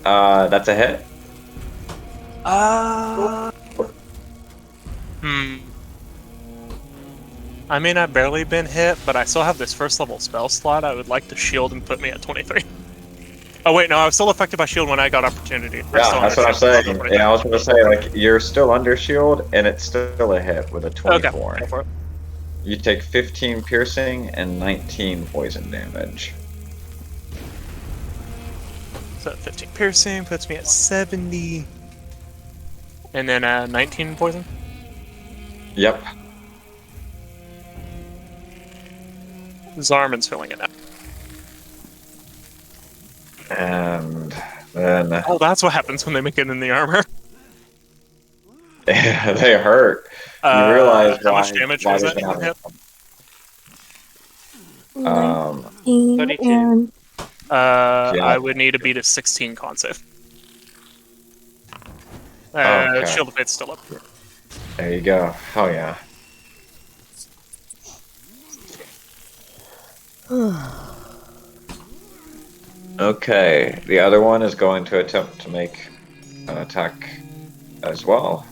that's a hit. I may not barely been hit, but I still have this first level spell slot. I would like to shield and put me at 23. Oh wait, no, I was still affected by shield when I got opportunity. Yeah, that's what I'm saying. Yeah, I was gonna say, like, you're still under shield, and it's still a hit with a 24. Okay, go for it. You take 15 piercing and 19 poison damage. So 15 piercing puts me at 70. And then 19 poison? Yep. Zarman's filling it now. And then Oh, that's what happens when they make it in the armor. they hurt. You realize how why, much damage why was they've that? been having Hit? Um, 32. I would need to beat a 16 con save. Okay. Shield of Fate's still up. there you go. Oh yeah. Okay, the other one is going to attempt to make an attack as well.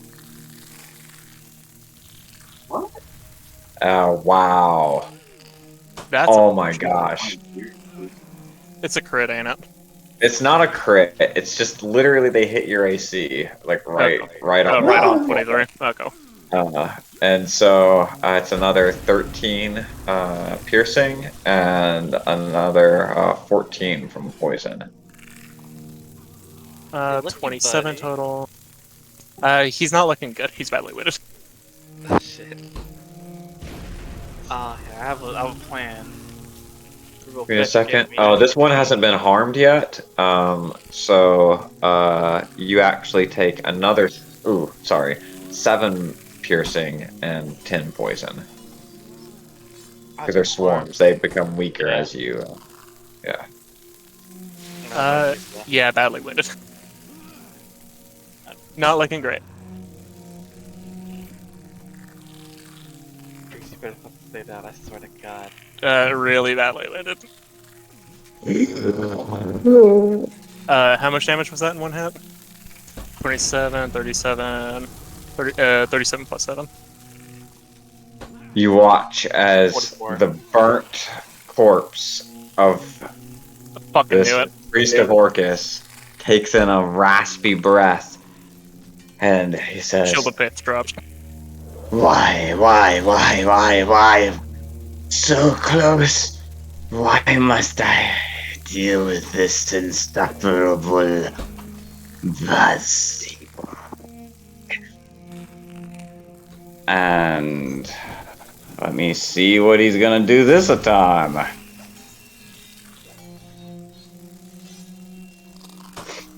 What? Wow. That's Oh my gosh. It's a crit, ain't it? It's not a crit. It's just literally they hit your AC, like right on. Right on 23. Okay. And so it's another 13 piercing and another 14 from poison. 27 total. He's not looking good. He's badly witted. Oh, shit. Yeah, I have a plan. Real Give me a quick, second. get me- Oh, this one hasn't been harmed yet. So you actually take another. 7 piercing and 10 poison. Because they're swarms, they become weaker as you. Yeah. Yeah, badly witted. Not looking great. You better fucking say that, I swear to God. Really badly witted. How much damage was that in one hit? 27, 37, 37 plus 7. You watch as 44. the burnt corpse of I fucking this knew it. priest of Orcus takes in a raspy breath, and he says, Shield of Faith drops. Why? So close. Why must I deal with this insufferable buzz? And let me see what he's gonna do this time.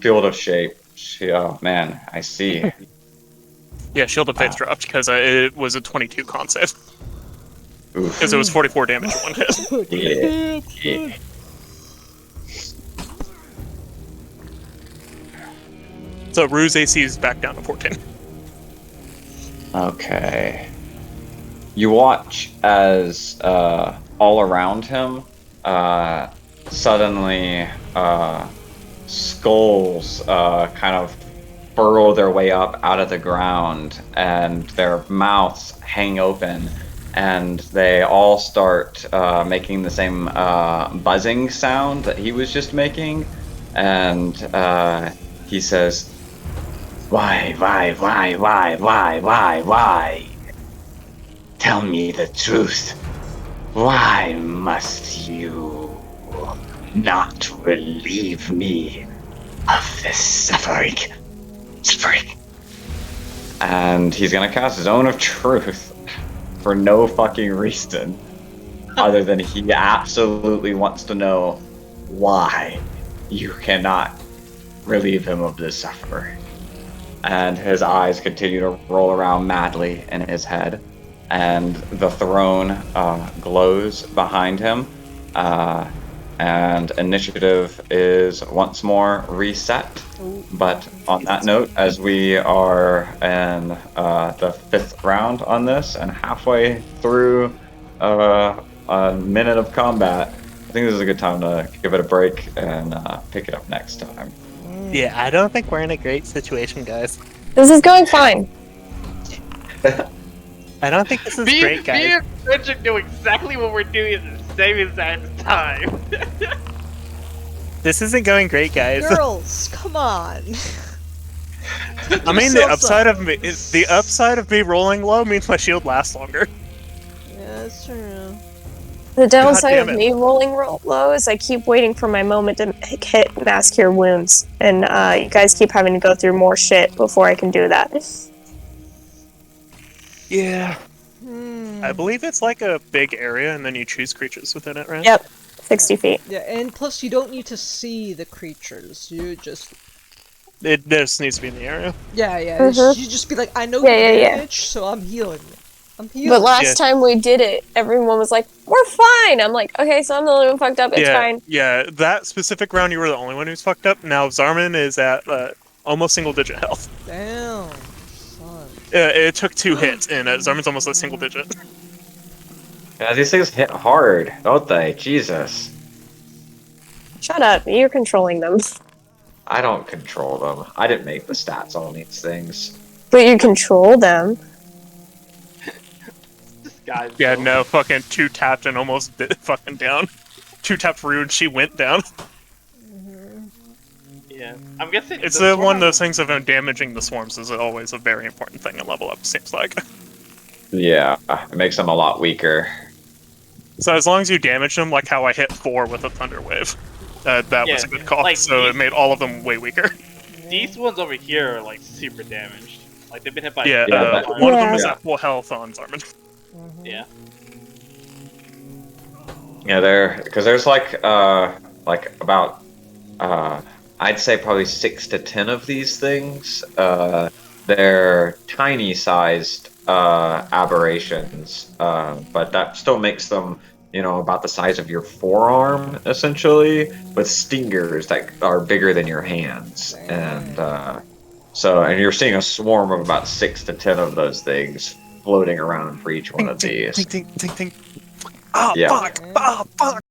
Field of Shape. Oh man, I see. Yeah, Shield of Faith dropped because it was a 22 con save. Because it was 44 damage in one hit. Yeah. So Rue's AC is back down to 14. Okay. You watch as all around him, suddenly skulls kind of burrow their way up out of the ground, and their mouths hang open, and they all start making the same buzzing sound that he was just making, and he says, Why? Tell me the truth. Why must you not relieve me of this suffering? and he's gonna cast Zone of Truth for no fucking reason other than he absolutely wants to know why you cannot relieve him of this suffering. And his eyes continue to roll around madly in his head and the throne glows behind him. And initiative is once more reset. But on that note, as we are in the 5th round on this and halfway through a minute of combat, I think this is a good time to give it a break and pick it up next time. Yeah, I don't think we're in a great situation, guys. This is going fine. I don't think this is great, guys. Me and Richard know exactly what we're doing at the same exact time. This isn't going great, guys. Girls, come on. I mean, the upside of me rolling low means my shield lasts longer. Yeah, that's true. The downside of damn it. me rolling low is I keep waiting for my moment to hit mass cure wounds, and you guys keep having to go through more shit before I can do that. Yeah. I believe it's like a big area, and then you choose creatures within it, right? Yep, 60 feet. Yeah, and plus you don't need to see the creatures. You just It just needs to be in the area. yeah. Mhm. You just be like, I know Yeah, the yeah, yeah. damage, so I'm healing. I'm healing. But last time we did it, everyone was like, "We're fine." I'm like, "Okay, so I'm the only one fucked up. It's fine." Yeah, that specific round you were the only one who's fucked up. Now Zarman is at almost single-digit health. Damn, son. It took 2 hits, and Zarman's almost at single-digit. Yeah, these things hit hard, don't they? Jesus. Shut up. You're controlling them. I don't control them. I didn't make the stats on these things. But you control them. Guys, Yeah, no, fucking 2-tapped and almost fucking down. 2-tapped rude, she went down. Yeah, I'm guessing It's the one of swarm- those things of damaging the swarms is always a very important thing in level up, seems like. Yeah, it makes them a lot weaker. So as long as you damage them, like how I hit 4 with a Thunder Wave, that was Yeah, a good call. like So it these- made all of them way weaker. These ones over here are like super damaged. Like they've been hit by. Yeah, Yeah, one of them is Yeah. at full health on Zarman. Yeah. Yeah, because there's like about I'd say probably 6 to 10 of these things. They're tiny sized aberrations, but that still makes them, about the size of your forearm essentially, with stingers that are bigger than your hands. And and you're seeing a swarm of about 6 to 10 of those things floating around for each one of these. Ting, ting, ting, ting. Oh, Yeah. fuck! Oh, fuck!